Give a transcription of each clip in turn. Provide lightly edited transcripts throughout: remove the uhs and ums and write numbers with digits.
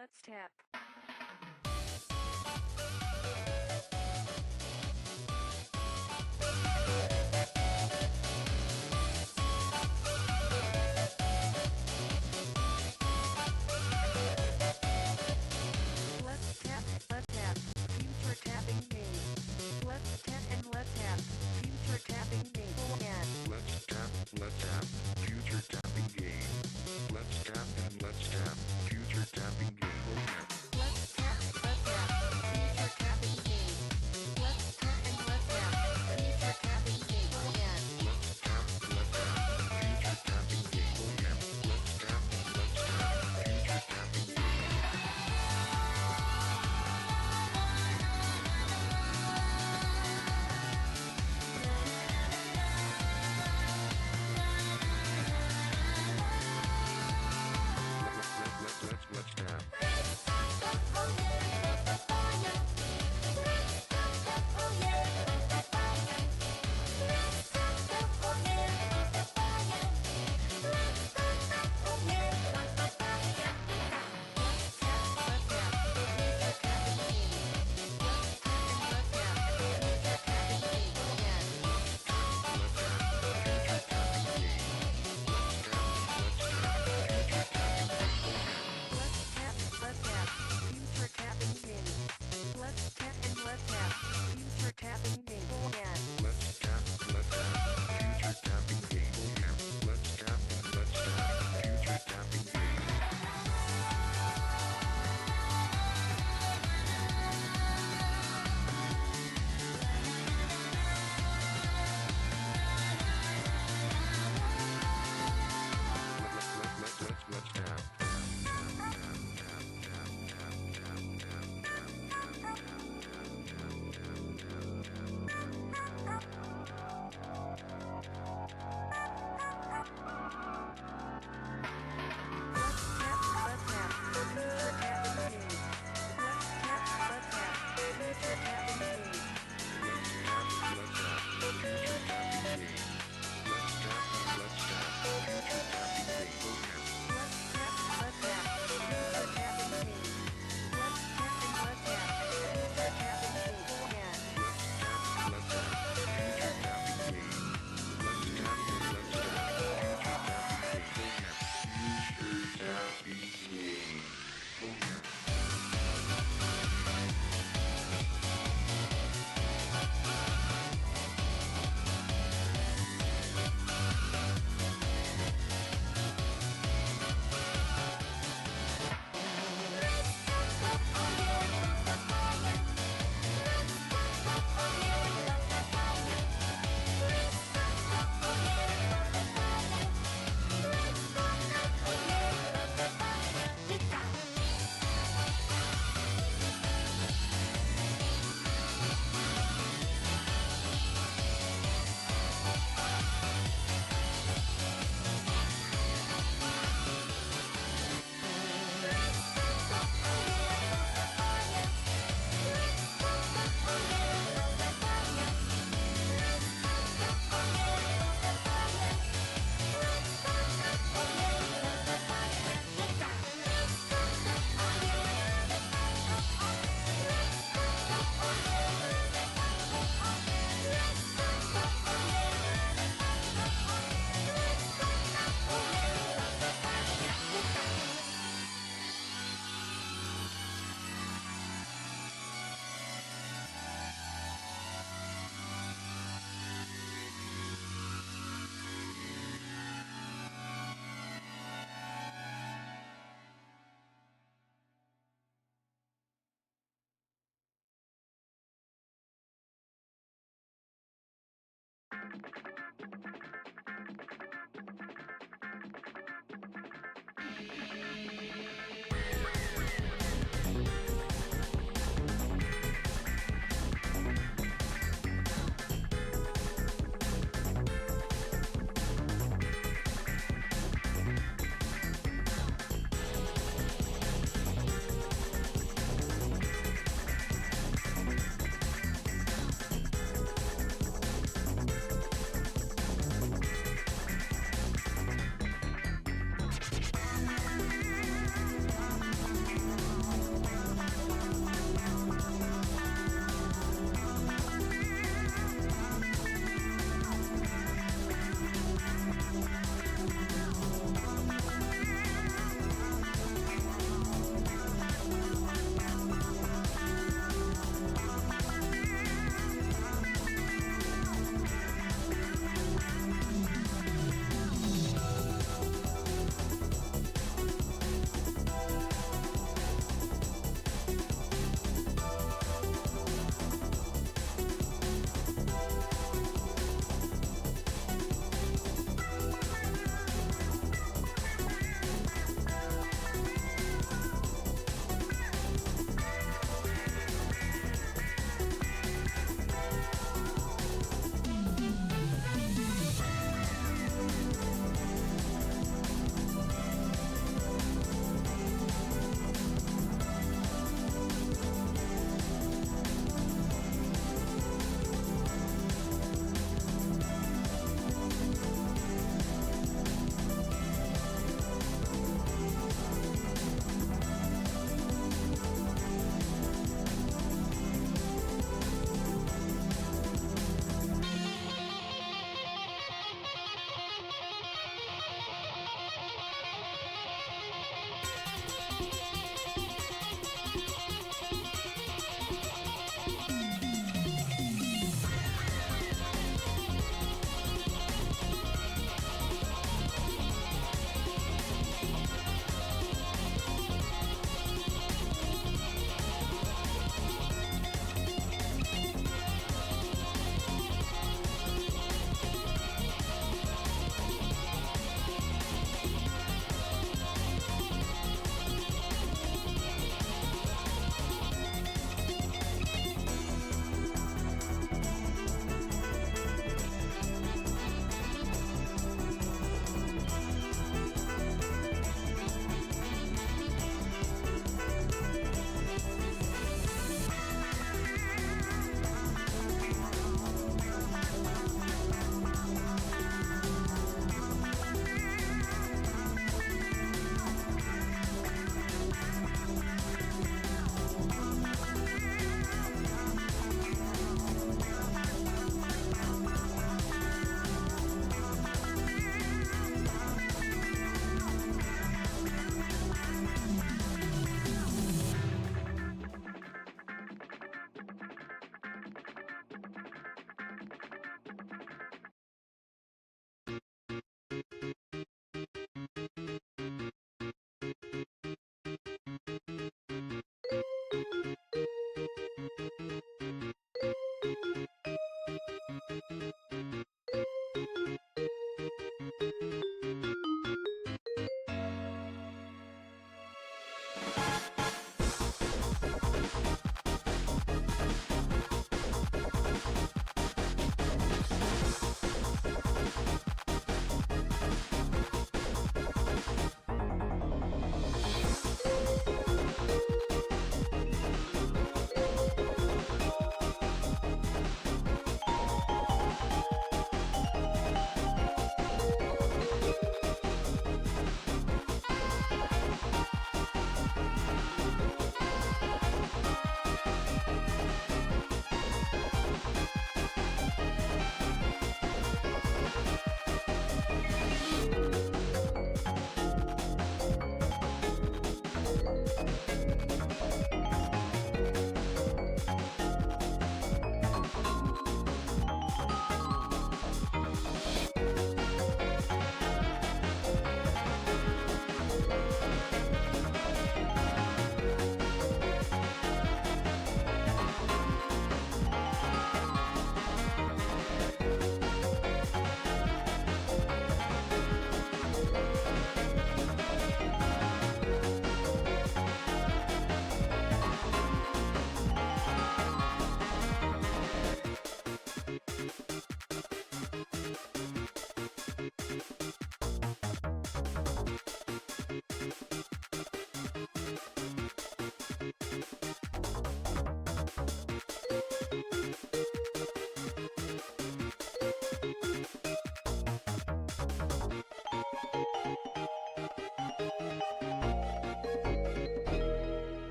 Let's tap. Let's tap, let's tap. Future tapping game. Let's tap and let's tap. Future tapping game. Again. Let's tap, future tapping game. Let's tap and let's tap, future tapping game. Let's tap, let's tap. Future tapping game. Let's tap and let's tap. Future tapping game. Again. Let's tap, future tapping game. Let's tap and let's tap, future tapping game. Let's tap.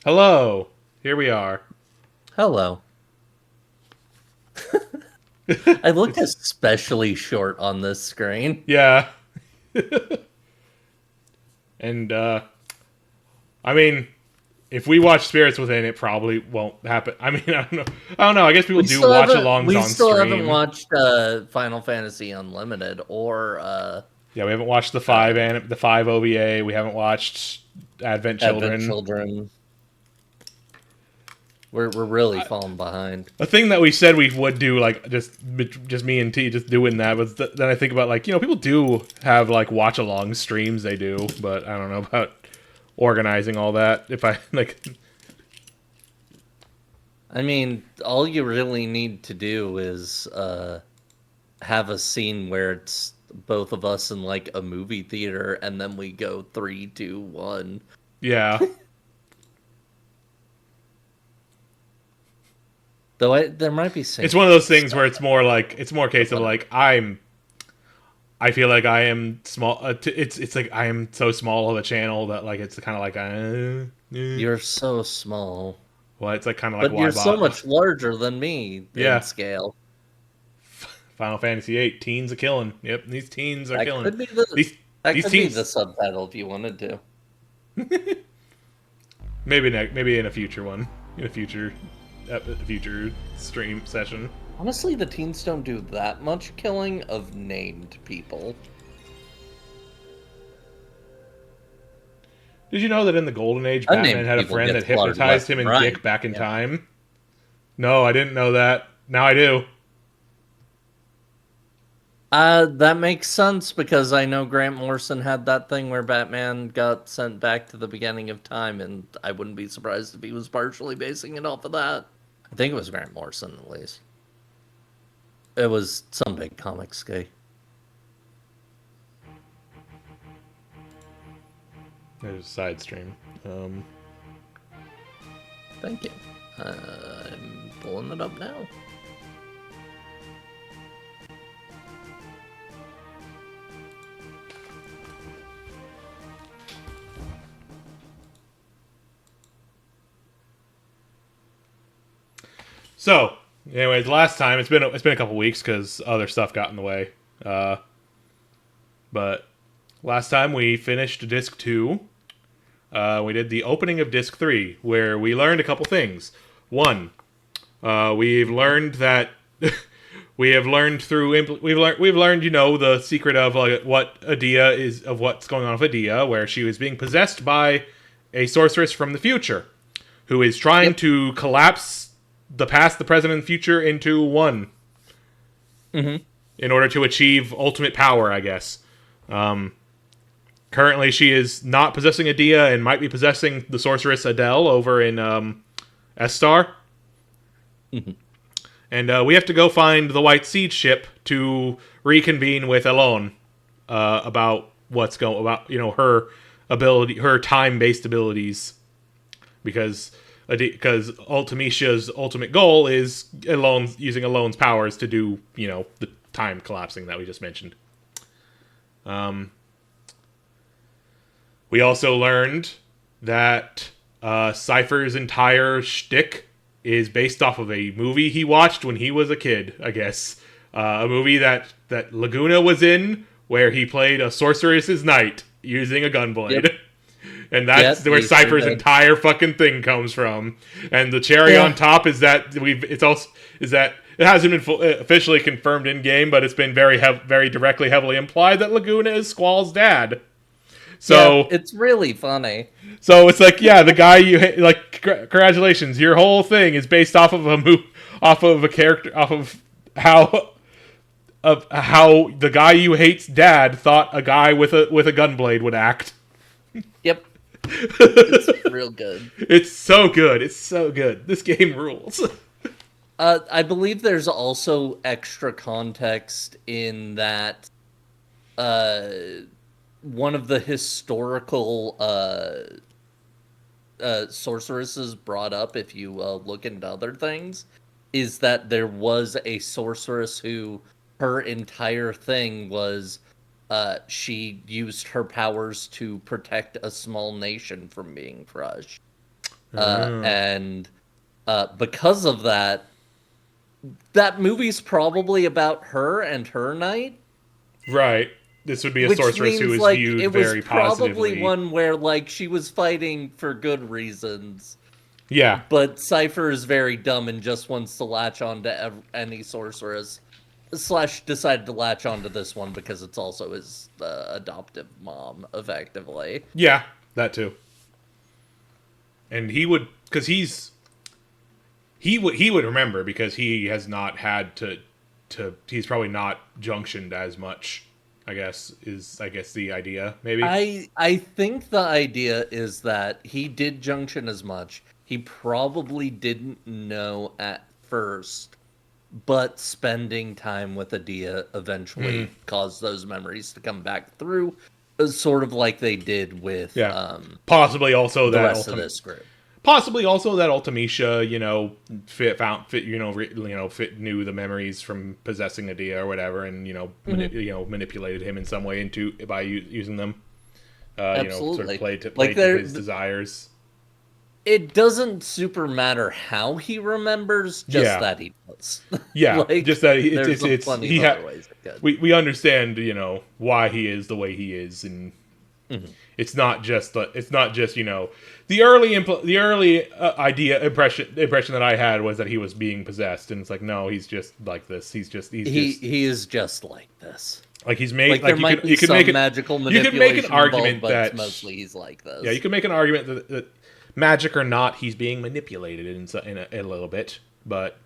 Hello. Here we are. Hello. I look especially short on this screen. Yeah. And I mean, if we watch Spirits Within, it probably won't happen. I mean, I don't know. I don't know. I guess people do watch alongs We on still haven't stream. watched Final Fantasy Unlimited or Yeah, we haven't watched the five OVA. We haven't watched Advent Children. Advent Children. We're really falling behind. A thing that we said we would do, like just me and T just doing that, was then I think about, like, people do have like watch along streams they do, but I don't know about organizing all that. If I like, I mean, all you really need to do is have a scene where it's both of us in like a movie theater, and then we go 3, 2, 1. yeah. Though there might be. It's one of those things where it's more a case of like I feel like I am small. It's like I am so small of a channel that like it's kind of like You're so small. Well, it's like kind of like but you're so much larger than me in scale. Final Fantasy VIII, teens are killing. Yep, these teens are killing. Could be the, these could teens. be the subtitle if you wanted to. maybe in a future one, in a future stream session. Honestly, the teens don't do that much killing of named people. Did you know that in the Golden Age, Batman had a friend that hypnotized him and Dick back in time? No, I didn't know that. Now I do. That makes sense because I know Grant Morrison had that thing where Batman got sent back to the beginning of time, and I wouldn't be surprised if he was partially basing it off of that. I think it was Grant Morrison, at least. It was some big comics guy. There's a side stream. Thank you. I'm pulling it up now. So, anyways, last time it's been a couple weeks because other stuff got in the way. But last time we finished Disc 2. We did the opening of Disc 3, where we learned a couple things. One, we've learned that we've learned the secret of what Adia is, of what's going on with Adia, where she was being possessed by a sorceress from the future, who is trying to collapse the past, the present, and the future into one. Mm-hmm. In order to achieve ultimate power, I guess. Currently, she is not possessing Adia and might be possessing the sorceress Adele over in S-Star. Mm-hmm. And we have to go find the White Seed ship to reconvene with Elone about what's her ability, her time-based abilities, because Ultimicia's ultimate goal is using Elone's powers to do the time collapsing that we just mentioned. We also learned that Cypher's entire shtick is based off of a movie he watched when he was a kid, I guess. A movie that Laguna was in, where he played a sorceress's knight using a gunblade. Yep. And that's where Cypher's entire fucking thing comes from. And the cherry on top is that it hasn't been officially confirmed in game, but it's been very directly, heavily implied that Laguna is Squall's dad. So it's really funny. So it's like, the guy you hate, like, congratulations, your whole thing is based off of a character, off of how the guy you hate's dad thought a guy with a gunblade would act. Yep. It's real good. It's so good. It's so good. This game rules. I believe there's also extra context in that one of the historical sorceresses brought up, if you look into other things, is that there was a sorceress who her entire thing was she used her powers to protect a small nation from being crushed. And because of that, that movie's probably about her and her knight. Right. This would be a Which sorceress who means, is like, viewed it was very probably positively. one where, like, she was fighting for good reasons, Yeah. but Cypher is very dumb and just wants to latch on to any sorceress. Slash decided to latch onto this one because it's also his adoptive mom, effectively. Yeah, that too. And he would, because he would remember because he has not had to he's probably not junctioned as much. I guess the idea maybe. I think the idea is that he did junction as much. He probably didn't know at first, but spending time with Adia eventually caused those memories to come back through, sort of like they did with Possibly also the that rest of this group. Possibly also that Ultimecia, knew the memories from possessing Adia or whatever, and manipulated him in some way by using them. Absolutely. Sort of play to his desires. It doesn't super matter how he remembers, just that he does. Yeah, just that we understand, why he is the way he is, and it's not just the early impression that I had was that he was being possessed, and it's like, no, he's just like this. He is just like this. Like he's made there might be some magical manipulation. You could make an argument but that it's mostly he's like this. Yeah, you can make an argument that magic or not, he's being manipulated in a little bit, but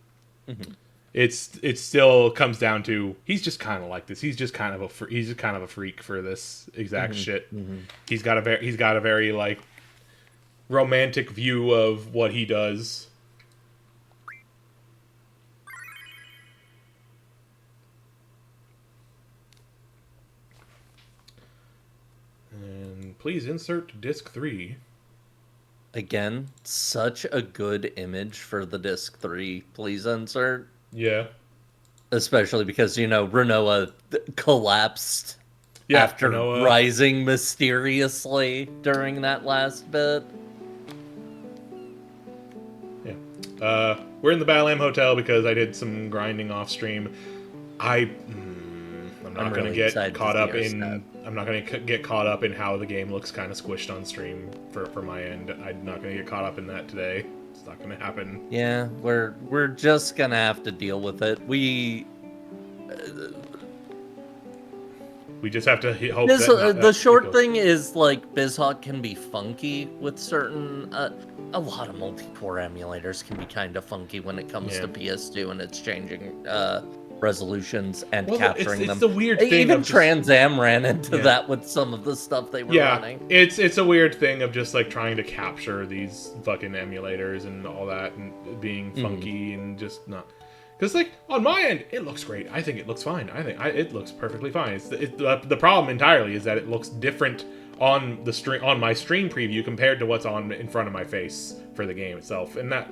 it still comes down to he's just kind of like this. He's just kind of a freak for this exact shit. He's got a very like romantic view of what he does. And please insert disc 3. Again, such a good image for the disc 3. Please insert. Yeah. Especially because, Renoa collapsed after rising mysteriously during that last bit. Yeah. We're in the Balam Hotel because I did some grinding off stream. I'm not going to get caught up in... I'm not going to get caught up in how the game looks kind of squished on stream for my end. I'm not going to get caught up in that today. It's not going to happen. Yeah, we're just going to have to deal with it. We just have to hope the short thing is, like, BizHawk can be funky with certain... a lot of multi-core emulators can be kind of funky when it comes to PS2 and it's changing... resolutions and capturing them. It's the weird thing. Even Trans Am ran into that with some of the stuff they were running. It's a weird thing of just like trying to capture these fucking emulators and all that and being funky and just not. Because like on my end, it looks great. I think it looks fine. It looks perfectly fine. The problem entirely is that it looks different on my stream preview compared to what's on in front of my face for the game itself, and that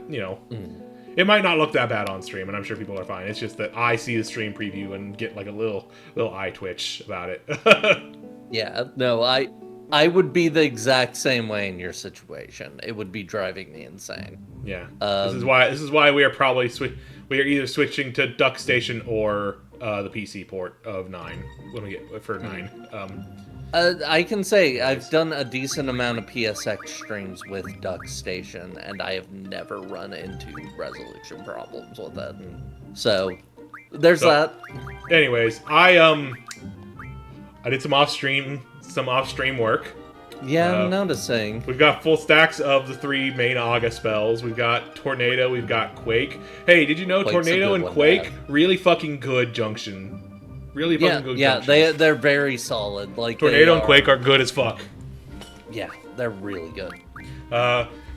It might not look that bad on stream, and I'm sure people are fine. It's just that I see the stream preview and get like a little eye twitch about it. Yeah, no, I would be the exact same way in your situation. It would be driving me insane. Yeah, this is why we are probably we are either switching to Duck Station or the PC port of 9 when we get for 9. I can say I've done a decent amount of PSX streams with Duck Station, and I have never run into resolution problems with it. So, there's that. Anyways, I did some off-stream work. Yeah, I'm noticing. We've got full stacks of the 3 main Aga spells. We've got Tornado, we've got Quake. Hey, did you know Quake's Tornado and Quake, really fucking good junction. Really fucking good junctions. Yeah, they're very solid. Like Tornado and Quake are good as fuck. Yeah, they're really good.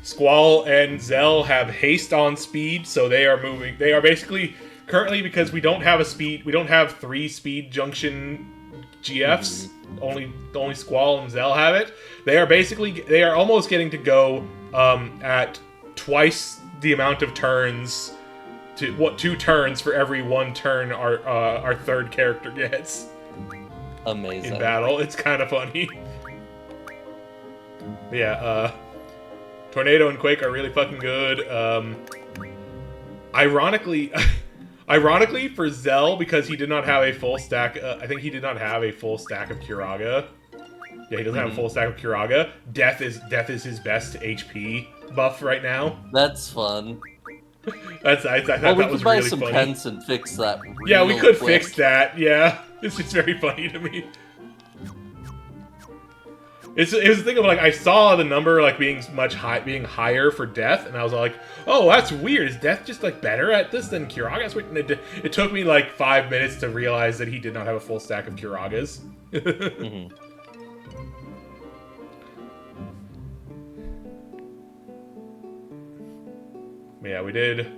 Squall and Zell have haste on speed, so they are moving. They are basically currently, because we don't have 3 speed junction GFs. Only Squall and Zell have it. They are almost getting to go at twice the amount of turns. 2 turns for every 1 turn our third character gets. Amazing. In battle. It's kind of funny. Yeah, Tornado and Quake are really fucking good. Ironically, ironically for Zell, because he did not have a full stack. I think he did not have a full stack of Kiraga. Yeah, he doesn't have a full stack of Kiraga. Death is his best HP buff right now. That's fun. I thought Well, that we was could buy really some funny. pence and fix that. Yeah, we real could quick. fix that. Yeah, it's just very funny to me. It was the thing of like I saw the number like being higher for Death, and I was like, oh, that's weird. Is Death just like better at this than Kiraga? That's weird. And it took me like 5 minutes to realize that he did not have a full stack of Kiragas. Yeah, we did.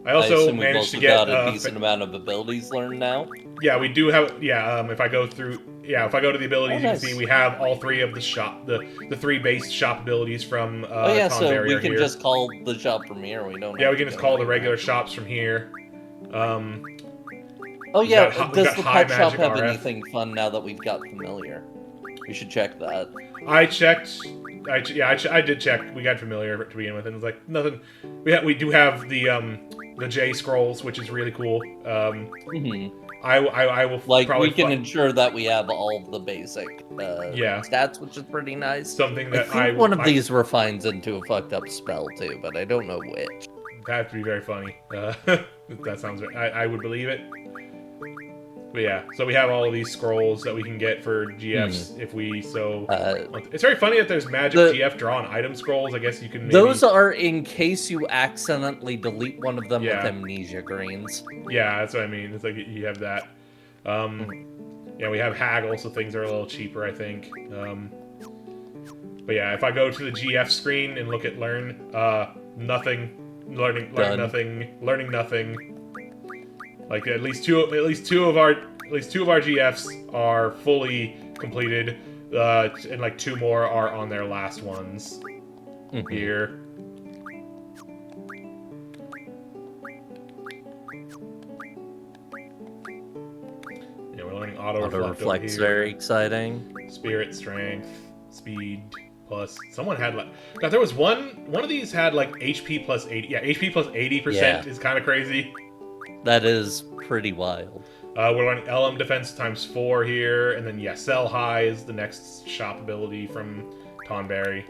I also assume we've managed also to get got a decent amount of abilities learned now. Yeah, we do have. Yeah, if I go to the abilities, you can see we have all three of the three base shop abilities from. Oh yeah, so Tonberry we are can here. just call the shop from here. We don't. Yeah, have we to can just go call the anywhere. regular shops from here. Oh yeah, we've does got the high pet shop magic have RF. anything fun now that we've got familiar? We should check that. I checked. I did check. We got familiar to begin with, and it's like nothing. We do have the J scrolls, which is really cool. I will Like probably we can ensure that we have all of the basic stats, which is pretty nice. something I that think one of these refines into a fucked up spell too, but I don't know which. That would be very funny. That sounds. I would believe it. But yeah, so we have all of these scrolls that we can get for GFs if we so. It's very funny that there's magic GF draw and item scrolls. I guess you can. Maybe... Those are in case you accidentally delete one of them with amnesia greens. Yeah, that's what I mean. It's like you have that. Yeah, we have haggle, so things are a little cheaper, I think. But yeah, if I go to the GF screen and look at learn, nothing. Learning nothing. Like at least two of our GFs are fully completed, and like two more are on their last ones here. Yeah, we're learning auto reflect's very exciting. Spirit, strength, speed. Plus, someone had like, God, there was one of these had like HP plus 80. Yeah, HP plus 80% is kind of crazy. That is pretty wild. We're learning LM defense times 4 here, and then yeah, sell high is the next shop ability from Tonberry.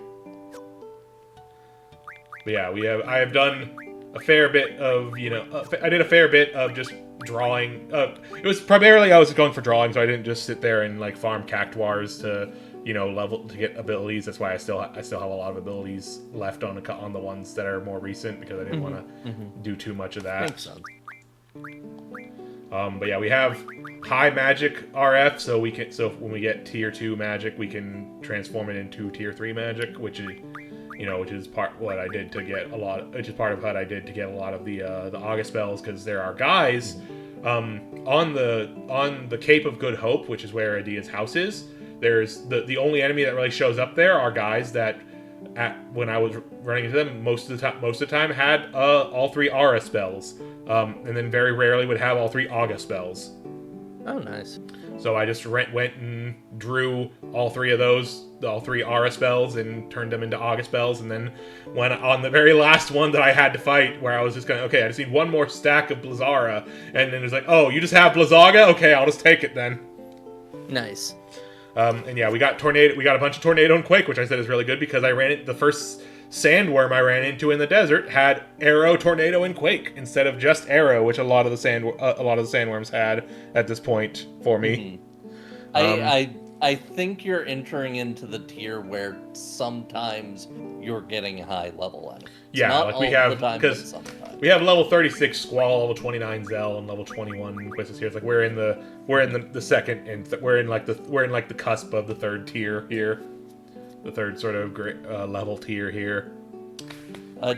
But yeah, I have done a fair bit of I did a fair bit of just drawing. It was primarily I was going for drawing, so I didn't just sit there and like farm cactuars to. Level to get abilities. That's why I still have a lot of abilities left on the ones that are more recent because I didn't want to do too much of that. Makes sense. But yeah, we have high magic RF, so when we get tier 2 magic, we can transform it into tier 3 magic, which is part of what I did to get a lot of the August spells, because there are guys on the Cape of Good Hope, which is where Adia's house is. There's the only enemy that really shows up there are guys that, when I was running into them, most of the time had all 3 Aura spells, and then very rarely would have all 3 August spells. Oh, nice. So I just went and drew all 3 Aura spells, and turned them into August spells, and then when on the very last one that I had to fight, where I was just going, okay, I just need one more stack of Blizara, and then it's like, oh, you just have Blizzaga? Okay, I'll just take it then. Nice. And yeah, we got a bunch of Tornado and Quake, which I said is really good because the first sandworm I ran into in the desert had Arrow, Tornado, and Quake instead of just Arrow, which a lot of the sandworms had at this point for me. I think you're entering into the tier where sometimes you're getting high level at it. Yeah, not like all we have the time, because but sometimes. we have level 36 Squall, level 29 Zell, and level 21 Quistis here. It's like we're in the second, and we're in the cusp of the third tier here, the third sort of level tier here.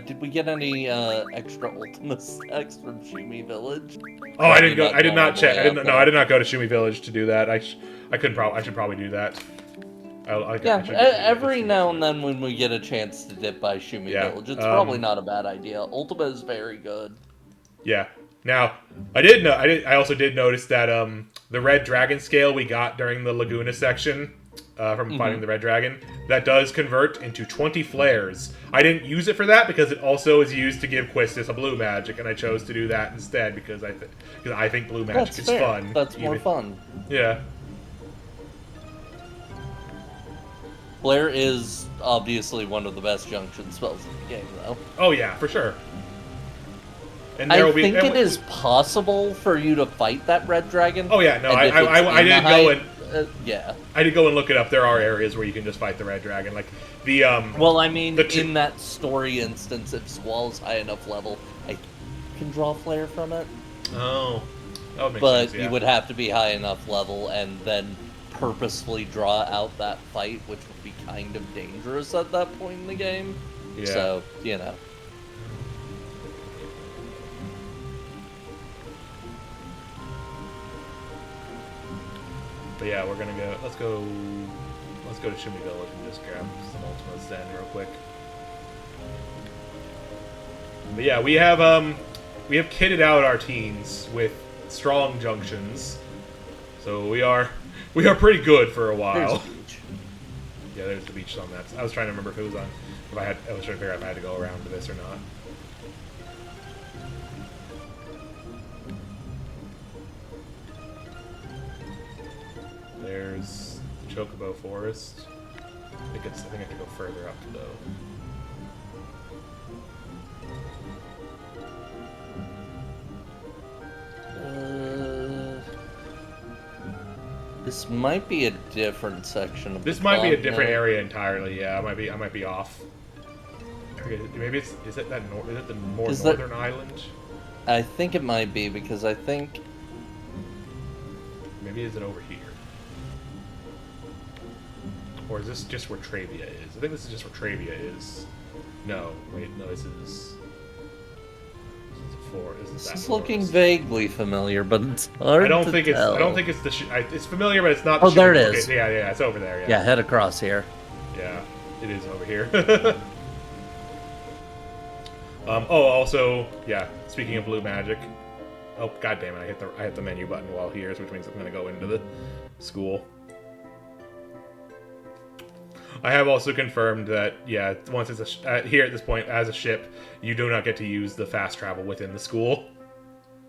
Did we get any extra Ultima stacks from Shumi Village? Oh, I didn't go. I did not check. I did not go to Shumi Village to do that. I should probably do that. Every now and then when we get a chance to dip by Shumi Village, it's probably not a bad idea. Ultima is very good. Yeah. Now, I also did notice that the red dragon scale we got during the Laguna section from fighting the red dragon. That does convert into 20 flares. I didn't use it for that because it also is used to give Quistis a blue magic, and I chose to do that instead because I think blue magic That's is fair. fun. That's more fun. Yeah. Flare is obviously one of the best junction spells in the game, though. Oh yeah, for sure. And I think it is possible for you to fight that red dragon. Oh yeah, no, I did go and yeah. I did go and look it up. There are areas where you can just fight the red dragon, like the Well, I mean, in that story instance, if Squall's high enough level, I can draw flare from it. Oh, that would make but sense, yeah. You would have to be high enough level and then purposefully draw out that fight, which would be kind of dangerous at that point in the game. Yeah. So, you know. But yeah, we're gonna go. Let's go to Shimmy Village and just grab some ultimates then real quick. But yeah, we have kitted out our teens with strong junctions, so we are pretty good for a while. There's the beach. Yeah, there's the beach on that. I was trying to remember if it was on. I was trying to figure out if I had to go around to this or not. There's the Chocobo Forest. I think I have to go further up though. This might be a different section of This the might be a different continent. area entirely. Yeah, I might be off. Okay, maybe is it the more northern island? I think it might be because I think Maybe is it over here? Or is this just where Travia is? I think this is just where Travia is. No, wait, no, this is a forest. this is looking vaguely familiar, but it's hard I don't to think tell. it's the. It's familiar, but it's not. Oh, there it okay, is. Yeah, it's over there. Yeah. Yeah, head across here. Yeah, it is over here. Also, yeah. Speaking of blue magic. Oh, god damn it! I hit the menu button while here, which means I'm gonna go into the school. I have also confirmed that, yeah, once it's here at this point as a ship, you do not get to use the fast travel within the school.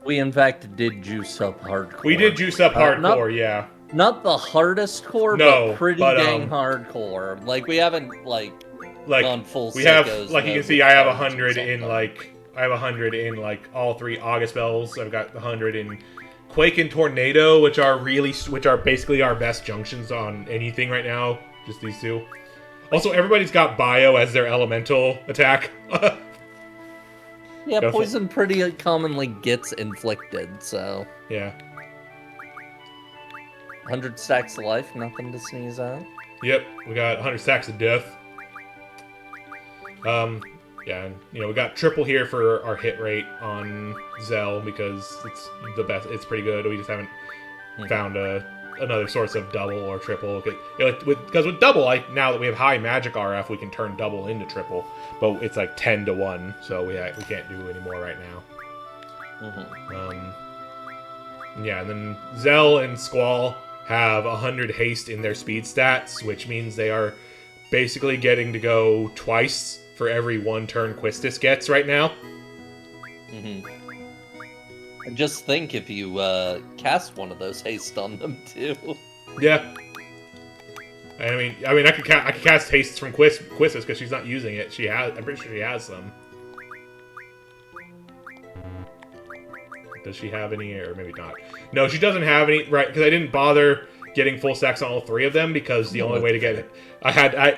We in fact did juice up hardcore. We did juice up hardcore, yeah. Not the hardest core, No, but pretty dang hardcore. Like we haven't gone full. We have sickos like you can mode see, with I have cards or 100 in something. I have 100 in all 3 August spells. I've got 100 in Quake and Tornado, which are basically our best junctions on anything right now. Just these 2. Also, everybody's got Bio as their elemental attack. Yeah, poison pretty commonly gets inflicted, so Yeah. 100 stacks of life, nothing to sneeze at. Yep, we got 100 stacks of death. Yeah, and, we got triple here for our hit rate on Zell because it's the best. It's pretty good. We just haven't found another source of double or triple. Because with double, now that we have high magic RF, we can turn double into triple. But it's like 10 to 1, so we can't do any more right now. Yeah, and then Zell and Squall have 100 haste in their speed stats, which means they are basically getting to go twice for every 1 turn Quistis gets right now. And just think if you cast one of those haste on them too. Yeah. I mean, I could cast haste from Quistis because she's not using it. I'm pretty sure she has some. Does she have any, or maybe not? No, she doesn't have any, right? Because I didn't bother getting full stacks on all 3 of them because the only way to get it,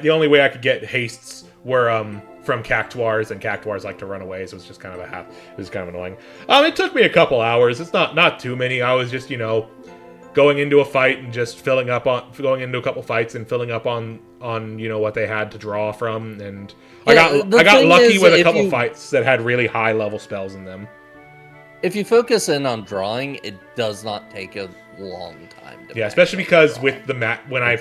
the only way I could get hastes were from Cactuars, and Cactuars like to run away, so it's just kind of it was kind of annoying. It took me a couple hours. It's not too many. I was just going into a fight and just going into a couple fights and filling up on what they had to draw from, and I got lucky with a couple fights that had really high level spells in them. If you focus in on drawing, it does not take a long time to especially because with the when I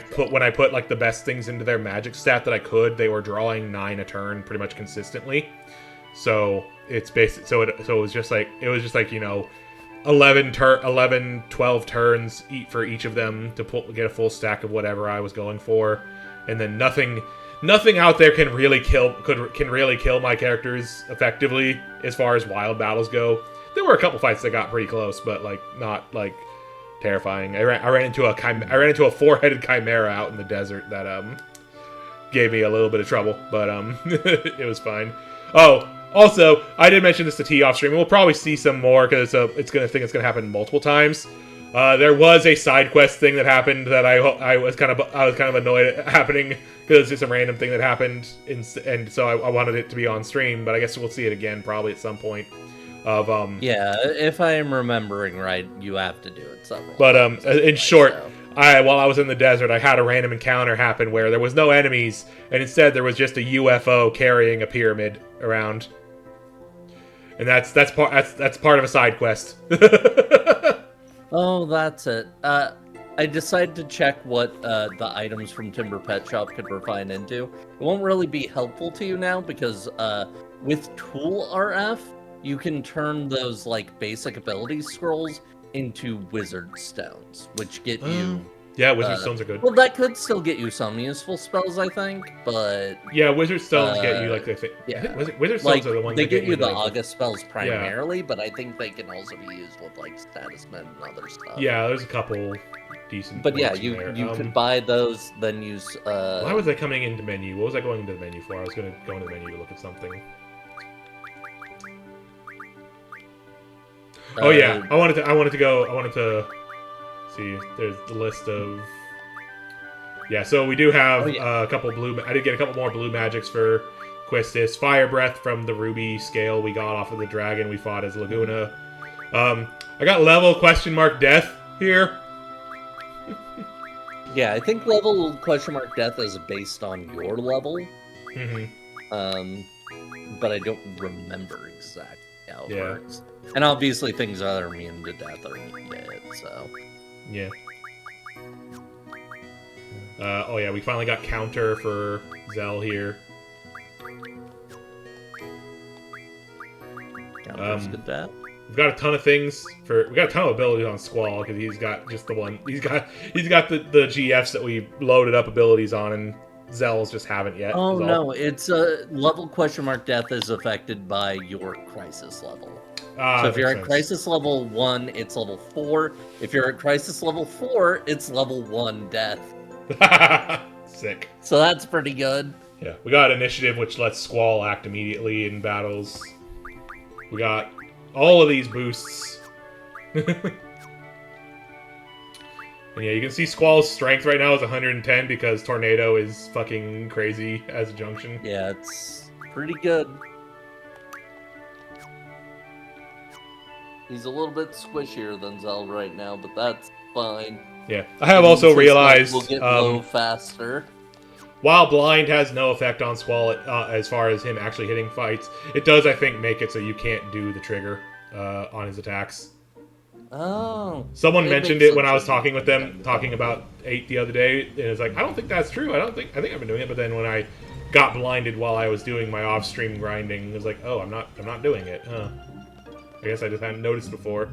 put like the best things into their magic stat that I could, they were drawing 9 a turn pretty much consistently. So it's basic. So it was just like 11, 12 turns for each of them to get a full stack of whatever I was going for, and then nothing out there can really kill my characters effectively as far as wild battles go. There were a couple fights that got pretty close, but like not like terrifying. I ran into a four-headed chimera out in the desert that gave me a little bit of trouble, but it was fine. Oh, also, I did mention this to T off stream. We'll probably see some more because it's gonna happen multiple times. There was a side quest thing that happened that I was kind of annoyed at happening because it's just a random thing that happened, and so I wanted it to be on stream. But I guess we'll see it again probably at some point. Yeah, if I am remembering right, you have to do it several. But times in short, so. while I was in the desert, I had a random encounter happen where there was no enemies, and instead there was just a UFO carrying a pyramid around, and that's part of a side quest. Oh, that's it. I decided to check what the items from Timber Pet Shop could refine into. It won't really be helpful to you now because with Tool RF, you can turn those like basic ability scrolls into Wizard Stones, which get you. Yeah, Wizard Stones are good. Well, that could still get you some useful spells, I think, but yeah, Wizard Stones get you like they think. Yeah, Wizard Stones like, are the ones they that get you the like, August spells primarily, but I think they can also be used with like Status Men and other stuff. Yeah, there's a couple decent. But yeah, ones in you there. could buy those, then use. Why was I coming into menu? What was I going into the menu for? I was going to go into the menu to look at something. Oh yeah, I wanted to see. There's the list of. Yeah, so we do have a couple blue. I did get a couple more blue magics for Quistis. Fire Breath from the Ruby scale we got off of the dragon we fought as Laguna. I got level ? Death here. Yeah, I think level ? Death is based on your level. But I don't remember exactly how it works. And obviously things that are immune to death are immune to it, so. Yeah. Oh yeah, we finally got counter for Zell here. Counter's good death. We've got a ton of things we got a ton of abilities on Squall because he's got just the one. He's got the GFs that we loaded up abilities on, and Zell's just haven't yet. Oh no, it's level ? Death is affected by your crisis level. So if you're at crisis level 1, it's level 4. If you're at crisis level 4, it's level 1 death. Sick. So that's pretty good. Yeah, we got initiative, which lets Squall act immediately in battles. We got all of these boosts. And yeah, you can see Squall's strength right now is 110 because Tornado is fucking crazy as a junction. Yeah, it's pretty good. He's a little bit squishier than Zell right now, but that's fine. Yeah, I have also realized we'll get low faster. While blind has no effect on Squall as far as him actually hitting fights, it does, I think, make it so you can't do the trigger on his attacks. Oh. Someone mentioned it when I was talking with them, talking about 8 the other day, and it's like, I don't think that's true. I think I've been doing it, but then when I got blinded while I was doing my off-stream grinding, it was like, oh, I'm not doing it. Huh. I guess I just hadn't noticed before.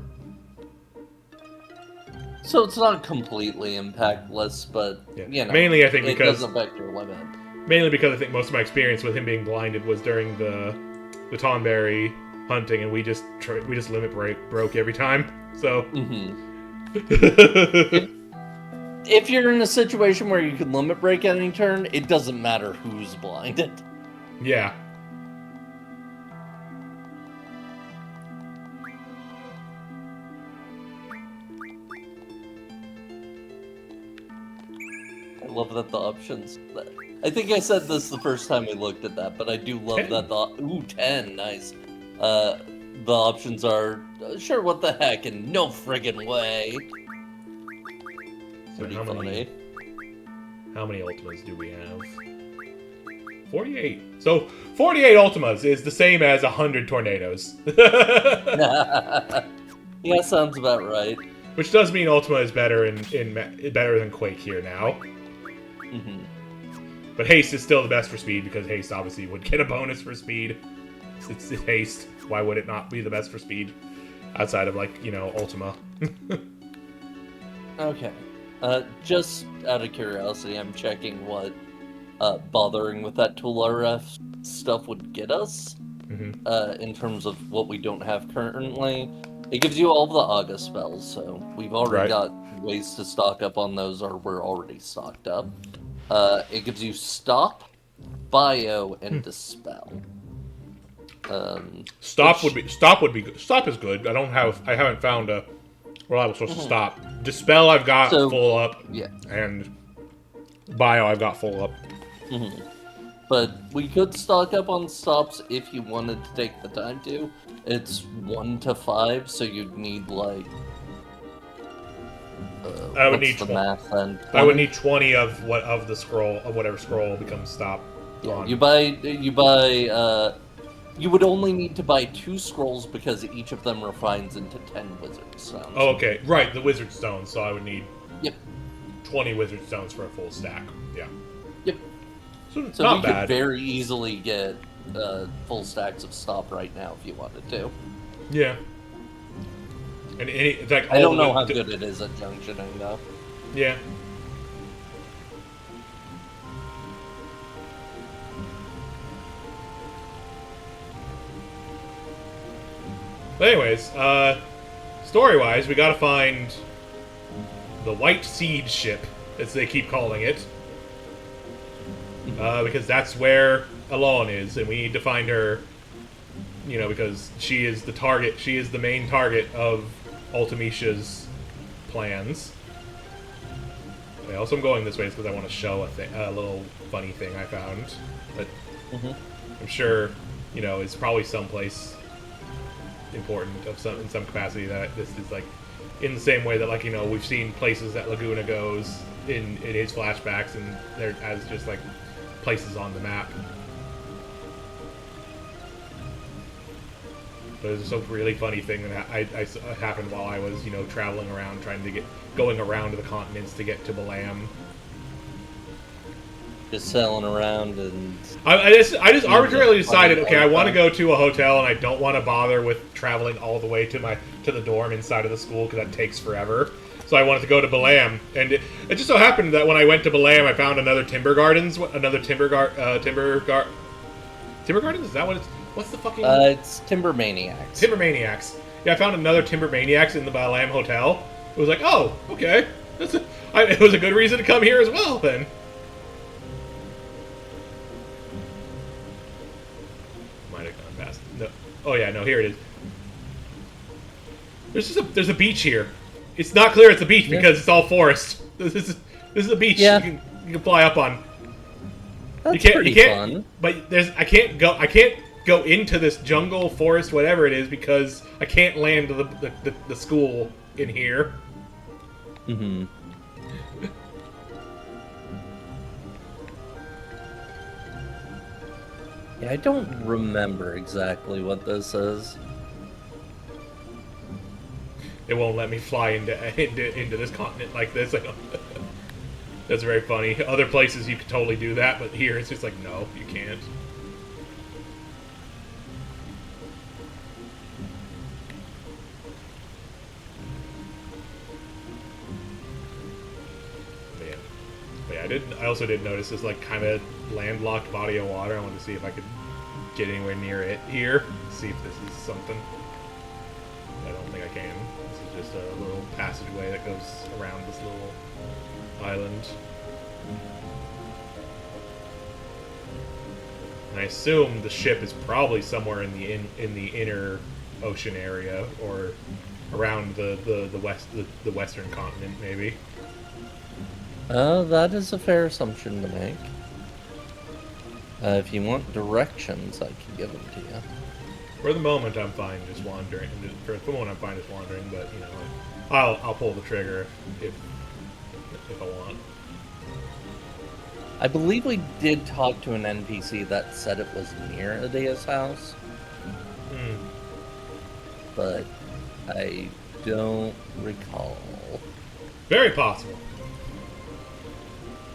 So it's not completely impactless, but you know, mainly I think it because does affect your limit. Mainly because I think most of my experience with him being blinded was during the Tonberry hunting, and we just limit broke every time. So. If you're in a situation where you can limit break any turn, it doesn't matter who's blinded. Yeah. I love that the options. I think I said this the first time we looked at that, but I do love 10. that the 10, nice. The options are sure, what the heck, and no friggin' way. So Pretty how funny. many Ultimas do we have? 48. So 48 Ultimas is the same as 100 Tornadoes. Yeah, sounds about right. Which does mean Ultima is better better than Quake here now. But Haste is still the best for speed because Haste obviously would get a bonus for speed. It's Haste. Why would it not be the best for speed? outside of like Ultima. Okay. Just out of curiosity, I'm checking what bothering with that tool RF stuff would get us. In terms of what we don't have currently. It gives you all the Aga spells, so we've already Right. got ways to stock up on those, or we're already stocked up. It gives you Stop, Bio, and Dispel. Stop would be good. Stop is good. I haven't found a reliable source of stop. Dispel I've got full up. Yeah. And Bio I've got full up. But we could stock up on stops if you wanted to take the time to. It's 1 to 5, so you'd need like. I would need the 20. math then? I would need 20 of the scroll of whatever scroll becomes stop. Yeah, you buy. You would only need to buy 2 scrolls because each of them refines into 10 wizard stones. Oh, okay, right, the wizard stones. So I would need. Yep. 20 wizard stones for a full stack. Yeah. Yep. So not we bad. could very easily get full stacks of stop right now if you wanted to. Yeah. And it's like I don't know how good it is at junctioning though. Yeah. But anyways, story-wise, we gotta find the White Seed ship, as they keep calling it. Because that's where Alon is, and we need to find her, because she is the target, she is the main target of Ultimisha's plans. I also am going this way because I want to show a little funny thing I found. But I'm sure, it's probably someplace important in some capacity that this is like, in the same way that we've seen places that Laguna goes in his flashbacks, and they're as just like places on the map. But there's a really funny thing that happened while I was, traveling around, going around the continents to get to Balam. Just sailing around and... I just arbitrarily decided, okay, I want to go to a hotel and I don't want to bother with traveling all the way to the dorm inside of the school because that takes forever. So I wanted to go to Balam, and it just so happened that when I went to Balam, I found another Timber Gardens. Timber Gardens? Is that what it's? What's the fucking? It's Timber Maniacs. Timber Maniacs. Yeah, I found another Timber Maniacs in the Balam hotel. It was like, oh, okay, it was a good reason to come here as well. Then. Might have gone past. No. Oh yeah, no. Here it is. There's a beach here. It's not clear it's a beach because it's all forest. This is a beach you can fly up on. That's pretty fun. But I can't go into this jungle, forest, whatever it is, because I can't land the school in here. Mm-hmm. Yeah, I don't remember exactly what this is. It won't let me fly into this continent like this. That's very funny. Other places you could totally do that, but here it's just like, no, you can't. But yeah, I also did notice this like kind of landlocked body of water. I wanted to see if I could get anywhere near it here. See if this is something. I don't think I can. This is just a little passageway that goes around this little island. And I assume the ship is probably somewhere in the inner ocean area, or around the western continent, maybe. That is a fair assumption to make. If you want directions, I can give them to you. For the moment, I'm fine just wandering. For the moment, I'm fine just wandering, but I'll pull the trigger if I want. I believe we did talk to an NPC that said it was near Adea's house. But I don't recall. Very possible.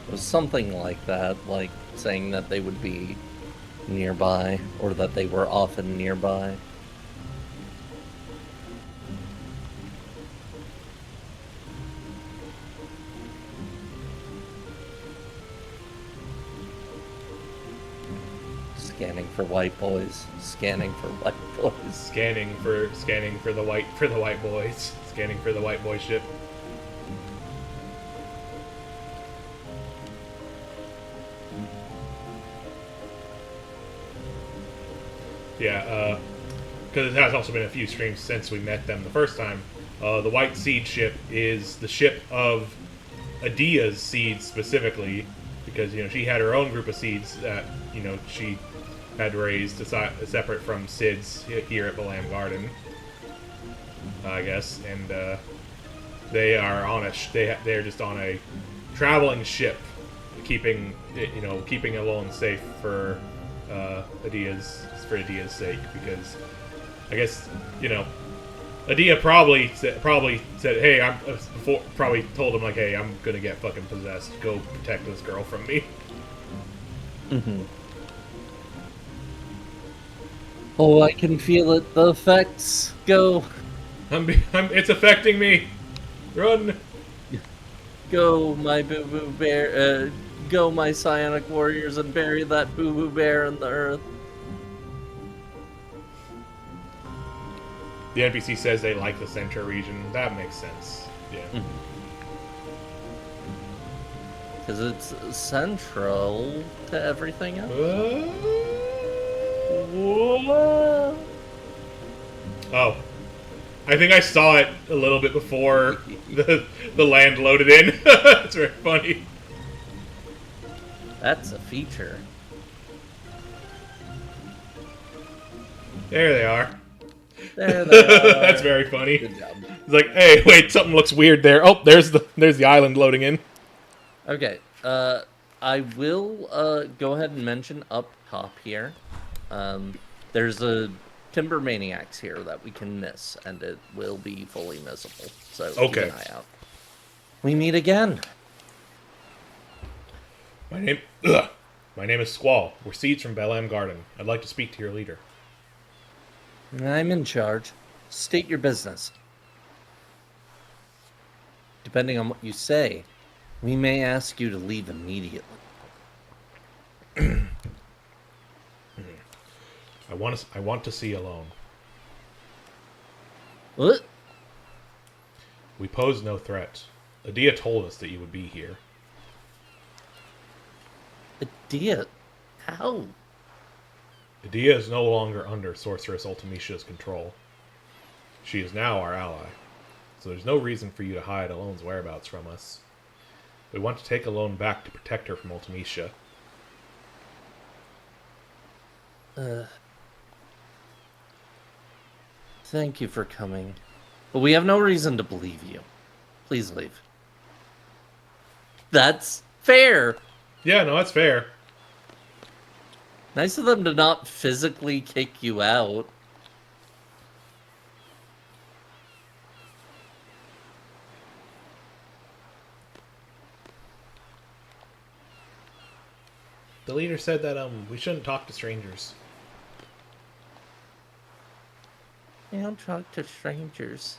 It was something like that, like saying that they would be nearby, or that they were often nearby. Scanning for white boys. Scanning for white boys. Scanning for the white boys. Scanning for the white boy ship. Yeah, because it has also been a few streams since we met them the first time. The White Seed ship is the ship of Adia's seeds specifically, because she had her own group of seeds that she had raised separate from Sid's here at VIII Garden, I guess, and they are on they're just on a traveling ship, keeping Alone safe for Adia's sake, because I guess Adia probably said, hey, probably told him, like, hey, I'm gonna get fucking possessed. Go protect this girl from me. Mm-hmm. Oh, I can feel it. The effects go. It's affecting me. Run. Go, my boo-boo bear. Go, my psionic warriors, and bury that boo-boo bear in the earth. The NPC says they like the Central region. That makes sense. Yeah. Because it's central to everything else. Oh. I think I saw it a little bit before the land loaded in. That's very funny. That's a feature. There they are. There they are. That's very funny. Good job. It's like, hey, wait, something looks weird there. Oh, there's the island loading in. Okay, I will go ahead and mention up top here. There's a Timber Maniacs here that we can miss, and it will be fully missable. So keep an eye out. We meet again. My name is Squall. We're Seeds from VIII Garden. I'd like to speak to your leader. I'm in charge. State your business. Depending on what you say, we may ask you to leave immediately. I want to see Alone. What? We pose no threat. Adia told us that you would be here. Adia? How? Adia is no longer under Sorceress Ultimicia's control. She is now our ally, so there's no reason for you to hide Alone's whereabouts from us. We want to take Alone back to protect her from Ultimecia. Thank you for coming. But we have no reason to believe you. Please leave. That's fair. Yeah, no, that's fair. Nice of them to not physically kick you out. The leader said that we shouldn't talk to strangers. I don't talk to strangers.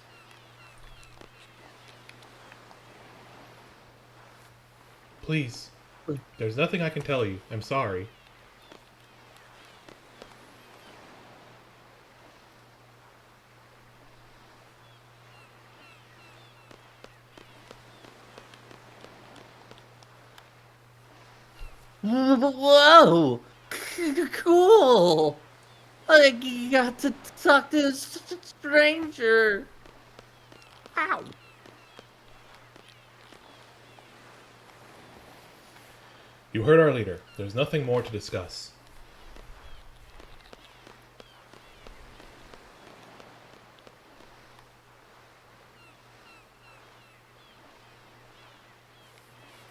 Please. There's nothing I can tell you. I'm sorry. Whoa! Cool! I got to talk to a stranger. Ow! You heard our leader. There's nothing more to discuss.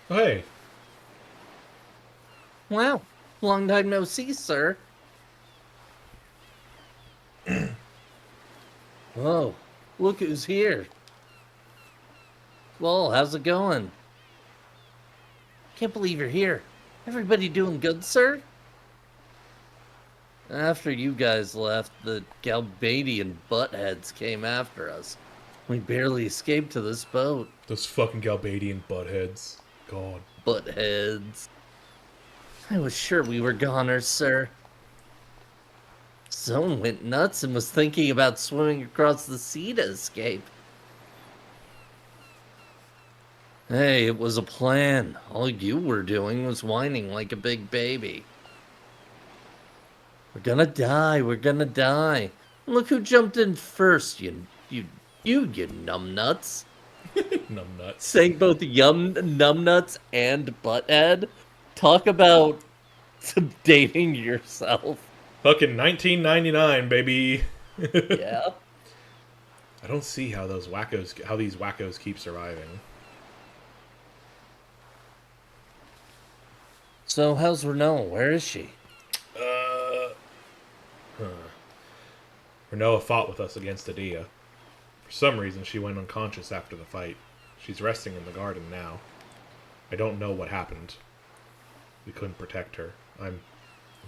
Oh, hey. Wow. Long time no see, sir. Whoa. Look who's here. Well, how's it going? Can't believe you're here. Everybody doing good, sir? After you guys left, the Galbadian buttheads came after us. We barely escaped to this boat. Those fucking Galbadian buttheads. God. Buttheads. I was sure we were goners, sir. Zone went nuts and was thinking about swimming across the sea to escape. Hey, it was a plan. All you were doing was whining like a big baby. We're gonna die, we're gonna die. Look who jumped in first, you numbnuts. Numbnuts. Saying both numbnuts and butthead. Talk about dating yourself. Fucking 1999, baby. Yeah. I don't see how these wackos keep surviving. So how's Renault? Where is she? Renoa fought with us against Adia. For some reason, she went unconscious after the fight. She's resting in the garden now. I don't know what happened. We couldn't protect her. I'm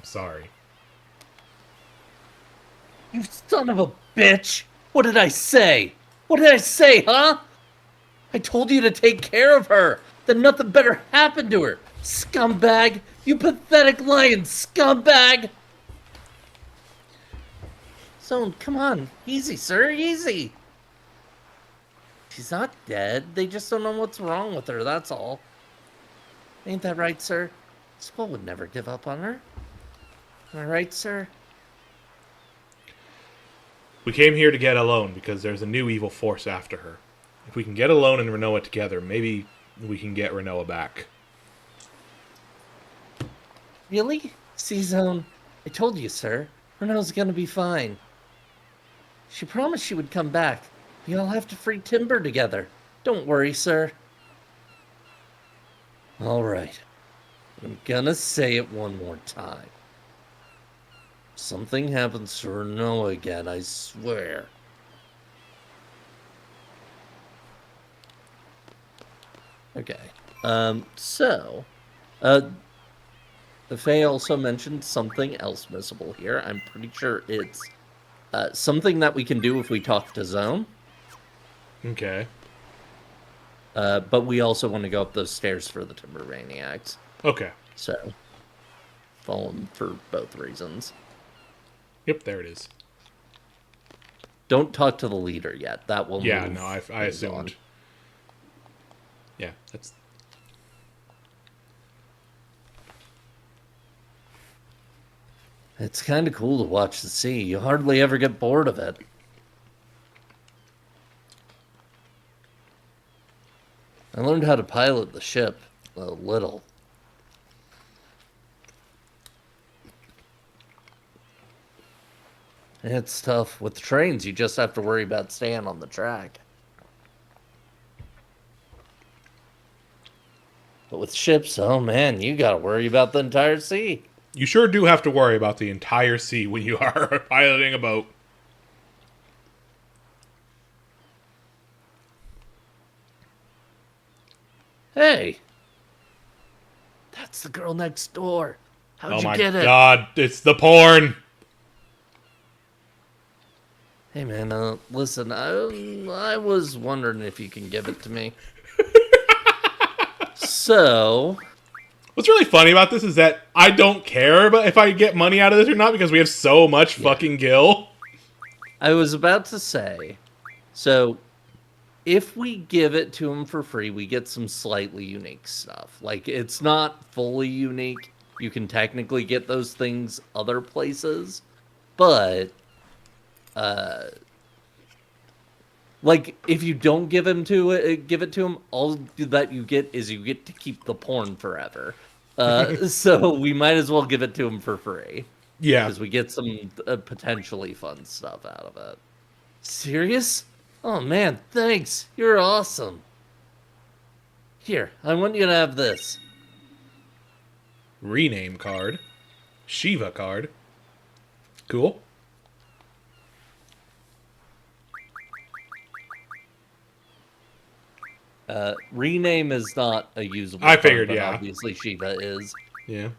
sorry. You son of a bitch! What did I say? What did I say, huh? I told you to take care of her. Then nothing better happened to her. Scumbag! You pathetic lying scumbag! Zone, come on. Easy, sir. Easy. She's not dead. They just don't know what's wrong with her, that's all. Ain't that right, sir? Squall would never give up on her. Am I right, sir? We came here to get Alone because there's a new evil force after her. If we can get Alone and Renoa together, maybe we can get Renoa back. Really? C-Zone, I told you, sir. Renault's gonna be fine. She promised she would come back. We all have to free Timber together. Don't worry, sir. All right. I'm gonna say it one more time. If something happens to Renault again, I swear. Okay. The Fae also mentioned something else missable here. I'm pretty sure it's something that we can do if we talk to Zone. Okay. But we also want to go up those stairs for the Timber Maniacs. Okay. So, follow them for both reasons. Yep, there it is. Don't talk to the leader yet. That will Yeah, move no, I things assumed. on. Yeah, that's... It's kind of cool to watch the sea. You hardly ever get bored of it. I learned how to pilot the ship a little. It's tough. With trains, you just have to worry about staying on the track. But with ships, oh man, you gotta worry about the entire sea. You sure do have to worry about the entire sea when you are piloting a boat. Hey! That's the girl next door. How'd Oh you my get it? god, it's the porn! Hey man, listen, I was wondering if you can give it to me. So, What's really funny about this is that I don't care but if I get money out of this or not because we have so much fucking gil. I was about to say, so if we give it to him for free, we get some slightly unique stuff. Like, it's not fully unique. You can technically get those things other places, but like, if you don't give it to him, all that you get is you get to keep the porn forever. So we might as well give it to him for free. Yeah. Because we get some potentially fun stuff out of it. Serious? Oh man, thanks. You're awesome. Here, I want you to have this. Rename card. Shiva card. Cool. Rename is not a usable I card, figured, but yeah. obviously Shiva is. Yeah.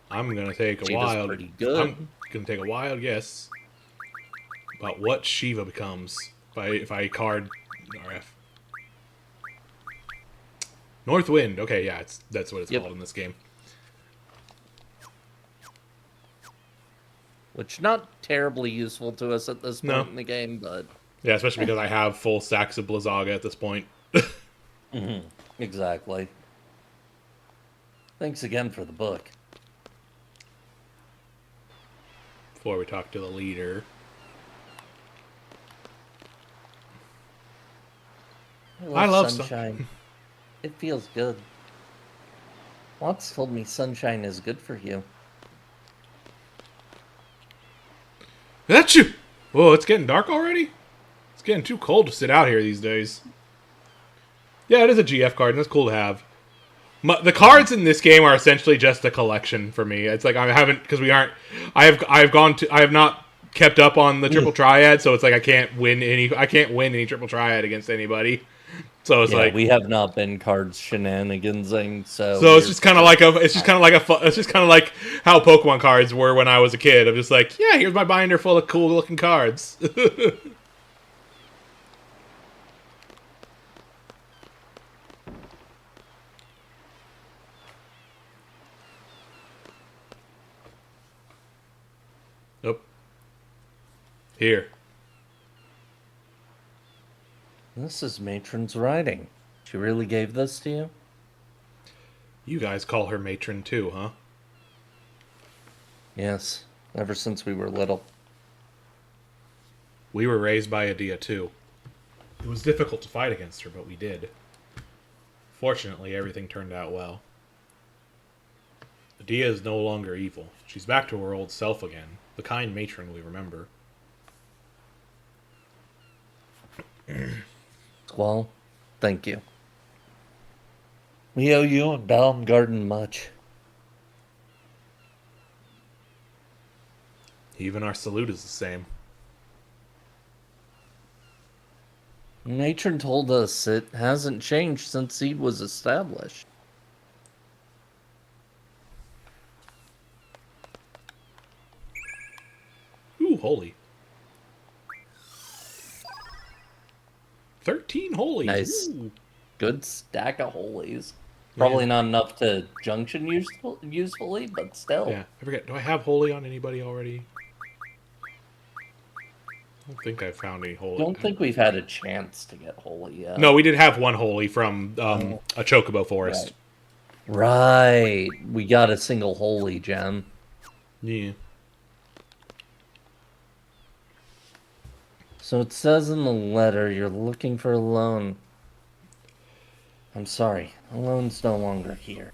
I'm gonna take a Shiva's wild... pretty good. I'm gonna take a wild guess about what Shiva becomes if I card RF. Northwind. Okay, yeah, that's what it's Yep. called in this game. which not terribly useful to us at this No. point in the game, but Yeah, especially because I have full stacks of Blizzaga at this point. exactly. Thanks again for the book. Before we talk to the leader. I love sunshine. It feels good. Watts told me sunshine is good for you. That's you! Whoa, it's getting dark already? It's getting too cold to sit out here these days. Yeah, it is a GF card, and that's cool to have. The cards in this game are essentially just a collection for me. It's like I haven't, because we aren't. I have not kept up on the triple triad, so it's like I can't win any triple triad against anybody. So it's like we have not been cards shenanigansing, so it's just kind of like how Pokemon cards were when I was a kid. I'm just like, yeah, here's my binder full of cool looking cards. Nope. Here. This is Matron's writing. She really gave this to you? You guys call her Matron too, huh? Yes, ever since we were little. We were raised by Adia too. It was difficult to fight against her, but we did. Fortunately, everything turned out well. Adia is no longer evil. She's back to her old self again, the kind matron we remember. Squall, thank you. We owe you and Baumgarten much. Even our salute is the same. Matron told us it hasn't changed since SeeD was established. Ooh, holy. 13 holies. Nice. Ooh. Good stack of holies. Probably not enough to junction usefully, but still. Yeah, I forget. Do I have holy on anybody already? I don't think I've found any holy. Don't think we've had a chance to get holy yet. No, we did have one holy from a Chocobo forest. Right. We got a single holy gem. Yeah. So it says in the letter you're looking for a loan. I'm sorry, a loan's no longer here.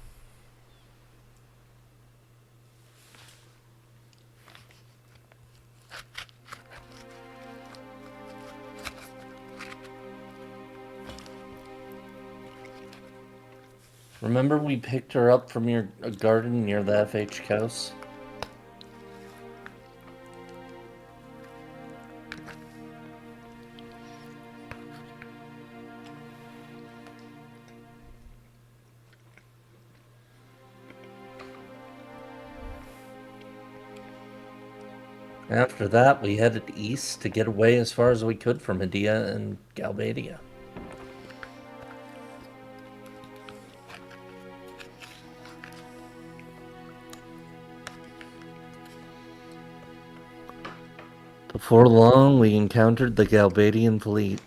Remember we picked her up from your garden near the FH coast? After that, we headed east to get away as far as we could from Adia and Galbadia. Before long, we encountered the Galbadian fleet.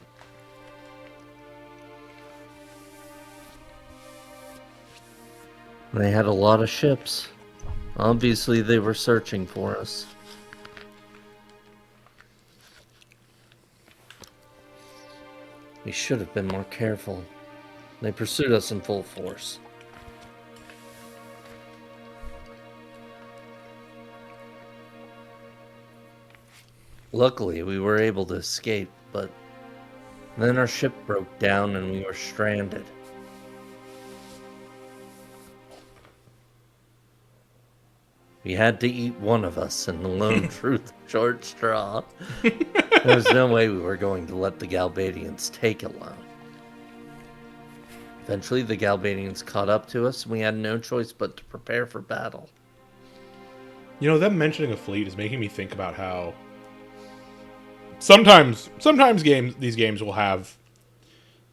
They had a lot of ships. Obviously, they were searching for us. We should have been more careful. They pursued us in full force. Luckily, we were able to escape, but then our ship broke down and we were stranded. We had to eat one of us, and the lone truth short straw. There was no way we were going to let the Galbadians take a loan. Eventually, the Galbadians caught up to us, and we had no choice but to prepare for battle. You know, them mentioning a fleet is making me think about how sometimes these games will have,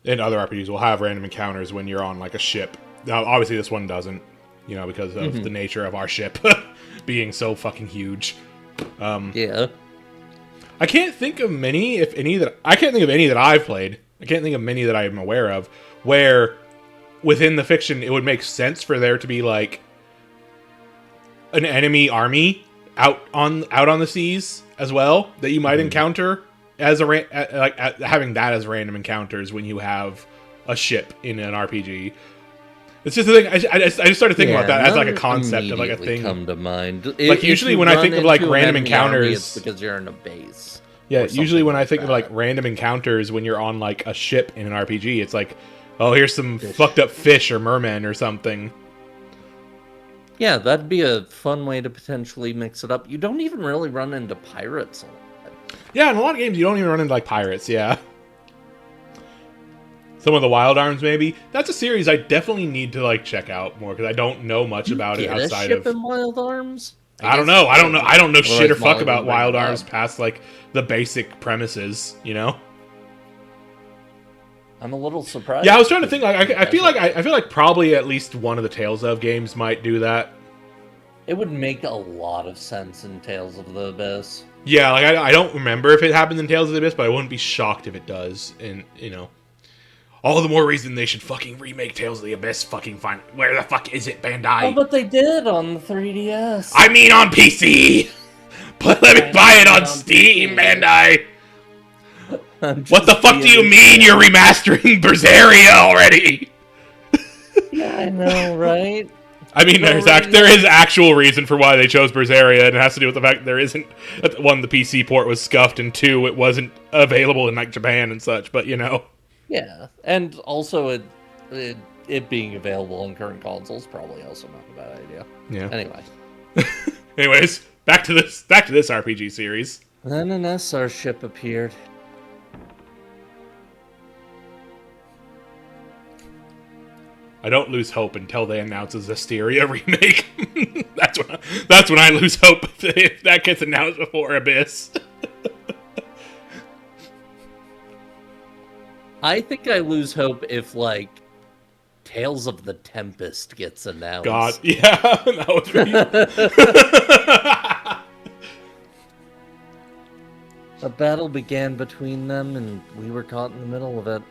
and other RPGs will have random encounters when you're on like a ship. Now, obviously, this one doesn't, you know, because of the nature of our ship being so fucking huge. Yeah. I can't think of many, if any, I can't think of any that I've played. I can't think of many that I'm aware of where within the fiction it would make sense for there to be like an enemy army out on the seas as well that you might encounter as having that as random encounters when you have a ship in an RPG. It's just the thing. I just started thinking about that as like a concept of like a thing. Come to mind. Like usually when I think of like random encounters, it's because you're in a base. Yeah, usually when I think of like random encounters when you're on like a ship in an RPG, it's like, oh, here's some fucked up fish or mermen or something. Yeah, that'd be a fun way to potentially mix it up. You don't even really run into pirates a lot. Yeah, in a lot of games you don't even run into like pirates, yeah. Some of the Wild Arms, maybe. That's a series I definitely need to like check out more because I don't know much about it outside of in Wild Arms. I don't know. I don't know shit or fuck about Wild Arms past like the basic premises, you know. I'm a little surprised. Yeah, I was trying to think. Like, I feel like probably at least one of the Tales of games might do that. It would make a lot of sense in Tales of the Abyss. Yeah, like I don't remember if it happened in Tales of the Abyss, but I wouldn't be shocked if it does. And you know, all the more reason they should fucking remake Tales of the Abyss. Fucking fine. Where the fuck is it, Bandai? Oh, but they did on the 3DS. I mean on PC. But let me buy it on Steam, Bandai. What the fuck do you mean you're remastering Berseria already? Yeah, I know, right? I mean, there is actual reason for why they chose Berseria, and it has to do with the fact that there isn't one, the PC port was scuffed, and two, it wasn't available in like Japan and such. But you know, yeah, and also it being available on current consoles probably also not a bad idea. Yeah. Anyway. Anyways, back to this RPG series. Then an SR ship appeared. I don't lose hope until they announce a Zestiria remake. That's when I lose hope if that gets announced before Abyss. I think I lose hope if like Tales of the Tempest gets announced. God, yeah, that would be. A battle began between them, and we were caught in the middle of it.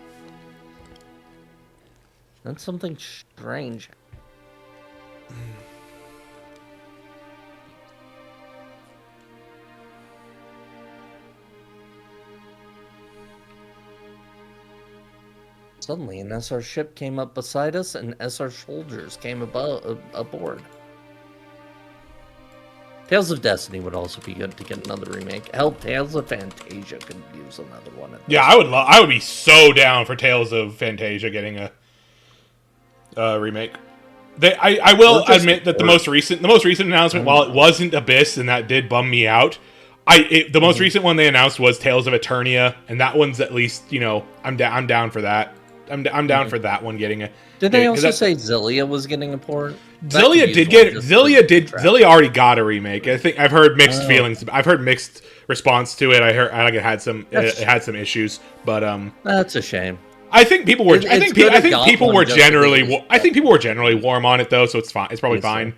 Then something strange. Suddenly, an SR ship came up beside us, and SR soldiers came aboard. Tales of Destiny would also be good to get another remake. Hell, Tales of Fantasia could use another one. Yeah, I would be so down for Tales of Fantasia getting a remake. I will admit that the most recent announcement, while it wasn't Abyss and that did bum me out, the most recent one they announced was Tales of Eternia, and that one's at least, you know, I'm down for that. I'm down for that one getting a. Did they also say Xillia was getting a port? Xillia already got a remake. I think I've heard mixed feelings. I've heard mixed response to it. I heard it had some issues, but that's a shame. I think people were. I think people were generally warm on it though, so it's fine. It's probably fine.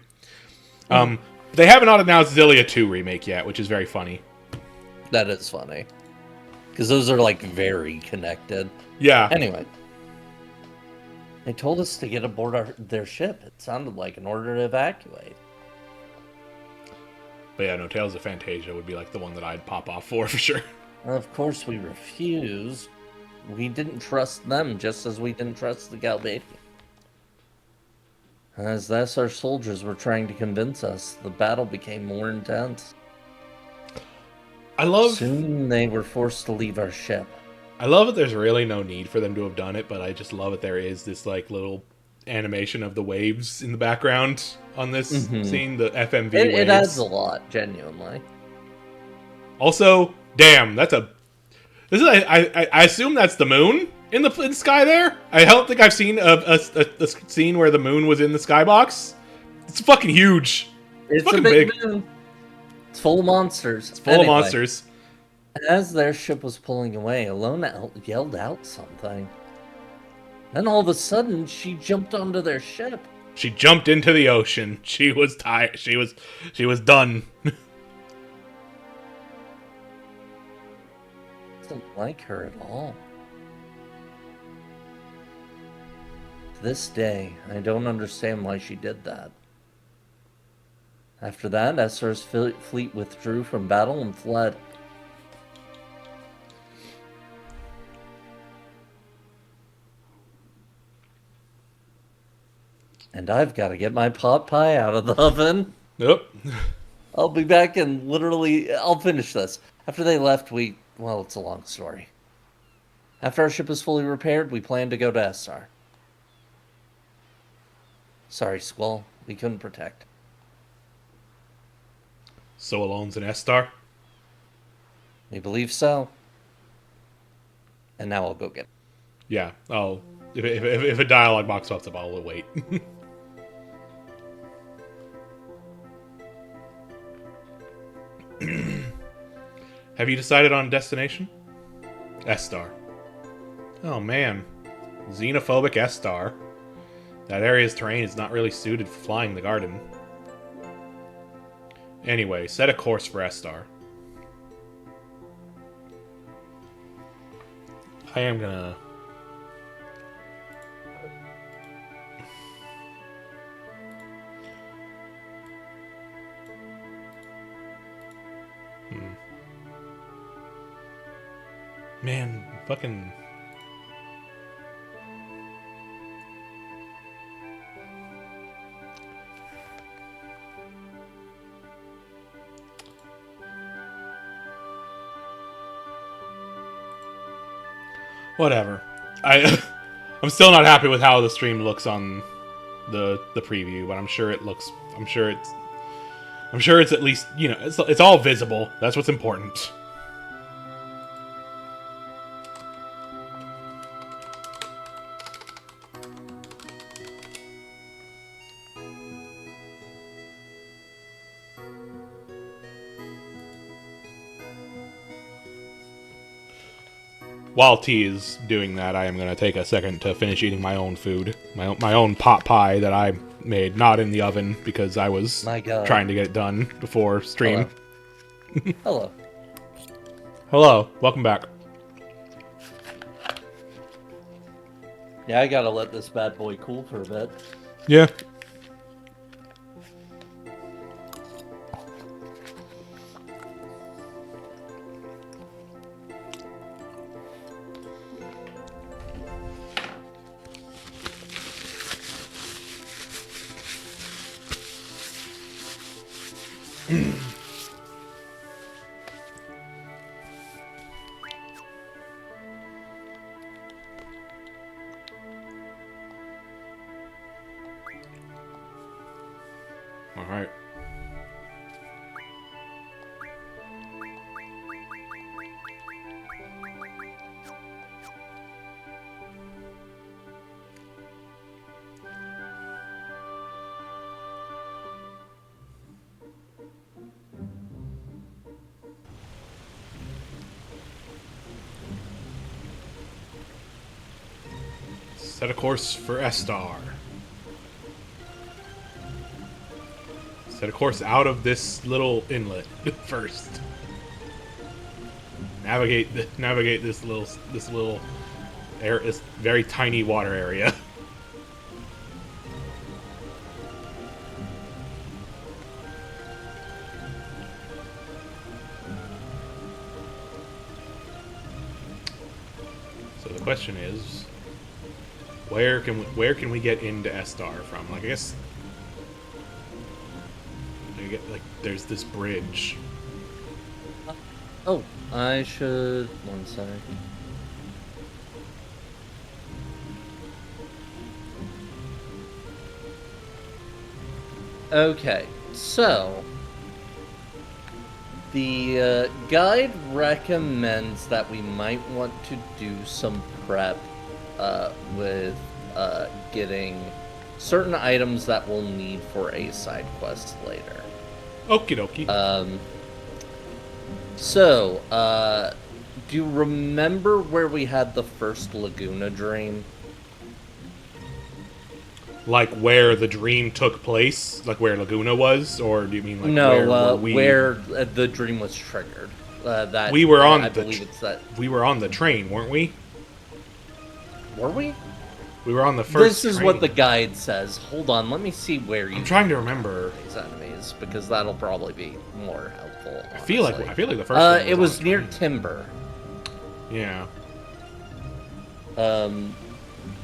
They haven't announced Xillia 2 remake yet, which is very funny. That is funny, because those are like very connected. Yeah. Anyway, they told us to get aboard their ship. It sounded like an order to evacuate. But yeah, no, Tales of Fantasia would be like the one that I'd pop off for sure. Of course, we refused. We didn't trust them, just as we didn't trust the Galbadian. As the SR soldiers were trying to convince us, the battle became more intense. Soon they were forced to leave our ship. I love that there's really no need for them to have done it, but I just love that there is this like little animation of the waves in the background on this scene, the FMV waves. It adds a lot, genuinely. Also, damn, I assume that's the moon in the sky there. I don't think I've seen a scene where the moon was in the skybox. It's fucking huge. It's fucking a big moon. It's full of monsters. It's full of monsters. As their ship was pulling away, Alona yelled out something. Then all of a sudden, she jumped onto their ship. She jumped into the ocean. She was tired. She was done. doesn't like her at all. To this day, I don't understand why she did that. After that, Estar's fleet withdrew from battle and fled. And I've got to get my pot pie out of the oven. Nope. I'll be back and I'll finish this. After they left, well, it's a long story. After our ship was fully repaired, we planned to go to Estar. Sorry, Squall, we couldn't protect. So Alone's an S-Star? We believe so. And now I'll go get it. Yeah, if a dialogue box pops up, I'll wait. Have you decided on destination? S-Star. Oh man. Xenophobic S-Star. That area's terrain is not really suited for flying the garden. Anyway, set a course for S-Star. I am gonna... Man, fucking... Whatever. I'm still not happy with how the stream looks on the preview, but I'm sure it's at least, you know, it's all visible. That's what's important. While T is doing that, I am going to take a second to finish eating my own food. My own pot pie that I made, not in the oven, because I was trying to get it done before stream. Hello. Hello. Welcome back. Yeah, I gotta let this bad boy cool for a bit. Yeah. All right. Set a course for S-Star. Set a course out of this little inlet first. Navigate this little air, this very tiny water area. So the question is, where can we get into S-Star from? Like, I guess there's this bridge. Oh, I should... One sec. Okay, so... The guide recommends that we might want to do some prep with getting certain items that we'll need for a side quest later. Okie dokie. So, do you remember where we had the first Laguna dream? Like where the dream took place? Like where Laguna was? Or do you mean like No, where where the dream was triggered. that We were on I the believe it's that. we were on the train, weren't we? Were we? We were on the first. This is what the guide says. Hold on, let me see where you I'm trying to remember. these enemies because that'll probably be more helpful. I feel like honestly. the first one was it on was the near train. Timber. Yeah.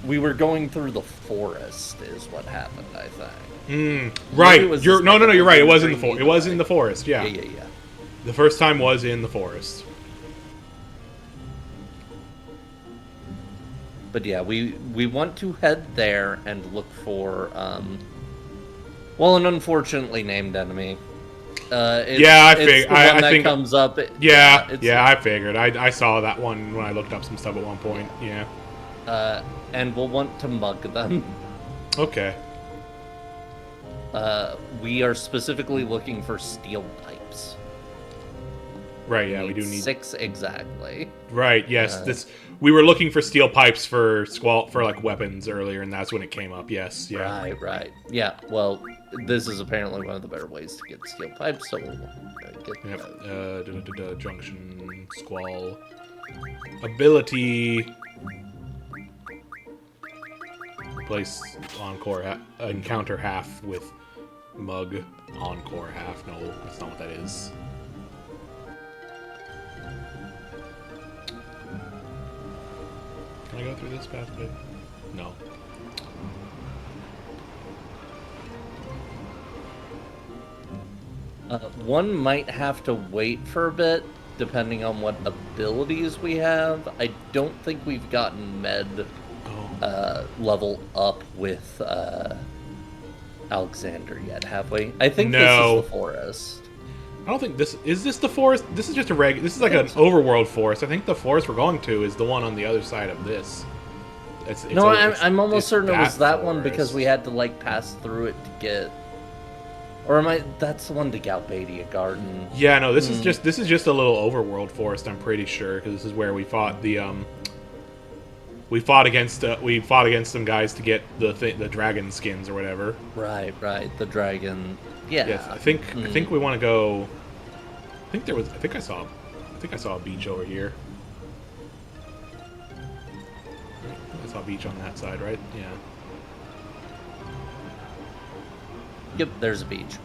We were going through the forest, is what happened. I think. Right. it was You're this no, no, no. You're right. It was in the train it was in either the forest. Yeah. Yeah. The first time was in the forest. But yeah, we want to head there and look for well, an unfortunately named enemy. Yeah, it's the one I that think comes up. Yeah, it's, I figured. I saw that one when I looked up some stuff at one point. Yeah. and we'll want to mug them. Okay. We are specifically looking for steel pipes. Right. Yeah, we do need 6 exactly. Right. Yes. We were looking for steel pipes for like weapons earlier, and that's when it came up. Yes. Yeah. Right. Yeah. Well, this is apparently one of the better ways to get steel pipes, so we'll get Yep. Junction squall ability. Place encore encounter half with mug encore half. No, that's not what that is. Can I go through this pathway? No. One might have to wait for a bit, depending on what abilities we have. I don't think we've gotten med level up with Alexander yet, have we? I think this is the forest. I don't think this is the forest. This is just a this is like an overworld forest. I think the forest we're going to is the one on the other side of this. I'm almost certain it was that one because we had to like pass through it to get. Or am I? That's the one to Galbadia Garden. Yeah, no. This is just a little overworld forest. I'm pretty sure because this is where we fought the we fought against some guys to get the dragon skins or whatever. Right. The dragon. Yeah. Yes, I think we want to go. I think I saw a beach over here. I saw a beach on that side, right? Yeah. Yep, there's a beach.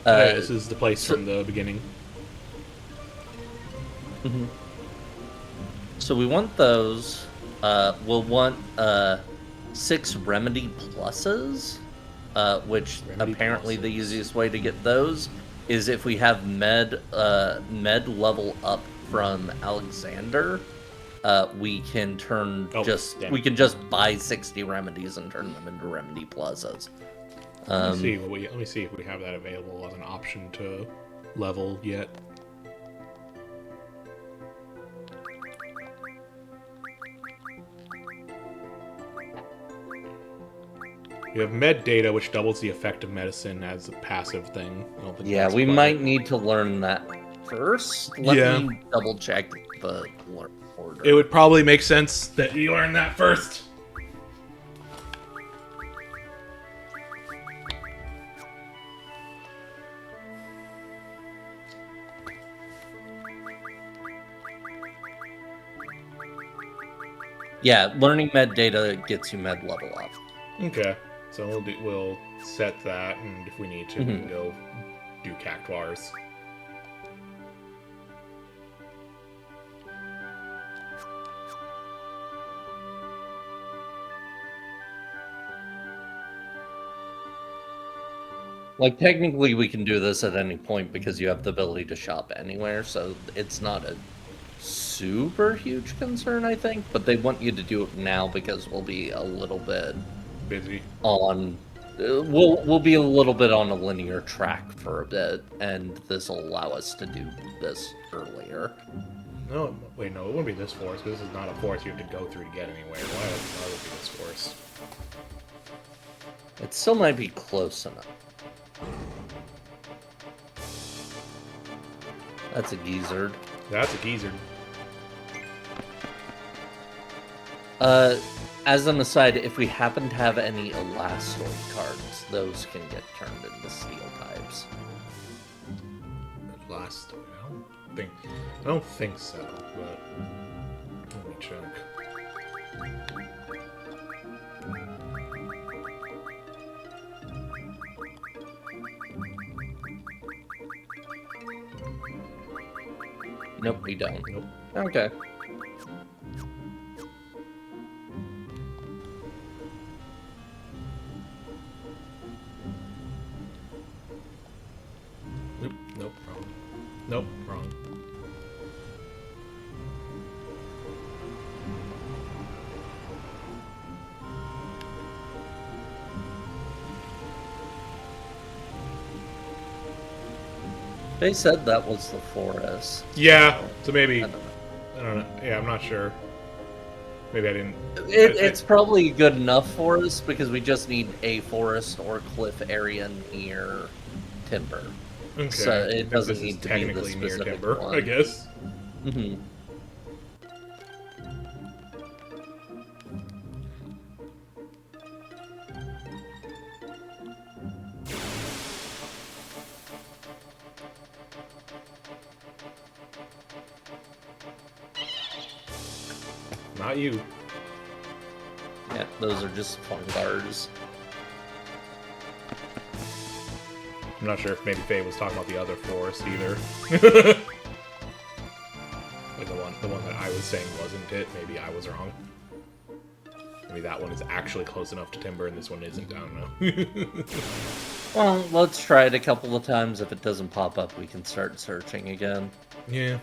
This is the place from the beginning. So we want those. We'll want 6 remedy pluses, which Remedy apparently pluses. the easiest way to get those is if we have med level up from Alexander. We can we can just buy 60 remedies and turn them into remedy pluses. Let me see if we have that available as an option to level yet. You have med data, which doubles the effect of medicine as a passive thing. I don't think that's we quite might it. need to learn that first. Let me double check the order. It would probably make sense that you learn that first. Yeah, learning med data gets you med level up. Okay, so we'll set that, and if we need to, we can go do cactuars. Like, technically, we can do this at any point because you have the ability to shop anywhere, so it's not a super huge concern, I think. But they want you to do it now because we'll be a little bit Busy. on. We'll be a little bit on a linear track for a bit, and this will allow us to do this earlier. No, wait, no, it wouldn't be this forest, because this is not a forest you have to go through to get anywhere. Why would it be this forest? It still might be close enough. That's a geezer. That's a geezer. As an aside, if we happen to have any Elastoid cards, those can get turned into steel types. Last, I don't think so, but let me check. Nope, we don't. Nope. Okay. Nope, wrong. Nope, wrong. They said that was the forest. Yeah, so maybe, I don't know. I don't know. Yeah, I'm not sure. Maybe I didn't. It's probably good enough for us because we just need a forest or cliff area near timber. Okay. So I it think doesn't this is need to be the technically near specific timber, one. I guess. Mm-hmm. Not you. Yeah, those are just fungars. I'm not sure if maybe Faye was talking about the other forest either. Like the one that I was saying wasn't it. Maybe I was wrong. Maybe that one is actually close enough to timber and this one isn't. I don't know. Well, let's try it a couple of times. If it doesn't pop up, we can start searching again. Yeah.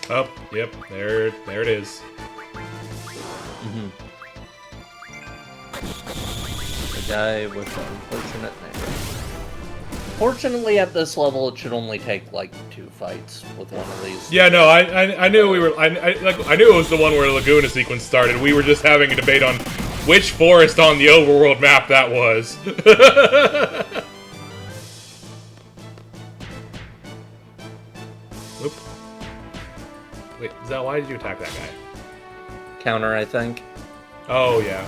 Oh, yep, there it is. Mm-hmm. The guy with the unfortunate name. Fortunately, at this level, it should only take like 2 fights with one of these. Yeah, no, I knew we were. I knew it was the one where the Laguna sequence started. We were just having a debate on which forest on the overworld map that was. Oop. Wait, is that why did you attack that guy? Counter, I think. Oh yeah.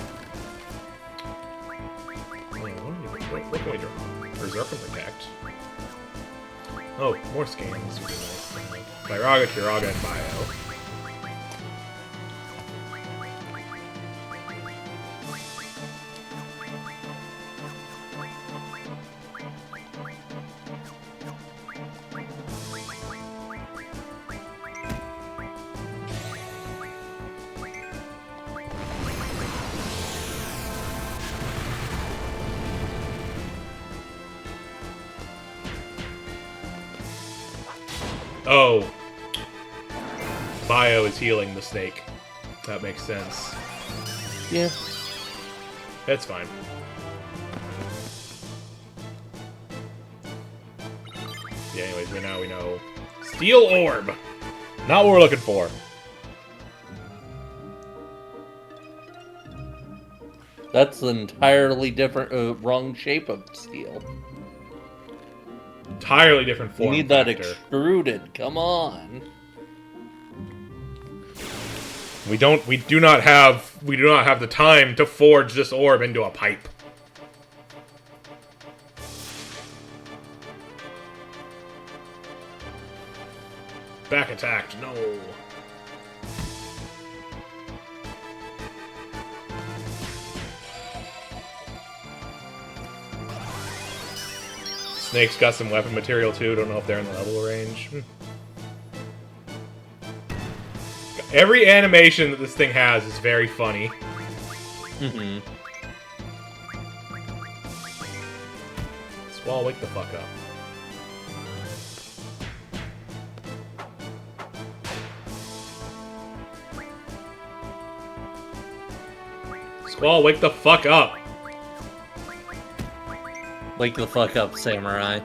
What can we do? Berserk and Protect. Oh, more scans would be nice. Thyraga, Kiraga, and Bio. Oh. Bio is healing the snake. That makes sense. Yeah. That's fine. Yeah, anyways, we know. Steel Orb! Not what we're looking for. That's an entirely different, wrong shape of steel. Entirely different form You need that factor. extruded. Come on. We do not have the time to forge this orb into a pipe. Back attacked, no. Snake's got some weapon material too, don't know if they're in the level range. Every animation that this thing has is very funny. Mm-hmm. Squall, wake the fuck up. Squall, wake the fuck up! Wake the fuck up, Samurai.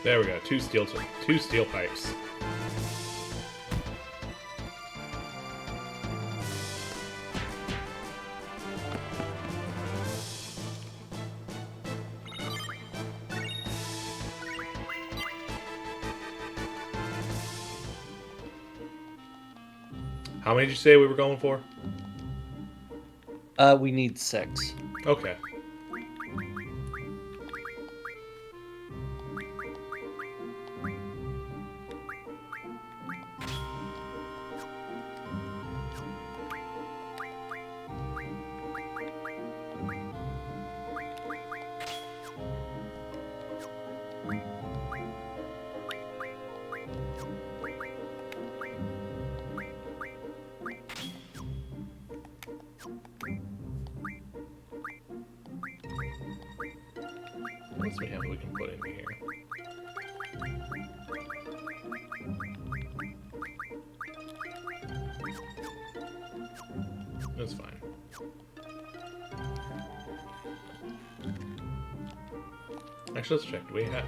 There we go. Two steel pipes. How many did you say we were going for? We need 6. Okay. What else we have we can put in here? That's fine. Actually, let's check. Do we have?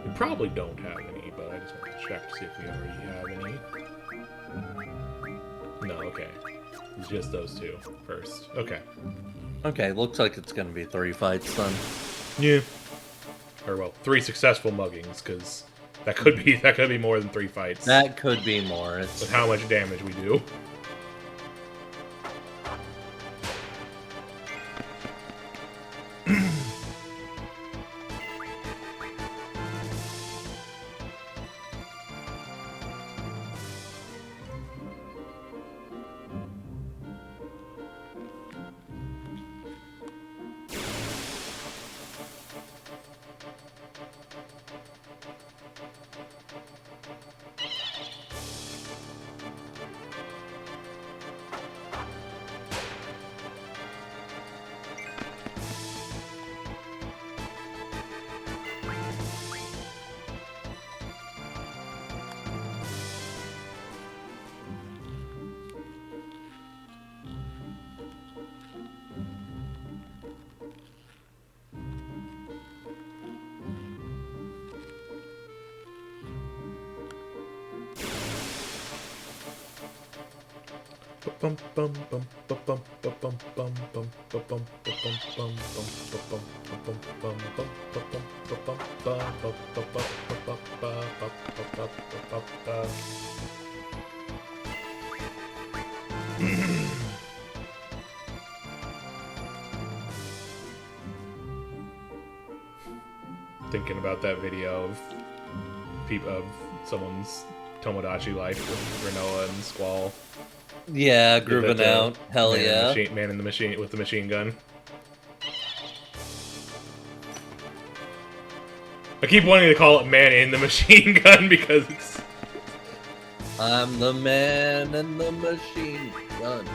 We probably don't have any, but I just want to check to see if we already have any. No, okay. It's just those two first. Okay. Okay, looks like it's gonna be 3 fights then. Yeah. Or well, 3 successful muggings, because that could be more than 3 fights. That could be more. It's With how much damage we do. Thinking about that video of someone's Tomodachi life with Renoa and Squall. yeah, grooving out. Hell yeah. Man in the machine with the machine gun. I keep wanting to call it Man in the Machine Gun because it's... I'm the man in the machine gun.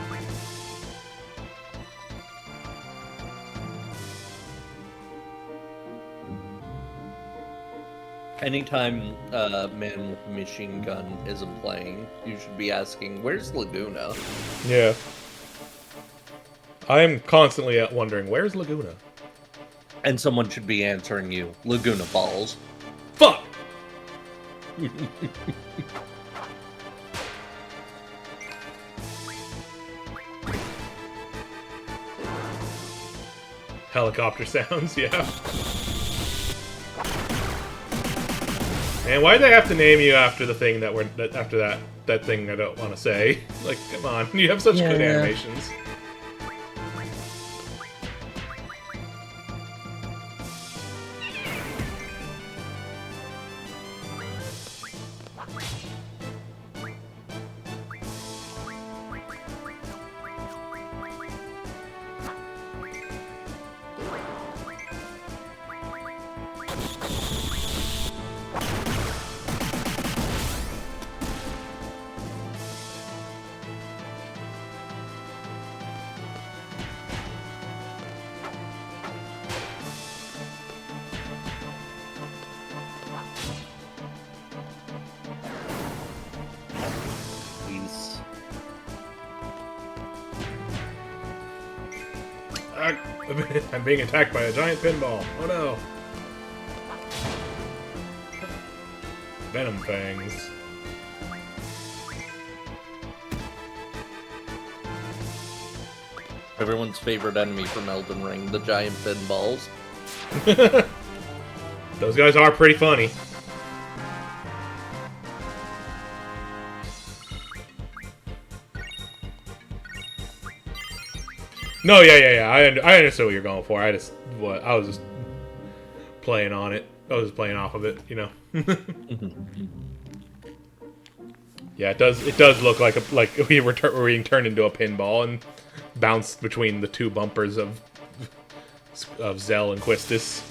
Anytime Man with a Machine Gun isn't playing, you should be asking, where's Laguna? Yeah. I am constantly wondering, where's Laguna? And someone should be answering you, Laguna balls. Fuck! Helicopter sounds, yeah. Man, why'd they have to name you after the thing after that thing I don't want to say? Like, come on, you have such good Yeah. animations. I'm being attacked by a giant pinball. Oh no. Venom fangs. Everyone's favorite enemy from Elden Ring, the giant pinballs. Those guys are pretty funny. No, yeah. I understood what you're going for. I was just playing on it. I was just playing off of it, you know. Yeah, it does look like we were being turned into a pinball and bounced between the two bumpers of Zell and Quistis.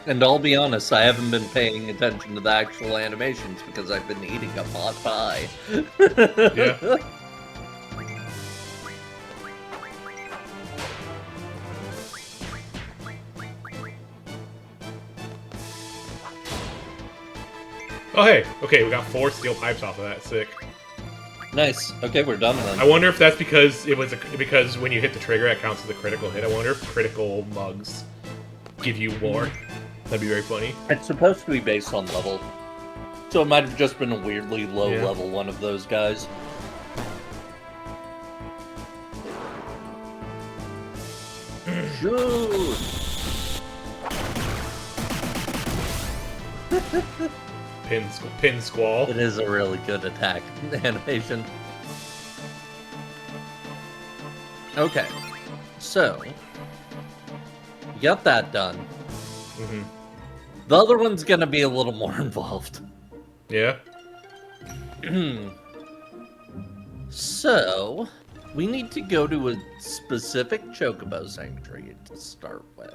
And I'll be honest, I haven't been paying attention to the actual animations because I've been eating a pot pie. Yeah. Oh hey, okay, we got 4 steel pipes off of that. Sick. Nice. Okay, we're done then. I wonder if that's because because when you hit the trigger, it counts as a critical hit. I wonder if critical mugs give you more. That'd be very funny. It's supposed to be based on level. So it might have just been a weirdly low level one of those guys. Shoot! Pin squall. It is a really good attack animation. Okay. So, you got that done. Mm-hmm. The other one's gonna be a little more involved. Yeah. So, we need to go to a specific chocobo sanctuary to start with.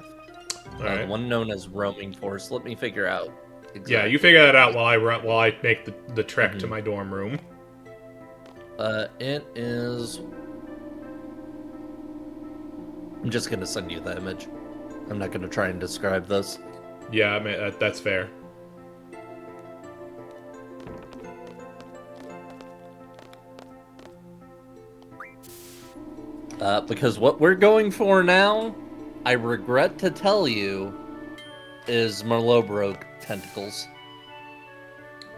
Alright. One known as Roaming Forest. Let me figure out. Exactly. Yeah, you figure that out while I make the trek to my dorm room. It is. I'm just gonna send you the image. I'm not gonna try and describe this. Yeah, I mean, that's fair. Because what we're going for now, I regret to tell you, is Marlborough tentacles.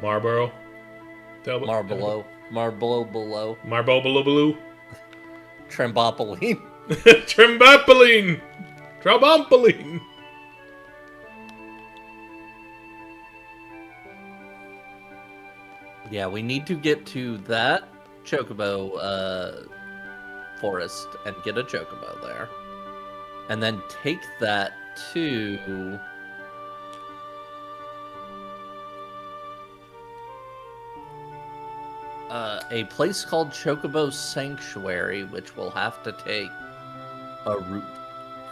Marlboro. Marlborough below. Marbobaloo. Trembopoline. Trembopoline. Trombopoline. Yeah, we need to get to that chocobo forest and get a chocobo there. And then take that to a place called Chocobo Sanctuary, which will have to take a route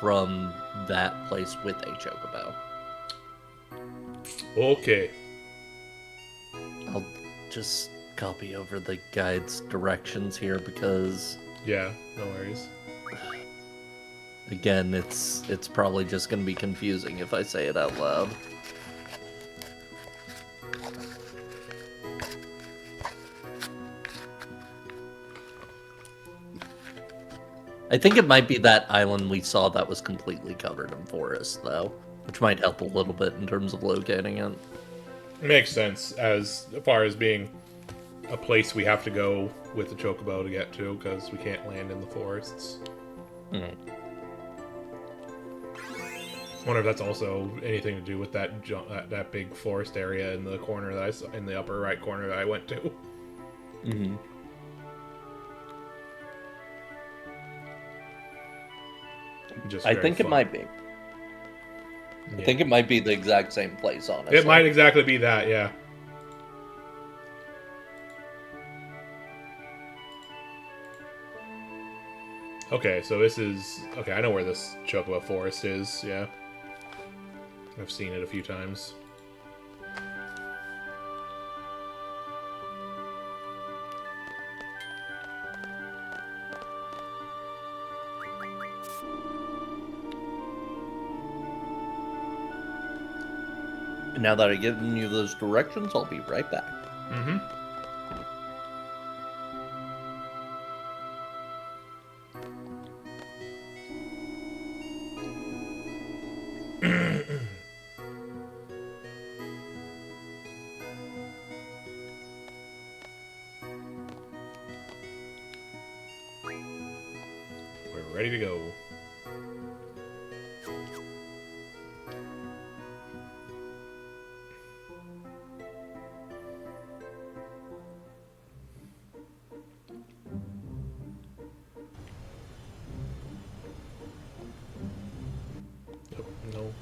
from that place with a chocobo. Okay. I'll just copy over the guide's directions here because, Yeah, no worries. again, it's probably just going to be confusing if I say it out loud. I think it might be that island we saw that was completely covered in forest, though, which might help a little bit in terms of locating it. Makes sense as far as being a place we have to go with the chocobo to get to because we can't land in the forests. Wonder if that's also anything to do with that big forest area in the corner that I saw, in the upper right corner that I went to. Mm-hmm. I think it might be. Yeah. I think it might be the exact same place, honestly. It might exactly be that, yeah. Okay, so this is... Okay, I know where this chocobo forest is, yeah. I've seen it a few times. Now that I've given you those directions, I'll be right back. Mm-hmm. ready to go. Oh, no.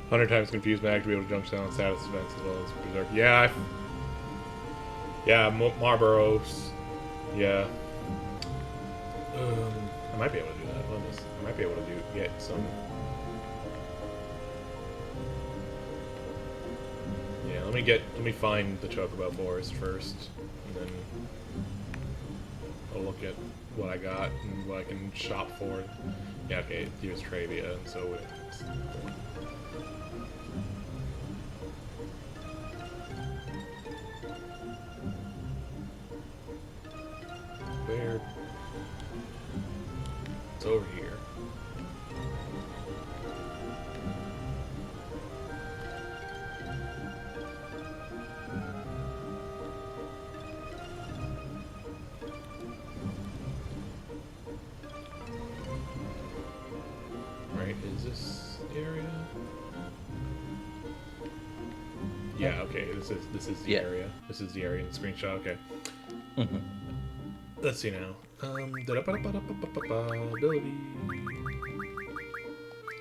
Hundred times confused mag to be able to jump down on status events as well as Berserk. Yeah, yeah, Marlboros. Yeah. I might be able to do that. Honest. I might be able to get some. Yeah, let me find the Chocobo Forest first, and then I'll look at what I got and what I can shop for. Yeah, okay, here's Travia, and so it's. Where? It's over here. Right, is this the area? Yeah, okay, this is the area. This is the area in the screenshot, okay. Mm-hmm. Let's see now. Ability.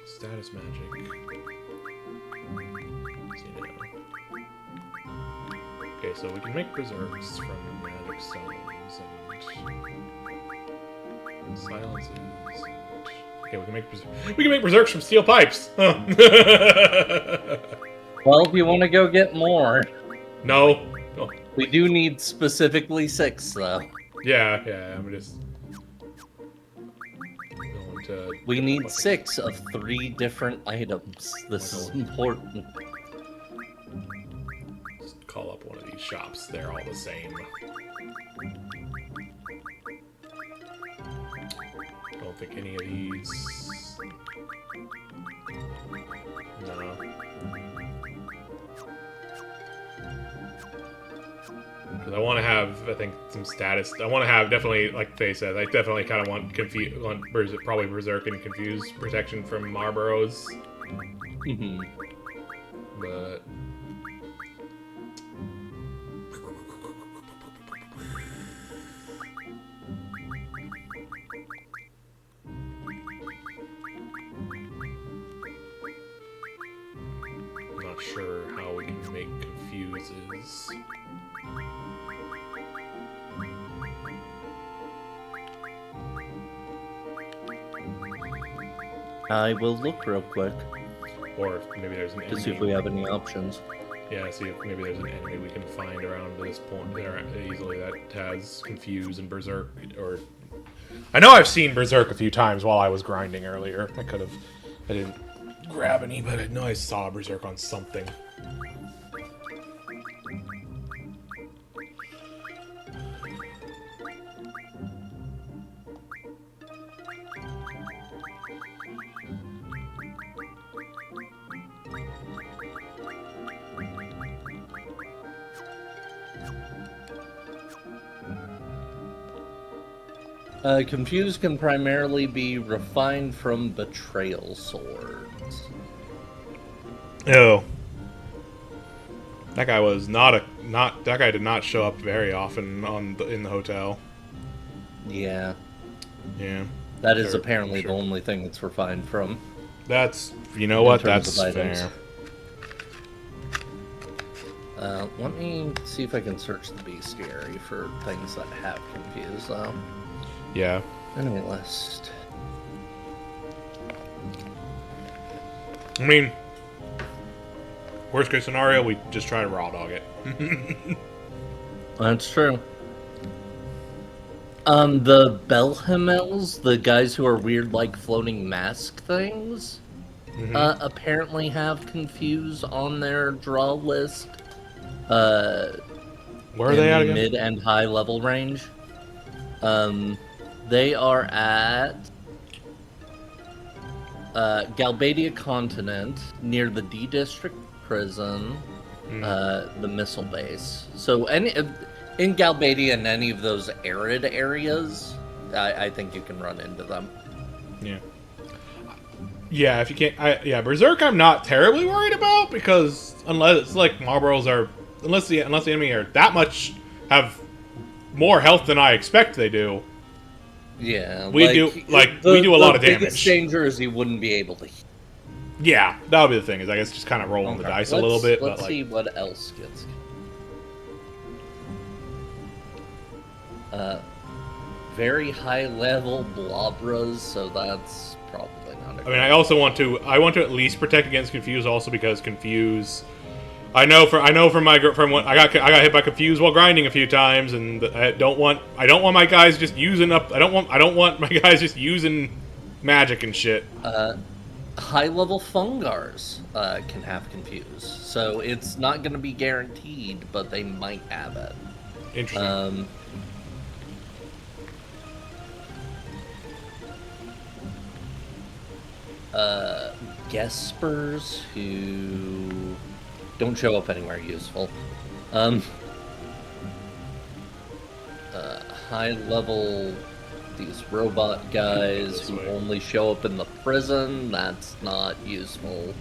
Status magic. Let's see now. Okay, so we can make berserks from magic stones and silences. Okay, we can make berserks from steel pipes. Huh. Well, if you want to go get more, No. Oh. we do need specifically 6, though. Yeah, I'm just going to... We need 6 of 3 different items. This is important. Just call up one of these shops. They're all the same. Don't think any of these... No. Because I want to have, I think, some status. I want to have, definitely, like Faye said, I definitely kind of want probably Berserk and Confuse protection from Marlboros. Mm-hmm. But... I'm not sure how we can make Confuses. I will look real quick Or maybe there's an to see if enemy. we have any options. Yeah, see if maybe there's an enemy we can find around this point there easily that has Confuse and Berserk. Or I know I've seen Berserk a few times while I was grinding earlier. I didn't grab any, but I know I saw Berserk on something. Confused can primarily be refined from betrayal swords. Oh. That guy was that guy did not show up very often in the hotel. Yeah, Yeah. that is Sure, apparently sure. the only thing it's refined from. You know In what? terms That's of items. fair. Let me see if I can search the bestiary for things that have confused, though. Yeah. Enemy list. I mean, worst case scenario, we just try to raw dog it. That's true. The Belhamels, the guys who are weird, like, floating mask things, apparently have confuse on their draw list. Where are they at In again? mid and high level range. They are at Galbadia Continent, near the D District Prison, the missile base. So in Galbadia and any of those arid areas, I think you can run into them. Yeah. Yeah, if you can't, Berserk I'm not terribly worried about, because unless it's like Marlboros are, unless the enemy are that much, have more health than I expect they do. Yeah, We do a lot of The biggest damage. danger is you wouldn't be able to. Yeah, that would be the thing, is I guess just kind of rolling the dice a little bit. Let's but see what else gets. Very high level Blobras, so that's probably not. I mean, I want to at least protect against Confuse, also because Confuse. I know from when I got hit by Confuse while grinding a few times, and I don't want my guys just using up. I don't want my guys just using magic and shit. High level Fungars can have Confuse, so it's not going to be guaranteed, but they might have it. Interesting. Gespers who don't show up anywhere useful. High level, these robot guys who only show up in the prison, that's not useful.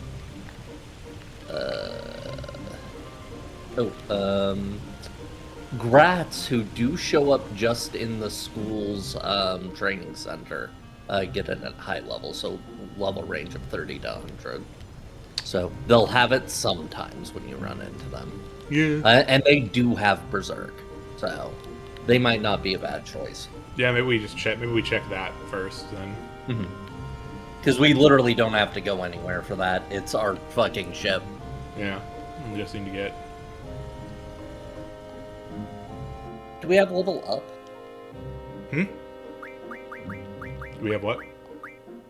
Grats who do show up just in the school's training center get it at high level, so level range of 30 to 100. So they'll have it sometimes when you run into them. Yeah. And they do have Berserk, so they might not be a bad choice. Yeah, maybe we check that first, then. Because we literally don't have to go anywhere for that. It's our fucking ship. Yeah, I'm just need to get. Do we have level up? Do we have what?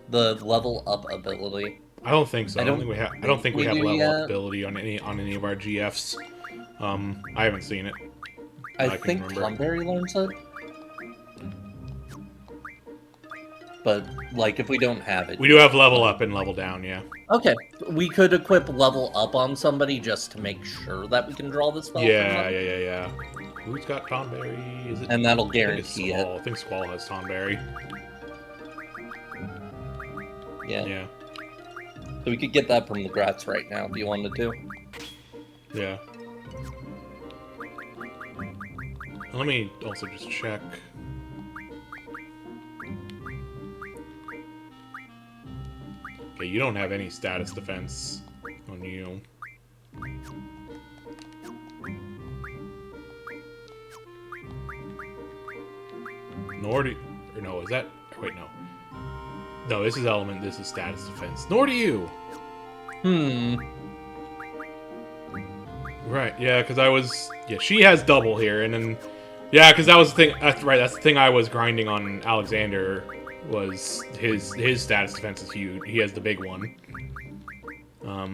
The level up ability. I don't think so. I don't think we have level yet. up ability on any of our GFs. I haven't seen it. I think Tonberry learns it. But, like, if we don't have it... We do have level up and level down, yeah. Okay. We could equip level up on somebody just to make sure that we can draw this spell. Yeah. Who's got Tonberry? Is it? And that'll guarantee it. I think Squall has Tonberry. Yeah. So we could get that from the Grats right now if you wanted to. Yeah. Let me also just check. Okay, you don't have any status defense on you. Nor do... Or no, is that... Wait, no. No, this is element, this is status defense. Nor do you! Right, yeah, because I was... Yeah, she has double here, and then... Yeah, because that was the thing... That's right, that's the thing I was grinding on Alexander, was his status defense is huge. He has the big one. I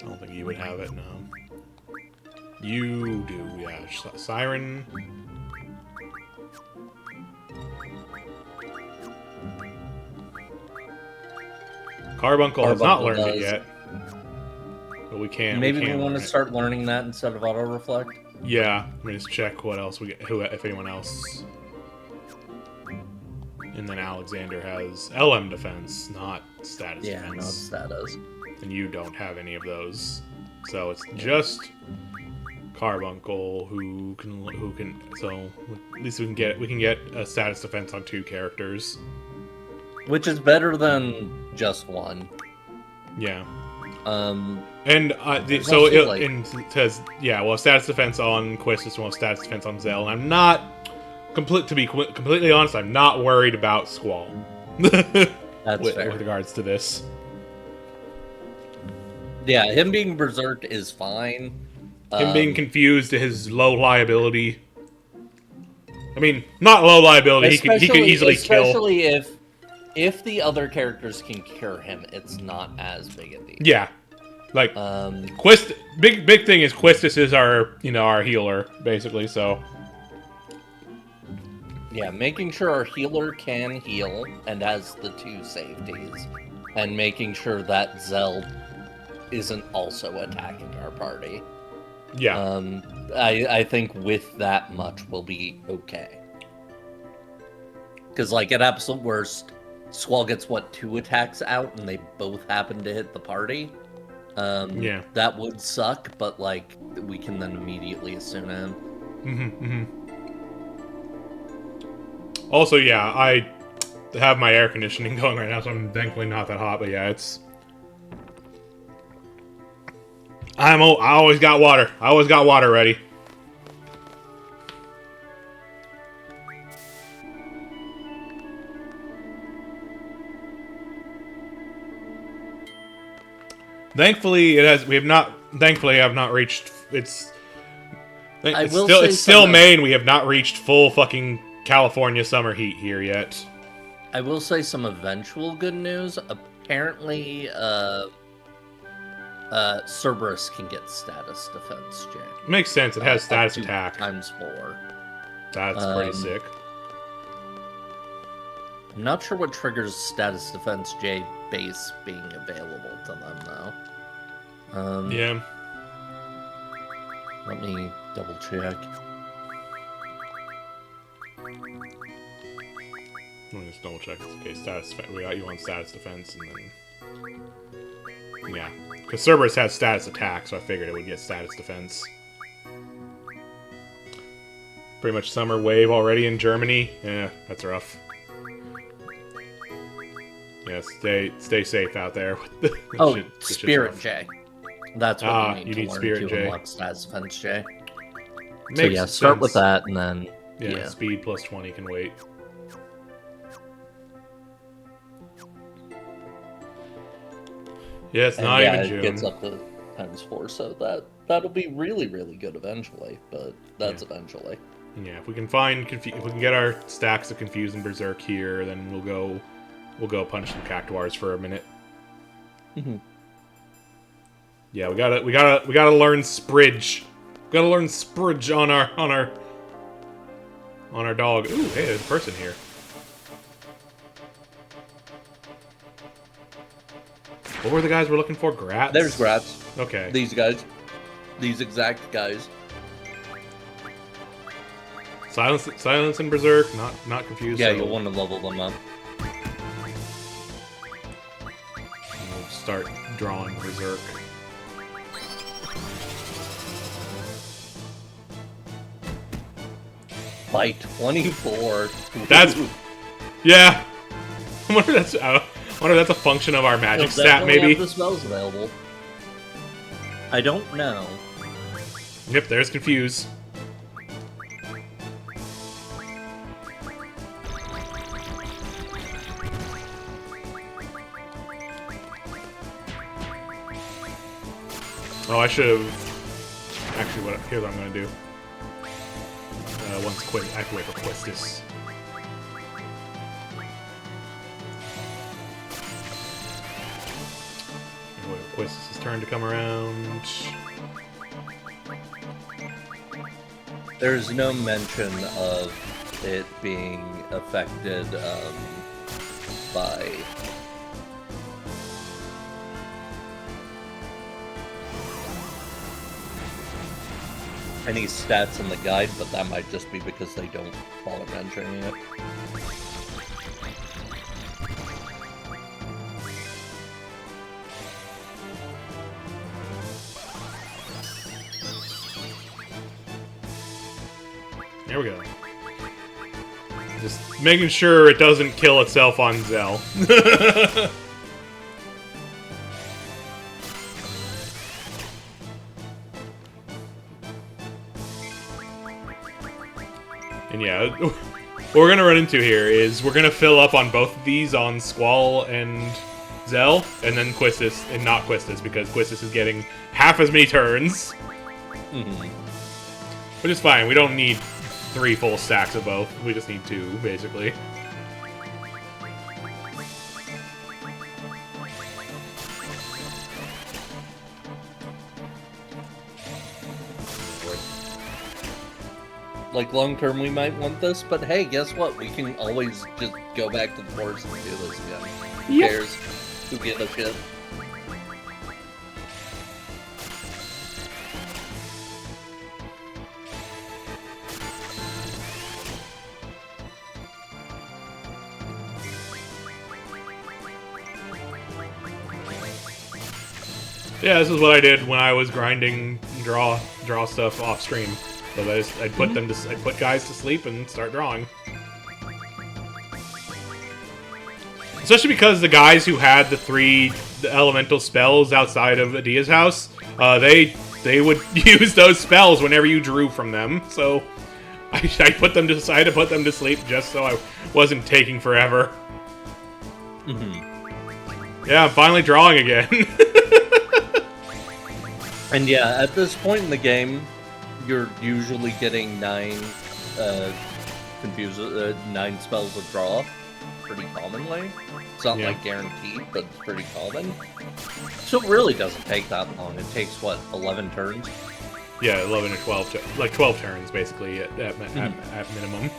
don't think you would have it, no. You do, yeah. Siren. Carbuncle has not learned it yet. But we can. Maybe we want to start learning that instead of auto reflect. Yeah, let me just check what else we get. If anyone else. And then Alexander has LM defense, not status defense. Yeah, not status. And you don't have any of those. So it's just Carbuncle, who can. So at least we can get a status defense on 2 characters. Which is better than just one. Yeah. Um, And also, like- it says status defense on Quistis and status defense on Zell. And I'm not completely honest. I'm not worried about Squall. That's fair. With regards to this. Yeah, him being berserked is fine. Him being confused is low liability. I mean, not low liability. He could easily kill. Especially if the other characters can cure him, it's not as big a deal. Yeah, like big thing is Quistis is our healer basically. So yeah, making sure our healer can heal and has the 2 safeties, and making sure that Zell isn't also attacking our party. Yeah. I think with that much we'll be okay. Because, like, at absolute worst, Squall gets, 2 attacks out, and they both happen to hit the party? Yeah. That would suck, but, like, we can then immediately assume him. Also, yeah, I have my air conditioning going right now, so I'm thankfully not that hot, but yeah, it's... I always got water. I always got water ready. Thankfully, Thankfully, I've not reached. It's still May, and we have not reached full fucking California summer heat here yet. I will say some eventual good news. Apparently, Cerberus can get status defense, Jay. Makes sense. It has status attack. ×4. That's pretty sick. I'm not sure what triggers status defense J base being available to them, though. Yeah. Let me double check. Let me just double check. Okay, we got you on status defense, and then... Yeah. Because Cerberus has status attack, so I figured it would get status defense. Pretty much summer wave already in Germany. Yeah, that's rough. Yeah, stay safe out there. Spirit J. That's what you need to learn Spirit to unlock status defense J. Makes so yeah, start with that, and then... Yeah, speed plus 20 can wait. Yeah, it's not even June. It gets up to ×4, so that'll be really, really good eventually, but that's eventually. Yeah, if we can get our stacks of Confuse and Berserk here, then we'll go punch some Cactuars for a minute. Yeah, we gotta learn Spridge. Gotta learn Spridge on our dog. Ooh, hey, there's a person here. What were the guys we're looking for? Grats? There's Grats. Okay. These guys. These exact guys. Silence and Berserk, not confused. Yeah, so you'll want to level them up. We'll start drawing Berserk. By 24. That's... Yeah. I wonder if that's a function of our magic stat, maybe. Have the spells available. I don't know. Yep, there's Confuse. Oh, I should have... Actually, here's what I'm going to do. I have to wait for Quistis. Wait for Quistis' turn to come around. There's no mention of it being affected by... any stats in the guide, but that might just be because they don't bother mentioning it. There we go. Just making sure it doesn't kill itself on Zell. And yeah, what we're gonna run into here is we're gonna fill up on both of these on Squall and Zell, and then Quistis, and not Quistis, because Quistis is getting half as many turns. Which is fine, we don't need 3 full stacks of both, we just need 2, basically. Like, long term, we might want this, but hey, guess what? We can always just go back to the forest and do this again. Who cares? Who gives a shit? Yeah, this is what I did when I was grinding draw stuff off stream. So I'd put I'd put guys to sleep and start drawing. Especially because the guys who had the elemental spells outside of Adia's house, they would use those spells whenever you drew from them. So I had to put them to sleep just so I wasn't taking forever. Yeah, I'm finally drawing again. And yeah, at this point in the game, you're usually getting 9 spells of draw pretty commonly. It's not like guaranteed, but it's pretty common. So it really doesn't take that long. It takes, what, 11 turns? Yeah, 11 or 12, like 12 turns basically at minimum.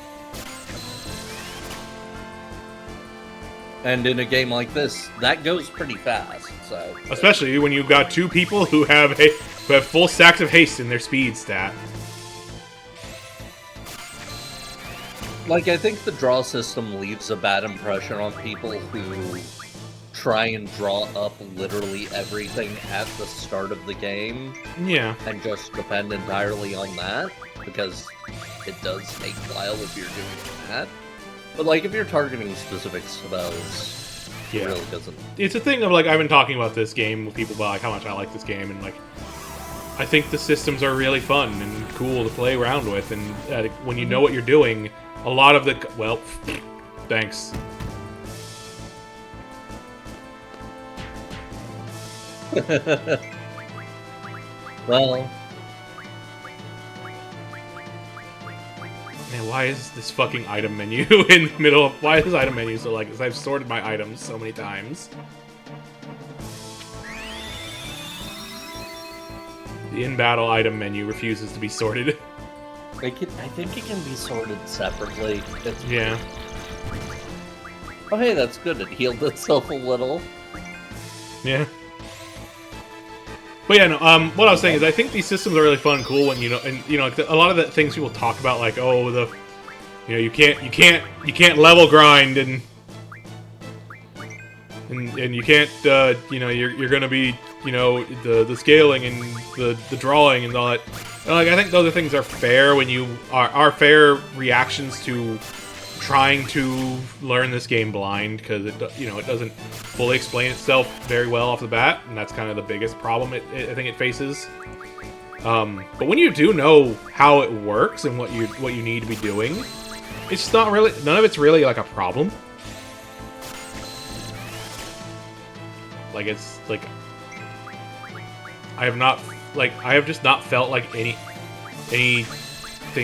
And in a game like this, that goes pretty fast. So especially when you've got 2 people who have full stacks of haste in their speed stat. Like, I think the draw system leaves a bad impression on people who try and draw up literally everything at the start of the game. Yeah. And just depend entirely on that, because it does take a while if you're doing that. But, like, if you're targeting specific spells, it really doesn't. It's a thing of, like, I've been talking about this game with people about, like, how much I like this game, and, like, I think the systems are really fun and cool to play around with, and when you know what you're doing, a lot of the... Well, thanks. Well... Man, why is this fucking item menu in the middle of... Why is this item menu so, like... I've sorted my items so many times. The in-battle item menu refuses to be sorted. I think it can be sorted separately. Yeah. Oh, hey, that's good. It healed itself a little. Yeah. But yeah, no, what I was saying is I think these systems are really fun and cool when, like a lot of the things people talk about, like, oh, you can't level grind and you can't, you're gonna be, the scaling and the drawing and all that. And, like, I think those things are fair when you are fair reactions to trying to learn this game blind, because it doesn't fully explain itself very well off the bat, and that's kind of the biggest problem I think it faces. But when you do know how it works and what you need to be doing, it's not really, none of it's really like a problem. Like, it's like I have just not felt like anything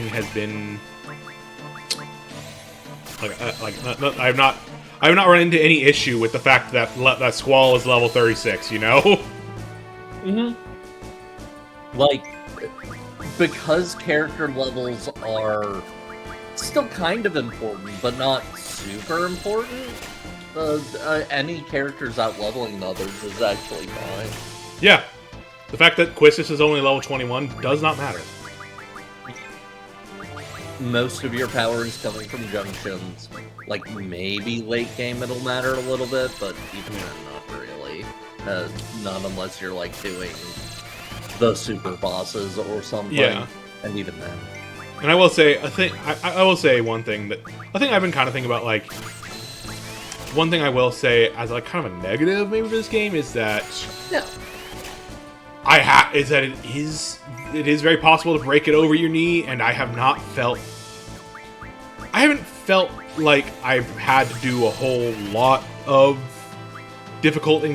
has been I have not run into any issue with the fact that Squall is level 36, Like, because character levels are still kind of important, but not super important, any characters out-leveling others is actually fine. Yeah. The fact that Quistis is only level 21 does not matter. Most of your power is coming from junctions. Like, maybe late game it'll matter a little bit, but even then, not really. Not unless you're, like, doing the super bosses or something. Yeah. And even then. And I will say I will say one thing that I think I've been kind of thinking about, like, one thing I will say as like kind of a negative maybe for this game is that Yeah. it is very possible to break it over your knee, and I haven't felt like I've had to do a whole lot of difficult like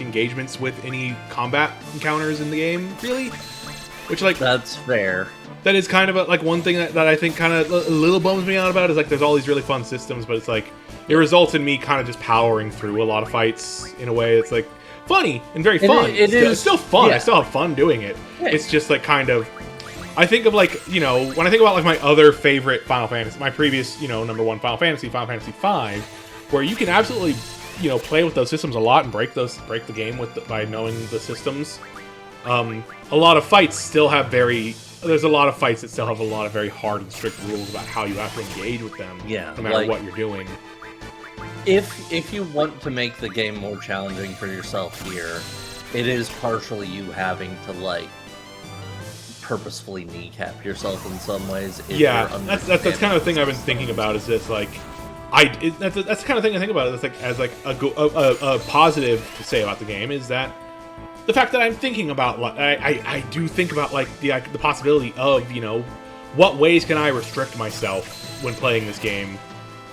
engagements with any combat encounters in the game, really. Which, like, That's fair. that is kind of like one thing that I think kind of a little bums me out about is, like, there's all these really fun systems, but it's like it results in me kind of just powering through a lot of fights in a way that's like funny and very fun. It's still fun. Yeah. I still have fun doing it. Yeah. It's just like kind of, I think of, like, you know, when I think about like my other favorite Final Fantasy, my previous, you know, number one Final Fantasy V, where you can absolutely, you know, play with those systems a lot and break the game by knowing the systems. A lot of fights still have there's a lot of fights that still have a lot of very hard and strict rules about how you have to engage with them. Yeah, no matter like, what you're doing. If you want to make the game more challenging for yourself here, it is partially you having to, like, purposefully kneecap yourself in some ways. Yeah, that's kind of the thing I've been thinking about. Is this like, that's the kind of thing I think about. It's like as like a positive to say about the game is that the fact that I'm thinking about, like, I do think about, like, the possibility of, you know, what ways can I restrict myself when playing this game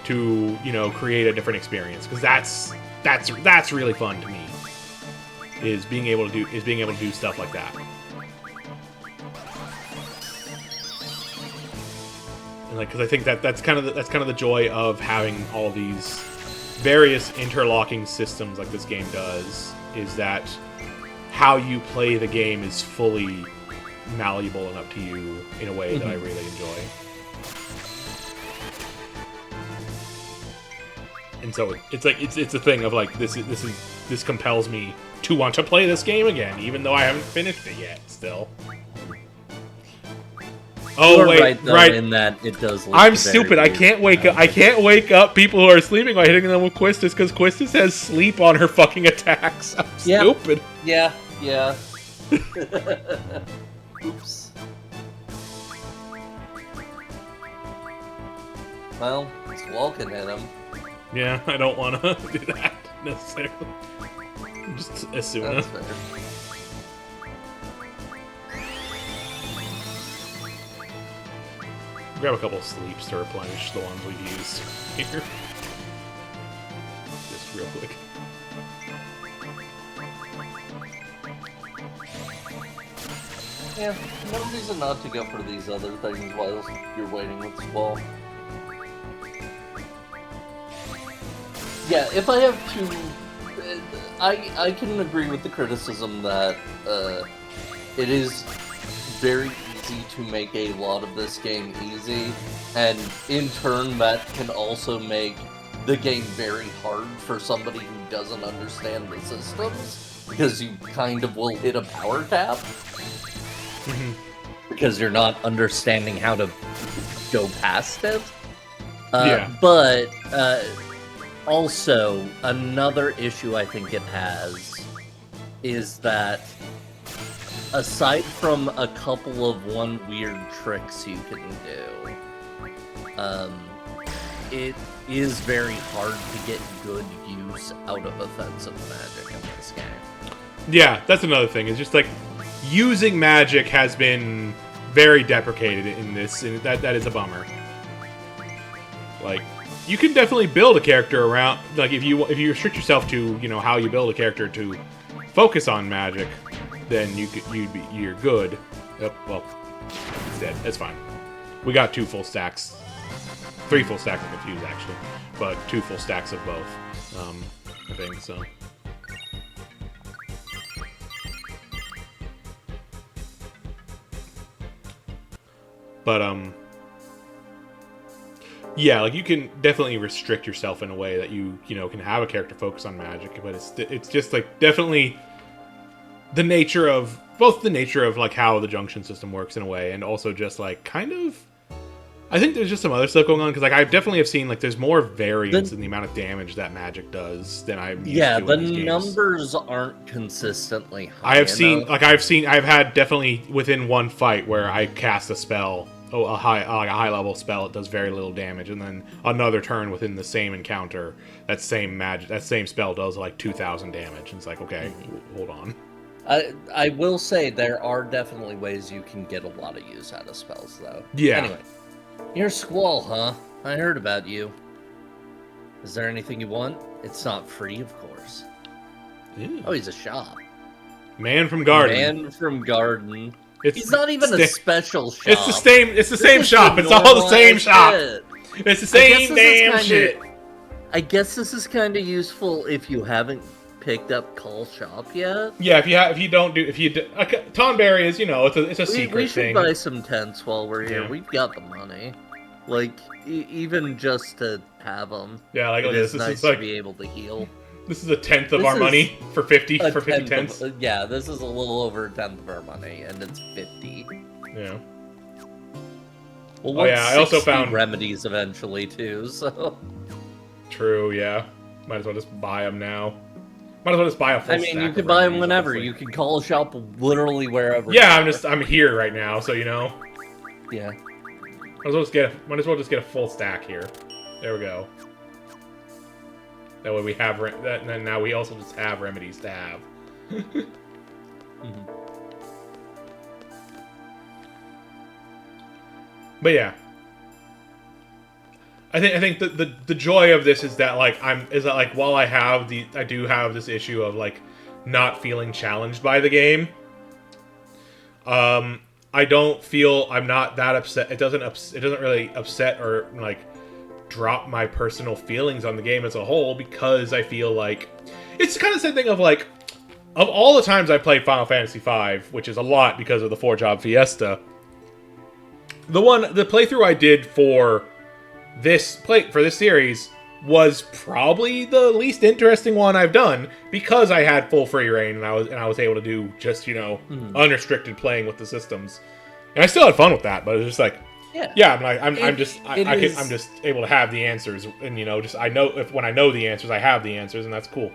to, you know, create a different experience, because that's really fun to me. Is being able to do stuff like that. And, like, because I think that's kind of the joy of having all these various interlocking systems like this game does, is that how you play the game is fully malleable and up to you in a way that I really enjoy. And so it's like it's a thing of, like, this compels me to want to play this game again, even though I haven't finished it yet. Still. Oh, You're wait, right, though, right. in that it does. I'm stupid. I can't wake up people who are sleeping by hitting them with Quistis, because Quistis has sleep on her fucking attacks. I'm stupid. Yeah. Oops. Well, Squall can hit him. Yeah, I don't want to do that necessarily. Just Asuna. That's fair. Grab a couple of sleeps to replenish the ones we've used here. Just real quick. Yeah, no reason not to go for these other things while you're waiting with Squall. Yeah, if I have to... I can agree with the criticism that it is very easy to make a lot of this game easy, and in turn that can also make the game very hard for somebody who doesn't understand the systems, because you kind of will hit a power cap. Because you're not understanding how to go past it. But also, another issue I think it has is that aside from a couple of weird tricks you can do, it is very hard to get good use out of offensive magic in this game. Yeah, that's another thing. It's just like using magic has been very deprecated in this, and that is a bummer. Like, you can definitely build a character around, like, if you restrict yourself to, you know, how you build a character to focus on magic, then you're good. Oh, well, it's dead. That's fine. We got 2 full stacks. 3 full stacks of Confuse, actually, but 2 full stacks of both. I think so. But, yeah, like, you can definitely restrict yourself in a way that you know, can have a character focus on magic, but it's just, like, definitely the nature of, like, how the junction system works in a way, and also just, like, kind of I think there's just some other stuff going on because, like, I definitely have seen like there's more variance in the amount of damage that magic does than I'm used to the in these games. numbers aren't consistently high. I've had definitely within one fight where I cast a spell, a high level spell, it does very little damage, and then another turn within the same encounter, that same spell does like 2,000 damage. And it's like, okay, hold on. I will say there are definitely ways you can get a lot of use out of spells, though. Yeah. Anyway, you're Squall, huh? I heard about you. Is there anything you want? It's not free, of course. Ew. Oh, he's a shop. Man from Garden. Man from Garden. He's He's not even a special shop. It's the same. It's the same shop. It's all the same shop. Shit. It's the same damn shit. I guess this is kind of useful if you haven't picked up Call Shop yet. Yeah, Tonberry is, it's a secret we should thing. buy some tents while we're here. Yeah. We've got the money. Like, even just to have them. Yeah, like it's this nice is like to be able to heal. this is a tenth of This our is money for 50 A 50 tenth tents. yeah, this is a little over a tenth of our money, and it's 50. Yeah. Well, Oh, yeah, I also 60 found- remedies eventually too. So True. Yeah. Might as well just buy them now. Might as well just buy a full I mean, stack you of can buy them remedies, whenever. honestly. You can call a shop literally wherever. Yeah, you are. I'm here right now, so Yeah. Might as well just get a full stack here. There we go. That way we have that, and then now we also just have remedies to have. Mhm. But yeah, I think the joy of this is that while I do have this issue of like not feeling challenged by the game. I don't feel I'm not that upset. It doesn't really upset or like drop my personal feelings on the game as a whole, because I feel like it's kind of the same thing of like, of all the times I played Final Fantasy V, which is a lot because of the 4-job Fiesta, the playthrough I did for this series was probably the least interesting one I've done, because I had full free reign and I was able to do just unrestricted playing with the systems, and I still had fun with that. But it's just like, I'm just able to have the answers, and I know when I know the answers, I have the answers, and that's cool.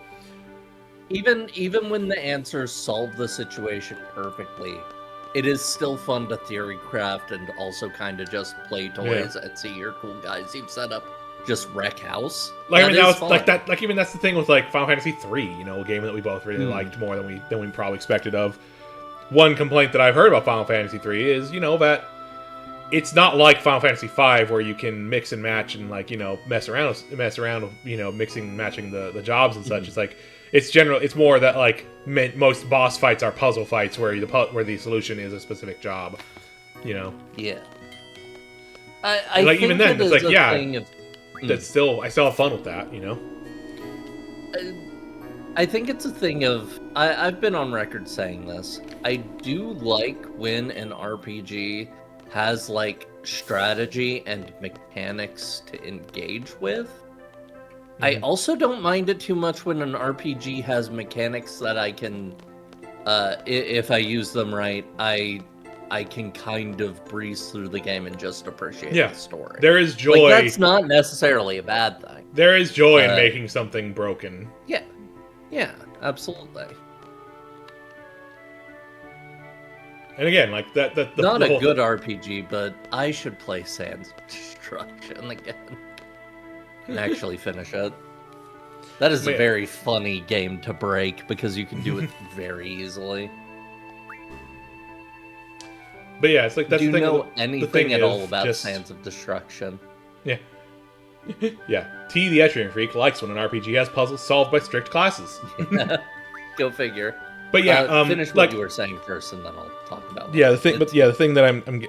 Even when the answers solve the situation perfectly, it is still fun to theory craft and also kind of just play toys and see your cool guys you've set up just wreck house. Like that's the thing with like Final Fantasy III, a game that we both really liked more than we probably expected of. One complaint that I've heard about Final Fantasy III is, that it's not like Final Fantasy V where you can mix and match and like, mess around with, mixing and matching the jobs and such. It's like, it's more that like most boss fights are puzzle fights where the solution is a specific job, Yeah. I like, even then it's like, I still have fun with that, I think it's a thing of I've been on record saying this. I do like when an RPG has like strategy and mechanics to engage with. I also don't mind it too much when an RPG has mechanics that I can, if I use them right, I can kind of breeze through the game and just appreciate the story. There is joy. Like, that's not necessarily a bad thing. There is joy in making something broken. Yeah, absolutely. And again, like that not a good RPG, but I should play Sands of Destruction again and actually finish it. That is a very funny game to break because you can do it very easily. But yeah, it's like that's do you the thing. know anything at all about Sands of Destruction? Yeah. Yeah. T, the Etrian Freak, likes when an RPG has puzzles solved by strict classes. Go figure. But yeah, finish what you were saying first, and then I'll talk about. The thing that I'm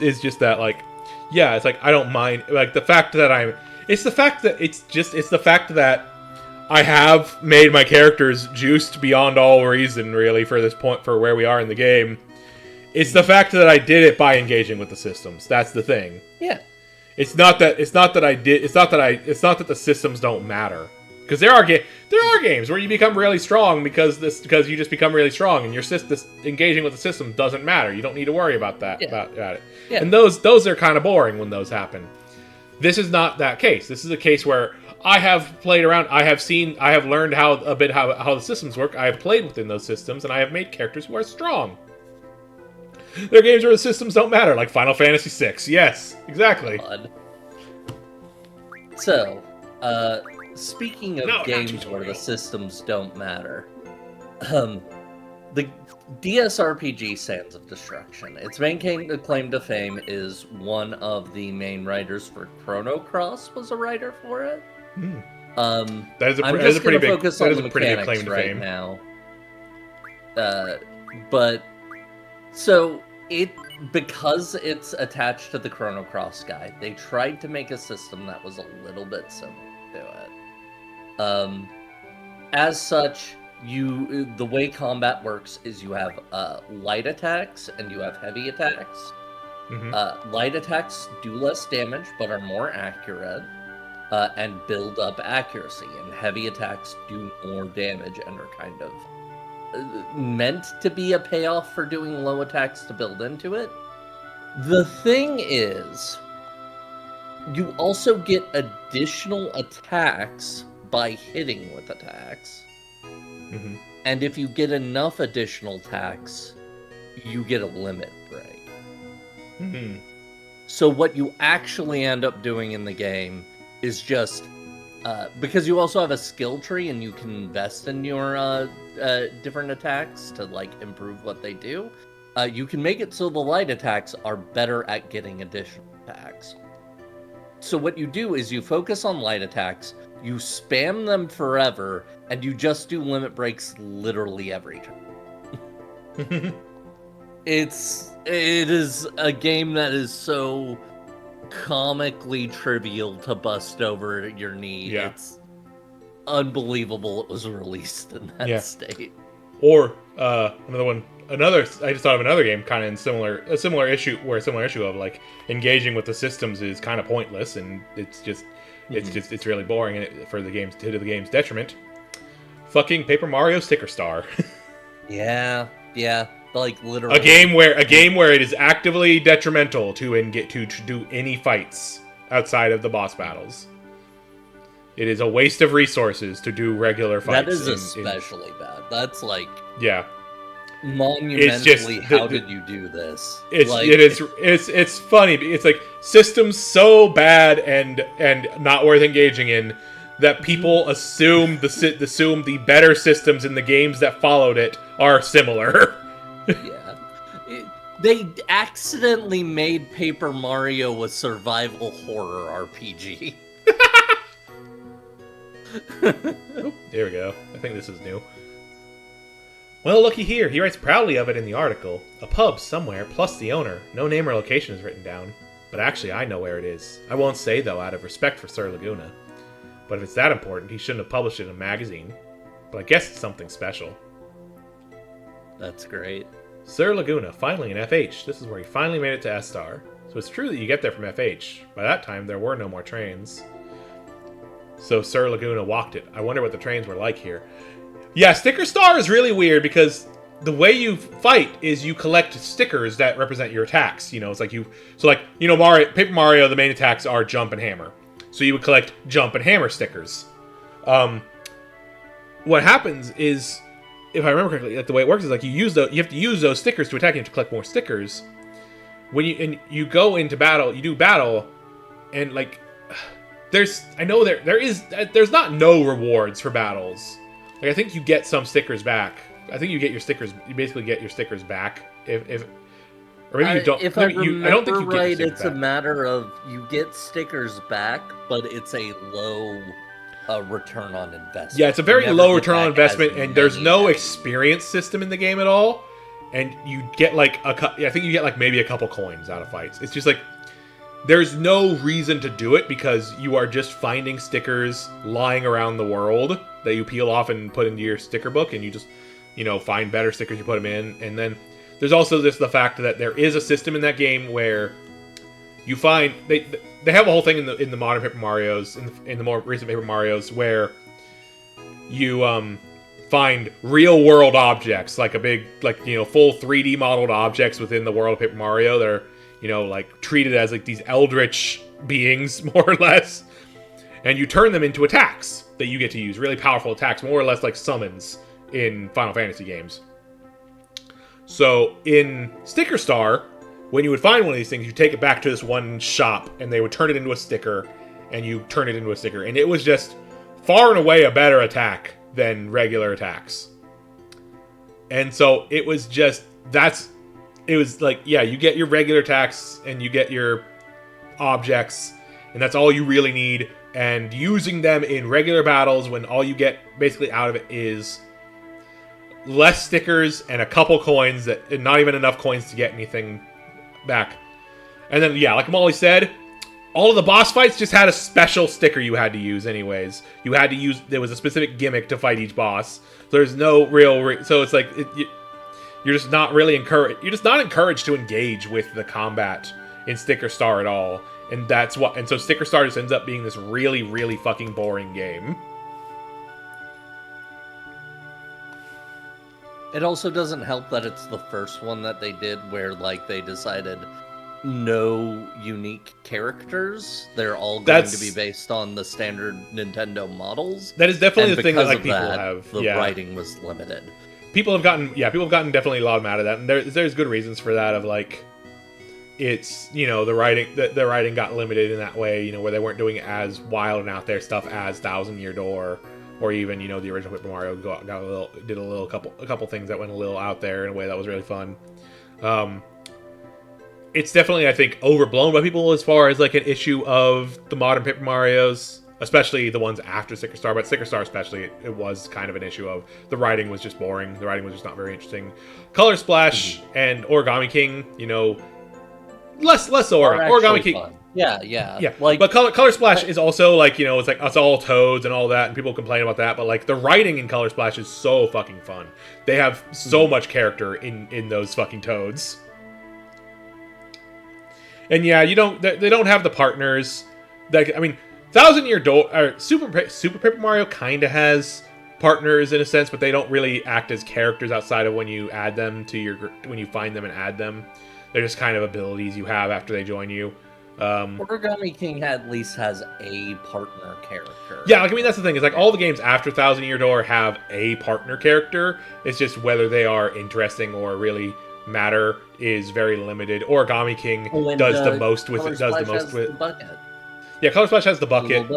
is just that like, it's like I don't mind like the fact that it's the fact that I have made my characters juiced beyond all reason, really, for this point, for where we are in the game. It's the fact that I did it by engaging with the systems. That's the thing. Yeah. It's not that the systems don't matter. Because there are games where you become really strong because you just become really strong and your engaging with the system doesn't matter. You don't need to worry about that about it. Yeah. And those are kind of boring when those happen. This is not that case. This is a case where I have played around. I have learned how the systems work. I have played within those systems, and I have made characters who are strong. There are games where the systems don't matter, like Final Fantasy VI. Yes, exactly. God. So, speaking of games where the systems don't matter, the DSRPG Sands of Destruction. Its main claim to fame is one of the main writers for Chrono Cross was a writer for it. That is a pretty big claim to fame now. But so because it's attached to the Chrono Cross guide, they tried to make a system that was a little bit similar to it. As such, the way combat works is you have light attacks and you have heavy attacks. Light attacks do less damage but are more accurate and build up accuracy, and heavy attacks do more damage and are kind of meant to be a payoff for doing low attacks to build into it. The thing is, you also get additional attacks by hitting with attacks. And if you get enough additional attacks, you get a limit break. So what you actually end up doing in the game is just because you also have a skill tree and you can invest in your different attacks to like improve what they do. You can make it so the light attacks are better at getting additional attacks. So what you do is you focus on light attacks, you spam them forever, and you just do limit breaks literally every turn. It is a game that is so comically trivial to bust over your knee. Yeah. It's unbelievable it was released in that state. Or another one. I just thought of another game kind of in a similar issue of like engaging with the systems is kind of pointless and it's really boring and to the game's detriment. Fucking Paper Mario Sticker Star. yeah, like literally a game where it is actively detrimental to do any fights outside of the boss battles. It is a waste of resources to do regular fights. That is especially bad. That's like It's monumentally. just how did you do this? It's funny. It's like systems so bad and not worth engaging in that people assume the better systems in the games that followed it are similar. Yeah. They accidentally made Paper Mario a survival horror RPG. Oh, there we go. I think this is new. Well, looky here. He writes proudly of it in the article. A pub somewhere, plus the owner. No name or location is written down. But actually, I know where it is. I won't say, though, out of respect for Sir Laguna. But if it's that important, he shouldn't have published it in a magazine. But I guess it's something special. That's great. Sir Laguna, finally in FH. This is where he finally made it to S-Star. So it's true that you get there from FH. By that time, there were no more trains. So Sir Laguna walked it. I wonder what the trains were like here. Yeah, Sticker Star is really weird because the way you fight is you collect stickers that represent your attacks. You know, it's like Paper Mario, the main attacks are jump and hammer. So you would collect jump and hammer stickers. What happens is, if I remember correctly, like the way it works is like you have to use those stickers to attack. You have to collect more stickers. When you go into battle, you do battle, and like there's not no rewards for battles. Like I think you get some stickers back. I think you get your stickers. You basically get your stickers back if or maybe you don't. If I remember I don't think you get right, your it's back. a matter of you get stickers back, but it's a low return on investment. Yeah, it's a very low return on investment, and there's no experience system in the game at all. And you get like I think you get like maybe a couple coins out of fights. It's just like there's no reason to do it because you are just finding stickers lying around the world that you peel off and put into your sticker book, and you just find better stickers, you put them in, and then there's also the fact that there is a system in that game where you find they have a whole thing in the modern Paper Marios in the more recent Paper Marios where you find real world objects, like a big, like, you know, full 3D modeled objects within the world of Paper Mario. They're, you know, like treated as like these eldritch beings, more or less. And you turn them into attacks that you get to use, really powerful attacks, more or less like summons in Final Fantasy games. So in Sticker Star, when you would find one of these things, you take it back to this one shop, and they would turn it into a sticker, and you turn it into a sticker. And it was just far and away a better attack than regular attacks. And so it was just, it was like, yeah, you get your regular attacks, and you get your objects, and that's all you really need. And using them in regular battles when all you get basically out of it is less stickers and a couple coins, and not even enough coins to get anything back. And then, yeah, like Molly said, all of the boss fights just had a special sticker you had to use anyways. You had to use, there was a specific gimmick to fight each boss. So there's no real, so it's like, you're just not really encouraged, you're just not encouraged to engage with the combat in Sticker Star at all. And that's what, and so Sticker Star just ends up being this really, really fucking boring game. It also doesn't help that it's the first one that they did where, like, they decided no unique characters. They're all going to be based on the standard Nintendo models. That is definitely and the thing that, like, of people that, have. The writing was limited. People have gotten definitely a lot mad at that. And there's good reasons for that, of, like, it's, you know, the writing got limited in that way, you know, where they weren't doing as wild and out there stuff as Thousand Year Door. Or even, you know, the original Paper Mario did a couple things that went a little out there in a way that was really fun. It's definitely, I think, overblown by people as far as like an issue of the modern Paper Marios, especially the ones after Sticker Star. But Sticker Star especially, it was kind of an issue of the writing was just boring. The writing was just not very interesting. Color Splash and Origami King, you know, less Origami King. Fun. Yeah. Like, but Color Splash is also like, you know, it's like it's all toads and all that, and people complain about that. But like the writing in Color Splash is so fucking fun. They have so much character in those fucking toads. And yeah, they don't have the partners. That, I mean, Thousand Year Door or Super Paper Mario kind of has partners in a sense, but they don't really act as characters outside of when you add them to when you find them and add them. They're just kind of abilities you have after they join you. Origami King at least has a partner character. Yeah, like, I mean, that's the thing. Is like all the games after Thousand Year Door have a partner character. It's just whether they are interesting or really matter is very limited. Origami King does the most with it. Does the most with bucket. Yeah, Color Splash has the bucket.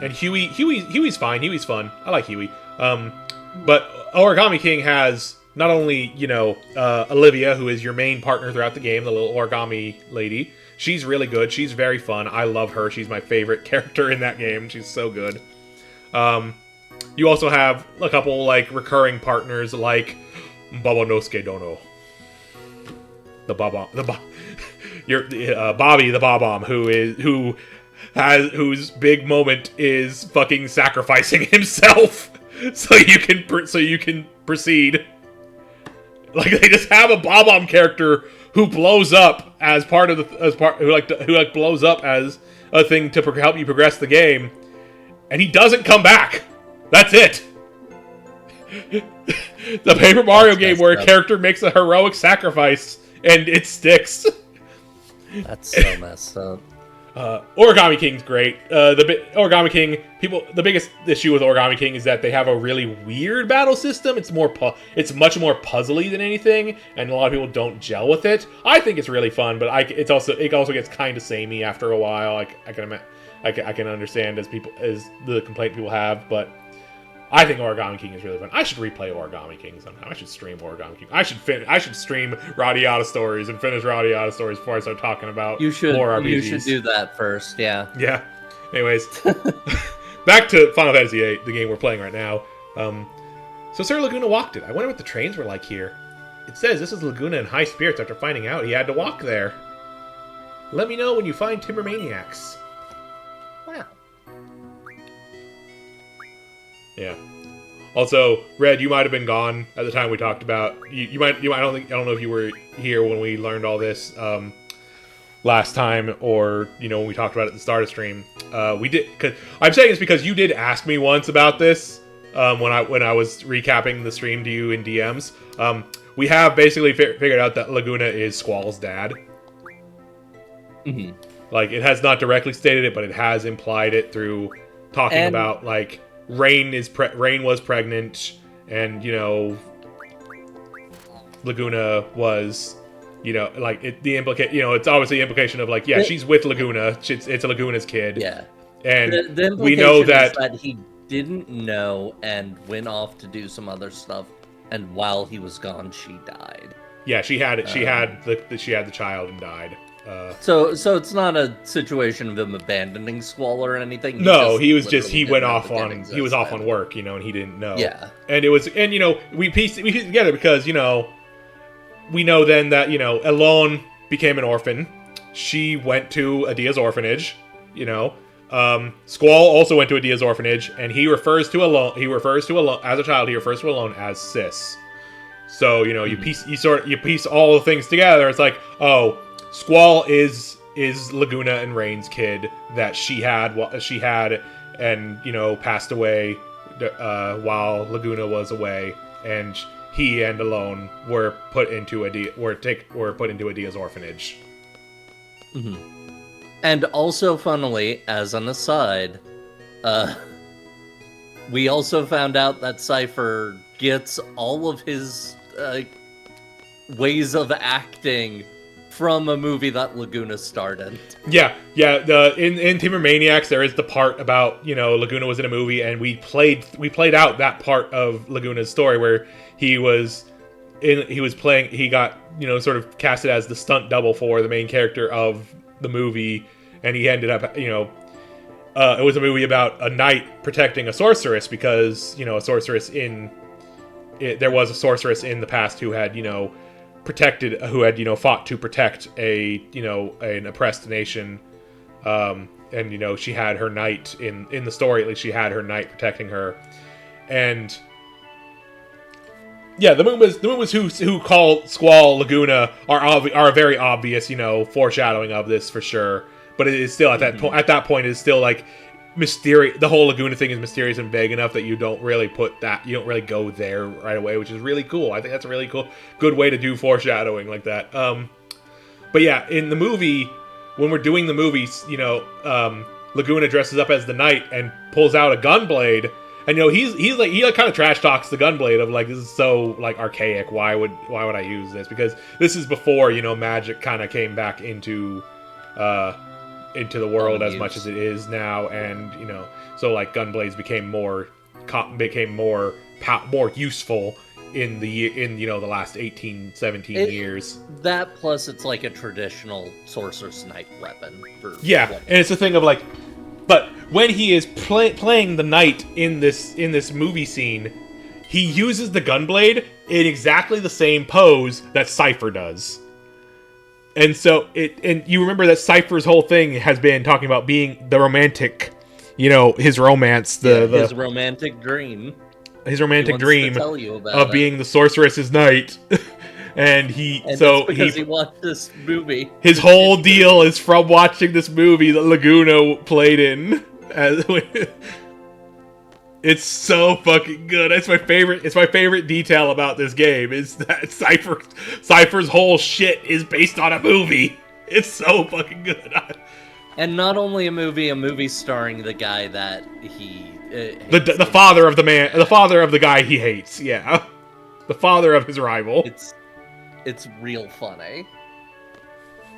And Huey's fine. Huey's fun. I like Huey. But Origami King has not only, you know, Olivia, who is your main partner throughout the game, the little origami lady. She's really good. She's very fun. I love her. She's my favorite character in that game. She's so good. You also have a couple, like, recurring partners, like Babanosuke Dono. Bobby the Bob-omb, whose big moment is fucking sacrificing himself so you can proceed. Like, they just have a Bob-omb character who blows up as part of who blows up as a thing to help you progress the game, and he doesn't come back. That's it. The Paper Mario game where a character makes a heroic sacrifice and it sticks. That's so messed up. Origami King's great. Origami King, the biggest issue with Origami King is that they have a really weird battle system. It's much more puzzly than anything, and a lot of people don't gel with it. I think it's really fun, but it also gets kind of samey after a while. I can understand as the complaint people have, but I think Origami King is really fun. I should replay Origami King sometime. I should stream Origami King. I should stream Radiata Stories and finish Radiata Stories before I start talking about more RPGs. You should do that first, yeah. Yeah. Anyways, back to Final Fantasy VIII, the game we're playing right now. So Sir Laguna walked it. I wonder what the trains were like here. It says this is Laguna in high spirits after finding out he had to walk there. Let me know when you find Timbermaniacs. Wow. Yeah. Also, Red, you might have been gone at the time we talked about. I don't know if you were here when we learned all this last time, or when we talked about it at the start of stream. We did. Cause I'm saying this because you did ask me once about this, when I was recapping the stream to you in DMs. We have basically figured out that Laguna is Squall's dad. Mm-hmm. Like, it has not directly stated it, but it has implied it through talking about, like, Rain was pregnant, and, you know, Laguna was, you know, like, it's obviously the implication of, like, yeah, she's with Laguna. It's Laguna's kid. Yeah. And the implication we know that he didn't know and went off to do some other stuff, and while he was gone, she died. Yeah, she had it. She had the child and died. So it's not a situation of him abandoning Squall or anything. He went off on work, you know, and he didn't know. Yeah, and you know, we pieced it together because, you know, we know then that, you know, Elon became an orphan. She went to Adia's orphanage, you know. Squall also went to Adia's orphanage, and he refers to Elon as a child. He refers to Elon as sis. So, you know, you piece all the things together. It's like, oh, Squall is Laguna and Rain's kid that she had, and, you know, passed away while Laguna was away, and he and Elon were put into Adia's orphanage. Mm-hmm. And also, funnily, as an aside, we also found out that Cypher gets all of his ways of acting from a movie that Laguna starred in. Yeah. In Timber Maniacs, there is the part about, you know, Laguna was in a movie, and we played out that part of Laguna's story where he got, you know, sort of casted as the stunt double for the main character of the movie, and he ended up, you know, it was a movie about a knight protecting a sorceress because, you know, there was a sorceress in the past who had, you know, fought to protect an oppressed nation, and, you know, she had her knight in the story, at least she had her knight protecting her, and yeah, the movements who call Squall Laguna are a very obvious, you know, foreshadowing of this for sure. But it is still at that point. At that point, it's still like mysterious. The whole Laguna thing is mysterious and vague enough that you don't really go there right away, which is really cool. I think that's a really good way to do foreshadowing like that. But yeah, in the movie, when we're doing the movies, you know, Laguna dresses up as the knight and pulls out a gunblade. And, you know, he kind of trash talks the gunblade of, like, this is so, like, archaic. Why would I use this? Because this is before, you know, magic kind of came back into the world as much as it is now, and, you know, so, like, gunblades became more useful in you know, the last 17 years. That plus it's like a traditional sorcerer's knight weapon. And it's a thing of, like, but when he is playing the knight in this movie scene, he uses the gunblade in exactly the same pose that Cypher does. And so and you remember that Cypher's whole thing has been talking about being the romantic, you know, his romance, his romantic dream. His romantic dream of being the sorceress's knight. And he watched this movie. His whole deal is from watching this movie that Laguna played in. It's so fucking good. It's my favorite detail about this game is that Cypher's whole shit is based on a movie. It's so fucking good. And not only a movie starring the guy that he the father of the guy he hates. Yeah, the father of his rival. It's real funny.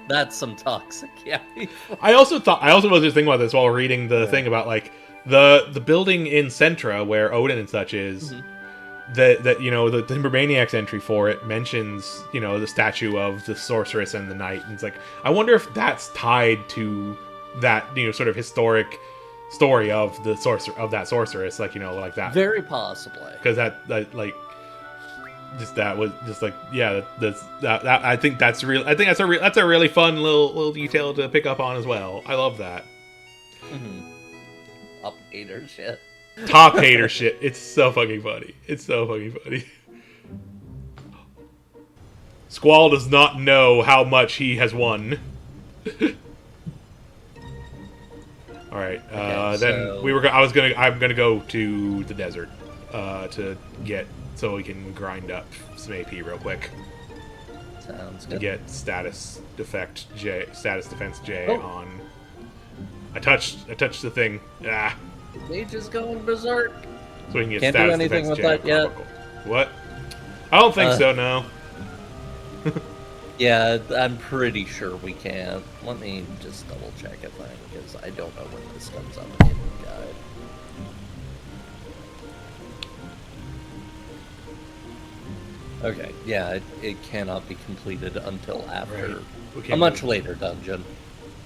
That's some toxic, yeah. I also was just thinking about this while reading the thing about, like, the building in Centra where Odin and such is. Mm-hmm. That you know, the Timber Maniacs entry for it mentions, you know, the statue of the sorceress and the knight, and it's like, I wonder if that's tied to that, you know, sort of historic story of that sorceress, like, you know, like that. Very possibly. Because that like. That was just like, yeah, that I think that's a really fun little detail to pick up on as well. I love that. Mm-hmm. Top hater shit. Top hater shit. It's so fucking funny. Squall does not know how much he has won. All right. I'm gonna go to the desert. to get so we can grind up some AP real quick Sounds to good. get status defense J Oh. on. I touched the thing. Ah, Mage is going berserk. so we can get Can't do status anything defense with J that on yet. Carbuncle. What? I don't think Uh, so. No. Yeah, I'm pretty sure we can. Let me just double check a thing, because I don't know when this comes up in the guide. Okay, yeah, it cannot be completed until after Right. We a can't much move. later dungeon.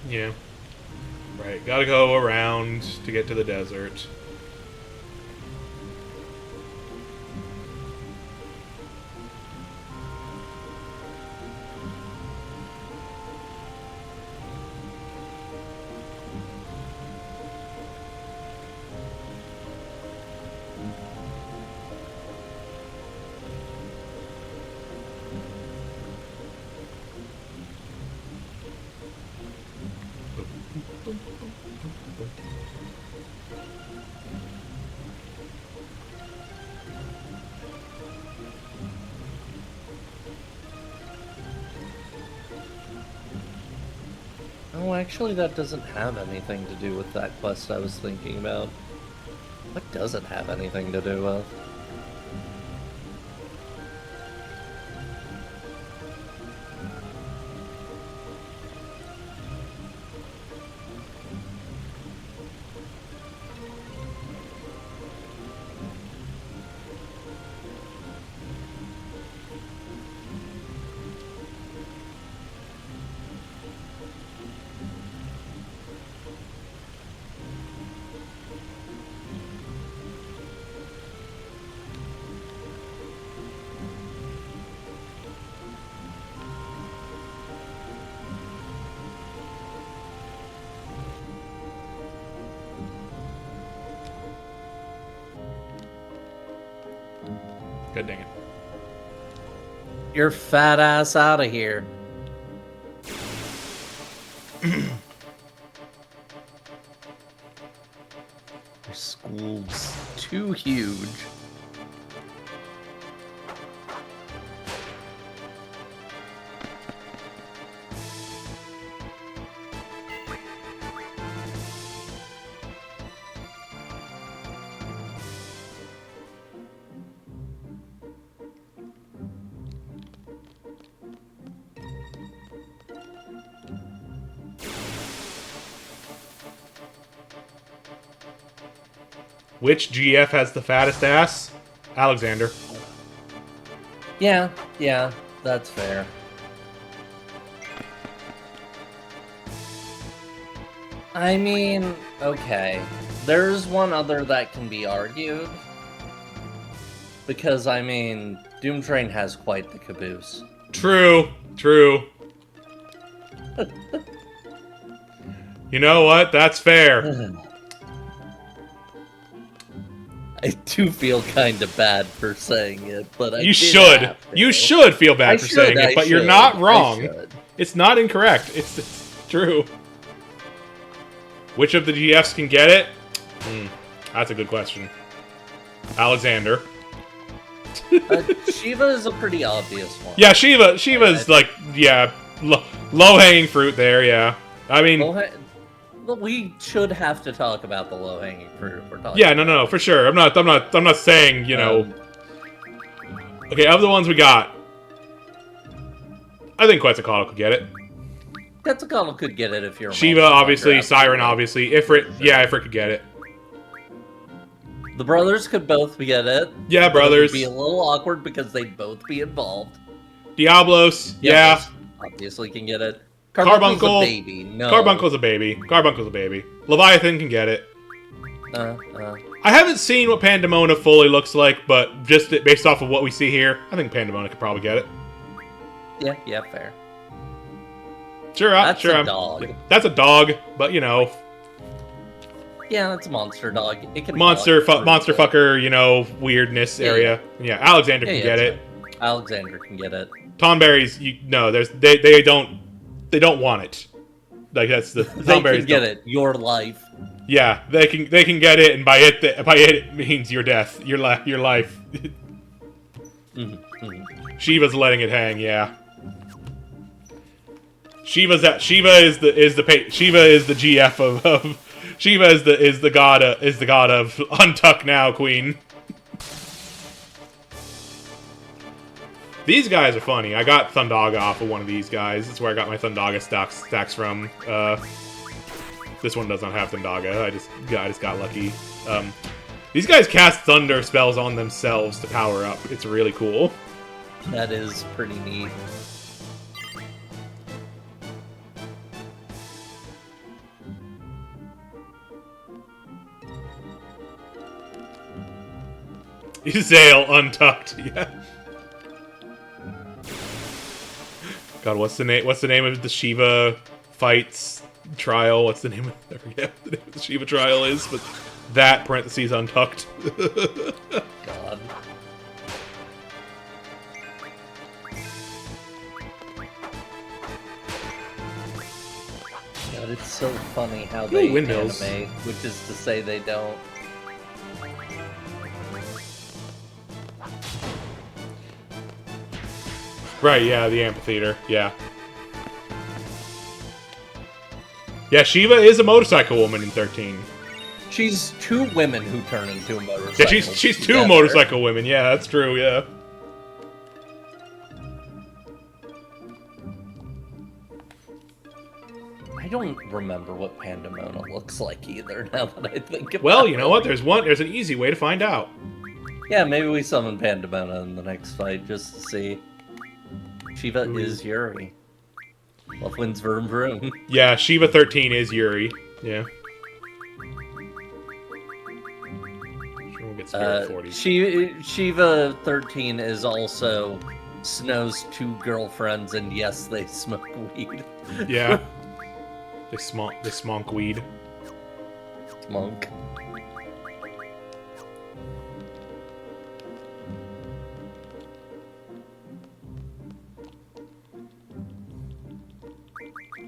Yeah. Right. Gotta go around to get to the desert. Oh, actually, that doesn't have anything to do with that quest I was thinking about. What does it have anything to do with? God dang it. Your fat ass out of here. Your school's too huge. Which GF has the fattest ass? Alexander. Yeah, that's fair. I mean, okay. There's one other that can be argued. Because, I mean, Doom Train has quite the caboose. True. You know what? That's fair. I do feel kind of bad for saying it, but I You did should. have to. You should feel bad I for should, saying I it, but you're should, not I wrong. should. It's not incorrect. It's true. Which of the GFs can get it? That's a good question. Alexander. Shiva is a pretty obvious one. Yeah, Shiva's like, yeah, low-hanging fruit there, yeah. I mean, Well, we should have to talk about the low-hanging fruit we're talking yeah, about. no, for sure. I'm not saying, you know. Okay, of the ones we got, I think Quetzalcoatl could get it. Quetzalcoatl could get it if you're a Shiva, monster obviously. fucker, Siren, absolutely. obviously. Ifrit could get it. The brothers could both get it. Yeah, but brothers. It would be a little awkward because they'd both be involved. Diablos, yeah. Diablos obviously can get it. Carbuncle, a baby. No. Carbuncle's a baby. Leviathan can get it. I haven't seen what Pandemona fully looks like, but just based off of what we see here, I think Pandemona could probably get it. Yeah, fair. Sure, That's sure. a dog. That's a dog, but you know, Yeah, that's a monster dog. It can monster walk pretty quick. fucker, you know, weirdness area. Yeah, Alexander can get it. Right. Alexander can get it. Tonberries, they don't want it. Like that's the They Tonberries can get don't. it. Your life. Yeah, they can get it, and by it means your death, your life. Shiva's letting it hang. Yeah. Shiva is the GF of Shiva is the god of Untuck Now, Queen. These guys are funny. I got Thundaga off of one of these guys. That's where I got my Thundaga stacks from. This one does not have Thundaga. I just got lucky. These guys cast thunder spells on themselves to power up. It's really cool. That is pretty neat. Zale untucked. Yeah. God, what's the name of the Shiva fights trial? What's the name of I forget what the name of the Shiva trial is, but that parentheses untucked. God. God, it's so funny how they windmills. animate, which is to say they don't. Right, yeah, the amphitheater, yeah. Yeah, Shiva is a motorcycle woman in 13. She's two women who turn into a motorcycle. Yeah, she's two together. motorcycle women, yeah, that's true, yeah. I don't remember what Pandemona looks like either, now that I think about it. Well, you know what, there's an easy way to find out. Yeah, maybe we summon Pandemona in the next fight, just to see. Shiva is Yuri. Love wins vroom vroom. Yeah, Shiva 13 is Yuri, yeah. Sure, we'll get Spirit 40. Shiva 13 is also Snow's two girlfriends, and yes, they smoke weed. Yeah. They smonk weed. Monk.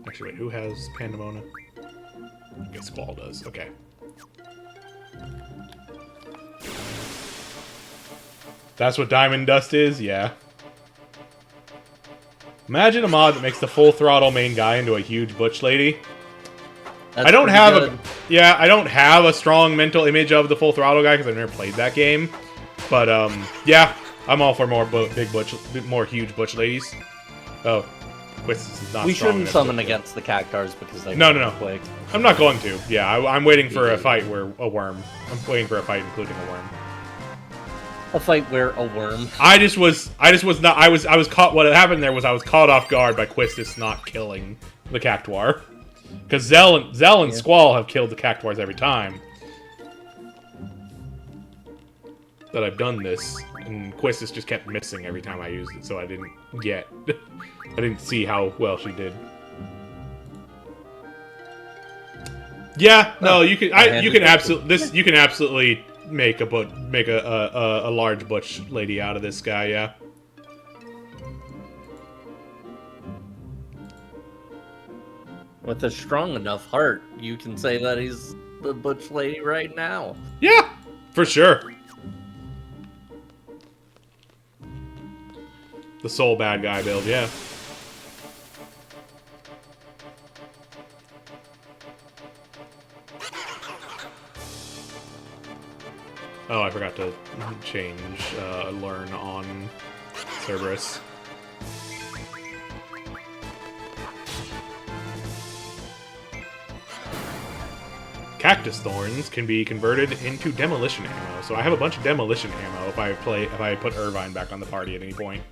Actually, wait, who has Pandemona? I guess Squall does. Okay. That's what Diamond Dust is? Yeah. Imagine a mod that makes the full throttle main guy into a huge butch lady. That's I don't pretty have good. I don't have a strong mental image of the full throttle guy because I've never played that game. But yeah, I'm all for more huge butch ladies. Oh, Quist is not. We strong shouldn't enough summon to- against the Cactars because they No. quick. I'm not going to. Yeah, I'm waiting for a fight where a worm. I'm waiting for a fight including a worm. A fight where a worm. I was caught. What happened there was I was caught off guard by Quistis not killing the Cactuar. Because Zell and Squall have killed the Cactuars every time that I've done this, and Quistis just kept missing every time I used it, so I didn't see how well she did. Yeah, no, you can absolutely make a large butch lady out of this guy. Yeah. With a strong enough heart, you can say that he's the butch lady right now. Yeah, for sure. The sole bad guy build, yeah. Oh, I forgot to change learn on Cerberus. Cactus thorns can be converted into demolition ammo, so I have a bunch of demolition ammo if I put Irvine back on the party at any point.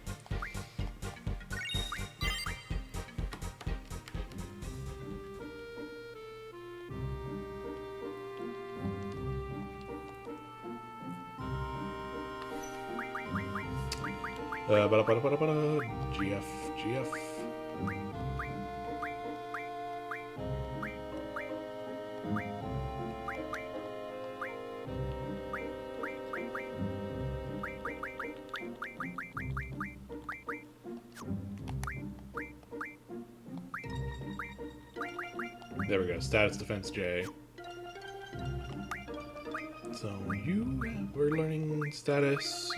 GF. There we go. Status defense J. So we're learning status.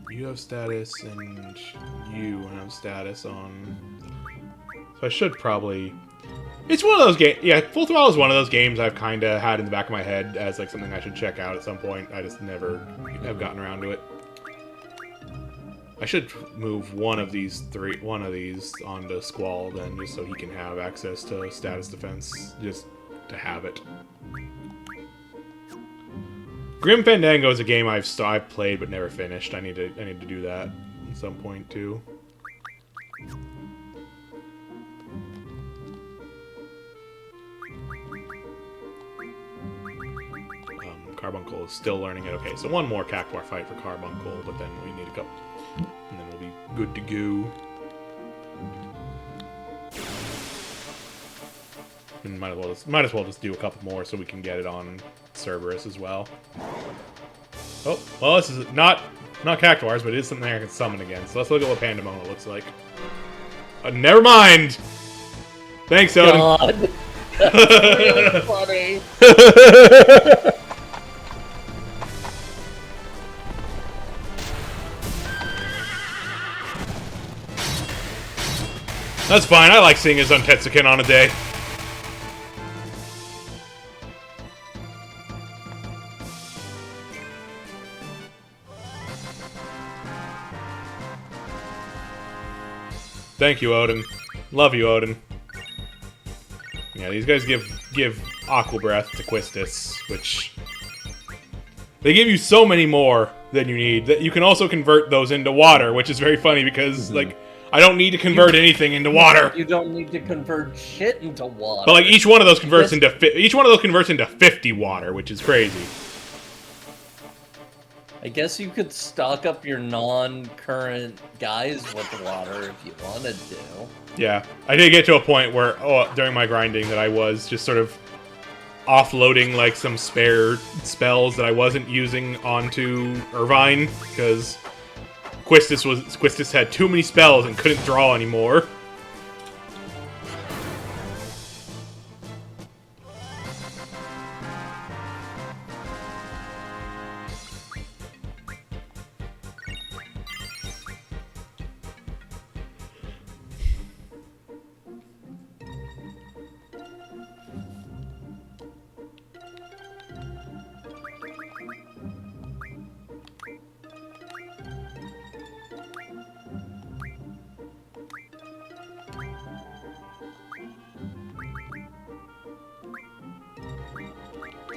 You have status, and you have status on. So I should probably. It's one of those games. Yeah, Full Throttle is one of those games I've kind of had in the back of my head as like something I should check out at some point. I just never have gotten around to it. I should move one of these onto Squall then, just so he can have access to status defense, just to have it. Grim Fandango is a game I've played but never finished. I need to do that at some point too. Carbuncle is still learning it. Okay, so one more Cactuar fight for Carbuncle, but then we need a couple, and then we'll be good to go. And might as well just do a couple more so we can get it on Cerberus as well. Oh, well, this is not Cactuars, but it is something I can summon again. So let's look at what Pandemona looks like. Never mind. Thanks, Odin. God. That's really funny. That's fine. I like seeing his Untetsuken on a day. Thank you, Odin. Love you, Odin. Yeah, these guys give Aqua Breath to Quistis, which they give you so many more than you need that you can also convert those into water, which is very funny because like I don't need to convert anything into water. You don't need to convert shit into water. But like each one of those converts into 50 water, which is crazy. I guess you could stock up your non-current guys with water if you wanted to. Yeah, I did get to a point where during my grinding that I was just sort of offloading like some spare spells that I wasn't using onto Irvine because Quistis had too many spells and couldn't draw anymore.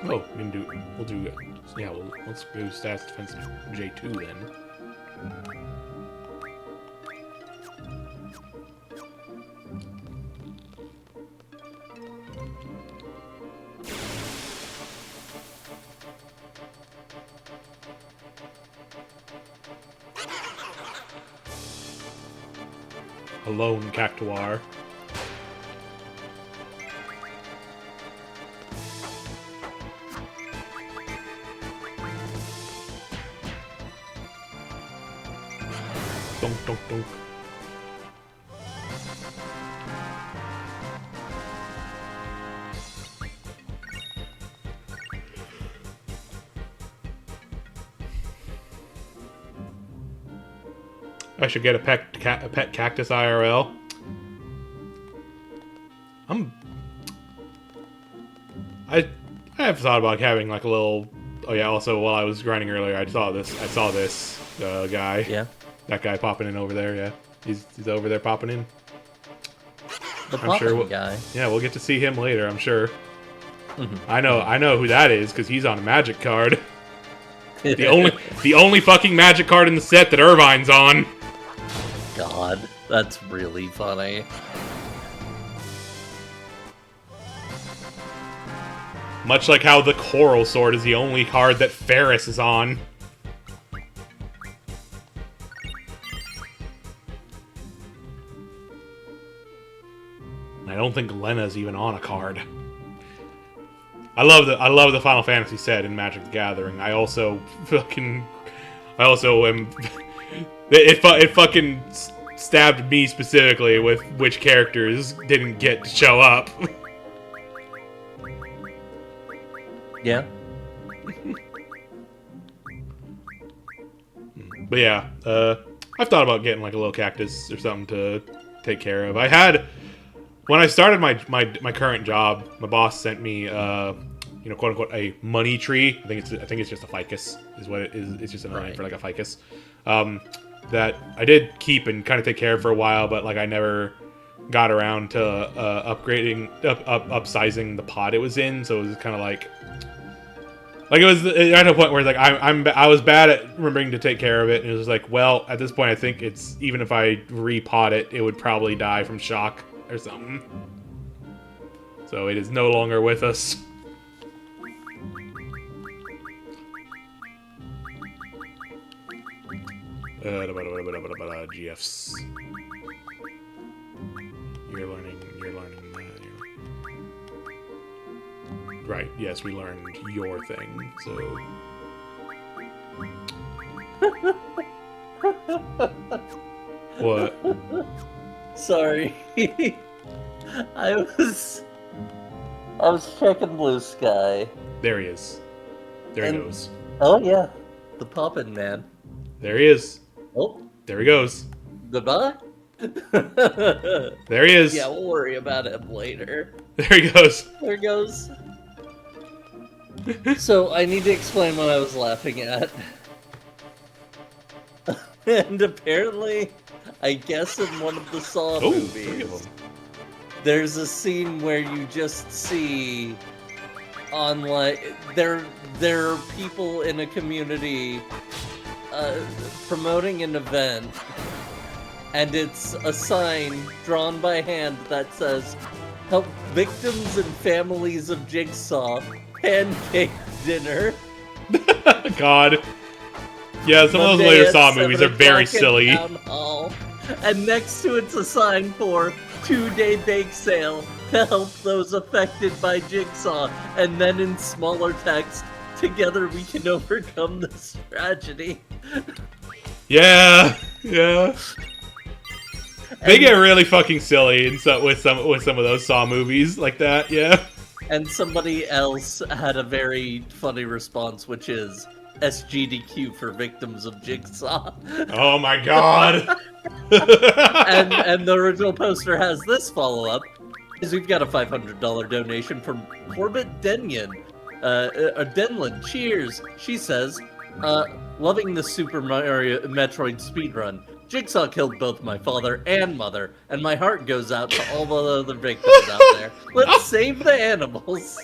Oh, we can do. We'll do. Yeah, let's do stats defense J2 then. A lone Cactuar. Dunk, dunk, dunk. I should get a pet cactus IRL. I have thought about having like a little. Oh yeah. Also, while I was grinding earlier, I saw this guy. Yeah. That guy popping in over there. Yeah. He's over there popping in. The I'm sure guy. Yeah, we'll get to see him later. I'm sure. I know who that is because he's on a magic card. the only fucking magic card in the set that Irvine's on. God, that's really funny. Much like how the Coral Sword is the only card that Ferris is on. I don't think Lena's even on a card. I love the Final Fantasy set in Magic the Gathering. I also am. It fucking stabbed me specifically with which characters didn't get to show up. Yeah. But yeah, I've thought about getting like a little cactus or something to take care of. I had when I started my current job, my boss sent me quote unquote a money tree. I think it's just a ficus is what it is. It's just another name for like a ficus. That I did keep and kind of take care of for a while, but like I never got around to upsizing the pot it was in. So it was kind of like it was at a point where like I was bad at remembering to take care of it, and it was like, well, at this point, I think it's even if I repot it, it would probably die from shock or something. So it is no longer with us. GFs. You're learning that. Right, yes, we learned your thing, so... What? Sorry. I was checking Blue Sky. There he is. There he goes. Oh yeah, the Poppin' Man. There he is. Oh, there he goes. Goodbye. There he is. Yeah, we'll worry about him later. There he goes. There goes. So, I need to explain what I was laughing at. And apparently, I guess in one of the Saw movies, there's a scene where you just see on like there are people in a community promoting an event, and it's a sign drawn by hand that says, "Help victims and families of Jigsaw pancake dinner." God. Yeah, some of those later Saw movies are very silly. And next to it's a sign for 2-day bake sale to help those affected by Jigsaw. And then in smaller text, together we can overcome this tragedy. Yeah, yeah. They get really fucking silly with some of those Saw movies like that, yeah. And somebody else had a very funny response, which is SGDQ for victims of Jigsaw. Oh my god! and the original poster has this follow-up, is we've got a $500 donation from Corbett Denyon. Denlin, cheers! She says, loving the Super Mario Metroid speedrun. Jigsaw killed both my father and mother, and my heart goes out to all the other victims out there. Let's save the animals.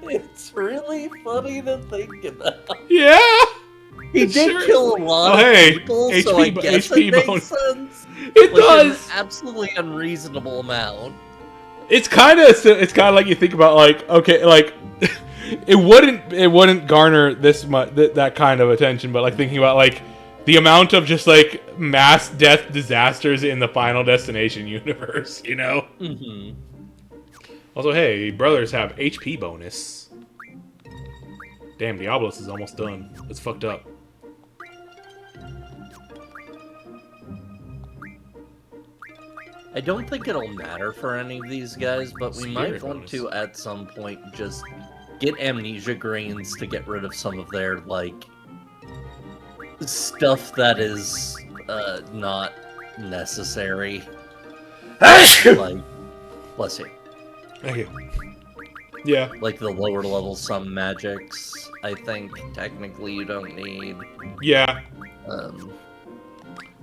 It's really funny to think about. Yeah! He did kill a lot of people, so I guess it makes sense. It does! An absolutely unreasonable amount. It's kind of like you think about like, okay, like it wouldn't garner this much that kind of attention, but like thinking about like the amount of just like mass death disasters in the Final Destination universe, you know? Mm-hmm. Also, hey, brothers have HP bonus. Damn, Diablos is almost done. It's fucked up. I don't think it'll matter for any of these guys, but we might want to, at some point, just get amnesia grains to get rid of some of their, like, stuff that is, not necessary. Like, bless you. Thank you. Yeah. Like the lower level some magics, I think, technically you don't need. Yeah.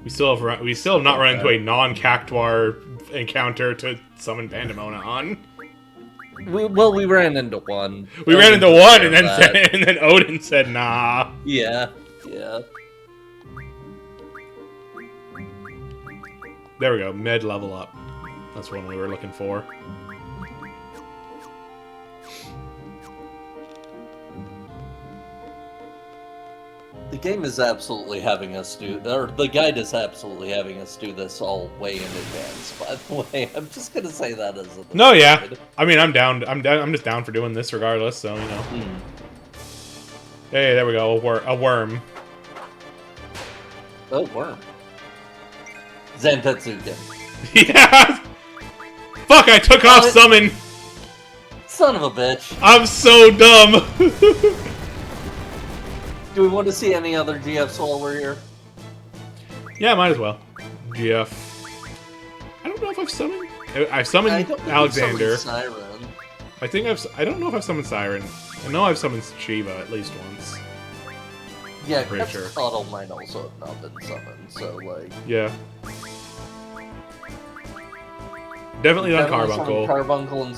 We still have not run into a non-Cactuar encounter to summon Pandemona on. We ran into one. We ran into one, and then Odin said, "Nah." Yeah, yeah. There we go. Med level up. That's one we were looking for. The game is absolutely having us do, or the guide is absolutely having us do this all way in advance. By the way, I'm just gonna say that as a no, yeah. I mean, I'm down. I'm just down for doing this regardless. So you know. Hey, there we go. A worm. Oh, worm. Zantetsuken. Yeah! Fuck, I took off summon! Son of a bitch. I'm so dumb! Do we want to see any other GFs while we're here? Yeah, might as well. GF. I don't know if I've summoned... I've summoned I don't think Alexander. we've summoned Siren. I think I don't know if I've summoned Siren. I know I've summoned Shiva at least once. Yeah, Pretty sure. Quetzalcoatl might also have not been summoned, so, like... Yeah. Definitely done Definitely Carbuncle. summoned Carbuncle and...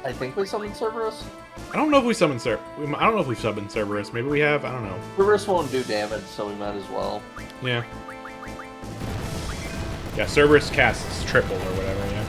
I think we summoned Cerberus? I don't know if we summoned I don't know if we've summoned Cerberus. Maybe we have. I don't know. Cerberus won't do damage, so we might as well. Yeah. Yeah, Cerberus casts triple or whatever, yeah.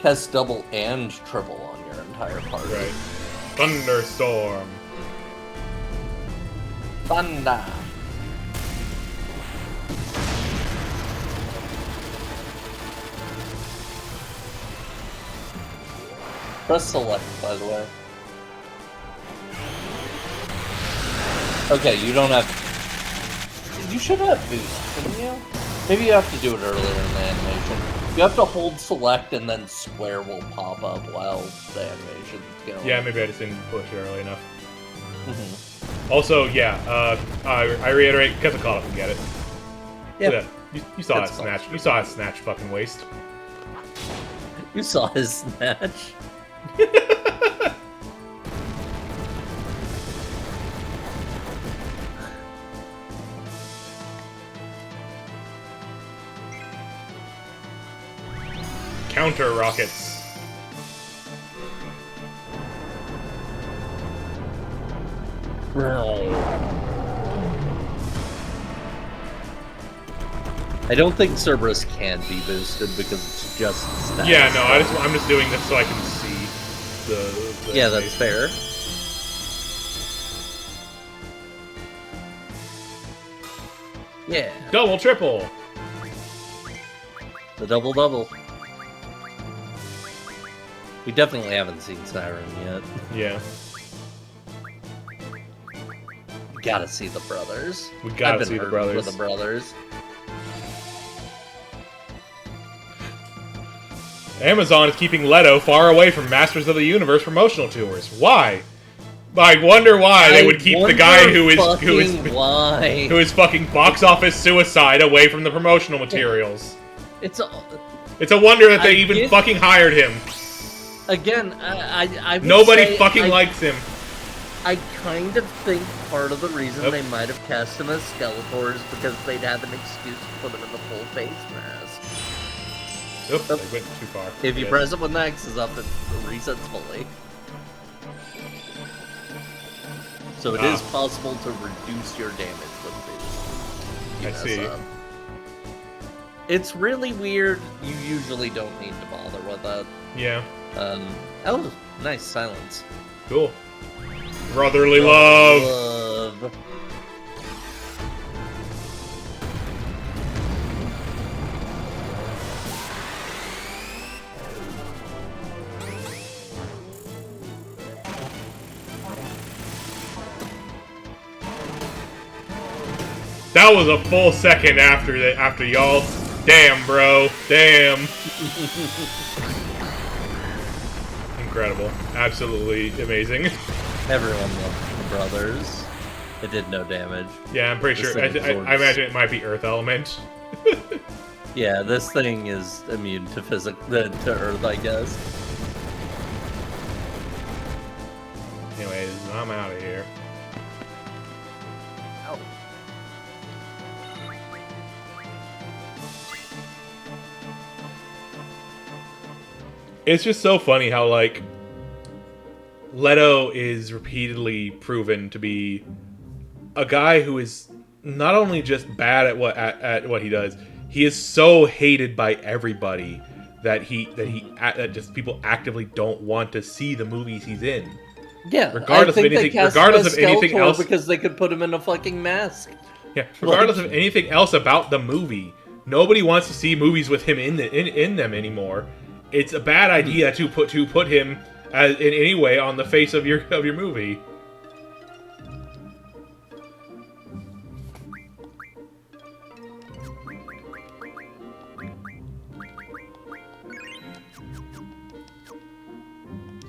Cast double and triple on your entire party. Right. Thunderstorm. Thunder. Press select, by the way. Okay, you don't have... You should have boost, shouldn't you? Maybe you have to do it earlier in the animation. You have to hold select and then square will pop up while the animation's going. Yeah, maybe I just didn't push it early enough. Mm-hmm. Also, yeah, I reiterate, Quetzalcoatl can get it. Yeah. Look at that. You saw that Quetzalcoatl. snatch. You saw that snatch fucking waste. You saw his snatch. Counter rockets. I don't think Cerberus can be boosted because it's just stats. Yeah, no, I'm just doing this so I can see the Yeah, that's fair. Yeah, Double, triple. the double-double. We definitely haven't seen Siren yet. Yeah. We gotta see the brothers. We gotta I've been see the hurting brothers. For the brothers. Amazon is keeping Leto far away from Masters of the Universe promotional tours. Why? I wonder why they would keep the guy who is fucking box office suicide away from the promotional materials. It's a wonder that they even fucking hired him. Again, I would Nobody say fucking likes him. I kind of think part of the reason Yep. they might have cast him as Skeletor is because they'd have an excuse to put him in the full face mask. Oops, I went too far. If you Yeah. press it when the X is up, it resets fully. So it is possible to reduce your damage with boost. I see. It's really weird. You usually don't need to bother with that. Yeah. Oh, nice silence. Cool. Brotherly love. Love. That was a full second after y'all. Damn, bro. Damn. Incredible. Absolutely amazing. Everyone loved the brothers. It did no damage. Yeah, I'm pretty This sure. thing I imagine it might be Earth Element. Yeah, this thing is immune to to Earth, I guess. Anyways, I'm out of here. Ow. It's just so funny how, like, Leto is repeatedly proven to be a guy who is not only just bad at what he does, he is so hated by everybody that just people actively don't want to see the movies he's in. Yeah, Regardless I think of anything, they cast regardless him as of anything Skeletor else. because they could put him in a fucking mask. Yeah, regardless of anything else about the movie, nobody wants to see movies with him in them anymore. It's a bad idea to put him in any way on the face of your movie.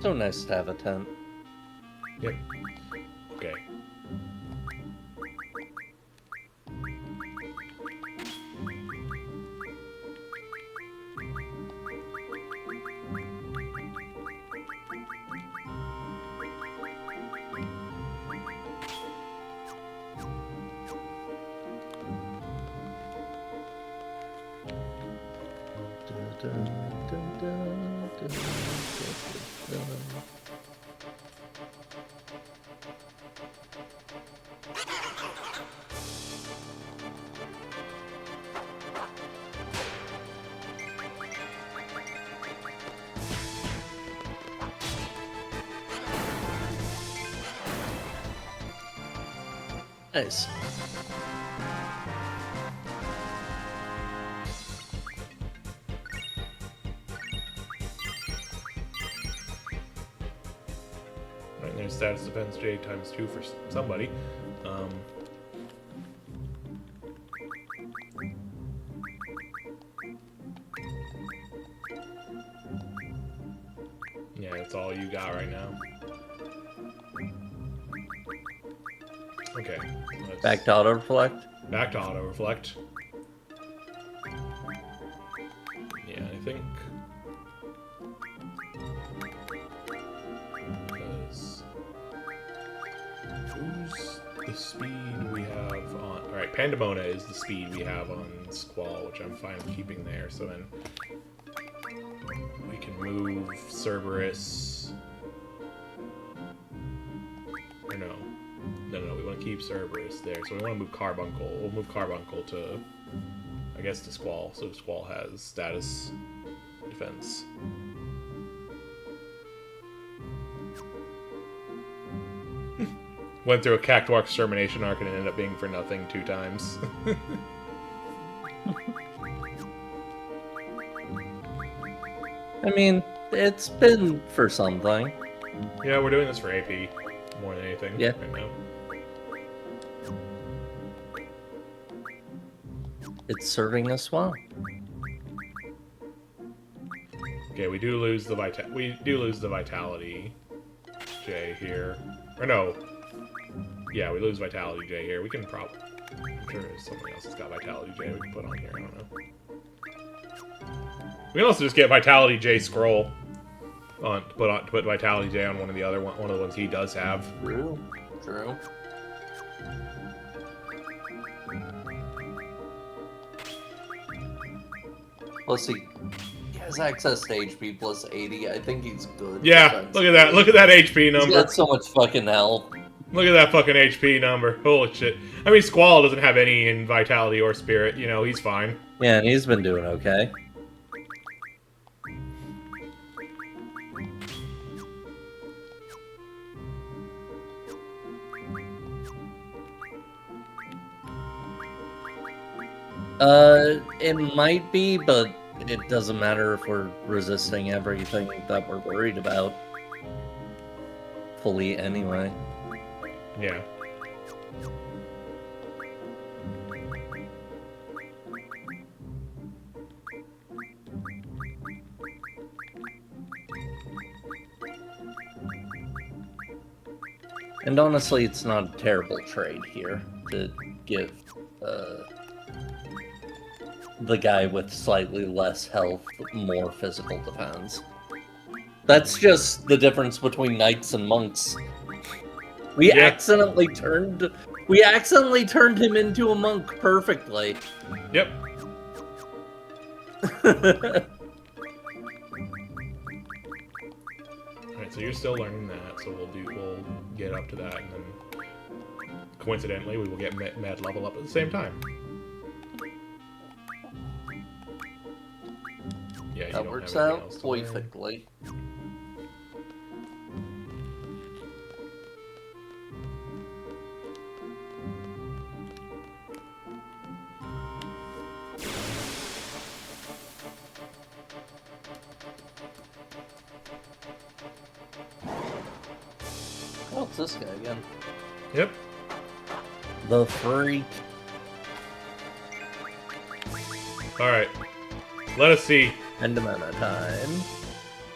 So nice to have a tent. Yep. Okay. Nice. Right, and there's status defense J times 2 for somebody. Yeah, that's all you got right now. Okay. Back to auto reflect. Back to auto reflect. Yeah, I think. Because who's the speed we have on? All right, Pandemona is the speed we have on Squall, which I'm fine with keeping there. So then we can move Cerberus. Or no. No, we want to keep Cerberus there. So we want to move Carbuncle. We'll move Carbuncle to, I guess, to Squall. So Squall has status defense. Went through a Cactuar extermination arc and it ended up being for nothing 2 times. I mean, it's been for something. Yeah, we're doing this for AP more than anything Yeah. right now. It's serving us well. Okay, we do lose the vitality J here. Or no. Yeah, we lose vitality J here. We can probably, I'm sure there's something else that's got vitality J we can put on here. I don't know. We can also just get vitality J scroll on to put vitality J on one of the ones he does have. True. Plus he has access to HP plus 80. I think he's good. Yeah, look at that. Look at that HP He's number. got so much fucking health. Look at that fucking HP number. Holy shit. I mean, Squall doesn't have any in vitality or spirit. You know, he's fine. Yeah, and he's been doing okay. It might be, but it doesn't matter if we're resisting everything that we're worried about. Fully, anyway. Yeah. And honestly, it's not a terrible trade here to give the guy with slightly less health more physical defense. That's just the difference between knights and monks. We accidentally turned him into a monk perfectly. Yep. Alright, so you're still learning that, so we'll get up to that, and then coincidentally we will get med level up at the same time. Yeah, That works out perfectly. it's this guy again. Yep. The freak. Alright. Let us see. Pandemona time.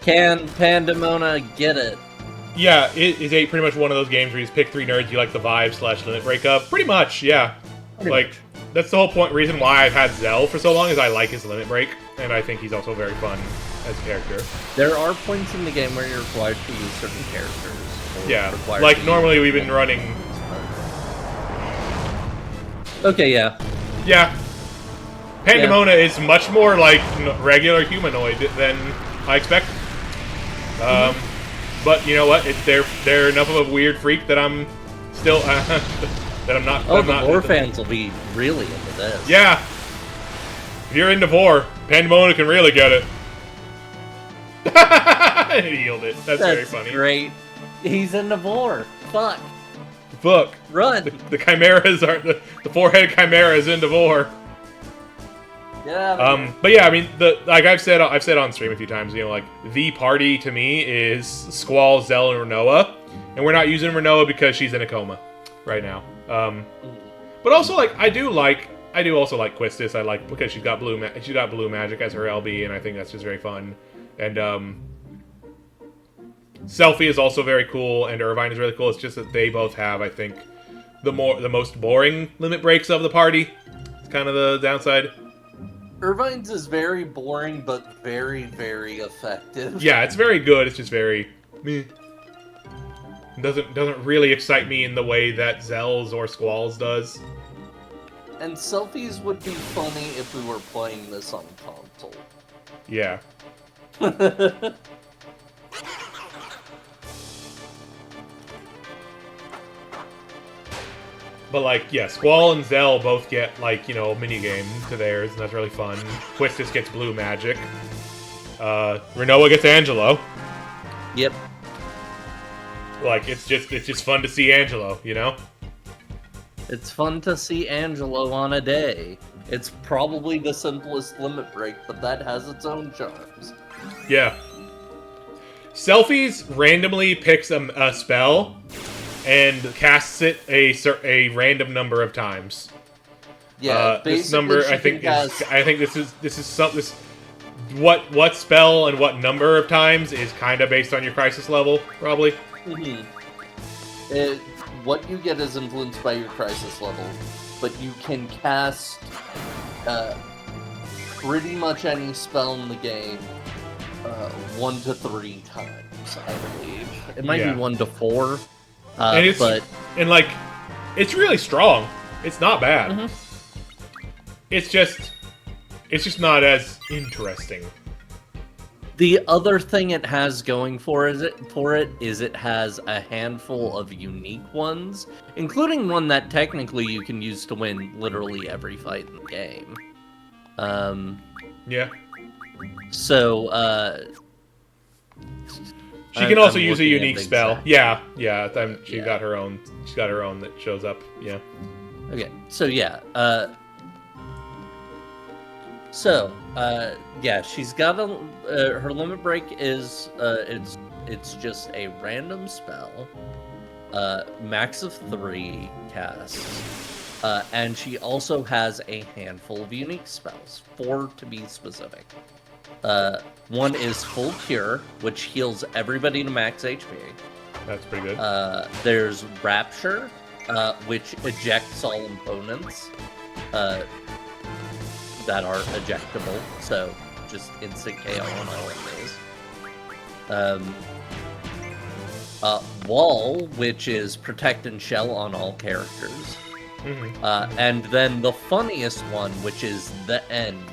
Can Pandemona get it? Yeah, it is pretty much one of those games where you just pick 3 nerds you like the vibe / limit breakup. Pretty much, yeah. That's the whole reason why I've had Zell for so long is I like his limit break, and I think he's also very fun as a character. There are points in the game where you're required to use certain characters. Yeah, like normally we've been running... Okay, yeah. Yeah. Pandemona is much more like regular humanoid than I expected. But you know what? They're enough of a weird freak that I'm still that I'm not. Oh, the Vor fans will be really into this. Yeah. If you're into Vor, Pandemona can really get it. He healed it. That's very funny. Great. He's into Vor. Fuck. Fuck. Run. The chimeras are the 4-headed chimera is into Vor. Yeah. But yeah, I mean, I've said on stream a few times, you know, like the party to me is Squall, Zell, and Renoa, and we're not using Renoa because she's in a coma right now. But also like I do also like Quistis. I like because she's got blue magic as her LB, and I think that's just very fun. And Selfie is also very cool, and Irvine is really cool. It's just that they both have, I think, the most boring limit breaks of the party. It's kind of the downside. Irvine's is very boring, but very, very effective. Yeah, it's very good. It's just very meh. Doesn't really excite me in the way that Zell's or Squall's does. And Selfies would be funny if we were playing this on console. Yeah. But, like, yeah, Squall and Zell both get, like, you know, a minigame to theirs, and that's really fun. Quistis gets blue magic. Renoa gets Angelo. Yep. Like, it's just fun to see Angelo, you know? It's fun to see Angelo on a day. It's probably the simplest limit break, but that has its own charms. Yeah. Selfies randomly picks a spell and casts it a random number of times. Yeah, this number I think is what spell and what number of times is kind of based on your crisis level, probably. Mm-hmm. What you get is influenced by your crisis level, but you can cast pretty much any spell in the game 1 to 3 times, I believe. It might be 1 to 4. And it's really strong. It's not bad. Mm-hmm. It's just not as interesting. The other thing it has going for it is it has a handful of unique ones, including one that technically you can use to win literally every fight in the game. Yeah. So, she can also use a unique spell. Yeah. She's got her own. She's got her own that shows up. Yeah. Okay. So yeah. She's got her limit break is it's just a random spell, max of 3 casts, and she also has a handful of unique spells, 4 to be specific. One is Full Cure, which heals everybody to max HP. That's pretty good. There's Rapture, which ejects all opponents that are ejectable, so just instant KO on all of those. Wall, which is Protect and Shell on all characters. Mm-hmm. And then the funniest one, which is the End.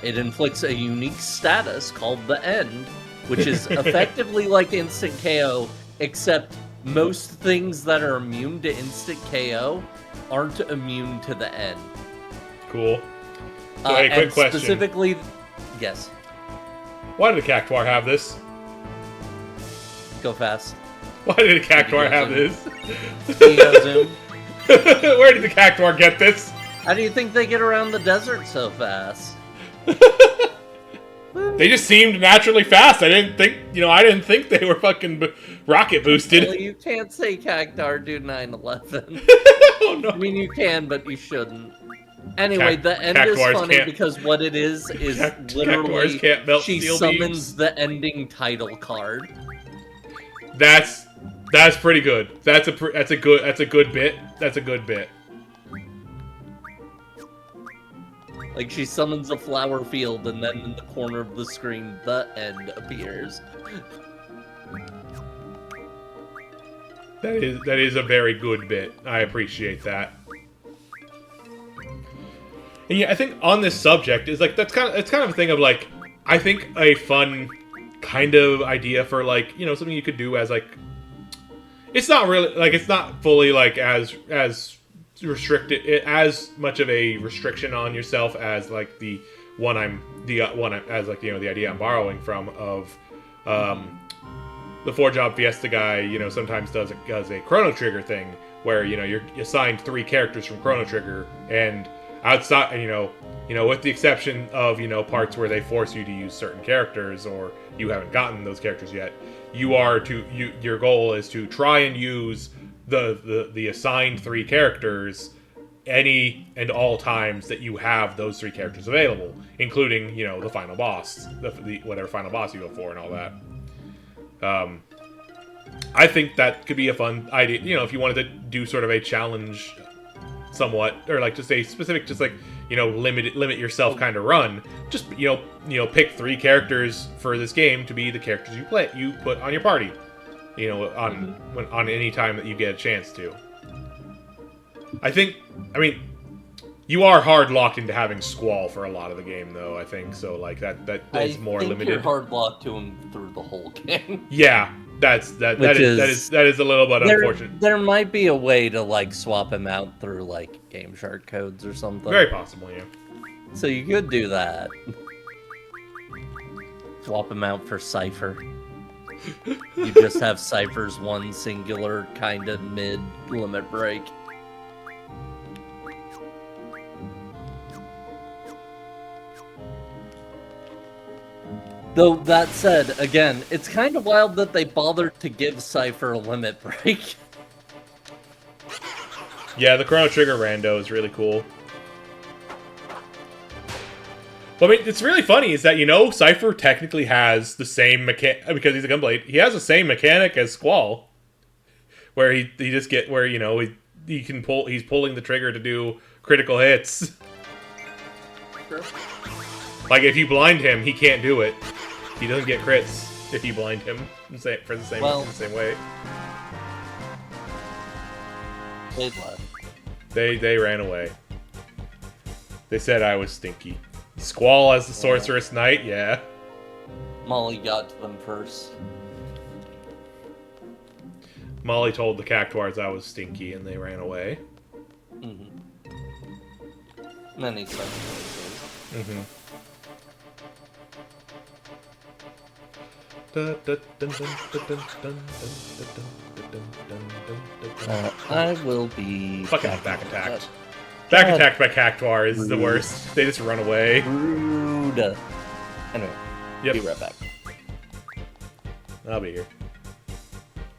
It inflicts a unique status called the End, which is effectively like instant KO, except most things that are immune to instant KO aren't immune to the End. Cool. So, hey, quick question. Specifically, yes. Why did the Cactuar have this? Go fast. Why did the Cactuar have this? Zoom. Where did the Cactuar get this? How do you think they get around the desert so fast? They just seemed naturally fast. I didn't think they were fucking rocket boosted. Well, you can't say Cactuar do 9/11. Oh no. I mean, you can, but you shouldn't. Anyway, the end is Cactuars funny can't- because what it is Cactuars literally can't melt she steel summons beams. the ending title card. That's pretty good. That's a good bit. That's a good bit. Like, she summons a flower field, and then in the corner of the screen, the end appears. That is a very good bit. I appreciate that. And yeah, I think on this subject is like it's kind of a thing of like I think a fun kind of idea for like something you could do as like it's not really like it's not fully like as restricted as much of a restriction on yourself as like the one as like the idea I'm borrowing from of the 4-job Fiesta guy sometimes does a Chrono Trigger thing where you're assigned 3 characters from Chrono Trigger and outside with the exception of parts where they force you to use certain characters or you haven't gotten those characters yet, your goal is to try and use the assigned 3 characters any and all times that you have those 3 characters available, including the final boss, the whatever final boss you go for and all that. I think that could be a fun idea, if you wanted to do sort of a challenge somewhat, or like just a specific, just like limit yourself kind of run. Just pick 3 characters for this game to be the characters you put on your party. On any time that you get a chance to. I mean, you are hard locked into having Squall for a lot of the game, though. I think so. Like that is more limited. You're hard locked to him through the whole game. Yeah, that is a little bit unfortunate. There might be a way to like swap him out through like Game Shark codes or something. Very possible, yeah. So you could do that. Swap him out for Cypher. You just have Cypher's one singular kind of mid limit break. Though that said, again, it's kind of wild that they bothered to give Cypher a limit break. Yeah, the Chrono Trigger rando is really cool. Well, I mean, it's really funny is that, Cypher technically has the same mechanic, because he's a Gunblade, he has the same mechanic as Squall. Where he just get, where, he can pull, he's pulling the trigger to do critical hits. Sure. Like, if you blind him, he can't do it. He doesn't get crits if you blind him in the same way. They left. They ran away. They said I was stinky. Squall as the Sorceress Knight, yeah. Molly got to them first. Molly told the Cactuars I was stinky, and they ran away. Mm-hmm. Many such cases. Mm-hmm. I will be... Fucking back attacked. Back attacked by Cactuar is the worst. They just run away. Rude. Anyway, Yep. be right back. I'll be here.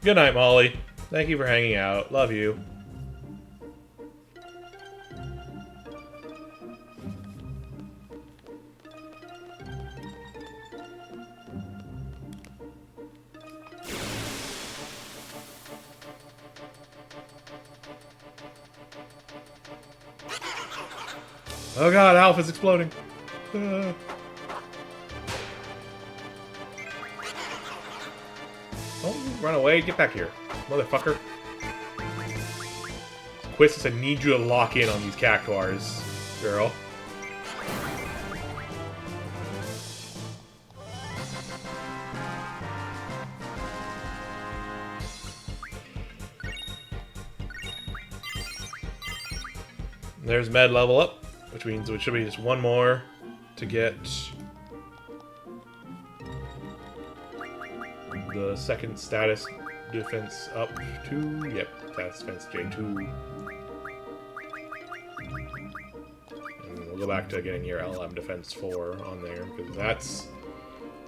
Good night, Molly. Thank you for hanging out. Love you. Oh god, Alpha's exploding. Oh, run away. Get back here, motherfucker. Quistis, I need you to lock in on these Cactuars, girl. There's med level up, which means it should be just one more to get the second status defense up to, yep, status defense J2. And we'll go back to getting your LM defense 4 on there, because that's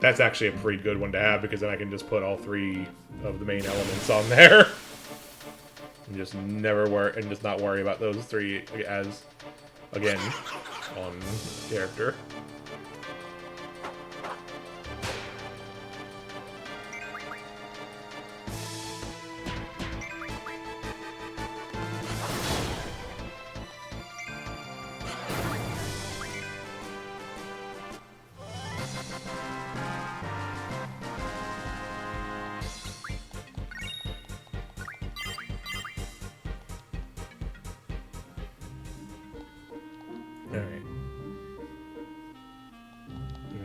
That's actually a pretty good one to have, because then I can just put all 3 of the main elements on there. And just never worry, and just not worry about those 3 as, again, on character. Alright.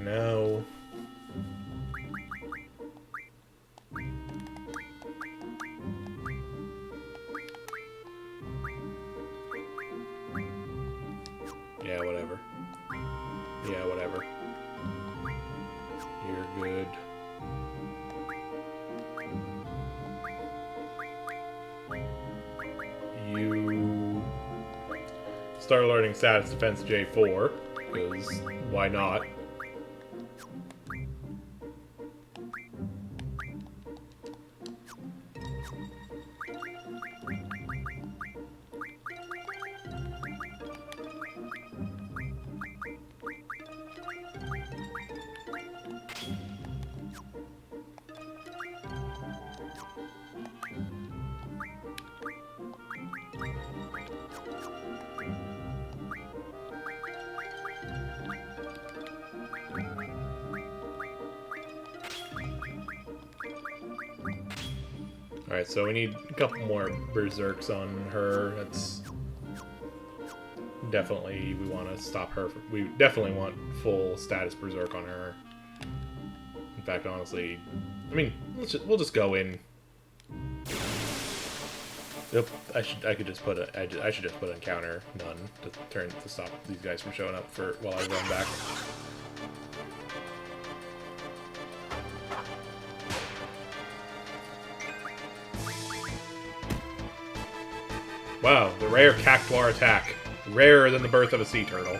No. Yeah, whatever. Yeah, whatever. You're good. You start learning status defense J4, because why not? Alright, so we need a couple more berserks on her. That's definitely, we want to stop her. We definitely want full status berserk on her. In fact, honestly, I mean, we'll just go in. Yep, I should just put a counter none to stop these guys from showing up while I run back. Wow, the rare Cactuar attack. Rarer than the birth of a sea turtle.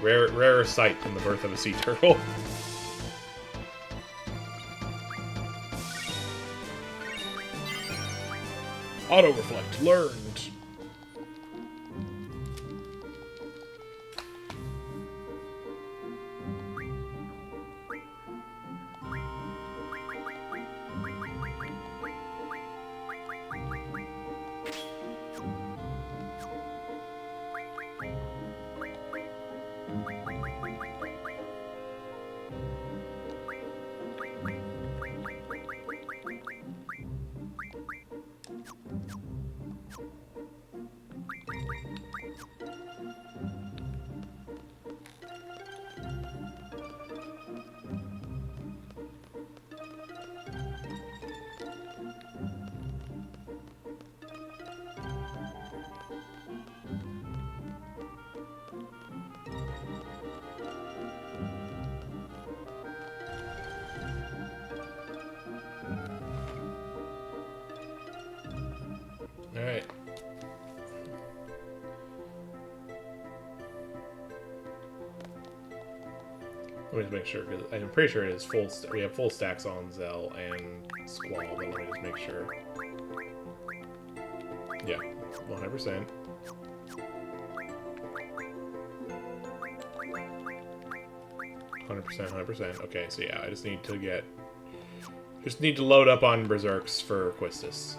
Rarer sight than the birth of a sea turtle. Auto reflect learned. Alright. Let me just make sure, because I'm pretty sure it is full. We have full stacks on Zell and Squall, but let me just make sure. Yeah, 100%. Okay, so yeah, I just need to load up on Berserks for Quistis.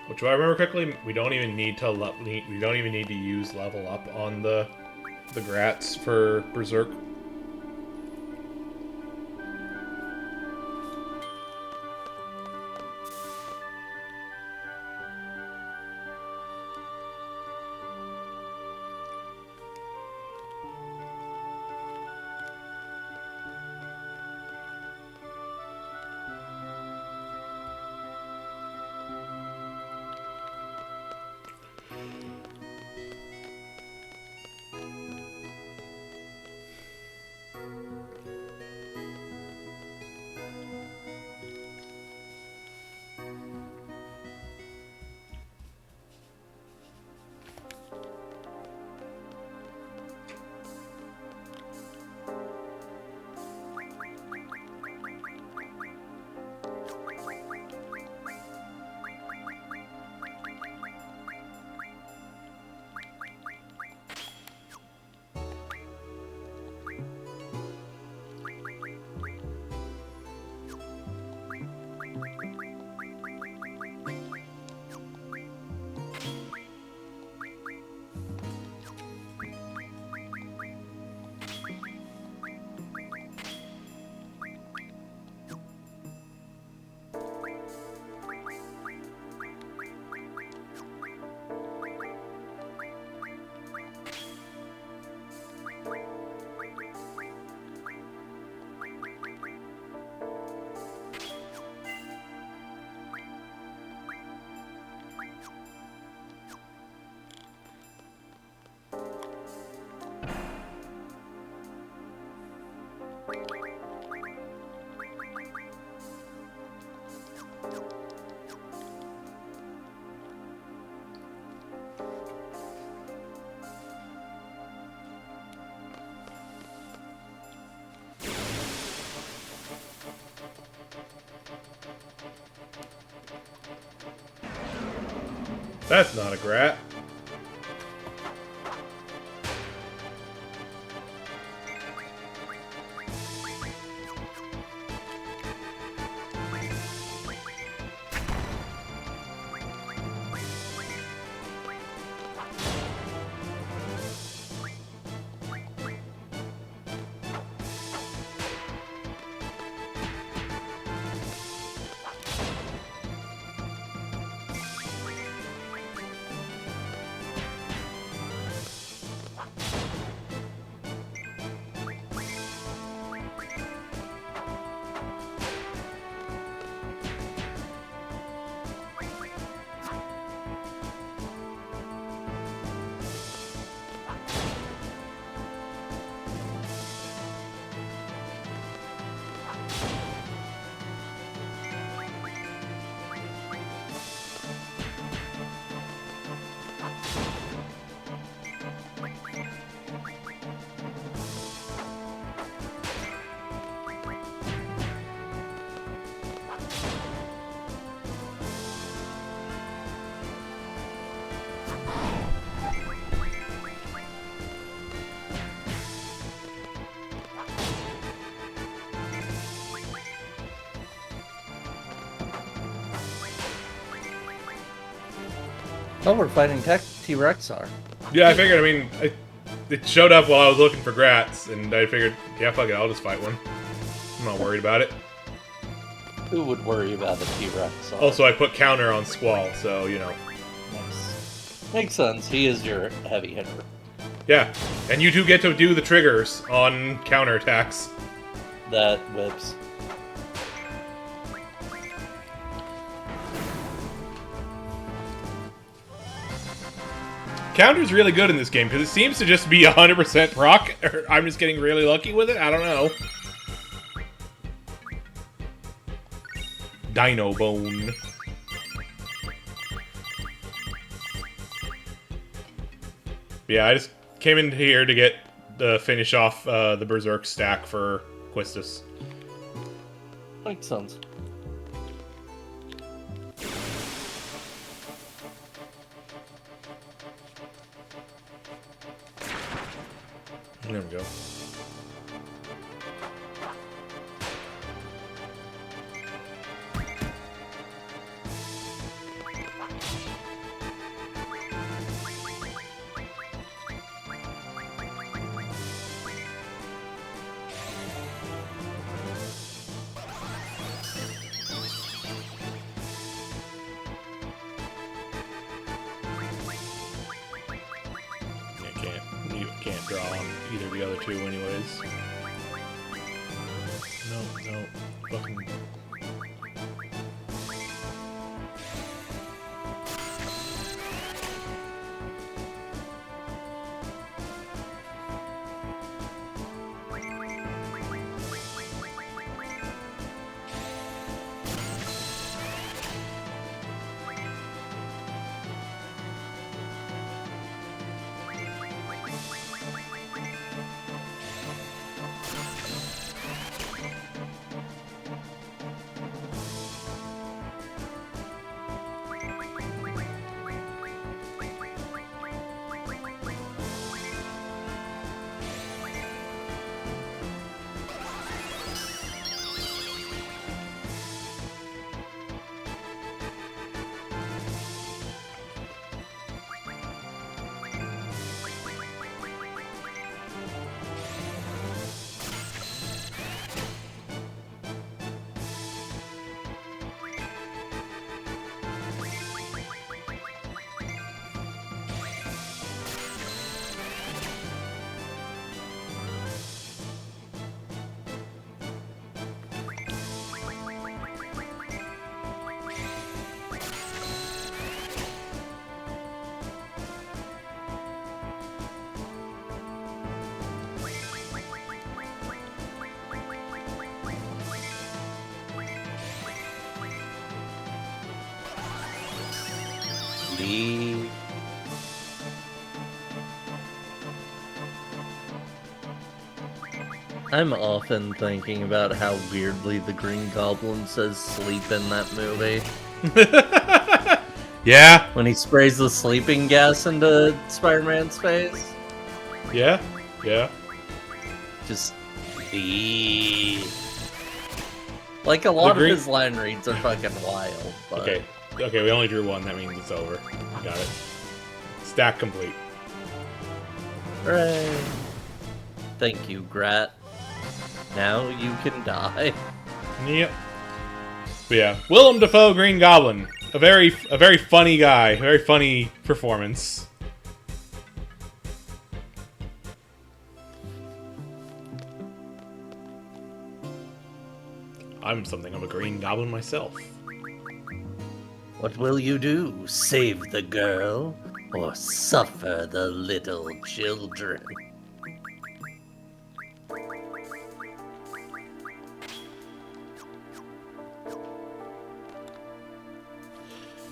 Which, if I remember correctly, we don't even need to use level up on the Grats for Berserk. That's not a grat. Oh, we're fighting T-Rexar. Yeah, I figured, I mean, it showed up while I was looking for grats, and I figured, yeah, fuck it, I'll just fight one. I'm not worried about it. Who would worry about the T-Rexar? Also, I put counter on Squall, so, you know. Nice. Makes sense. He is your heavy hitter. Yeah, and you do get to do the triggers on counterattacks. That whips. Counter's really good in this game, because it seems to just be 100% proc, or I'm just getting really lucky with it, I don't know. Dino Bone. Yeah, I just came in here to get the finish off the Berserk stack for Quistis. Makes sense. There we go. You can't draw on either of the other two anyways. No, fucking... I'm often thinking about how weirdly the Green Goblin says sleep in that movie. Yeah, When he sprays the sleeping gas into Spider-Man's face. yeah, yeah. Just... Like, a lot of green- his line reads are fucking wild, but... Okay, okay, we only drew one. That means it's over. Got it. Stack complete. Hooray. Thank you, Grat. Now you can die. Yep. But yeah, Willem Dafoe, Green Goblin, a very funny guy, very funny performance. I'm something of a Green Goblin myself. What will you do? Save the girl? Or suffer the little children?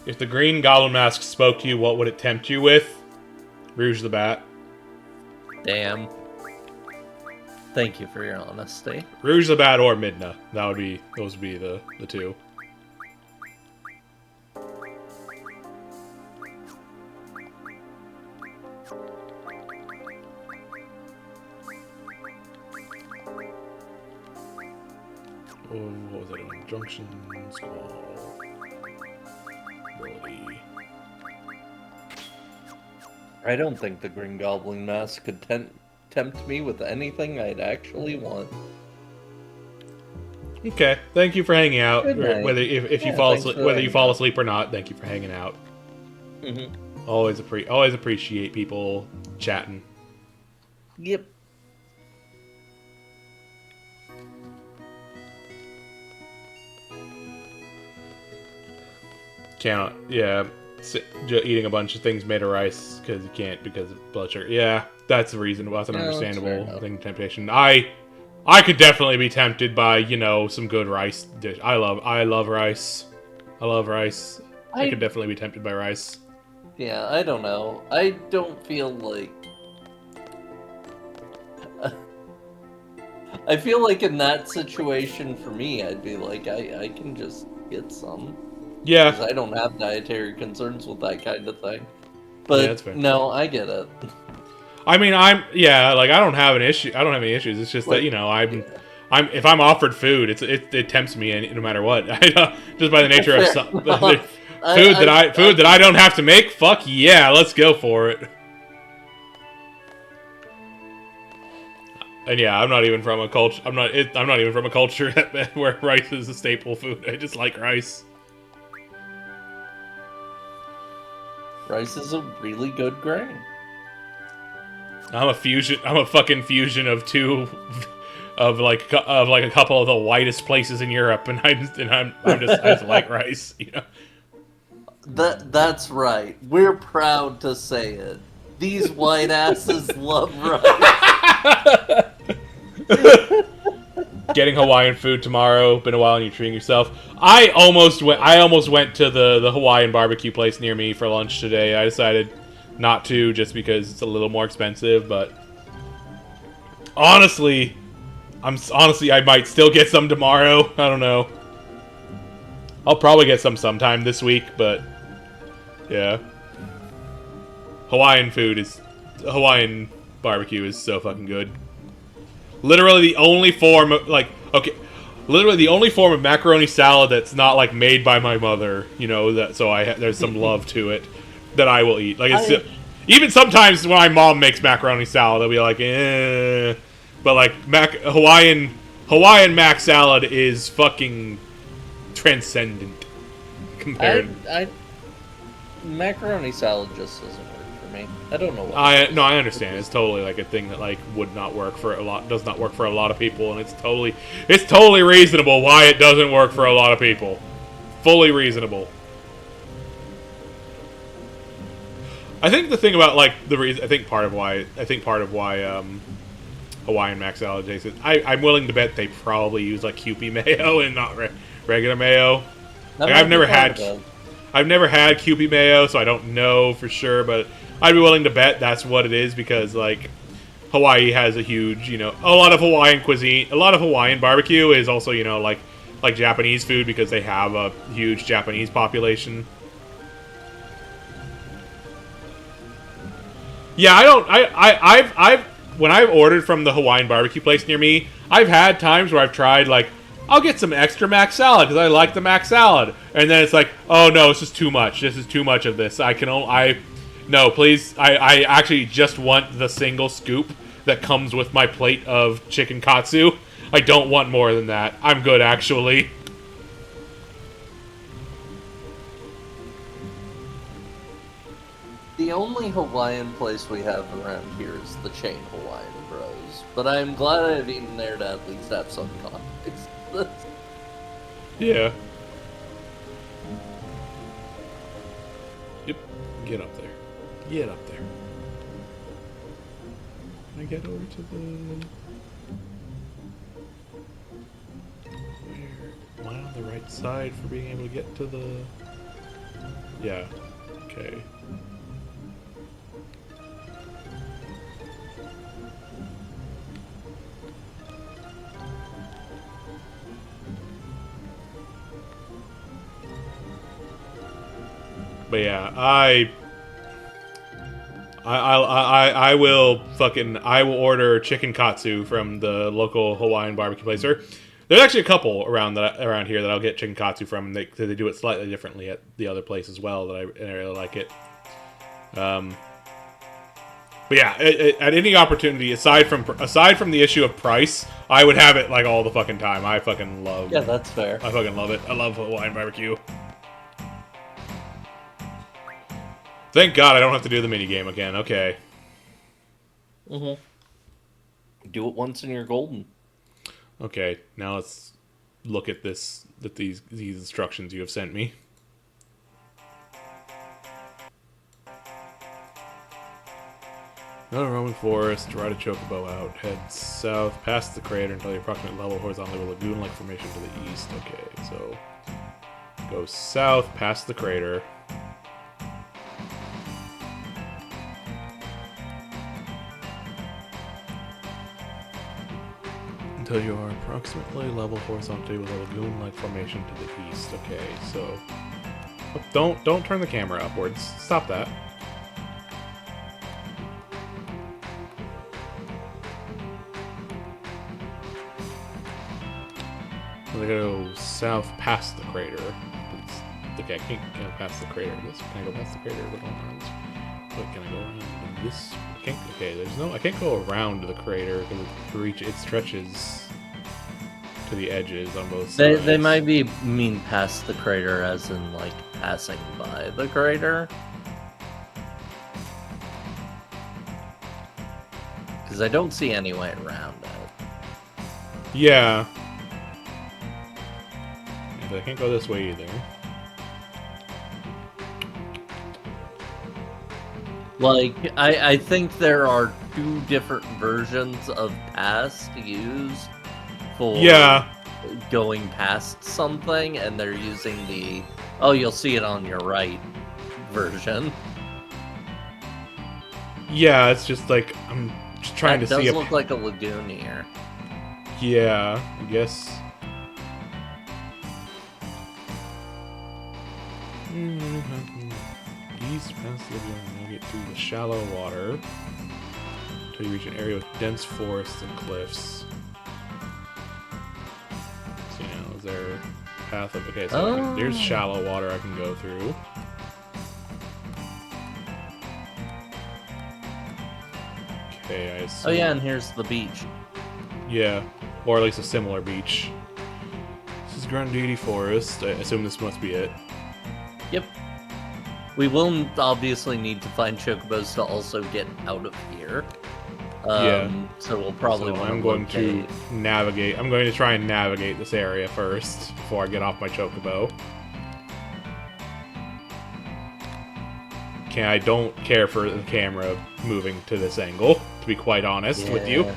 If the Green Goblin mask spoke to you, what would it tempt you with? Rouge the Bat. Damn. Thank you for your honesty. Rouge the Bat or Midna. Those would be the two. Oh, what was that one? Junction Squall. Ability. I don't think the Green Goblin mask could tempt me with anything I'd actually want. Okay, thank you for hanging out. Good night. Whether if you Yeah, fall thanks asleep, for whether you hanging fall out. asleep or not, thank you for hanging out. Mm-hmm. Always appreciate people chatting. Yep. Eating a bunch of things made of rice because you can't because of blood sugar. Yeah, that's reasonable. That's an Yeah, that's fair understandable enough. thing. Temptation. I could definitely be tempted by some good rice dish. I love rice. I love rice. I could definitely be tempted by rice. Yeah, I don't know. I don't feel like... I feel like in that situation for me, I'd be like, I can just get some. Yeah, Because I don't have dietary concerns with that kind of thing. Yeah, But that's fair. no, I get it. I mean, I don't have an issue. I don't have any issues. It's just that if I'm offered food, it tempts me no matter what. Just by the nature of Fair food enough. that I don't have to make. Fuck yeah, let's go for it. And yeah, I'm not even from a culture. I'm not even from a culture where rice is a staple food. I just like rice. Rice is a really good grain. I'm a fucking fusion of two, of like a couple of the whitest places in Europe, and I just like rice. That's right. We're proud to say it. These white asses love rice. Getting Hawaiian food tomorrow. Been a while and you're treating yourself. I almost went to the Hawaiian barbecue place near me for lunch today. I decided not to just because it's a little more expensive, but honestly, I might still get some tomorrow. I don't know. I'll probably get some sometime this week, but yeah. Hawaiian barbecue is so fucking good. Literally the only form of the only form of macaroni salad that's not like made by my mother, there's some love to it that I will eat. Even sometimes when my mom makes macaroni salad, I'll be like, eh. But like Hawaiian mac salad is fucking transcendent compared. Macaroni salad just doesn't work for me. I don't know why. I understand. It's totally like a thing that like does not work for a lot of people, and it's totally reasonable why it doesn't work for a lot of people. Fully reasonable. I think the thing about like the reason I think part of why Hawaiian mac salad tastes. I'm willing to bet they probably use like Kewpie mayo and not regular mayo. That Like, might I've never be part had of it. I've never had Kewpie mayo, so I don't know for sure, but I'd be willing to bet that's what it is because like Hawaii has a huge, a lot of Hawaiian cuisine, a lot of Hawaiian barbecue is also, like Japanese food because they have a huge Japanese population. Yeah, I don't. I've when I've ordered from the Hawaiian barbecue place near me, I've had times where I've tried like, I'll get some extra mac salad because I like the mac salad, and then it's like, oh no, it's just too much. This is too much of this. No, please. I actually just want the single scoop that comes with my plate of chicken katsu. I don't want more than that. I'm good, actually. The only Hawaiian place we have around here is the chain Hawaiian Bros. But I'm glad I've eaten there to at least have some context. Yeah. Yep. Get up there. Get up there. Can I get over to the... Where? Am I on the right side for being able to get to the... Yeah. Okay. But yeah, I will order chicken katsu from the local Hawaiian barbecue place. There's actually a couple around here that I'll get chicken katsu from. They do it slightly differently at the other place as well. And I really like it. But yeah, at any opportunity, aside from the issue of price, I would have it like all the fucking time. I fucking love. Yeah, that's fair. I fucking love it. I love Hawaiian barbecue. Thank God I don't have to do the minigame again. Okay. Mm-hmm. Do it once and you're golden. Okay, now let's look at these instructions you have sent me. Go to Roman Forest, ride a chocobo out, head south past the crater until the approximate level horizontally with a lagoon-like formation to the east. Okay, so go south past the crater. Until you are approximately level horizontally with a lagoon-like formation to the east. Okay, so don't turn the camera upwards. Stop that. I'm gonna go south past the crater. Okay, I can't go past the crater. Can I go past the crater? Wait, can I go around this? I can't. Okay, I can't go around the crater because it stretches to the edges on both sides. They might mean past the crater as in like passing by the crater. Because I don't see any way around it. Yeah. But I can't go this way either. Like, I think there are two different versions of pass used for going past something, and they're using the, oh, you'll see it on your right version. Yeah, it's just like, I'm just trying to see if... It does look like a lagoon here. Yeah, I guess... East past the lagoon, navigate through the shallow water until you reach an area with dense forests and cliffs. So, is there a path of... Okay, so there's shallow water I can go through. Okay, I assume... Oh yeah, and here's the beach. Yeah, or at least a similar beach. This is Grundidi Forest. I assume this must be it. Yep. We will obviously need to find chocobos to also get out of here. So we'll probably want to I'm going to navigate. I'm going to try and navigate this area first before I get off my chocobo. Okay, I don't care for the camera moving to this angle, to be quite honest with you.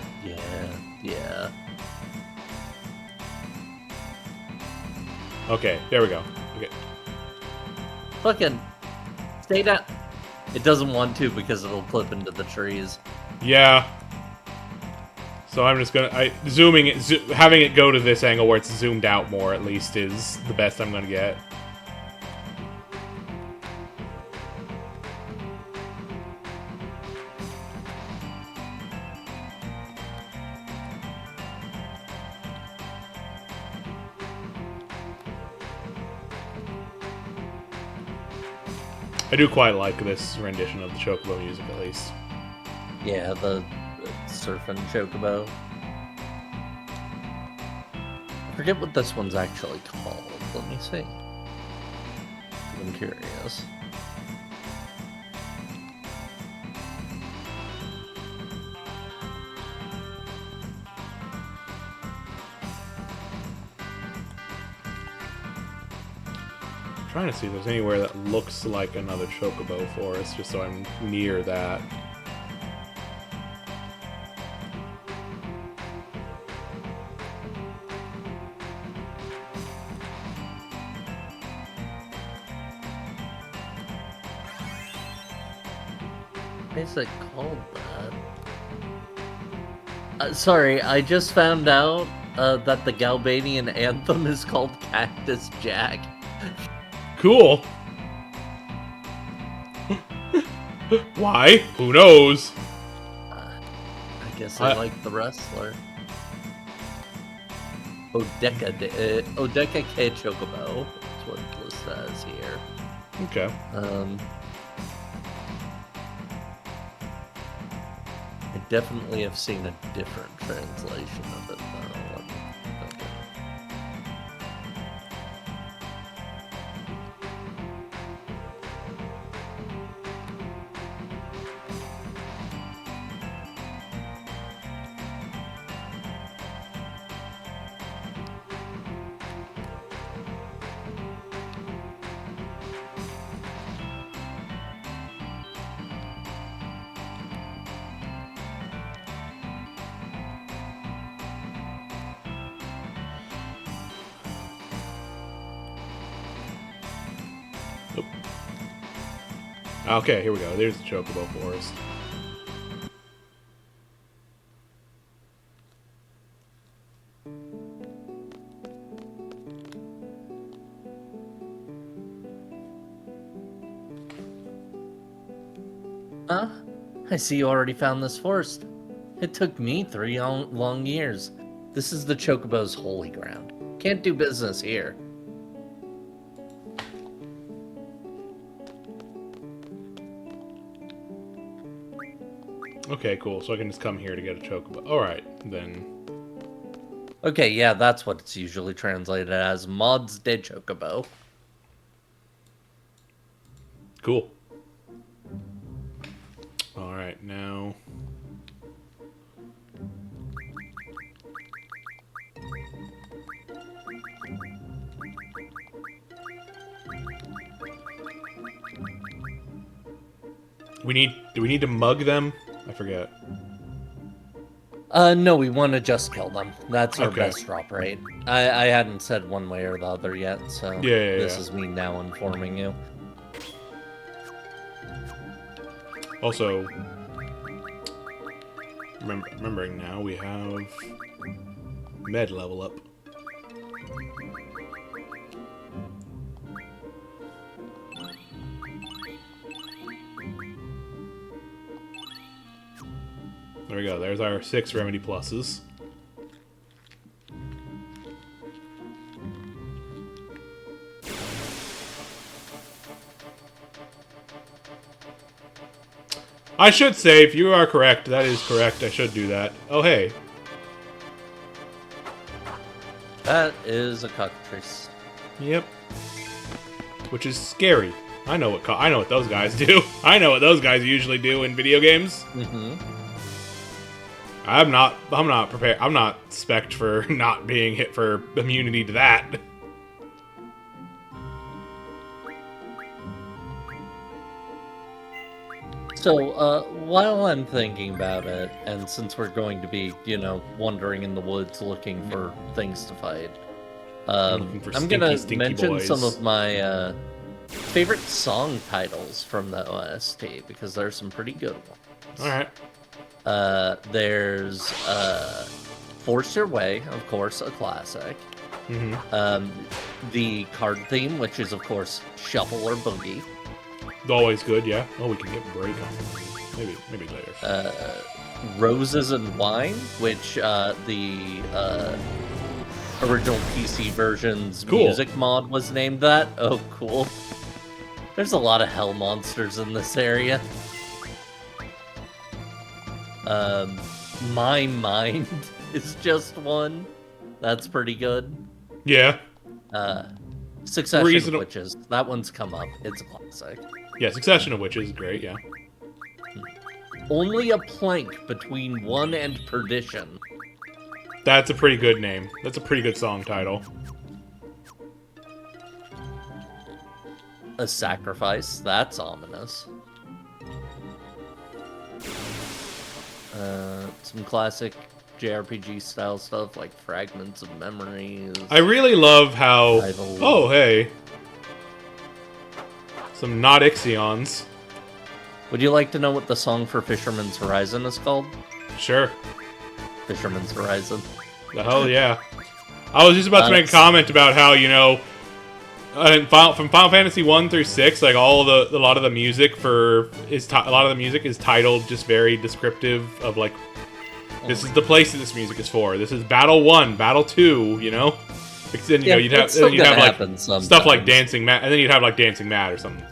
Yeah. Okay, there we go. Okay. Fucking stay down. It doesn't want to because it'll clip into the trees. Yeah. So I'm just gonna having it go to this angle where it's zoomed out more at least is the best I'm gonna get. I do quite like this rendition of the Chocobo music, at least. Yeah, the surfing chocobo. I forget what this one's actually called. Let me see. I'm curious. Trying to see if there's anywhere that looks like another Chocobo forest, just so I'm near that. Why is it called that? Sorry, I just found out that the Galbanian anthem is called Cactus Jack. Cool! Why? Who knows? I guess I like the wrestler. Odeka K Chocobo. That's what it says here. Okay. I definitely have seen a different translation of it though. Okay, here we go. There's the Chocobo forest. I see you already found this forest. It took me 3 long years. This is the Chocobo's holy ground. Can't do business here. Okay, cool. So I can just come here to get a Chocobo. Alright, then. Okay, yeah, that's what it's usually translated as. Mods de Chocobo. Cool. Alright, now... Do we need to mug them? I forget. No, we want to just kill them. That's our Okay. best drop rate. I hadn't said one way or the other yet, so Yeah, this is me now informing you. Also, remembering now, we have med level up. There we go. There's our 6 remedy pluses. I should save. You are correct. That is correct. I should do that. Oh, hey. That is a cockatrice. Yep. Which is scary. I know what those guys do. I know what those guys usually do in video games. Mm-hmm. I'm not prepared. I'm not spec'd for not being hit for immunity to that. So, while I'm thinking about it, and since we're going to be, wandering in the woods looking for things to fight, looking for I'm gonna stinky mention boys. some of my favorite song titles from the OST, because there's some pretty good ones. Alright. There's Force Your Way, of course, a classic. Mm-hmm. The card theme, which is, of course, Shuffle or Boogie. Always good, yeah. Oh, we can get break on. Maybe later. Roses and Wine, which the original PC version's Cool. music mod was named that. Oh, cool. There's a lot of hell monsters in this area. My mind is just one. That's pretty good. Yeah. Succession Reasonable. of Witches. That one's come up. It's a classic. Yeah, Succession of Witches is great, yeah. Only a plank between one and perdition. That's a pretty good name. That's a pretty good song title. A sacrifice. That's ominous. Some classic JRPG style stuff like Fragments of Memories. I really love how... Rival. Oh, hey. Some not Ixions. Would you like to know what the song for Fisherman's Horizon is called? Sure. Fisherman's Horizon. The hell yeah. I was just about to make a comment about how, you know, from Final Fantasy 1 through 6, like a lot of the music is titled just very descriptive of like, this is the place that this music is for. This is Battle 1, Battle 2, you know? Then you'd have like stuff like Dancing Matt, and then you'd have like Dancing Matt or something.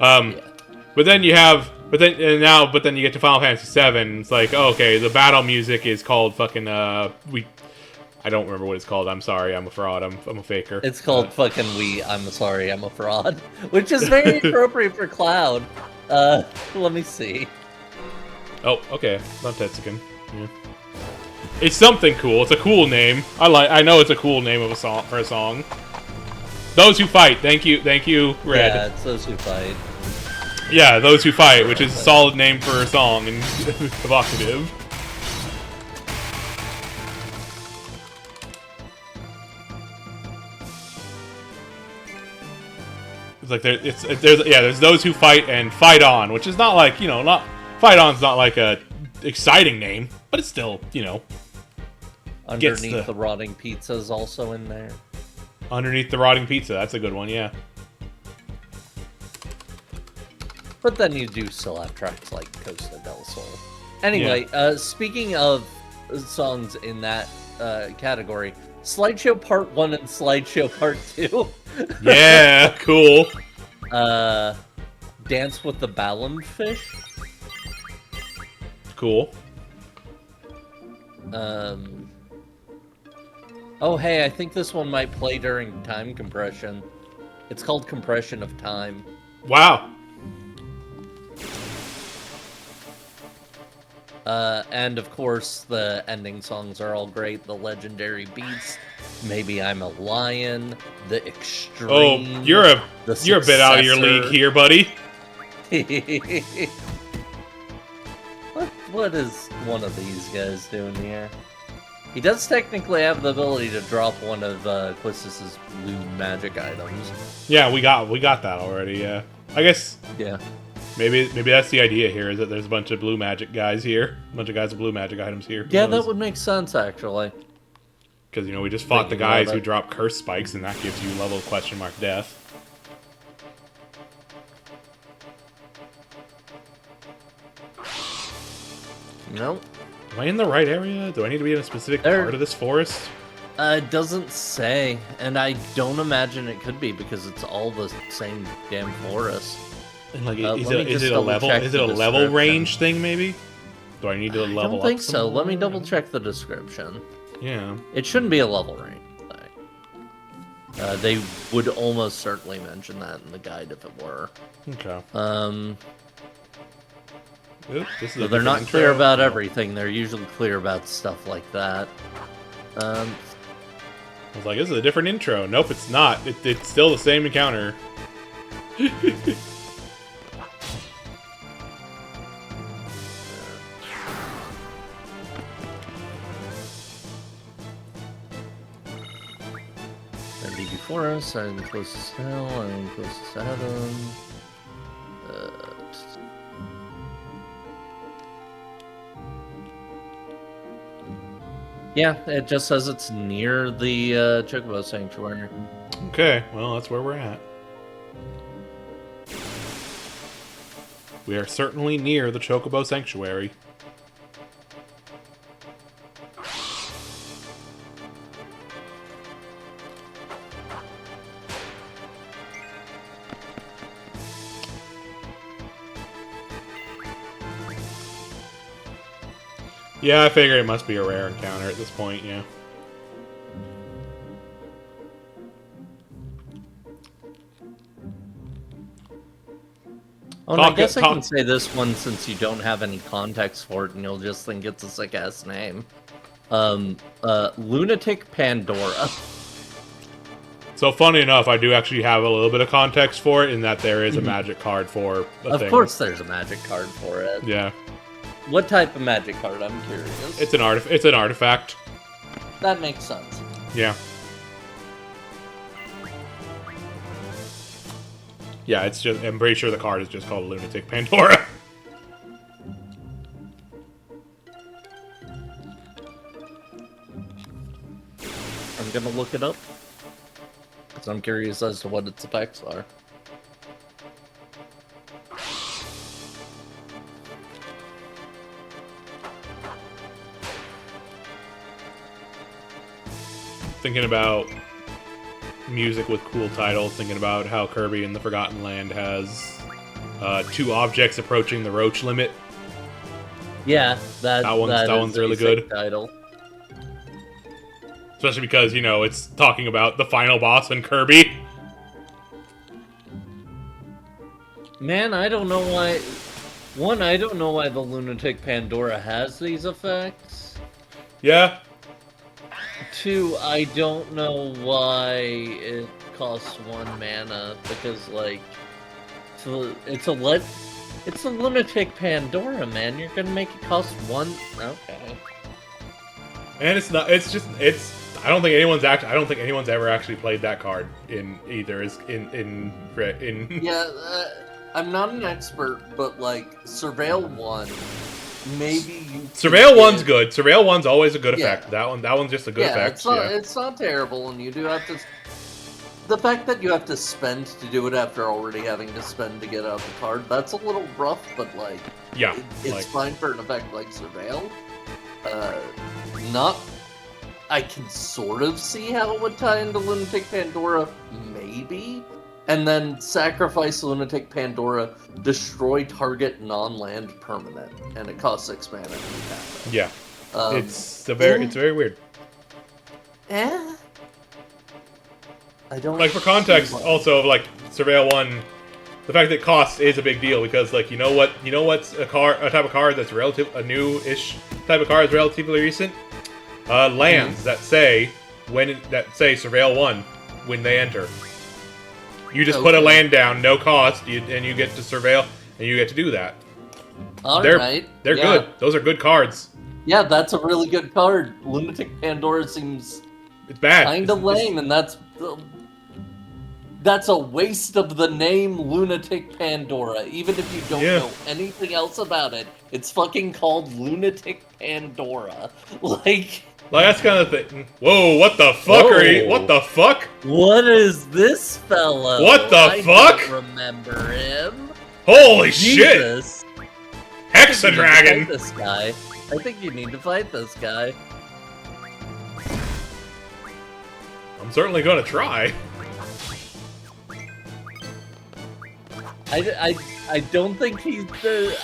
But then you get to Final Fantasy 7. It's like, oh, okay, the battle music is called fucking I don't remember what it's called. I'm sorry, I'm a fraud. I'm a faker. It's called I'm sorry, I'm a fraud, which is very appropriate for Cloud. Let me see. Oh, okay, not Tetsuken. Yeah. It's something cool. It's a cool name. I know it's a cool name of a song for a song. Those Who Fight. Thank you, Red. Yeah, it's Those Who Fight. Yeah, Those Who Fight, which is a solid name for a song and evocative. It's like there's Those Who Fight and Fight On, which is not like, you know, Fight On's not like a exciting name, but it's still, you know, Underneath the Rotting Pizza is also in there. Underneath the Rotting Pizza, that's a good one, yeah. But then you do still have tracks like Costa del Sol. Anyway, speaking of songs in that category, Slideshow Part 1 and Slideshow Part 2. Yeah, cool. Dance with the Balloonfish. Cool. Oh, hey, I think this one might play during time compression. It's called Compression of Time. Wow. And of course, the ending songs are all great. The legendary beats, Maybe I'm a Lion, The Extreme. Oh, you're a bit out of your league here, buddy. What is one of these guys doing here? He does technically have the ability to drop one of Quistis's blue magic items. Yeah, we got that already. Yeah, I guess. Yeah. Maybe that's the idea here, is that there's a bunch of blue magic guys here. A bunch of guys with blue magic items here. Yeah, that would make sense, actually. Because, you know, we just fought the guys who drop curse spikes, and that gives you level question mark death. Nope. Am I in the right area? Do I need to be in a specific part of this forest? It doesn't say, and I don't imagine it could be, because it's all the same damn forest. And like, is it a level range thing, maybe? Do I need to level up? I don't think so. Let me double check the description. Yeah. It shouldn't be a level range thing. They would almost certainly mention that in the guide if it were. Okay. Oops, so they're not clear about everything. They're usually clear about stuff like that. I was like, this is a different intro. Nope, it's not. It's still the same encounter. Before us, I'm closest to Hell, I'm closest to Adam. Yeah, it just says it's near the Chocobo Sanctuary. Okay, well, that's where we're at. We are certainly near the Chocobo Sanctuary. Yeah, I figured it must be a rare encounter at this point, yeah. Oh, and I guess I can say this one since you don't have any context for it, and you'll just think it's a sick-ass name. Lunatic Pandora. So, funny enough, I do actually have a little bit of context for it, in that there is a magic card for the thing. Of course there's a magic card for it. Yeah. What type of magic card? I'm curious. It's an artifact. That makes sense. Yeah. Yeah, it's just, I'm pretty sure the card is just called Lunatic Pandora. I'm gonna look it up. Because I'm curious as to what its effects are. Thinking about music with cool titles, thinking about how Kirby in the Forgotten Land has 2 objects approaching the roach limit. Yeah, that one's really good. Title. Especially because, you know, it's talking about the final boss in Kirby. Man, I don't know why... One, I don't know why the Lunatic Pandora has these effects. Yeah. 2, I don't know why it costs 1 mana, because, like... It's a Lunatic Pandora, man. You're gonna make it cost 1... Okay. And it's not... I don't think anyone's ever actually played that card in either. Yeah, I'm not an expert, but like Surveil 1, maybe you. Surveil 1's good. Surveil 1's always a good effect. That one's just a good effect. It's not terrible, and you do have to. The fact that you have to spend to do it after already having to spend to get out the card, that's a little rough, but like, yeah, it's fine for an effect like Surveil. Not. I can sort of see how it would tie into Lunatic Pandora, maybe. And then sacrifice Lunatic Pandora, destroy target non-land permanent, and it costs 6 mana to tap it. Yeah, it's very weird. I don't like, for context. Also, like Surveil 1, the fact that it costs is a big deal, because like you know what's a type of card that's a new-ish type of card is relatively recent. Lands that say Surveil 1 when they enter. You just put a land down, no cost, and you get to surveil, and you get to do that. They're good. Those are good cards. Yeah, that's a really good card. Lunatic Pandora seems it's bad. Kinda lame, and that's a waste of the name Lunatic Pandora. Even if you don't know anything else about it, it's fucking called Lunatic Pandora. Like that's kind of thing. Whoa! What the fuck are you? What the fuck? What is this fellow? What the fuck? I don't remember him. Holy Jesus. shit! Hexadragon. This guy. I think you need to fight this guy. I'm certainly gonna try. I don't think he's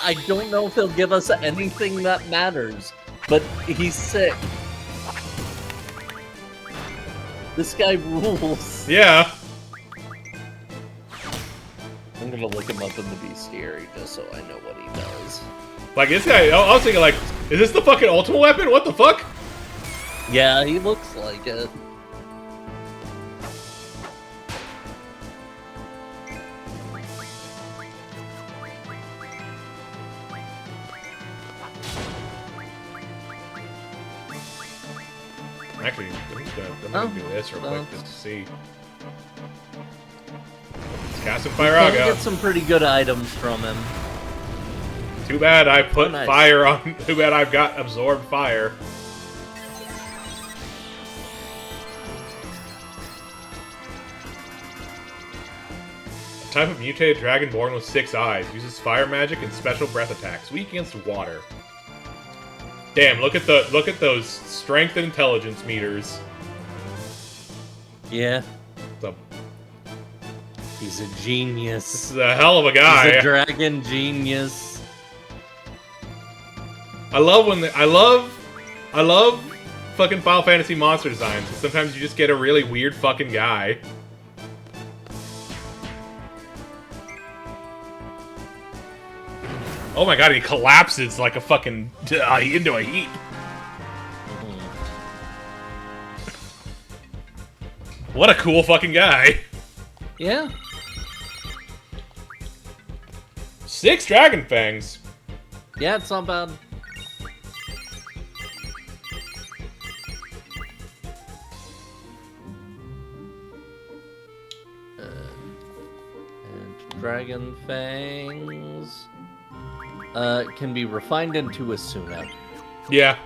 I don't know if he'll give us anything that matters, but he's sick. This guy rules. Yeah. I'm gonna look him up in the bestiary just so I know what he does. Like this guy, I was thinking like, is this the fucking ultimate weapon? What the fuck? Yeah, he looks like it. Actually, I'm gonna do this real quick just to see. Let's cast some Firaga. Get some pretty good items from him. Too bad I put fire on. Too bad I've got absorb fire. A type of mutated dragon born with 6 eyes uses fire magic and special breath attacks, weak against water. Damn! Look at those strength and intelligence meters. Yeah. So, he's a genius. This is a hell of a guy. He's a dragon genius. I love when I love fucking Final Fantasy monster designs. Sometimes you just get a really weird fucking guy. Oh my god, he collapses like a fucking into a heap. What a cool fucking guy. Yeah. 6 dragon fangs. Yeah, it's not bad. And dragon fangs can be refined into Asuna. Yeah.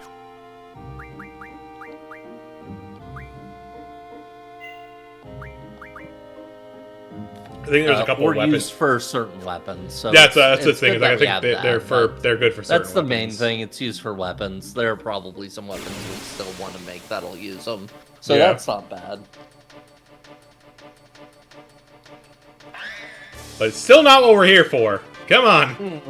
I think there's a couple or of weapons used for certain weapons. So that's the it's thing. good Like, I that we think have they're that, they're good for certain. that's the main weapons. thing. It's used for weapons. There are probably some weapons we still want to make that'll use them. So Yeah. that's not bad. But it's still not what we're here for. Come on.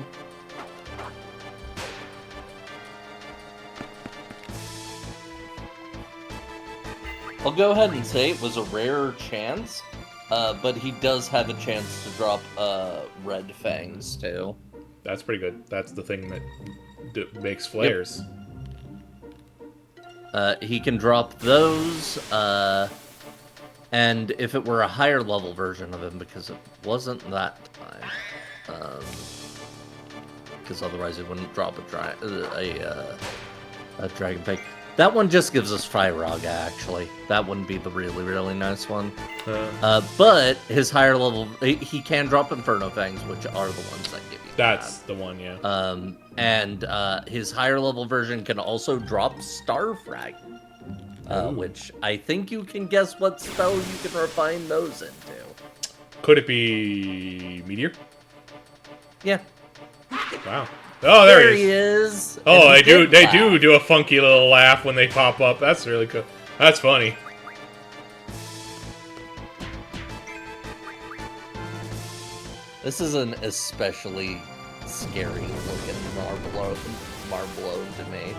I'll go ahead and say it was a rare chance, but he does have a chance to drop red fangs too. That's pretty good. That's the thing that makes flares. He can drop those, and if it were a higher level version of him, because it wasn't that time, because otherwise it wouldn't drop a dragon fang. That one just gives us Firaga, actually. That wouldn't be the really, really nice one. But his higher level, he can drop Inferno Fangs, which are the ones that give you That's the one, yeah. and his higher level version can also drop Star Frag, which I think you can guess what spell you can refine those into. Could it be Meteor? Yeah. Wow. Oh, there he is. is. Oh, And they he did do laugh. a funky little laugh when they pop up. That's really cool. That's funny. This is an especially scary looking Marbleau to me.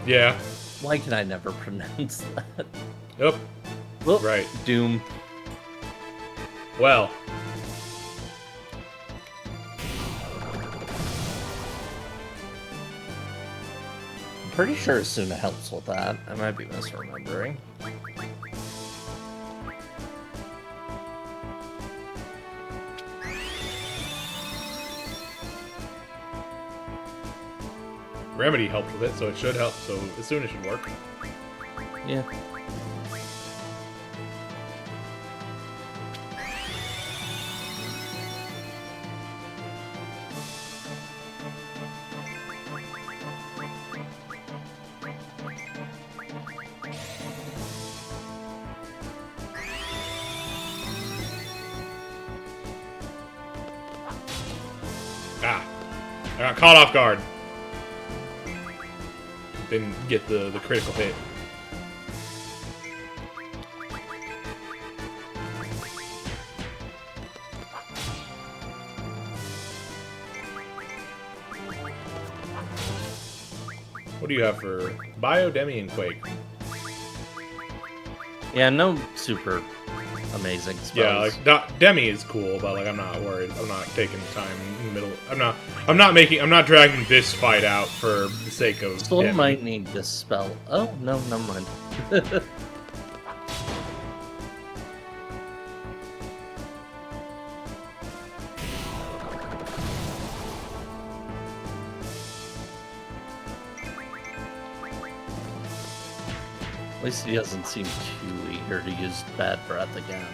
Yeah. Why can I never pronounce that? Yep. Well, Right. Doom. Well. I'm pretty sure Asuna helps with that. I might be misremembering. Remedy helped with it, so it should help. So as soon as it should work. Yeah. Ah. I got caught off guard. Didn't get the critical hit. What do you have for Bio, Demi, and Quake? Yeah, no super amazing spells. Yeah, like Demi is cool, but like I'm not worried. I'm not taking the time in the middle. I'm not dragging this fight out for the sake of Soul Demi. might need this spell. Oh, no, never mind. At least he doesn't seem too eager to use Bad Breath again.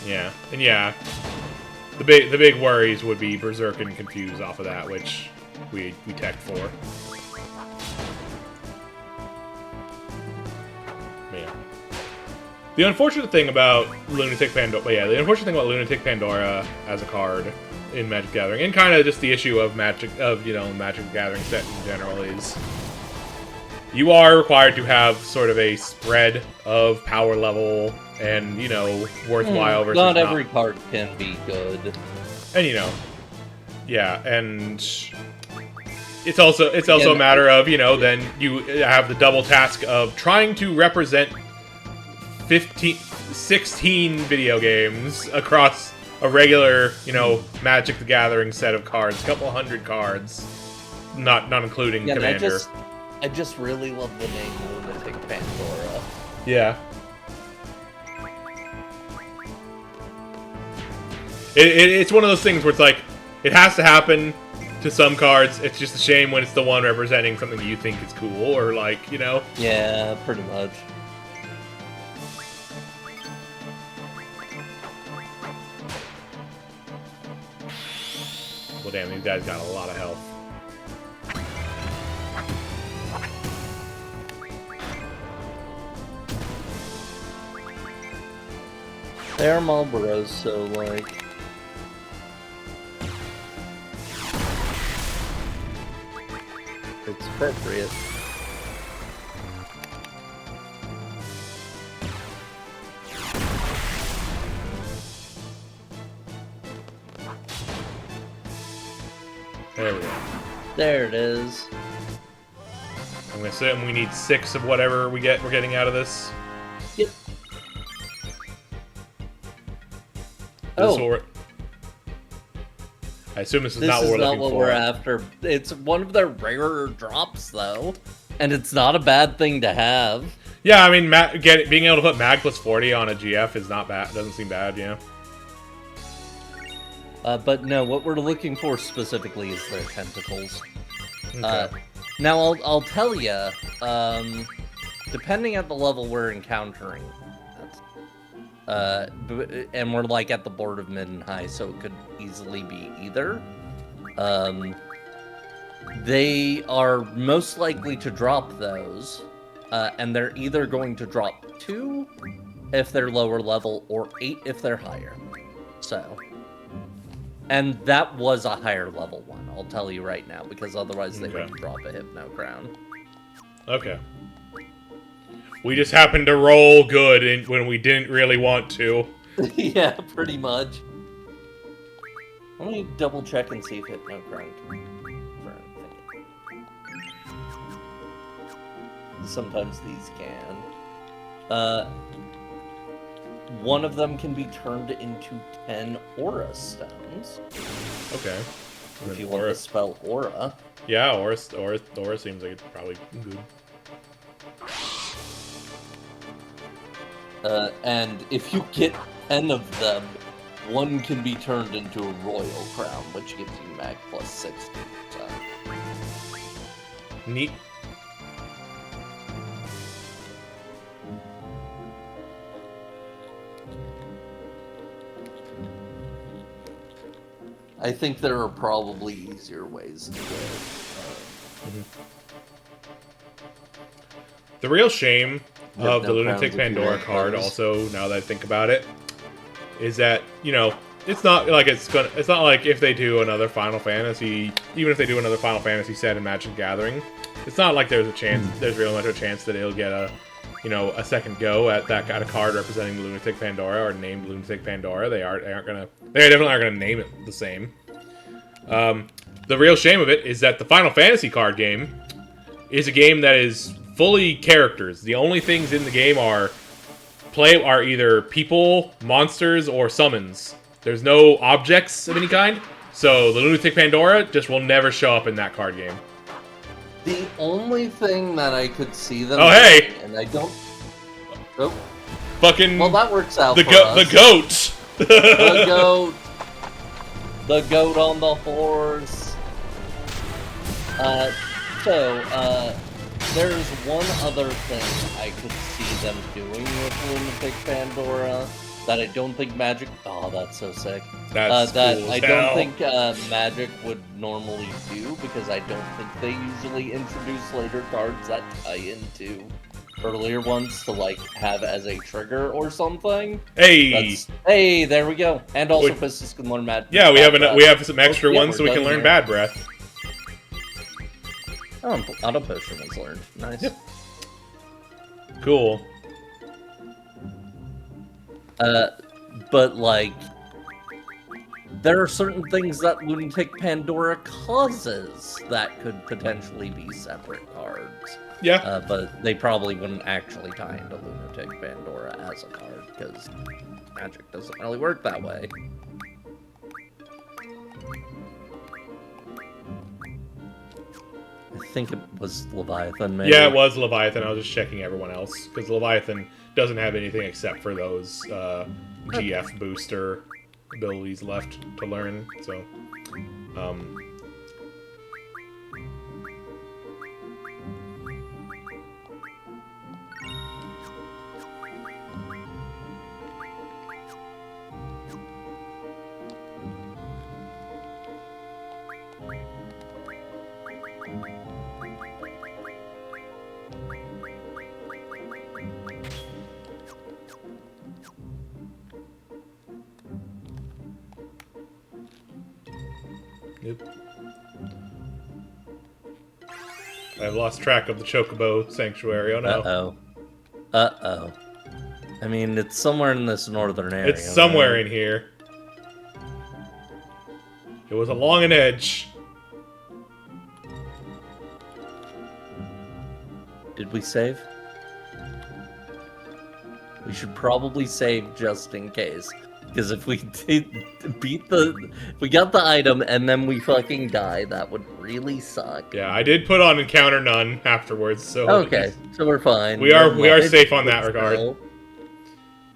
Yeah, and yeah, the big worries would be Berserk and Confuse off of that, which we teched for. Yeah. The unfortunate thing about Lunatic Pandora as a card in Magic Gathering, and kind of just the issue of Magic Gathering set in general, is you are required to have sort of a spread of power level and, worthwhile versus Not every card can be good. And, yeah, and it's also a matter of, then you have the double task of trying to represent 16 video games across a regular, Magic the Gathering set of cards, a couple hundred cards, not including Commander. I just really love the name Lunatic Pandora. Yeah. It's one of those things where it's like, it has to happen to some cards. It's just a shame when it's the one representing something you think is cool, or like, Yeah, pretty much. Well, damn, these guys got a lot of health. They are Marlboros, so, like... It's appropriate. There we go. There it is. I'm gonna say we need 6 of whatever we're getting out of this. Yep. I assume this is This not is what we're not looking what for. we're after. It's one of their rarer drops, though, and it's not a bad thing to have. Yeah, I mean, being able to put Mag plus 40 on a GF is not bad. Doesn't seem bad, But no, what we're looking for specifically is their tentacles. Okay. Now, I'll tell you, depending at the level we're encountering, and we're like at the board of mid and high, so it could easily be either. They are most likely to drop those, and they're either going to drop 2 if they're lower level, or 8 if they're higher. So, and that was a higher level one, I'll tell you right now, because otherwise they would drop a Hypno Crown. Okay. We just happened to roll good when we didn't really want to. Yeah, pretty much. Let me double check and see if Hypno Crown can confirm anything. Sometimes these can. One of them can be turned into 10 Aura Stones. Okay. If you want to spell Aura. Yeah, Aura seems like it's probably good. And if you get 10 of them, one can be turned into a Royal Crown, which gives you Mag plus 60. Neat. I think there are probably easier ways to do it. The real shame of the no Lunatic crowns if you Pandora want card, those. also, now that I think about it, is that, it's not like it's not like if they do another Final Fantasy, even if they do another Final Fantasy set in Magic the Gathering, it's not like there's a chance, there's really much of a chance that it'll get a second go at that kind of card representing the Lunatic Pandora or named Lunatic Pandora. They definitely aren't gonna name it the same. The real shame of it is that the Final Fantasy card game is a game that is fully characters. The only things in the game are either people, monsters, or summons. There's no objects of any kind. So the Lunatic Pandora just will never show up in that card game. The only thing that I could see them hey! doing, and I don't... Oh, Fucking well, that works out the for us. the goat. The goat. The goat on the horse. There's one other thing I could see them doing with Lunatic Pandora that I don't think Magic... Oh, that's so sick. That's that cool as I hell. don't think Magic would normally do, because I don't think they usually introduce later cards that tie into earlier ones to, like, have as a trigger or something. Hey! Hey, there we go. And also, Wait. Pistis can learn Mad. Yeah, we have some extra yeah, ones so we we're can done learn here. Bad Breath. Oh, Auto Potion was learned. Nice. Yep. Cool. But, like, there are certain things that Lunatic Pandora causes that could potentially be separate cards. Yeah. But they probably wouldn't actually tie into Lunatic Pandora as a card, because Magic doesn't really work that way. I think it was Leviathan, maybe. Yeah, it was Leviathan. I was just checking everyone else, because Leviathan doesn't have anything except for those GF booster abilities left to learn, so... Yep. I've lost track of the Chocobo Sanctuary. Oh no. Uh-oh. Uh-oh. I mean, it's somewhere in this northern area. It's somewhere right? in here. It was along an edge. Did we save? We should probably save just in case. Because if we did if we got the item and then we fucking die, that would really suck. Yeah, I did put on Encounter None afterwards, so... Okay, so we're fine. We are Never mind. safe on that But regard. still.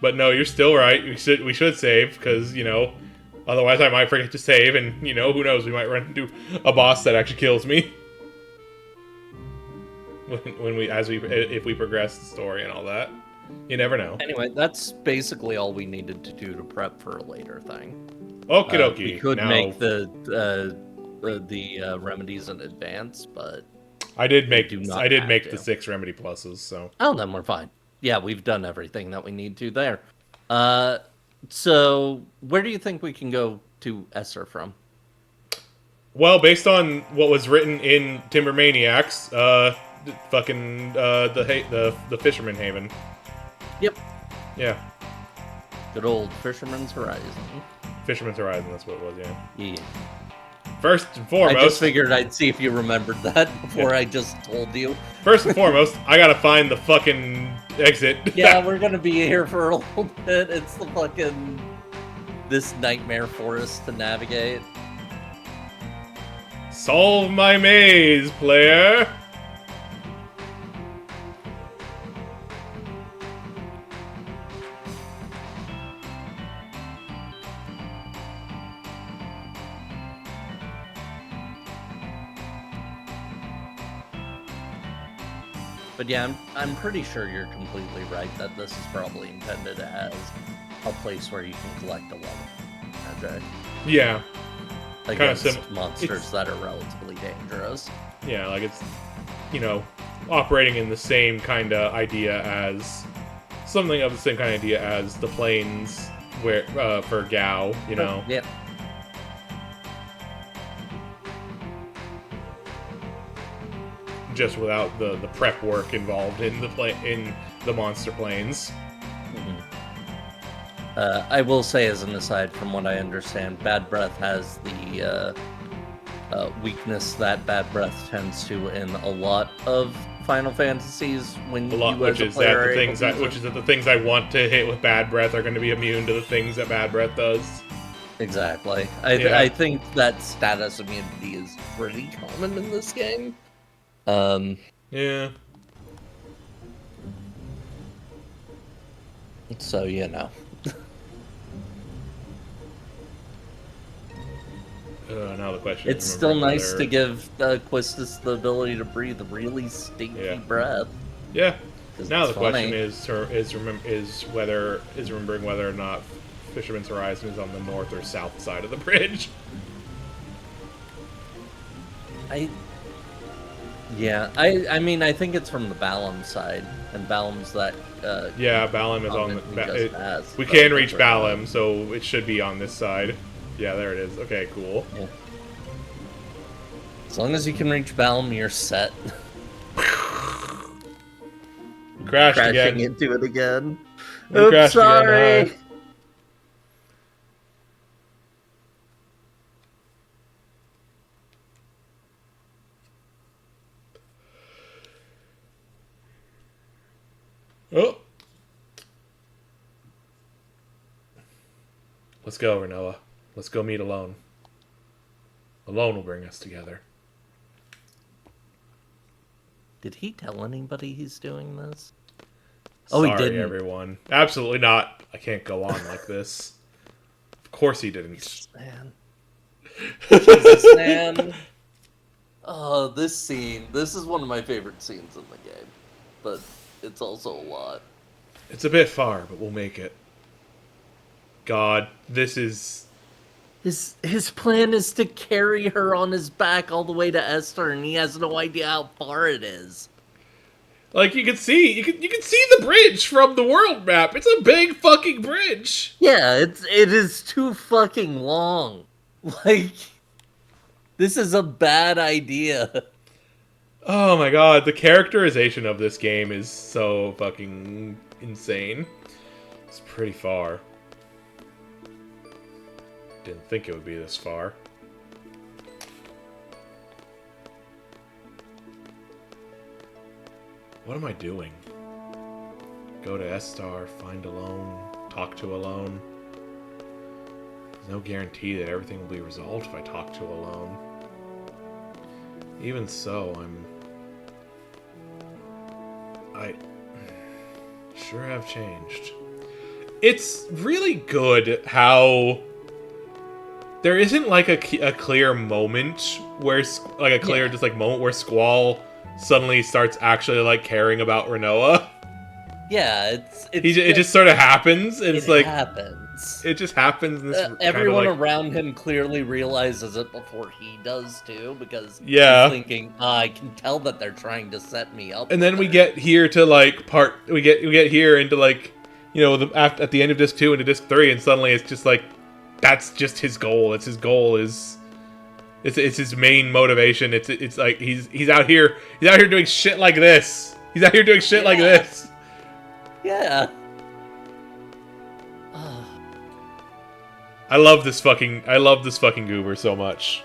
But no, you're still right. We should save, because, you know, otherwise I might forget to save, and, you know, who knows, we might run into a boss that actually kills me. If we progress the story and all that. You never know. Anyway, that's basically all we needed to do to prep for a later thing. Okie dokie. We could now, make the remedies in advance, but I did make do not the have to. 6 remedy pluses, so... oh, then we're fine. Yeah, we've done everything that we need to there. So where do you think we can go to Esser from? Well, based on what was written in Timber Maniacs, the Fisherman Haven. Yep. Yeah. Good old Fisherman's Horizon. Fisherman's Horizon, that's what it was, yeah. Yeah. First and foremost... I just figured I'd see if you remembered that before I just told you. First and foremost, I gotta find the fucking exit. Yeah, we're gonna be here for a little bit. It's the fucking... this nightmare forest to navigate. Solve my maze, player! But yeah, I'm pretty sure you're completely right that this is probably intended as a place where you can collect a lot of magic Yeah. against sim- monsters it's- that are relatively dangerous. Yeah, like it's, you know, operating in the same kind of idea as... something of the same kind of idea as the plains where for Gao, you know? Yeah. Just without the prep work involved in the monster planes. I will say, as an aside, from what I understand, Bad Breath has the weakness that Bad Breath tends to in a lot of Final Fantasies. When A lot, you which as a is player that are the able things to that use which is that the things I want to hit with Bad Breath are going to be immune to the things that Bad Breath does. Exactly. Yeah. I think that status immunity is pretty common in this game. Yeah. So, you know. Now the question It's is still remembering nice whether- to give Quistis the ability to breathe really stinky Yeah. breath. Yeah. 'Cause Now the it's funny. question is remembering whether or not Fisherman's Horizon is on the north or south side of the bridge. I mean, I think it's from the Balam side, and Balam's that. Yeah, Balam is on comment we the. just passed, We but can reach that's right. Balam, so it should be on this side. Yeah, there it is. Okay, cool. Yeah. As long as you can reach Balam, you're set. Crashed Crashing again. into it again. We Oops, crashed again, sorry. Oh. Let's go, Renoa. Let's go meet Alone. Alone will bring us together. Did he tell anybody he's doing this? Sorry, he didn't. everyone. Absolutely not. I can't go on like this. Of course he didn't. Man. Jesus, man. Oh, this scene. This is one of my favorite scenes in the game. But it's also a lot. It's a bit far, but we'll make it. God, this is... His plan is to carry her on his back all the way to Esther, and he has no idea how far it is. Like, you can see the bridge from the world map. It's a big fucking bridge. Yeah, it is too fucking long. Like, this is a bad idea. Oh my god, the characterization of this game is so fucking insane. It's pretty far. Didn't think it would be this far. What am I doing? Go to S-Star, find Alone, talk to Alone. There's no guarantee that everything will be resolved if I talk to Alone. Even so, I sure have changed. It's really good how there isn't like a clear moment where, like a clear just like moment where Squall suddenly starts actually like caring about Renoa. Yeah, It just sort of happens, and it's like happens. it just happens. And this Everyone kind of like, around him clearly realizes it before he does too, because Yeah. he's thinking, I can tell that they're trying to set me up. and then with we her." get here to like we get here into like, you know, at the end of disc 2 into disc 3, and suddenly it's just like that's just his goal. It's his goal is. It's his main motivation. It's like he's out here doing shit like this. He's out here doing shit like this. Yeah. I love this fucking goober so much.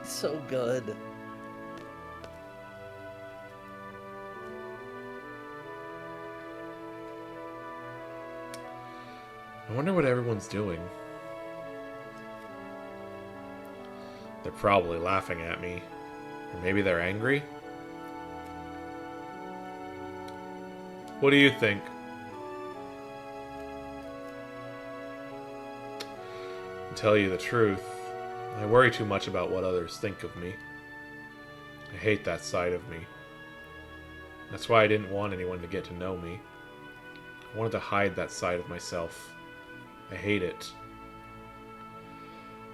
So good. I wonder what everyone's doing. They're probably laughing at me. Or maybe they're angry? What do you think? To tell you the truth, I worry too much about what others think of me. I hate that side of me. That's why I didn't want anyone to get to know me. I wanted to hide that side of myself. I hate it.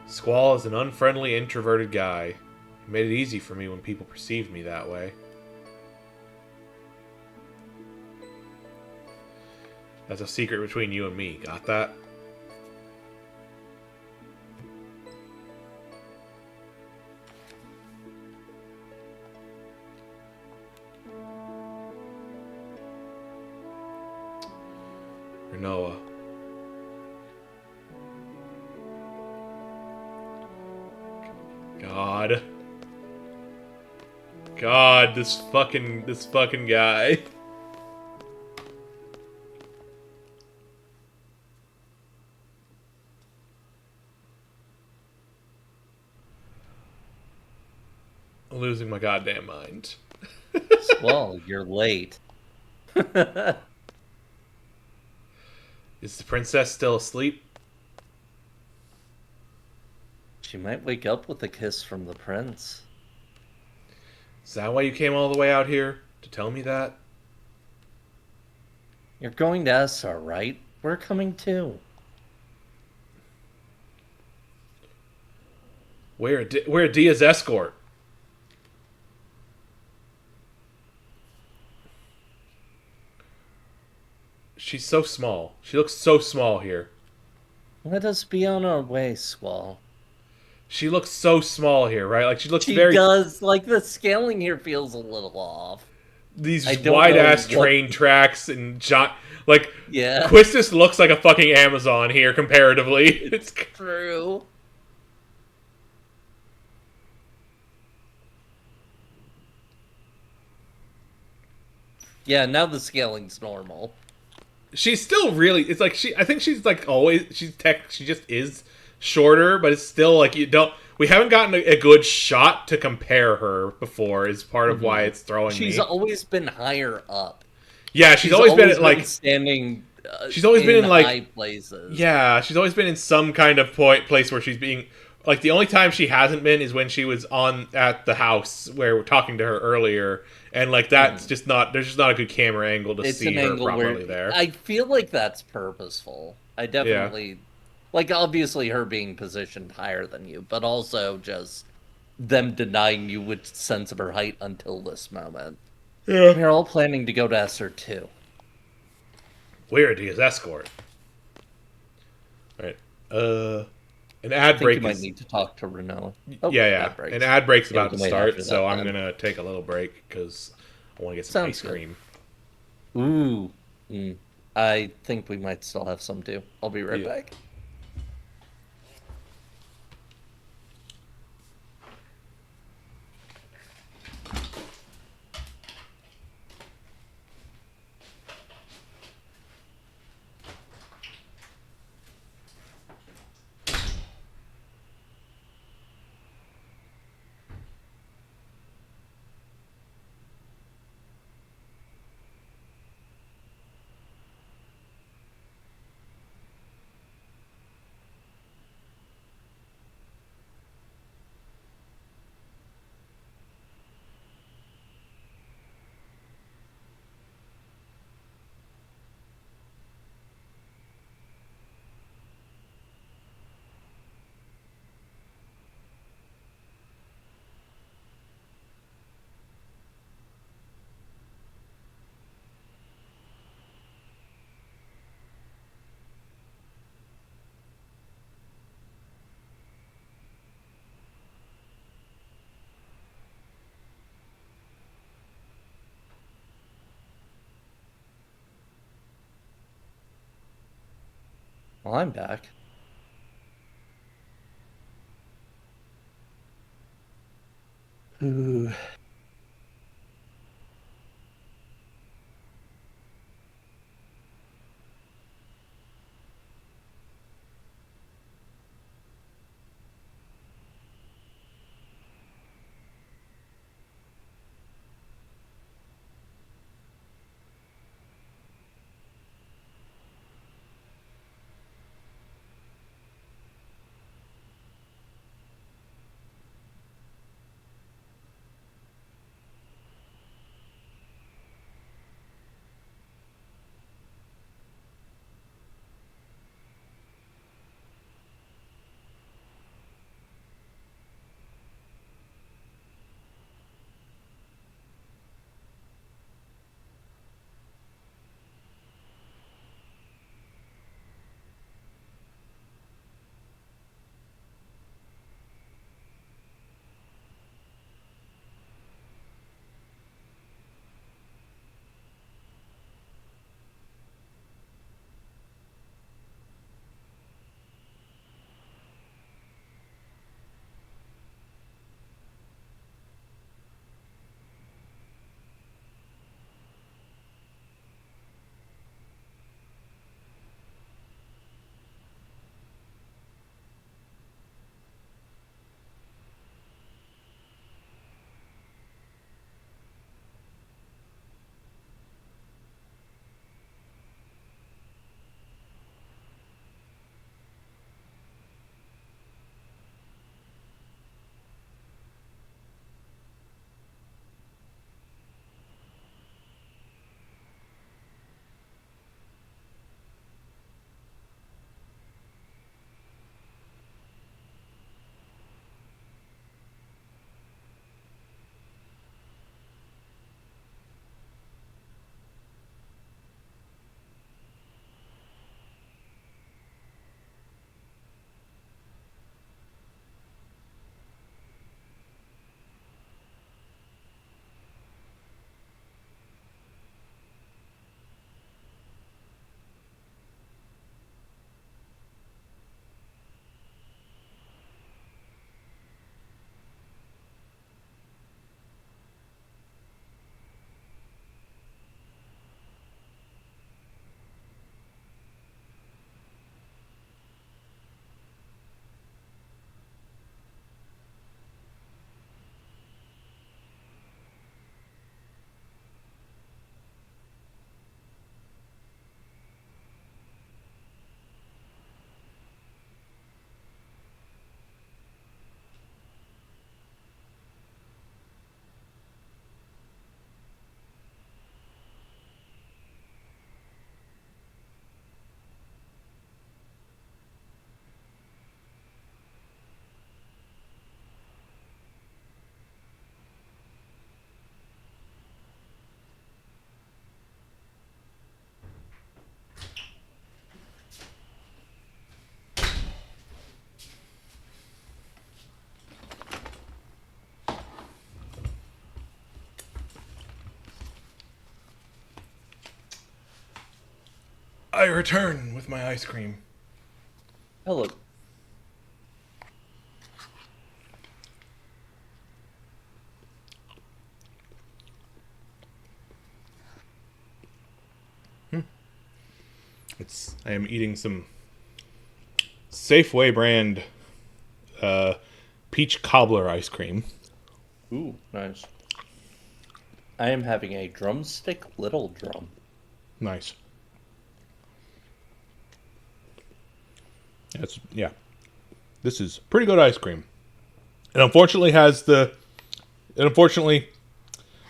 Squall is an unfriendly, introverted guy. He made it easy for me when people perceived me that way. That's a secret between you and me. Got that? Renoa. God, this fucking guy. I'm losing my goddamn mind. Well, you're late. Is the princess still asleep? She might wake up with a kiss from the prince. Is that why you came all the way out here? To tell me that? You're going to SR, right? We're coming too. We're Dia's escort. She's so small. She looks so small here. Let us be on our way, Squall. She looks so small here, right? Like she looks She very... does. Like, the scaling here feels a little off. These I don't wide-ass know what- train tracks and... Like, Yeah. Quistis looks like a fucking Amazon here, comparatively. It's... True. Yeah, now the scaling's normal. She's still really. It's like I think she's like always. She just is shorter, but it's still like you don't. We haven't gotten a good shot to compare her before. Is part of why it's throwing She's me. always been higher up. Yeah, she's always been at like. standing. She's always been in in like. high places. Yeah, she's always been in some kind of place where she's being. Like the only time she hasn't been is when she was on at the house where we're talking to her earlier, and like that's just not. There's just not a good camera angle to It's see an her angle properly where there. I feel like that's purposeful. I definitely like obviously her being positioned higher than you, but also just them denying you which sense of her height until this moment. Yeah. We're all planning to go to Esther too. Weird, he is escort. Right. An ad I think break you might is need to talk to Renault. Oh, yeah. ad breaks. An ad break's Yeah, we about to can wait start, after so that, I'm then. gonna take a little break because I want to get some Sounds ice good. cream. Ooh. I think we might still have some too. I'll be right Yeah. back. Well, I'm back. Ooh. I return with my ice cream. Hello. I am eating some Safeway brand peach cobbler ice cream. Ooh, nice. I am having a drumstick little drum. Nice. Yeah. This is pretty good ice cream. It unfortunately has to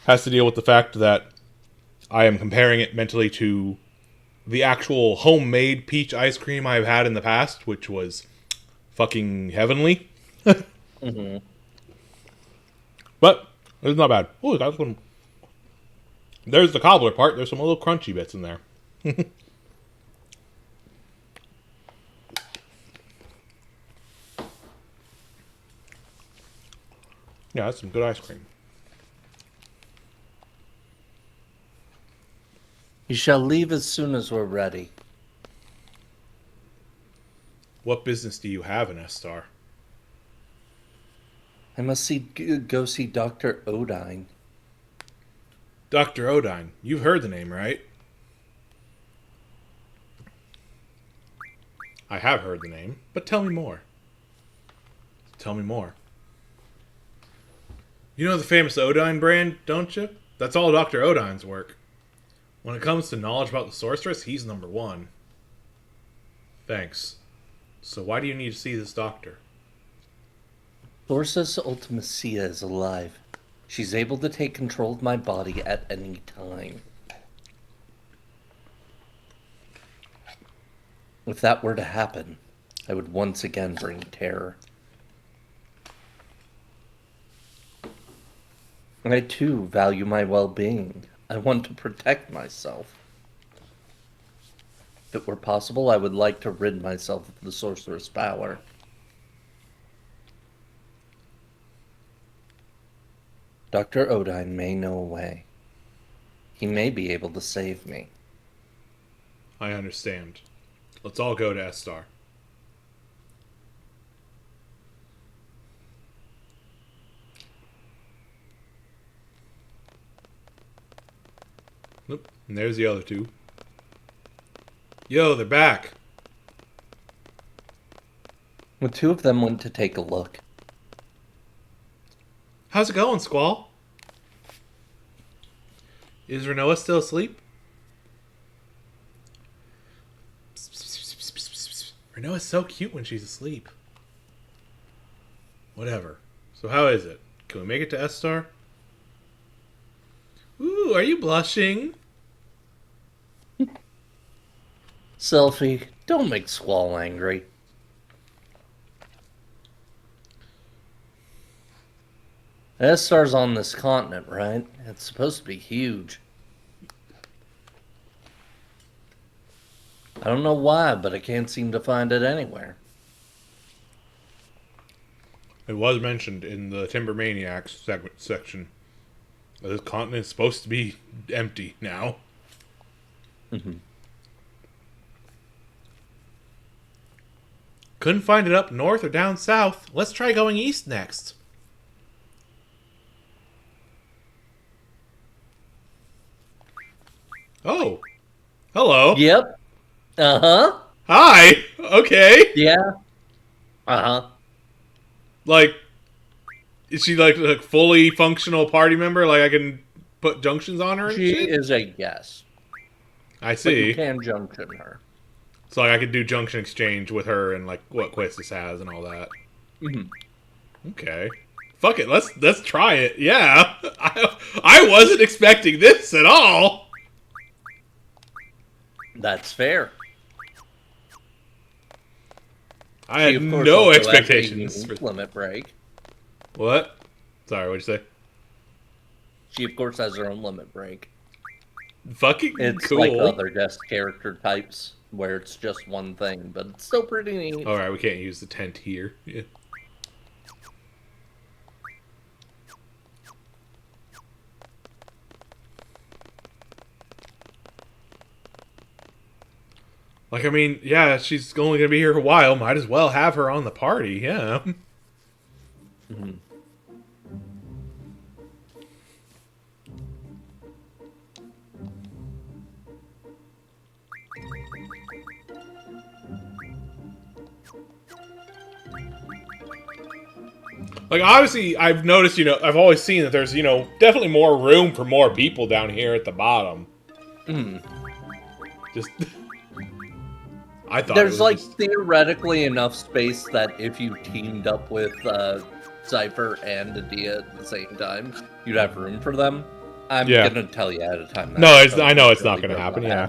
deal with the fact that I am comparing it mentally to the actual homemade peach ice cream I've had in the past, which was fucking heavenly. Mm-hmm. But it's not bad. Oh, that's one. There's the cobbler part. There's some little crunchy bits in there. Yeah, that's some good ice cream. You shall leave as soon as we're ready. What business do you have in S-Star? I must go see Dr. Odine. Dr. Odine. You've heard the name, right? I have heard the name, but tell me more. Tell me more. You know the famous Odine brand, don't you? That's all Dr. Odine's work. When it comes to knowledge about the sorceress, he's number one. Thanks. So why do you need to see this doctor? Sorceress Ultimacia is alive. She's able to take control of my body at any time. If that were to happen, I would once again bring terror. I too value my well-being. I want to protect myself. If it were possible, I would like to rid myself of the sorcerer's power. Dr. Odine may know a way. He may be able to save me. I understand. Let's all go to S-Star. Nope. And there's the other two. Yo, they're back. The two of them went to take a look. How's it going, Squall? Is Renoa still asleep? Renoa's so cute when she's asleep. Whatever. So how is it? Can we make it to S-Star? Ooh, are you blushing? Selfie, don't make Squall angry. S-Star's on this continent, right? It's supposed to be huge. I don't know why, but I can't seem to find it anywhere. It was mentioned in the Timber Maniacs section. This continent is supposed to be empty now. Mm-hmm. Couldn't find it up north or down south. Let's try going east next. Oh. Hello. Yep. Uh-huh. Hi. Okay. Yeah. Uh-huh. Like, is she like a fully functional party member? Like I can put junctions on her and She shit? is a yes. I But see. you can junction her. So like I could do junction exchange with her and like what quest this has and all that. Mm-hmm. Okay. Fuck it. Let's try it. Yeah. I wasn't expecting this at all. That's fair. I had She, of course, no also has a expectations. unique limit break. What? Sorry, what'd you say? She, of course, has her own limit break. Fucking It's cool. like other guest character types, where it's just one thing, but it's still pretty neat. Alright, we can't use the tent here. Yeah. Like, I mean, yeah, she's only gonna be here a while. Might as well have her on the party, yeah. Mhm. Like, obviously, I've noticed, I've always seen that there's, definitely more room for more people down here at the bottom. Mm. Just, I thought There's it was just... theoretically enough space that if you teamed up with Cypher and Adia at the same time, you'd have room for them. I'm Yeah. gonna tell you ahead of time. No, I know it's not really gonna happen, yeah.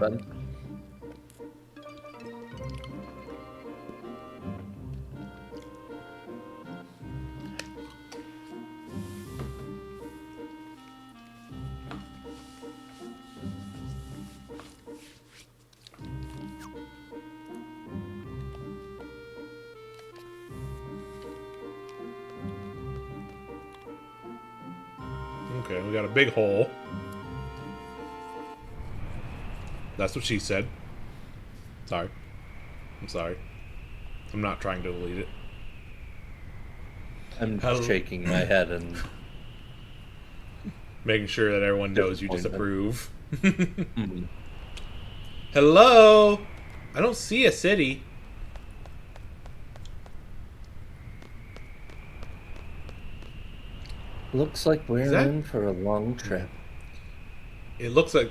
Okay, we got a big hole. That's what she said. Sorry. I'm sorry. I'm not trying to delete it. I'm shaking my head and making sure that everyone knows you Disappointment. disapprove. Mhm. Hello? I don't see a city. Looks like we're that- in for a long trip. It looks like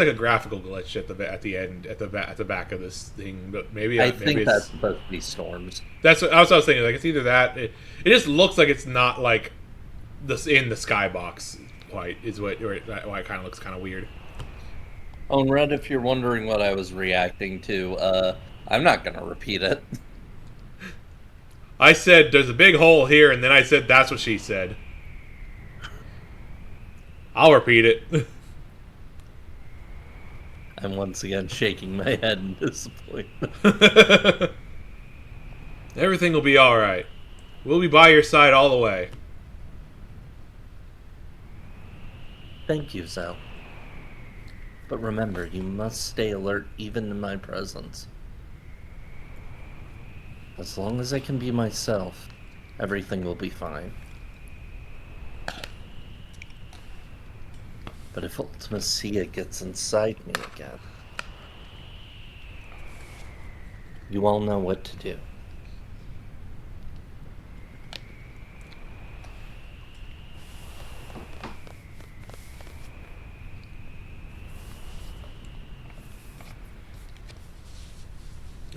a graphical glitch at the end at the back of this thing, but maybe I maybe think it's, that's supposed to be storms. that's what I was thinking. Like, it's either that. It just looks like it's not like this in the skybox quite is why it kind of looks kind of weird. On Red, if you're wondering what I was reacting to, I'm not gonna repeat it. I said there's a big hole here, and then I said that's what she said. I'll repeat it. I'm once again shaking my head in disappointment. Everything will be alright. We'll be by your side all the way. Thank you, Zell. But remember, you must stay alert even in my presence. As long as I can be myself, everything will be fine. But if Ultima Sia gets inside me again, you all know what to do.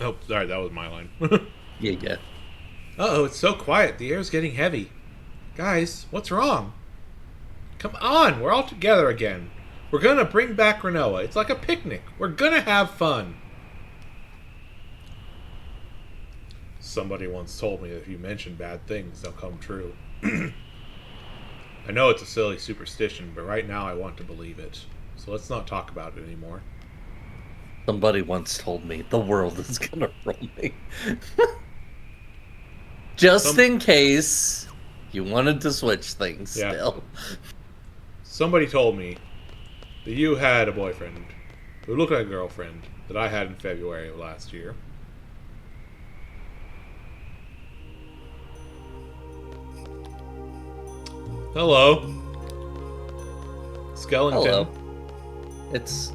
Oh, sorry, that was my line. Yeah. Uh-oh, it's so quiet. The air's getting heavy. Guys, what's wrong? Come on, we're all together again. We're gonna bring back Renoa. It's like a picnic. We're gonna have fun. Somebody once told me that if you mention bad things, they'll come true. I know it's a silly superstition, but right now I want to believe it. So let's not talk about it anymore. Somebody once told me the world is gonna roll me. Just in case you wanted to switch things still. Somebody told me that you had a boyfriend who looked like a girlfriend that I had in February of last year. Hello. Skellington. Hello. It's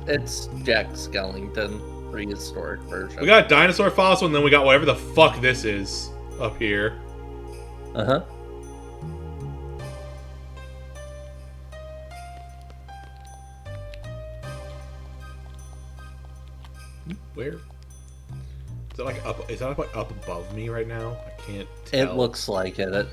Jack Skellington, prehistoric version. We got a dinosaur fossil, and then we got whatever the fuck this is up here. Uh-huh. Where? Is that like up? Is that like up above me right now? I can't tell. It looks like it.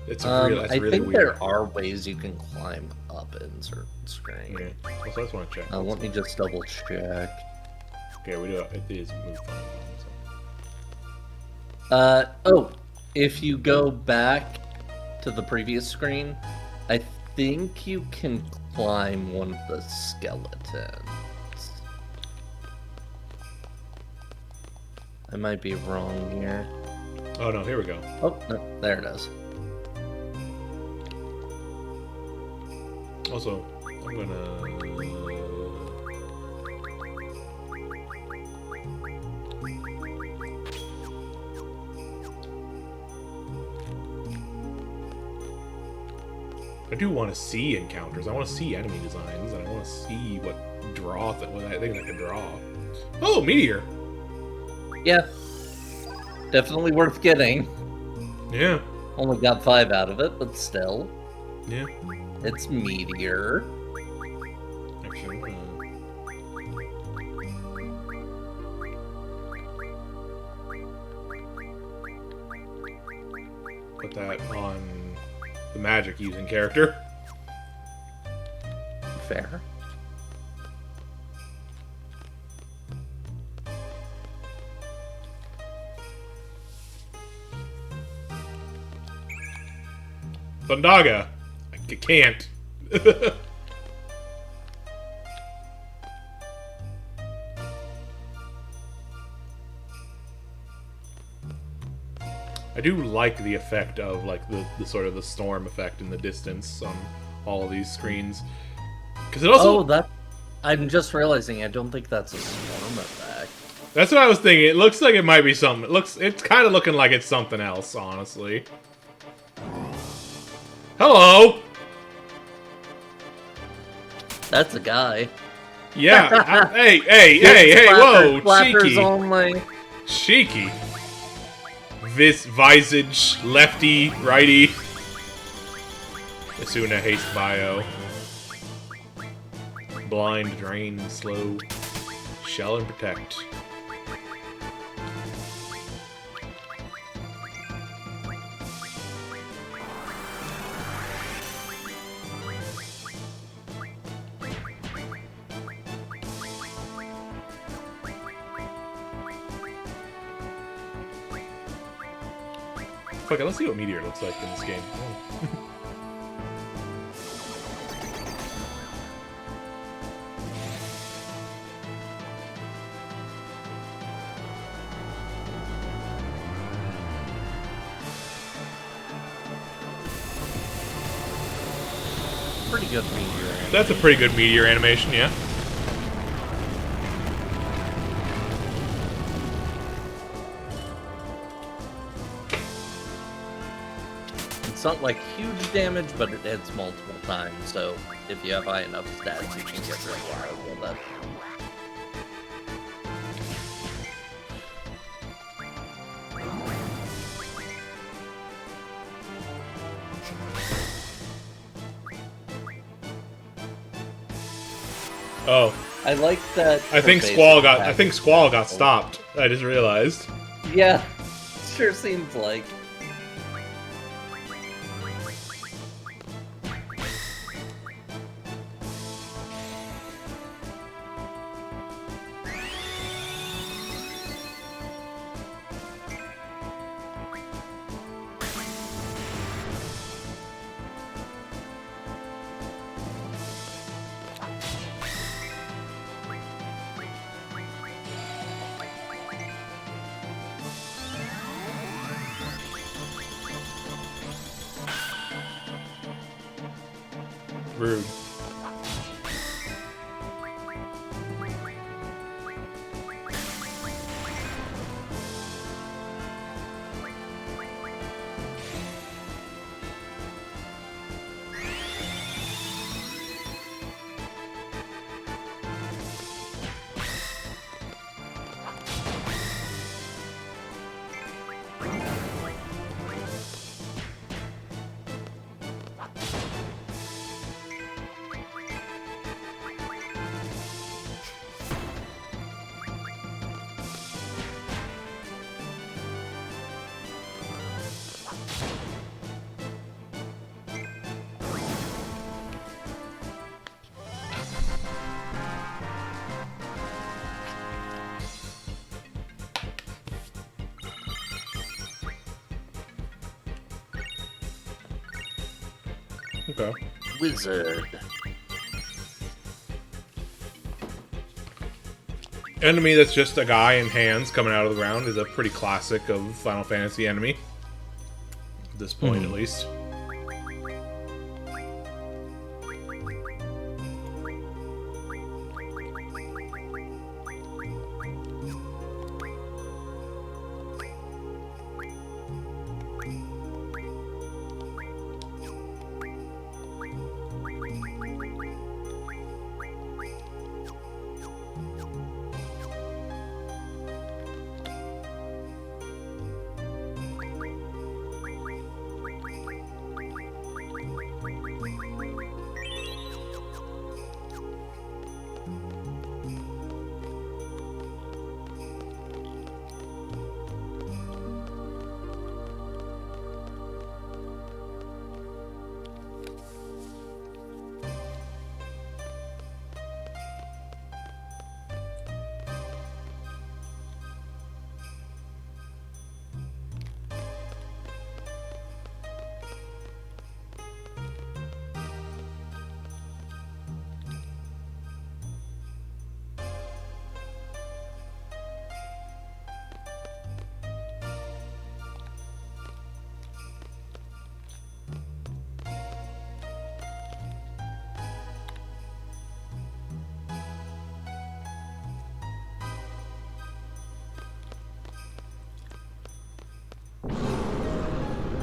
It's really, that's I really think weird. there are ways you can climb up in certain screen. Yeah. Also, I just want to check. Let me just double check. Okay, we do it. It is move fine. Oh, if you go back to the previous screen, I think you can climb one of the skeletons. I might be wrong here. Oh no, here we go. Oh, no, there it is. Also, I'm gonna. I do want to see encounters. I want to see enemy designs, and I want to see what things I can draw. Oh, meteor. Yeah. Definitely worth getting. Yeah. Only got 5 out of it, but still. Yeah. It's meteor. Actually, put that on the magic using character. Fair. Thundaga. I can't. I do like the effect of like the sort of the storm effect in the distance on all of these screens, because it also. Oh, that. I'm just realizing I don't think that's a storm effect. That's what I was thinking. It looks like it might be something. It's kind of looking like it's something else, honestly. Hello. That's a guy. Yeah. Hey! Whoa, cheeky. Only. Cheeky. Visage, lefty, righty. Asuna, haste bio. Blind, drain, slow. Shell and protect. Fuck it, let's see what Meteor looks like in this game. Oh. Pretty good meteor animation. That's a pretty good Meteor animation, yeah. It's not like huge damage, but it hits multiple times, so if you have high enough stats, you can get really hard with it. Oh. I like that. I think Squall got stopped. I just realized. Yeah, sure seems like. Rude. Okay. Wizard. Enemy that's just a guy in hands coming out of the ground is a pretty classic of Final Fantasy enemy. At this point, at least.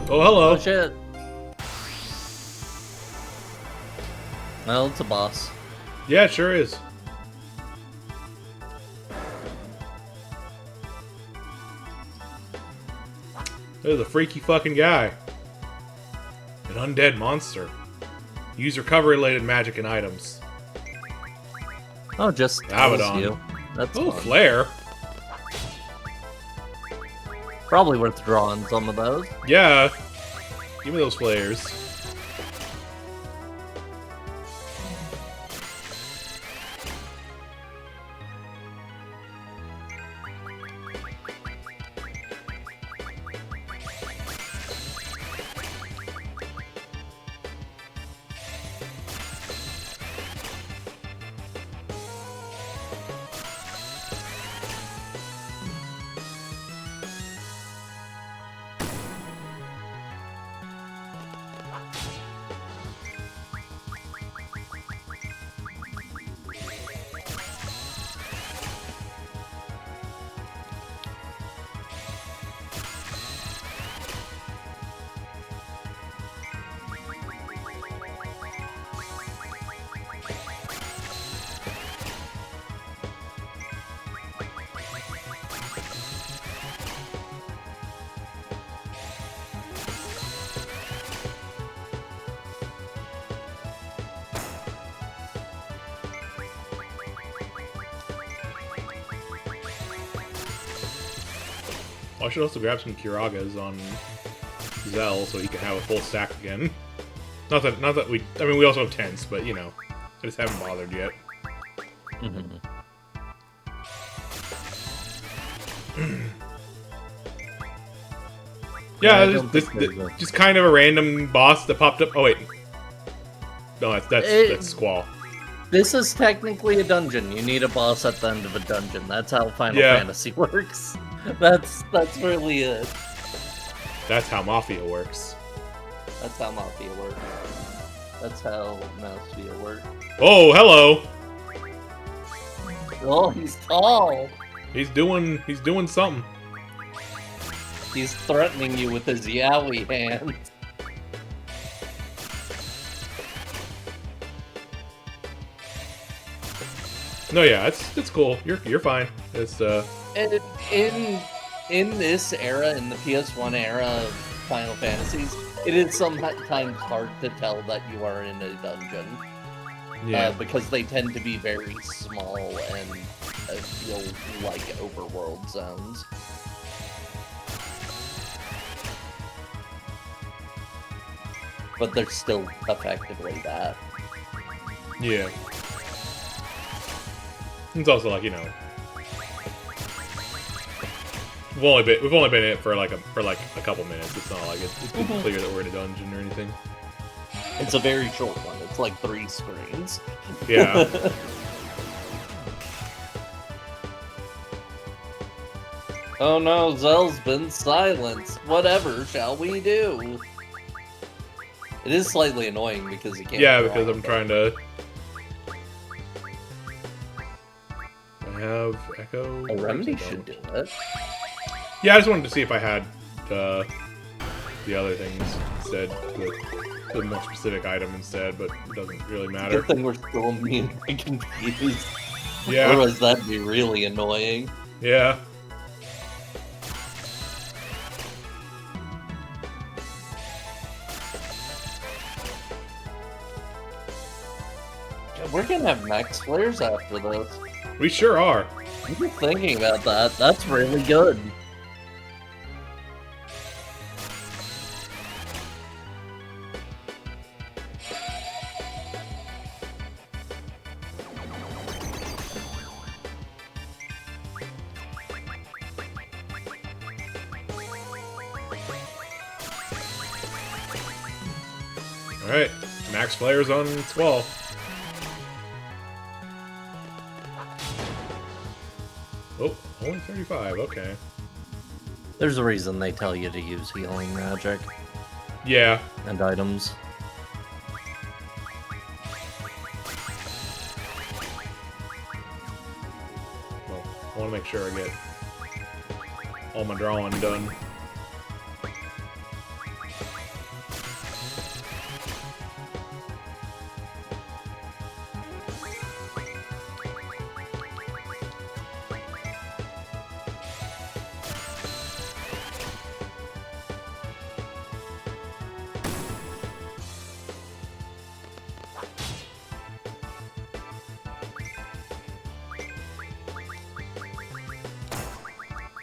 Oh, hello. Oh shit. Well, it's a boss. Yeah, it sure is. There's a freaky fucking guy. An undead monster. Use recovery-related magic and items. Oh, just tells Abaddon. you. That's Oh, fun. flare. Probably worth drawing some of those. Yeah. Give me those flares. I should also grab some Kiragas on Zell so he can have a full stack again. Not that we... I mean, we also have tents, but, you know. I just haven't bothered yet. Mm-hmm. Yeah, I this, don't this, think there's a- just kind of a random boss that popped up. Oh, wait. No, that's Squall. This is technically a dungeon. You need a boss at the end of a dungeon. That's how Final Yeah. Fantasy works. That's really it. That's how Mafia works. That's how Mafia works. That's how Mafia works. Oh, hello! Oh, he's tall. He's doing something. He's threatening you with his yaoi hands. No, yeah, it's cool. You're fine. It's And in this era, in the PS1 era of Final Fantasies, it is sometimes hard to tell that you are in a dungeon. yeah. Because they tend to be very small and feel like overworld zones. But they're still effectively that. Yeah. It's also like, you know, we've only been in it for like a couple minutes. It's not like it's been clear that we're in a dungeon or anything. It's a very short one. It's like 3 screens. Yeah. Oh no, Zell's been silenced. Whatever shall we do? It is slightly annoying because you can't. Yeah, draw, because I'm but- trying to. I have Echo. A remedy I should don't. do it. Yeah, I just wanted to see if I had the other things instead, the more specific item instead, but it doesn't really matter. Good thing we're still immediately confused. Yeah, Otherwise, that'd be really annoying. yeah. We're gonna have max flares after this. We sure are. I'm just thinking about that. That's really good. Alright, max flares on Squall. Oh, only 35, okay. There's a reason they tell you to use healing magic Yeah, and items. well, I want to make sure I get all my drawing done.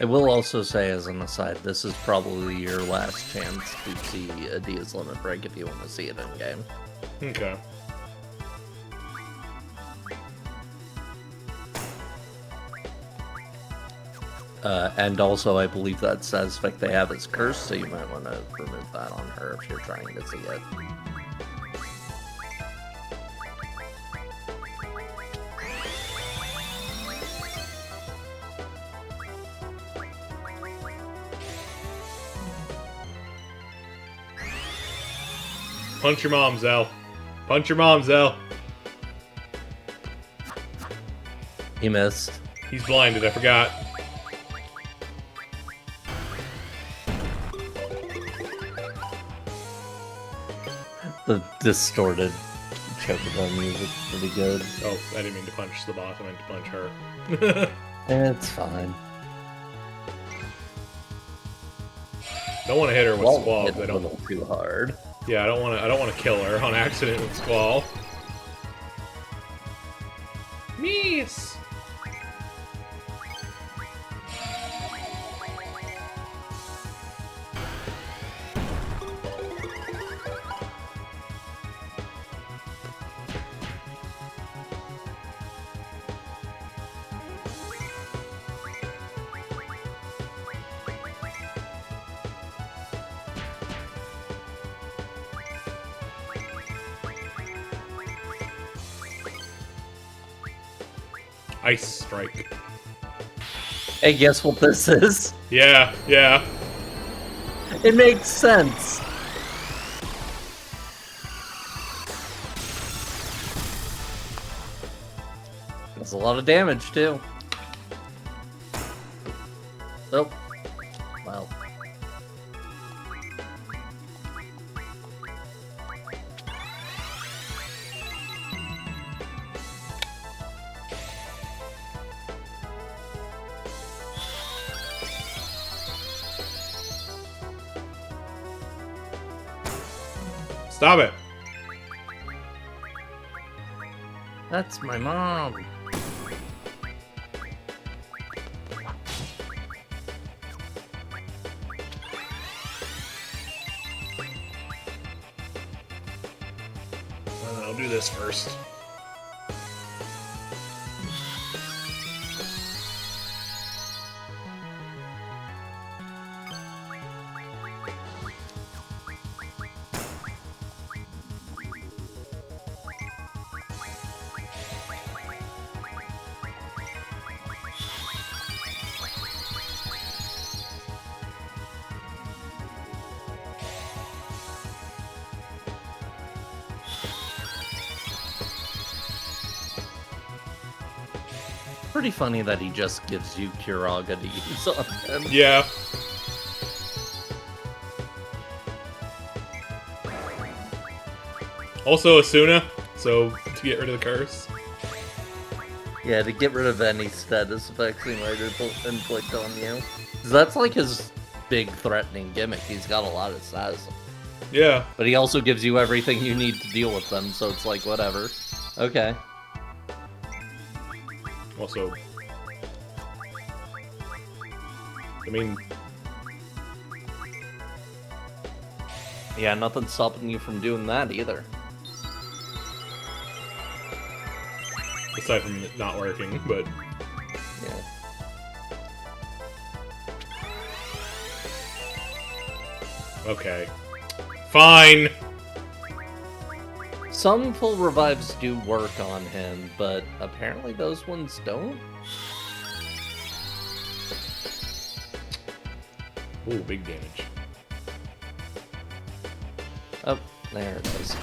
I will also say, as an aside, this is probably your last chance to see a Dia's Limit break if you want to see it in game. Okay. And also, I believe that says effect they have is cursed, so you might want to remove that on her if you're trying to see it. Punch your mom, Zell. Punch your mom, Zell. He missed. He's blinded, I forgot. The distorted chocobo music is pretty good. Oh, I didn't mean to punch the boss, I meant to punch her. It's fine. Don't want to hit her with Won't Squall. hit I a don't. little too hard. Yeah, I don't want to kill her on accident with Squall. Miss. Ice Strike. Hey, guess what this is? Yeah, yeah. It makes sense. Does a lot of damage, too. Oh. Well. Stop it. That's my mom. I'll do this first. Pretty funny that he just gives you Kiraga to use on him. Yeah. Also Asuna, so to get rid of the curse. Yeah, to get rid of any status effects he might inflict on you. 'Cause that's like his big threatening gimmick. He's got a lot of status. Yeah. But he also gives you everything you need to deal with them, so it's like, whatever. Okay. Also, I mean, Yeah, nothing's stopping you from doing that either. aside from it not working, but Yeah. okay. Fine. Some full revives do work on him, but apparently those ones don't. Ooh, big damage. Oh, there it is.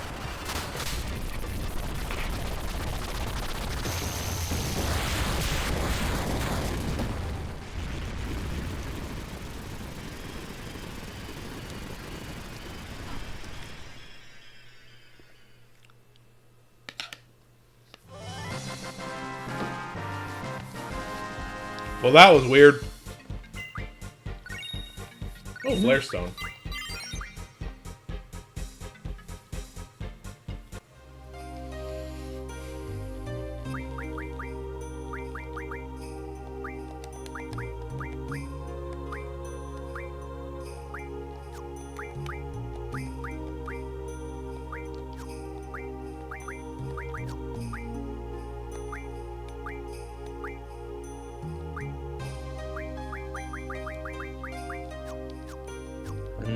Well, that was weird. Oh, Flare Stone.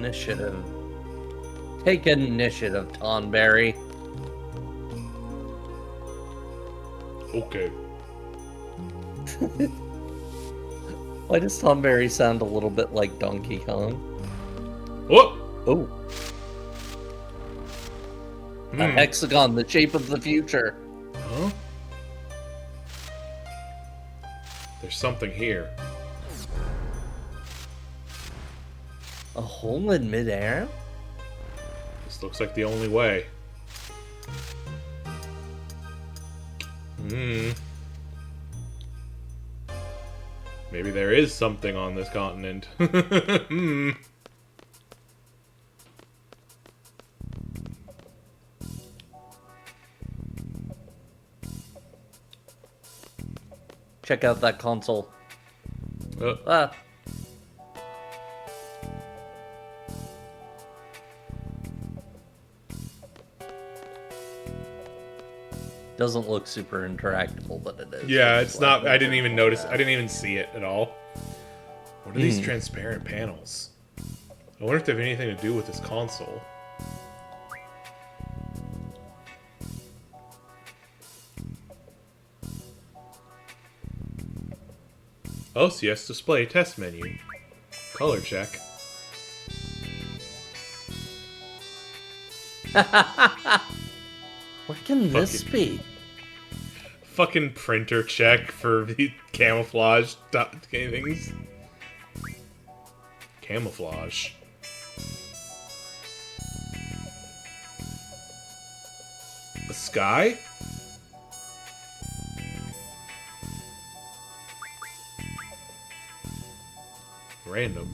initiative. Take initiative, Tonberry. Okay. Why does Tonberry sound a little bit like Donkey Kong? Whoop! Oh. A hexagon, the shape of the future. Huh? There's something here. A hole in midair? This looks like the only way. Maybe there is something on this continent. Check out that console. Oh. Ah. Doesn't look super interactable, but it is. Yeah, it's not. I didn't even notice. I didn't even see it at all. What are these transparent panels? I wonder if they have anything to do with this console. OCS display test menu. Color check. What can this be? Fucking printer check for the camouflage things. Camouflage. The sky? Random.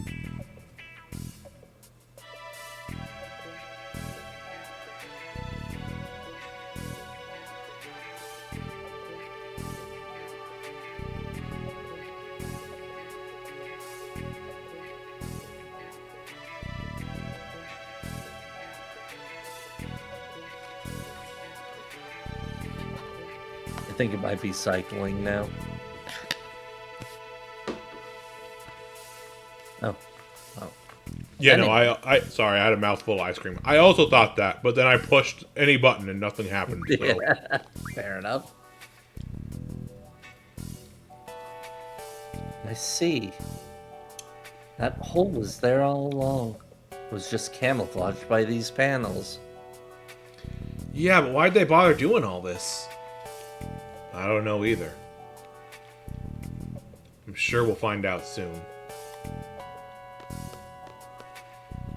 I think it might be cycling now. Oh. Oh. Yeah, no, I sorry, I had a mouthful of ice cream. I also thought that, but then I pushed any button and nothing happened. So. Yeah, fair enough. I see. That hole was there all along. It was just camouflaged by these panels. Yeah, but why'd they bother doing all this? I don't know either. I'm sure we'll find out soon.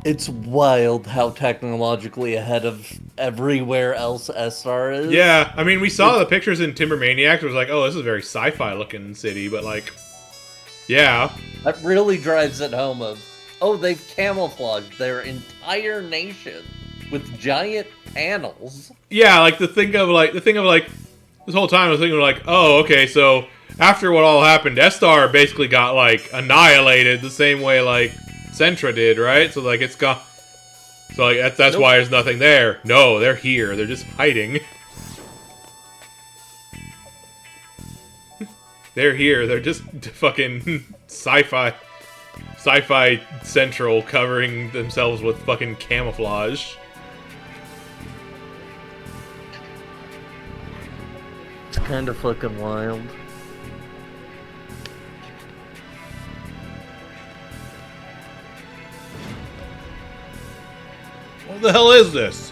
It's wild how technologically ahead of everywhere else SR is. Yeah, I mean, we saw the pictures in Timber Maniacs. It was like, oh, this is a very sci-fi looking city, but like, yeah. That really drives it home of, oh, they've camouflaged their entire nation with giant panels. Yeah, like the thing of like this whole time I was thinking like, oh, okay, so after what all happened, Estar basically got like annihilated the same way like Sentra did, right? So like it's got, so like that's why there's nothing there. No, they're here. They're just hiding. They're here. They're just fucking sci-fi central covering themselves with fucking camouflage. It's kind of fucking wild. What the hell is this?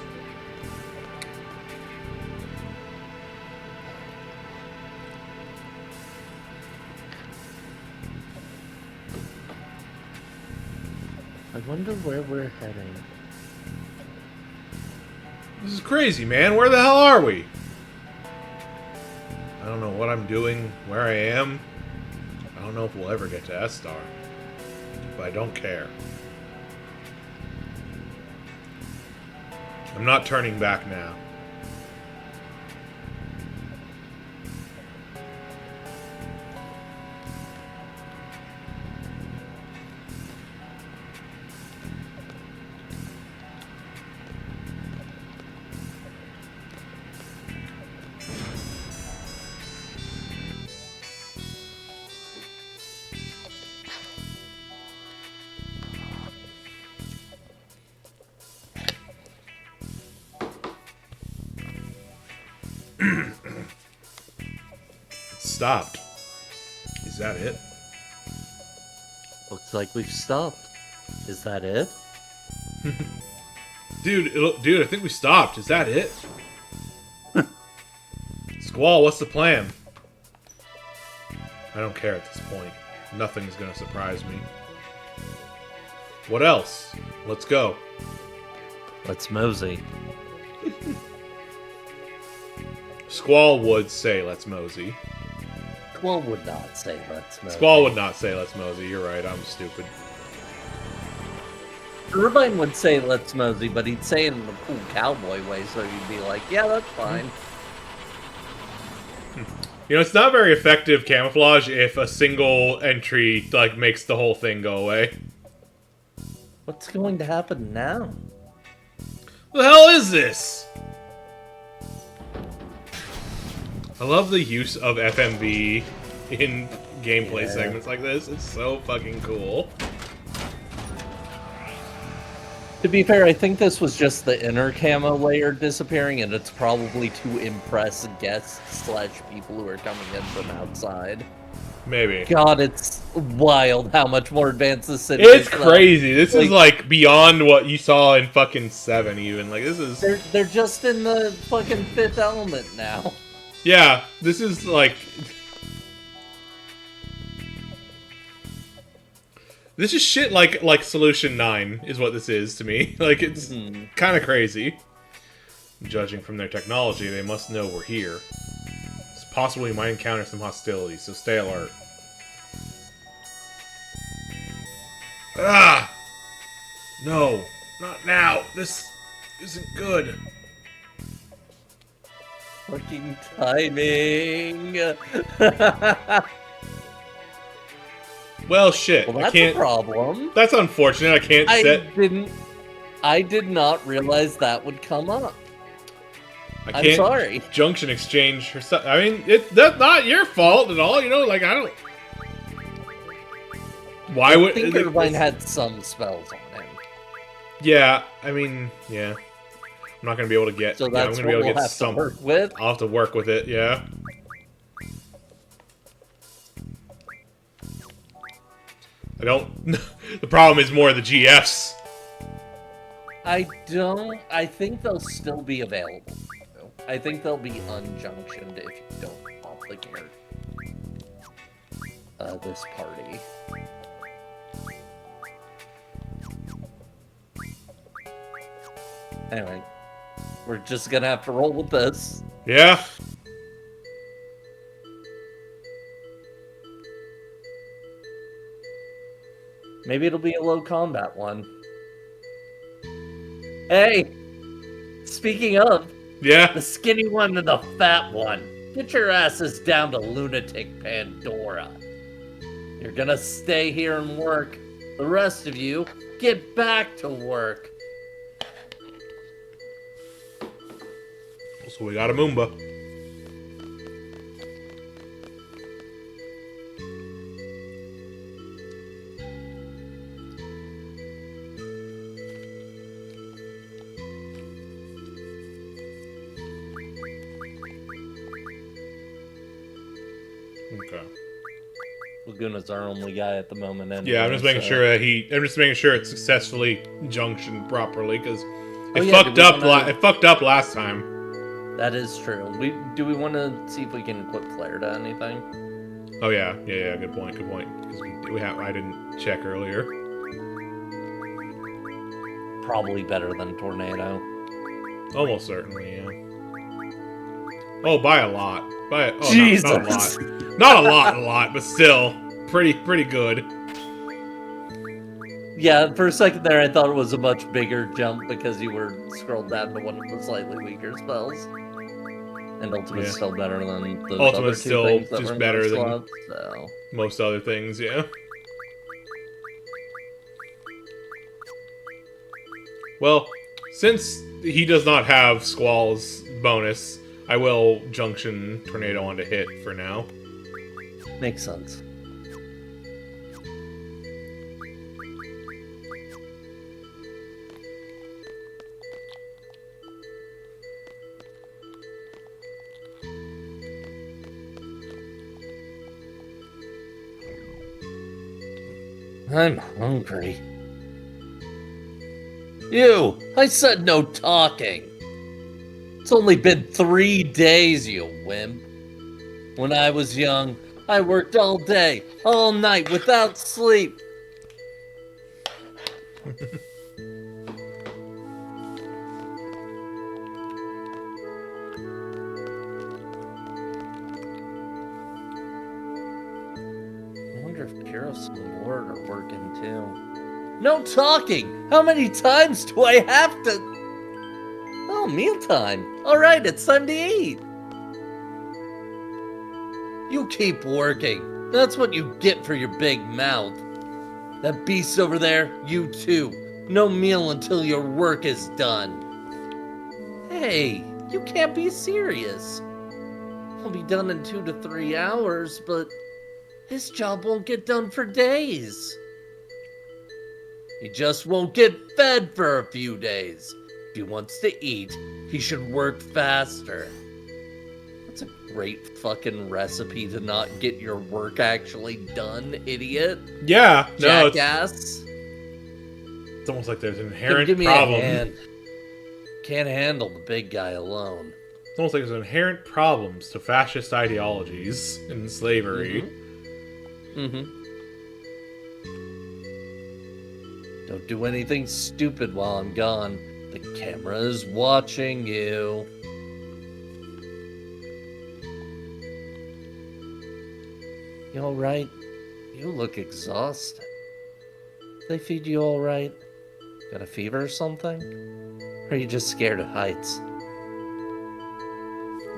I wonder where we're heading. This is crazy, man. Where the hell are we? I don't know what I'm doing, where I am. I don't know if we'll ever get to S-Star. But I don't care. I'm not turning back now. stopped. Is that it? Looks like we've stopped. Is that it? Dude, I think we stopped. Is that it? Squall, what's the plan? I don't care at this point. Nothing is gonna surprise me. What else? Let's go. Let's mosey. Squall would say let's mosey. Squall would not say let's mosey. Squall would not say let's mosey. You're right, I'm stupid. Irvine would say let's mosey, but he'd say it in the cool cowboy way, so you'd be like, yeah, that's fine. You know, it's not very effective camouflage if a single entry, like, makes the whole thing go away. What's going to happen now? The hell is this? I love the use of FMV in gameplay segments like this. It's so fucking cool. To be fair, I think this was just the inner camo layer disappearing, and it's probably to impress guests / people who are coming in from outside. Maybe. God, it's wild how much more advanced this city is. It's crazy. This is like beyond what you saw in fucking 7 even. Like, this is... They're just in the fucking Fifth Element now. Yeah, this is like... This is shit like Solution 9 is what this is to me. Like, it's kind of crazy. Judging from their technology, they must know we're here. It's possible we might encounter some hostility, so stay alert. Ah! No, not now. This isn't good. Fucking timing. Well, shit. Well, I that's can't. a problem. That's unfortunate. I can't set. I did not realize that would come up. I I'm can't sorry. junction exchange her stuff. I mean, that's not your fault at all. You know, like I don't. Why would? I think Irvine had some spells on him. Yeah, I mean, yeah. I'm not gonna be able to get. So Yeah, I'm that's gonna be what able to we'll get have some. to work with. I'll have to work with it. Yeah. I don't. The problem is more the GFs. I think they'll still be available. I think they'll be unjunctioned if you don't pop the character. This party. Anyway, we're just gonna have to roll with this. Yeah. Maybe it'll be a low combat one. Hey! Speaking of, Yeah. the skinny one and the fat one, get your asses down to Lunatic Pandora. You're gonna stay here and work. The rest of you, get back to work. So we got a Moomba. Okay. Laguna's our only guy at the moment. Anyway, Yeah, I'm just making sure that I'm just making sure it's successfully junctioned properly because it yeah, fucked up. It fucked up last time. That is true. Do we want to see if we can equip Flare to anything? Oh yeah. Good point. Because I didn't check earlier. Probably better than Tornado. Almost certainly, yeah. Oh, by a lot. Jesus. Not a lot. Not a lot, but still pretty good. Yeah, for a second there, I thought it was a much bigger jump because you were scrolled down to one of the slightly weaker spells. And Ultimate's still better than those Ultimate's other two still things that just were in better those than slots, so. most other things, yeah. Well, since he does not have Squall's bonus, I will junction Tornado onto hit for now. Makes sense. I'm hungry. You! I said no talking! It's only been 3 days, you wimp. When I was young, I worked all day, all night, without sleep. I wonder if Kiros and Lord are working too. No talking! How many times do I have to... Oh, mealtime. Alright, it's time to eat. You keep working. That's what you get for your big mouth. That beast over there, you too. No meal until your work is done. Hey, you can't be serious. I'll be done in 2 to 3 hours, but his job won't get done for days. He just won't get fed for a few days. If he wants to eat, he should work faster. That's a great fucking recipe to not get your work actually done, idiot. Yeah, no, Jackass. it's almost like there's an inherent Give me problem. a hand. Can't handle the big guy alone. It's almost like there's inherent problems to fascist ideologies and slavery. Mm-hmm. Don't do anything stupid while I'm gone. The camera is watching you. You alright? You look exhausted. They feed you alright? Got a fever or something? Or are you just scared of heights?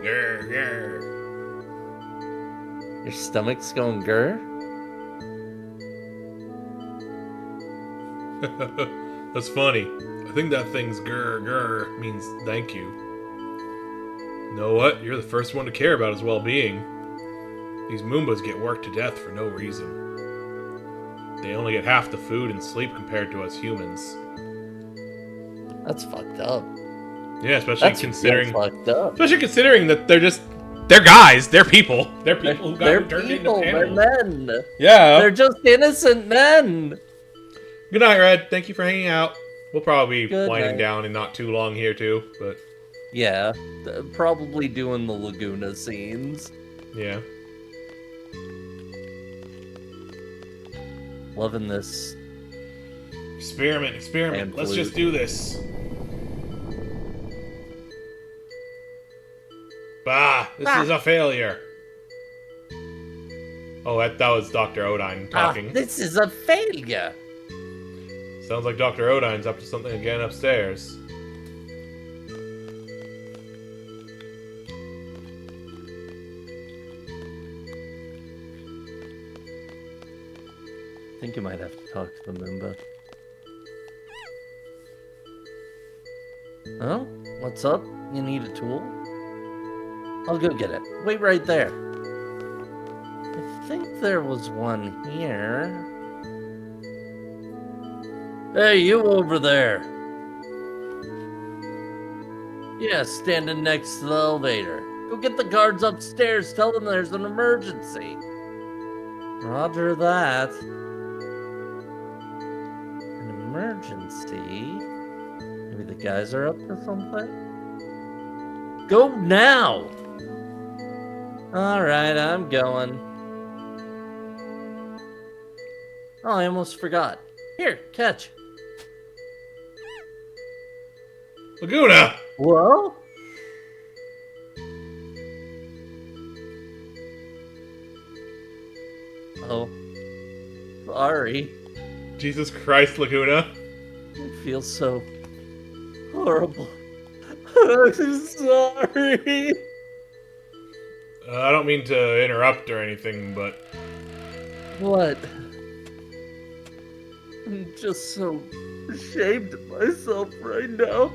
Grr, grr. Your stomach's going grr? That's funny. I think that thing's grr grr means thank you. You know what? You're the first one to care about his well-being. These Moombas get worked to death for no reason. They only get half the food and sleep compared to us humans. That's fucked up. Yeah, especially That's considering real fucked up. that they're guys, they're people. They're people who got turned into They're animals. men. Yeah. They're just innocent men. Good night, Red. Thank you for hanging out. We'll probably be Good winding night. down in not too long here too, but Yeah, probably doing the Laguna scenes. yeah. Loving this. Experiment. And Let's blue. just do this. Bah, this is a failure. Oh, that was Dr. Odine talking. This is a failure. Sounds like Dr. Odine's up to something again upstairs. I think you might have to talk to the Moomba. Oh, what's up? You need a tool? I'll go get it. Wait right there. I think there was one here. Hey, you over there. Yeah, standing next to the elevator. Go get the guards upstairs. Tell them there's an emergency. Roger that. An emergency? Maybe the guys are up to something? Go now! Alright, I'm going. Oh, I almost forgot. Here, catch. Laguna! Whoa? Oh. Sorry. Jesus Christ, Laguna. It feels so horrible. I'm sorry. I don't mean to interrupt or anything, but What? I'm just so ashamed of myself right now.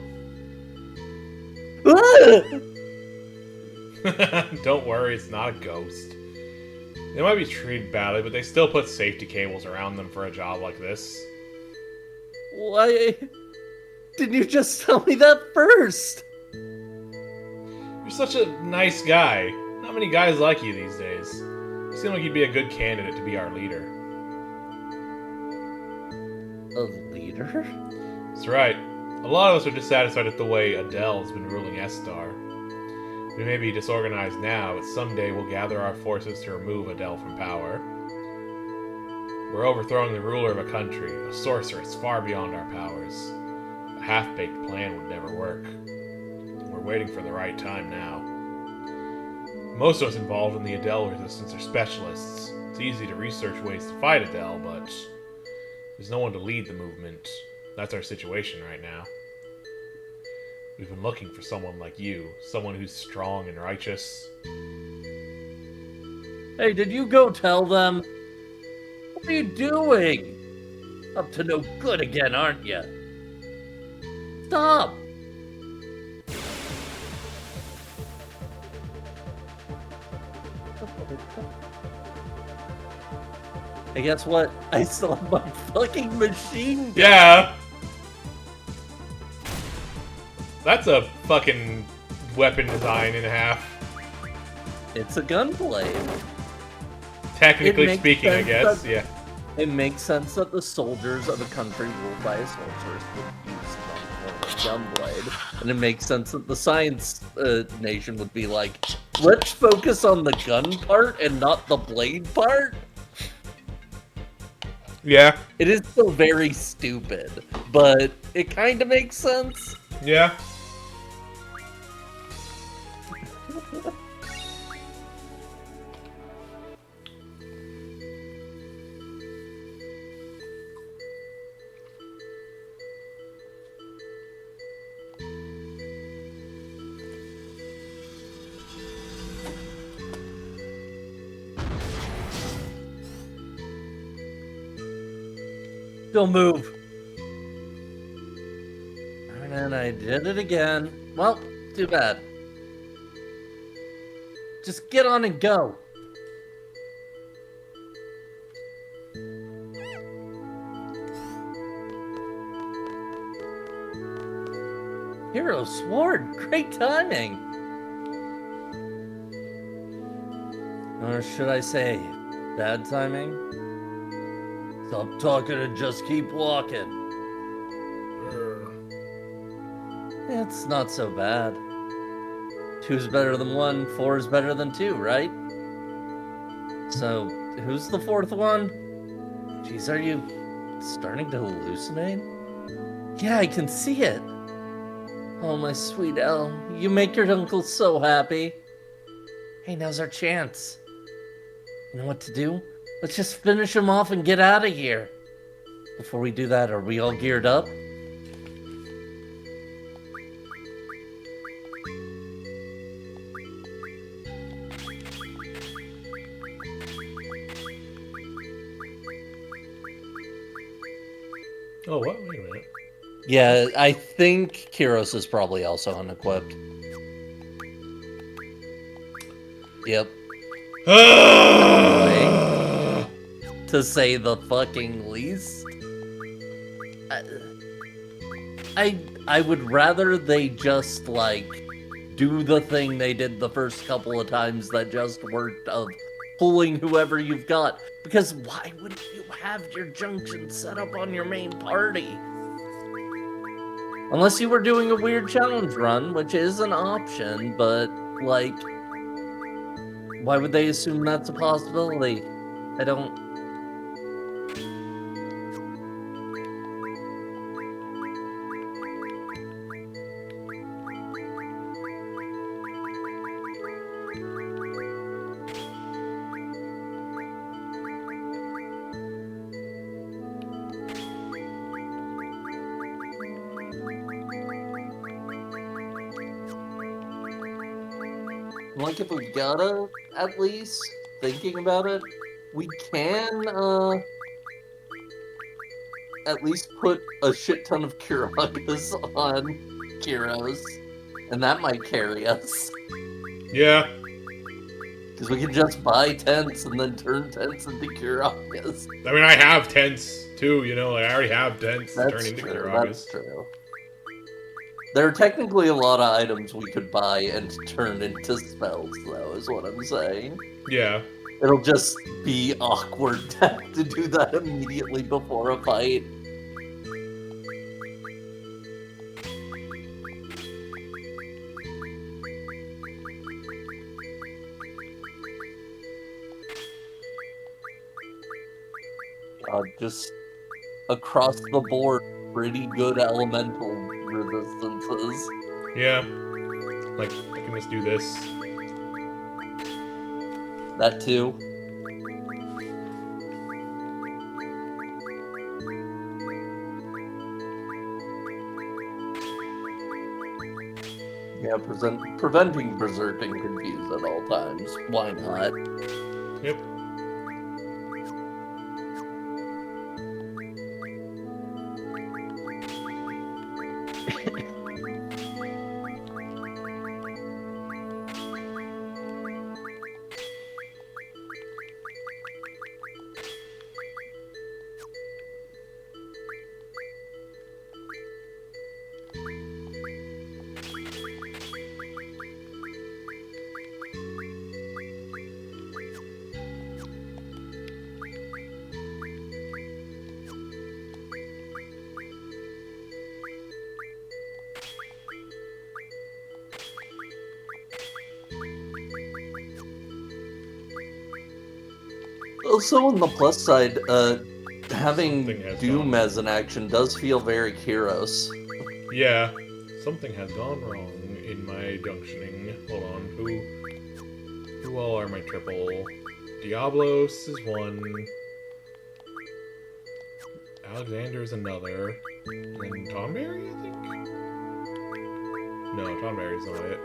don't worry, it's not a ghost. They might be treated badly, but they still put safety cables around them for a job like this. Why didn't you just tell me that first? You're such a nice guy. Not many guys like you these days. You seem like you'd be a good candidate to be our leader. a leader? That's right. A lot of us are dissatisfied with the way Adele's been ruling Estar. We may be disorganized now, but someday we'll gather our forces to remove Adele from power. We're overthrowing the ruler of a country, a sorceress far beyond our powers. A half-baked plan would never work. We're waiting for the right time now. Most of us involved in the Adele resistance are specialists. It's easy to research ways to fight Adele, but there's no one to lead the movement. That's our situation right now. We've been looking for someone like you, someone who's strong and righteous. Hey, did you go tell them? What are you doing? Up to no good again, aren't you? Stop! Hey, guess what? I still have my fucking machine gun. Yeah! That's a fucking weapon design and a half. It's a gunblade. Technically makes speaking, I sense guess, that- yeah. It makes sense that the soldiers of a country ruled by a sorceress would use a gunblade. And it makes sense that the science nation would be like, let's focus on the gun part and not the blade part. Yeah. It is still very stupid, but it kind of makes sense. Yeah. Don't move. And then I did it again. Well, too bad. Just get on and go. Hero Sword, great timing. Or should I say, bad timing? Stop talking and just keep walking. It's not so bad. 2's better than 1, 4 is better than 2, right? So, who's the 4th one? Jeez, are you starting to hallucinate? Yeah, I can see it. Oh, my sweet Elle, you make your uncle so happy. Hey, now's our chance. You know what to do? Let's just finish him off and get out of here. Before we do that, are we all geared up? Oh, what? Wait a minute. Yeah, I think Kyros is probably also unequipped. Yep. To say the fucking least. I would rather they just, like, do the thing they did the first couple of times that just worked of pulling whoever you've got. Because why would you have your junction set up on your main party? Unless you were doing a weird challenge run, which is an option, but, like, why would they assume that's a possibility? I don't... Like, if we gotta, at least, thinking about it, we can, at least put a shit ton of Kiragas on Kyros, and that might carry us. Yeah. Because we can just buy tents and then turn tents into Kiragas. I mean, I have tents, too, you know, like, I already have tents to That's turn into true, Kiragas. that's true. There are technically a lot of items we could buy and turn into spells, though, is what I'm saying. Yeah. It'll just be awkward to have to do that immediately before a fight. Just across the board, pretty good elemental resistances. Yeah. Like, I can just do this. That too. Yeah, preventing Berserk being confused at all times. Why not? Yep. Also, on the plus side, having Something has Doom gone. as an action does feel very Kyros. Yeah. Something has gone wrong in my junctioning. Hold on. Who all are my triple? Diablos is one. Alexander is another. And Tomberry, I think? No, Tomberry's not it.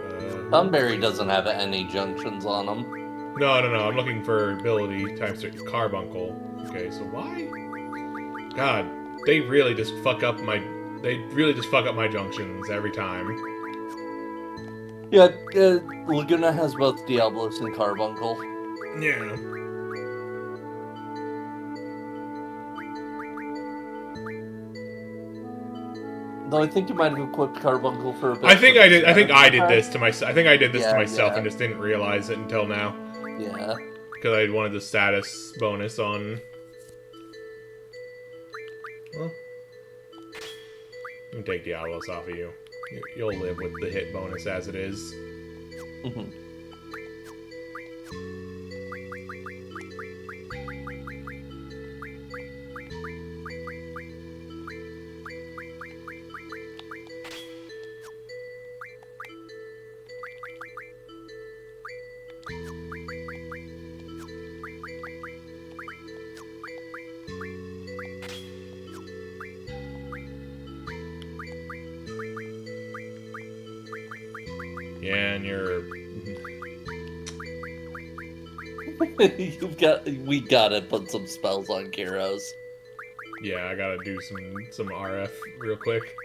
Thunberry doesn't have any junctions on him. No. I'm looking for ability times 3. Carbuncle. Okay, so why? God, they really just fuck up my junctions every time. Yeah, Laguna has both Diablos and Carbuncle. Yeah. Though I think you might have equipped Carbuncle for a bit. I think I did. I think I did Okay. this to myself. I think I did this to Yeah, myself yeah. and just didn't realize it until now Yeah. because I wanted the status bonus on. Well, let me take Diablos off of you. You'll live with the hit bonus as it is. Mhm. Yeah, and you're. We gotta put some spells on Kyros. Yeah, I gotta do some RF real quick.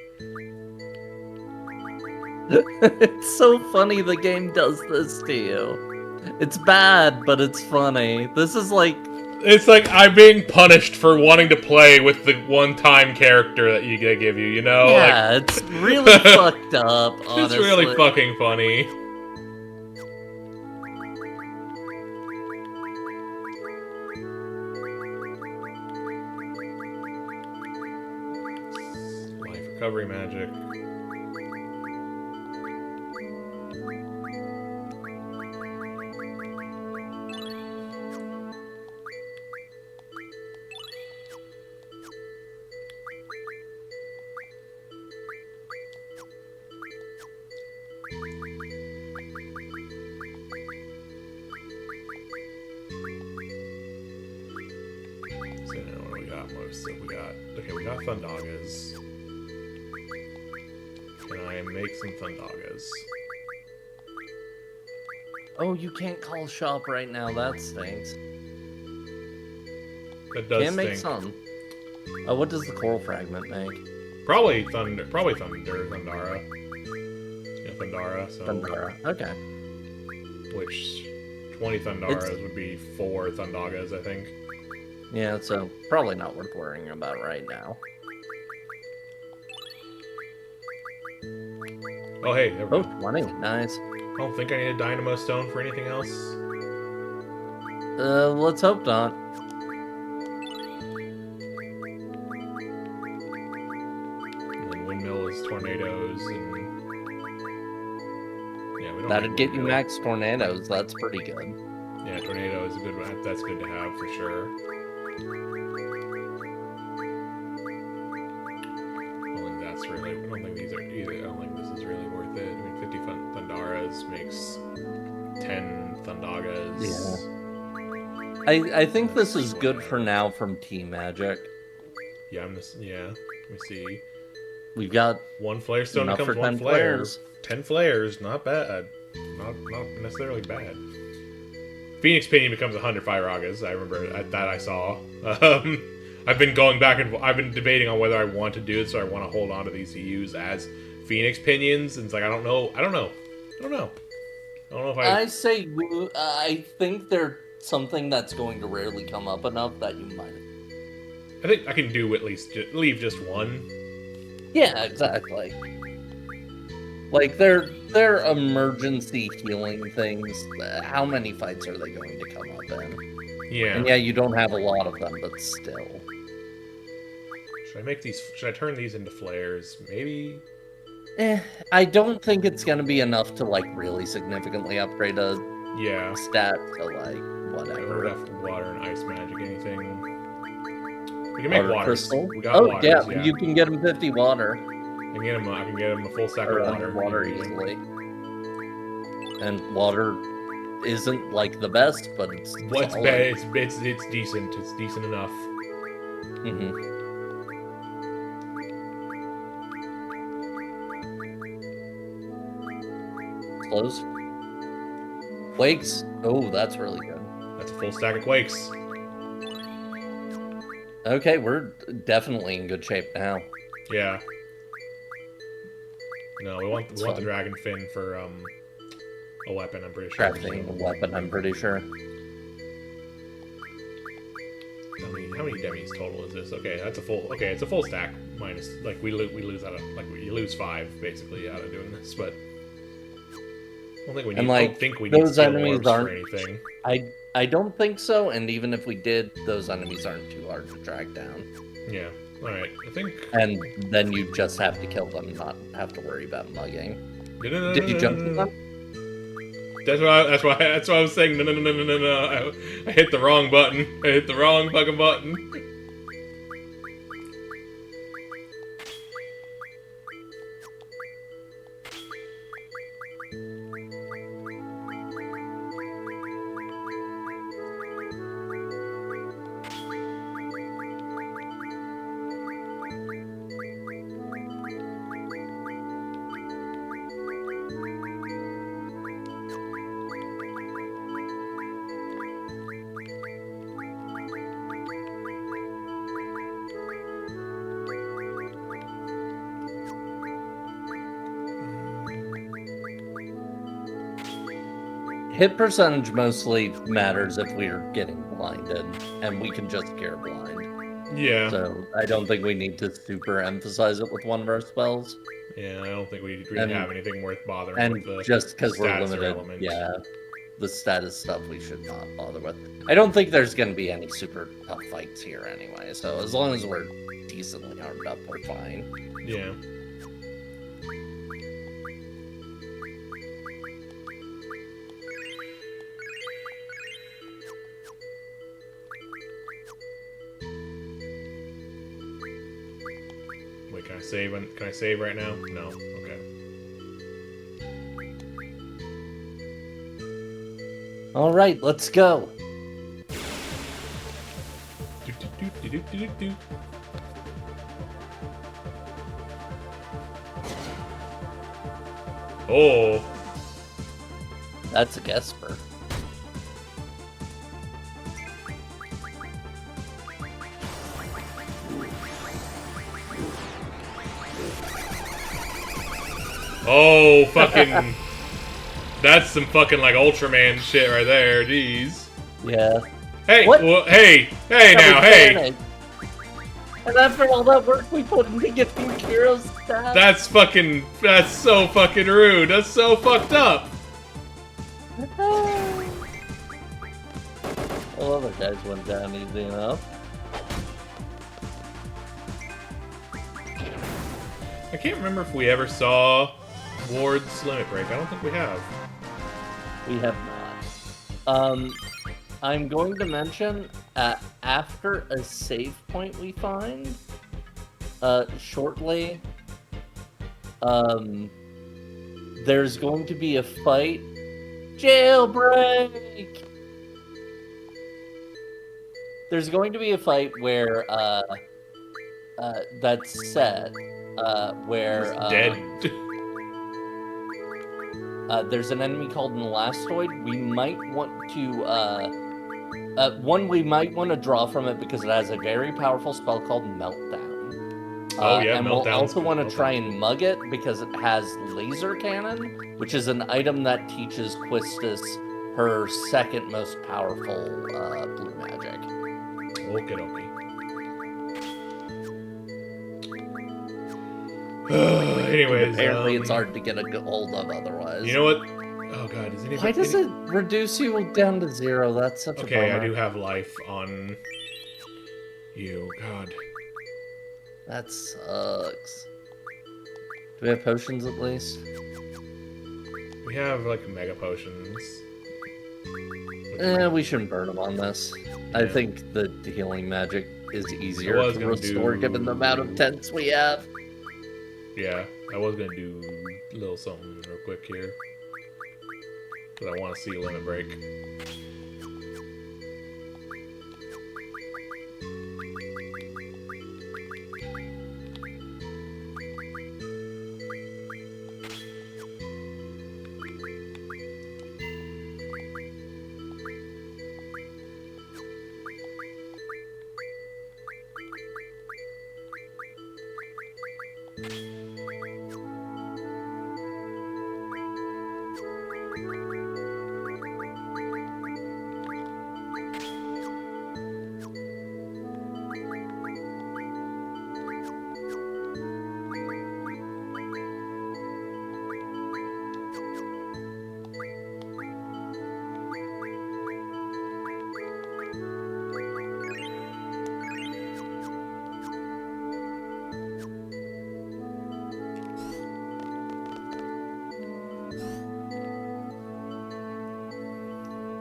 It's so funny the game does this to you. It's bad, but it's funny. This is like... It's like I'm being punished for wanting to play with the one-time character that they give you, you know? Yeah, it's really fucked up, honestly. It's really fucking funny. Life recovery magic. So now what do we got most of? We got Thundagas. Can I make some Thundagas? Oh, you can't call shop right now. That stinks. That does Can't make stink. some. What does the coral fragment make? Probably Thundara. Yeah, Thundara, so Thundara. Okay. which 20 Thundaras would be 4 Thundagas, I think. Yeah, so probably not worth worrying about right now. Oh hey, there we Oh, go. 20. Nice. I don't think I need a Dynamo Stone for anything else. Let's hope not. And then Windmill is Tornadoes, and yeah, we don't. That'd need get you Windmill. max tornadoes. That's pretty good. Yeah, Tornado is a good one. That's good to have for sure. really. I don't think these are either. I don't think this is really worth it. I mean, 50 Thundaras makes 10 Thundagas. Yeah. I think this is good for now from Team Magic. Yeah, yeah. Let me see. We've got one flare stone enough becomes for one 10 flare. flares. 10 flares, not bad. Not necessarily bad. Phoenix Pinion becomes 100 Fire Ragas. I remember that I saw. I've been going back and I've been debating on whether I want to do it, so I want to hold on to these to use as Phoenix Pinions. And it's like I don't know if I think they're something that's going to rarely come up enough that you might. I think I can do at least leave just one. Yeah, exactly. Like they're emergency healing things. How many fights are they going to come up in? Yeah. And yeah, you don't have a lot of them, but still. Should I turn these into flares? Maybe. I don't think it's gonna be enough to like really significantly upgrade a stat to like whatever. I don't have water and ice magic anything. We can make water. Crystal. We got waters, yeah, you can get him 50 water. I can get him a full stack of water. Water easily. And water isn't like the best, but it's what's bad? It's decent. It's decent enough. Mm-hmm. Close. Quakes. Oh, that's really good. That's a full stack of quakes. Okay, we're definitely in good shape now. Yeah. No, we want the dragon fin for a weapon. I'm pretty sure. Crafting a weapon. I'm pretty sure. How many demis total is this? Okay, that's a full. Okay, it's a full stack minus. Like we lose out of you lose 5 basically out of doing this, but. I don't think we need those enemies for anything. I don't think so, and even if we did, those enemies aren't too hard to track down. Yeah. Alright, I think... And then you just have to kill them, not have to worry about mugging. Did you jump to them? That's why I was saying no. I hit the wrong button. I hit the wrong fucking button. Hit percentage mostly matters if we're getting blinded, and we can just cure blind. Yeah. So I don't think we need to super emphasize it with one of our spells. Yeah, I don't think we really have anything worth bothering and with. And just because we're limited, the status stuff we should not bother with. I don't think there's going to be any super tough fights here anyway, so as long as we're decently armed up, we're fine. Yeah. Wait, can I save right now? No. Okay. All right, let's go. Oh. That's a Gesper. Oh, fucking... That's some fucking, like, Ultraman shit right there. Jeez. Yeah. Hey, well, hey now, hey! And after all that work we put into getting Kiro's stats... That's so fucking rude. That's so fucked up. Well, other guys went down easy enough. I can't remember if we ever saw Ward's Limit Break. I don't think we have. We have not. I'm going to mention, after a save point we find, shortly, There's going to be a fight. Jailbreak! There's going to be a fight where, that's set, where, Dead. there's an enemy called an Elastoid. We might want to, one, we might want to draw from it because it has a very powerful spell called Meltdown. Oh, yeah, and we'll Meltdown's also good. want to Okay. try and mug it because it has Laser Cannon, which is an item that teaches Quistis her second most powerful blue magic. Okay. Anyways, Apparently, it's hard to get a hold of otherwise. You know what? Oh god, is anybody? Why does it reduce you down to 0? That's such a Okay, bummer. I do have life on you. God. That sucks. Do we have potions at least? We have like mega potions. We shouldn't burn them on this. I think the healing magic is easier was to gonna restore do- given the amount of tents we have. Yeah, I was gonna do a little something real quick here. Because I want to see Limit Break.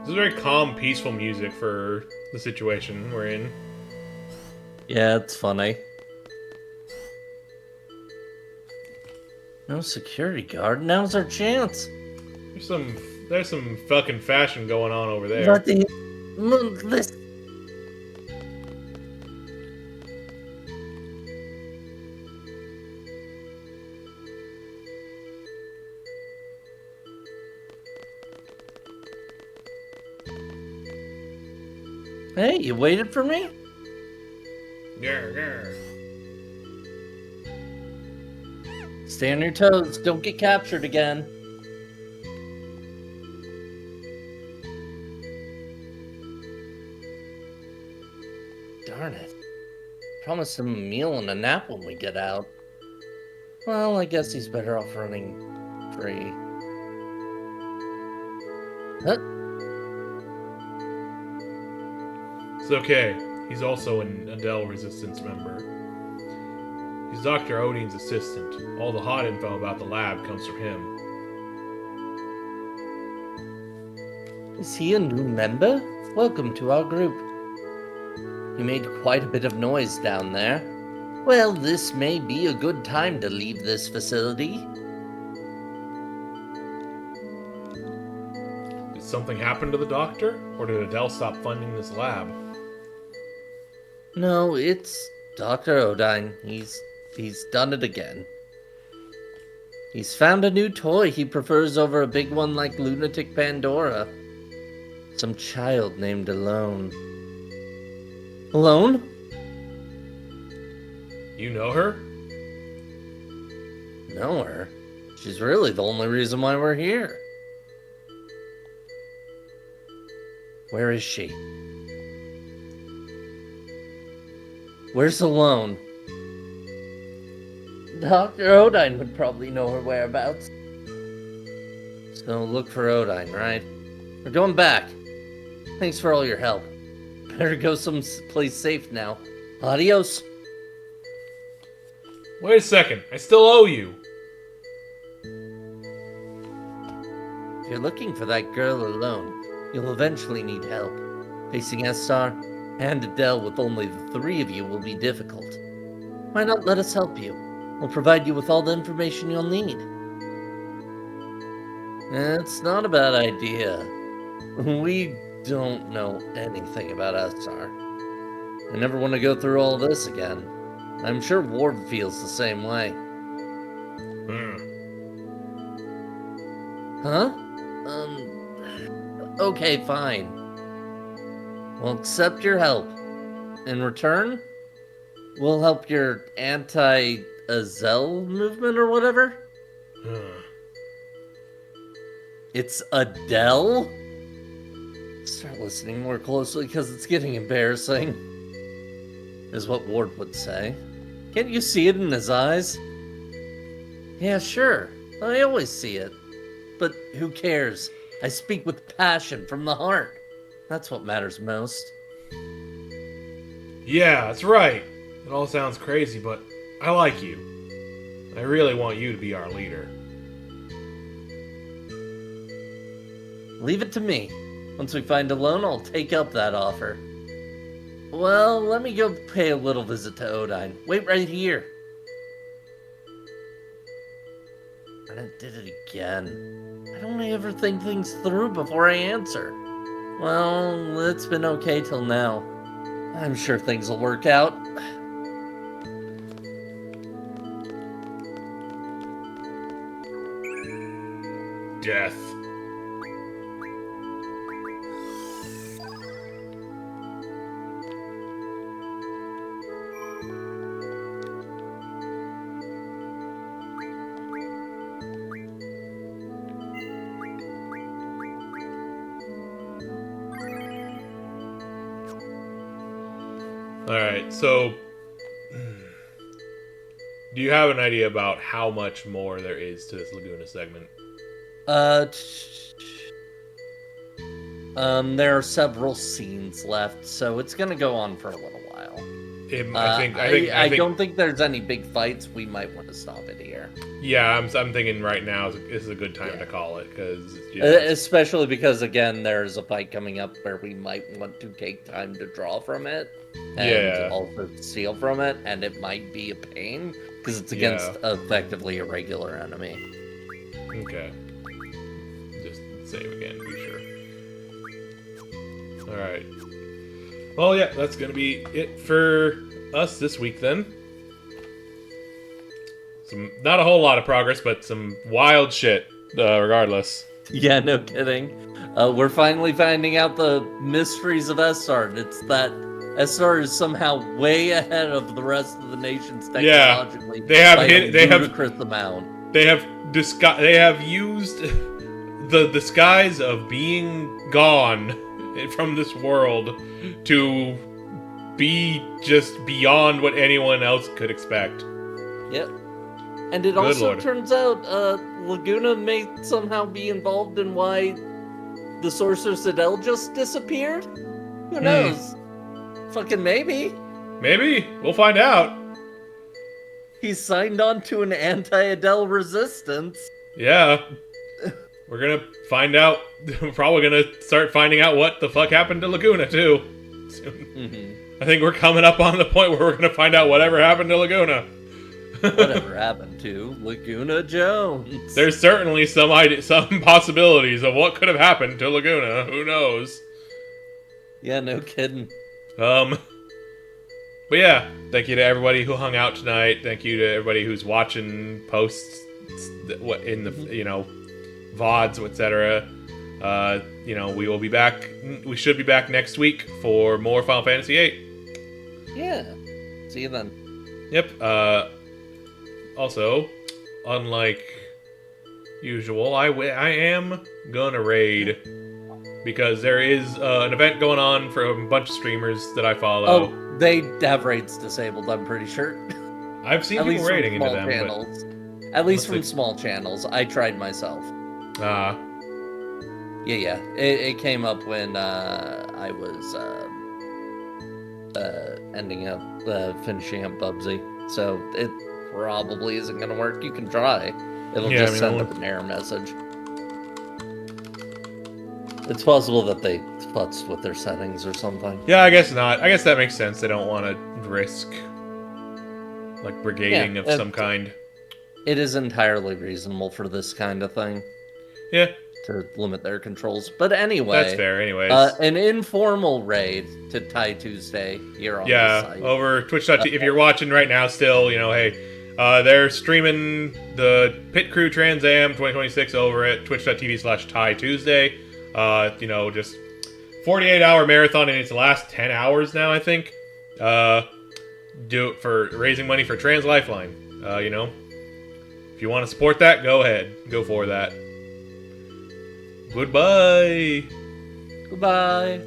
This is very calm, peaceful music for the situation we're in. Yeah, it's funny. No security guard. Now's our chance. There's some fucking fashion going on over there. Let the this. Hey, you waited for me? Yeah. Stay on your toes. Don't get captured again. Darn it. Promised him a meal and a nap when we get out. Well, I guess he's better off running free. Huh? It's okay. He's also an Adele Resistance member. He's Dr. Odine's assistant. All the hot info about the lab comes from him. Is he a new member? Welcome to our group. You made quite a bit of noise down there. Well, this may be a good time to leave this facility. Did something happen to the doctor? Or did Adele stop funding this lab? No, it's Dr. Odine. He's done it again. He's found a new toy he prefers over a big one like Lunatic Pandora. Some child named Alone. Alone? You know her? Know her? She's really the only reason why we're here. Where is she? Where's Alone? Dr. Odine would probably know her whereabouts. So look for Odine, right? We're going back. Thanks for all your help. Better go someplace safe now. Adios. Wait a second. I still owe you. If you're looking for that girl Alone, you'll eventually need help. Facing Estar and Adele with only the 3 of you will be difficult. Why not let us help you? We'll provide you with all the information you'll need. It's not a bad idea. We don't know anything about SR. I never want to go through all this again. I'm sure Ward feels the same way. Huh? Okay, fine. We'll accept your help. In return, we'll help your anti-Azel movement or whatever? It's Adele? Start listening more closely because it's getting embarrassing, is what Ward would say. Can't you see it in his eyes? Yeah, sure. I always see it. But who cares? I speak with passion from the heart. That's what matters most. Yeah, that's right. It all sounds crazy, but I like you. I really want you to be our leader. Leave it to me. Once we find a loan, I'll take up that offer. Well, let me go pay a little visit to Odine. Wait right here. I did it again. I don't ever think things through before I answer. Well, it's been okay till now. I'm sure things will work out. Death. Alright, so do you have an idea about how much more there is to this Laguna segment? There are several scenes left, so it's gonna go on for a little while. I don't think there's any big fights. We might want to stop it here. Yeah, I'm thinking right now is a good time to call it, because especially because again, there's a fight coming up where we might want to take time to draw from it and also steal from it, and it might be a pain because it's against effectively a regular enemy. Okay. Just save again, be sure. Alright. Well, yeah, that's going to be it for us this week, then. Not a whole lot of progress, but some wild shit, regardless. Yeah, no kidding. We're finally finding out the mysteries of SR. It's that SR is somehow way ahead of the rest of the nations technologically. They have ludicrous amount. They have used the disguise of being gone from this world to be just beyond what anyone else could expect. Yep. And it turns out Laguna may somehow be involved in why the Sorceress Adele just disappeared. Who knows? Fucking maybe. Maybe. We'll find out. He's signed on to an anti-Adele resistance. Yeah. We're gonna find out. We're probably gonna start finding out what the fuck happened to Laguna, too. I think we're coming up on the point where we're gonna find out whatever happened to Laguna. Whatever happened to Laguna Jones? There's certainly some possibilities of what could have happened to Laguna. Who knows? Yeah, no kidding. But yeah, thank you to everybody who hung out tonight. Thank you to everybody who's watching posts in the VODs, etc. We will be back. We should be back next week for more Final Fantasy VIII. Yeah. See you then. Yep. Also, unlike usual, I am gonna raid because there is an event going on for a bunch of streamers that I follow. Oh, they have raids disabled, I'm pretty sure. I've seen people raiding into them. Channels. At least from small channels. I tried myself. Yeah. It came up when I was finishing up Bubsy. So it probably isn't going to work. You can try. It'll just send up an error message. It's possible that they futzed with their settings or something. Yeah, I guess not. I guess that makes sense. They don't want to risk like brigading Yeah, of some kind. It is entirely reasonable for this kind of thing Yeah, to limit their controls. But anyway, that's fair. Anyways, an informal raid to Tie Tuesday here on the yeah, site. over Twitch.tv. If you're watching right now, still, hey, they're streaming the Pit Crew Trans Am 2026 over at Twitch.tv/Tie Tuesday. Just 48-hour marathon in its last 10 hours now, I think. Do it for raising money for Trans Lifeline. If you want to support that, go ahead. Go for that. Goodbye. Goodbye.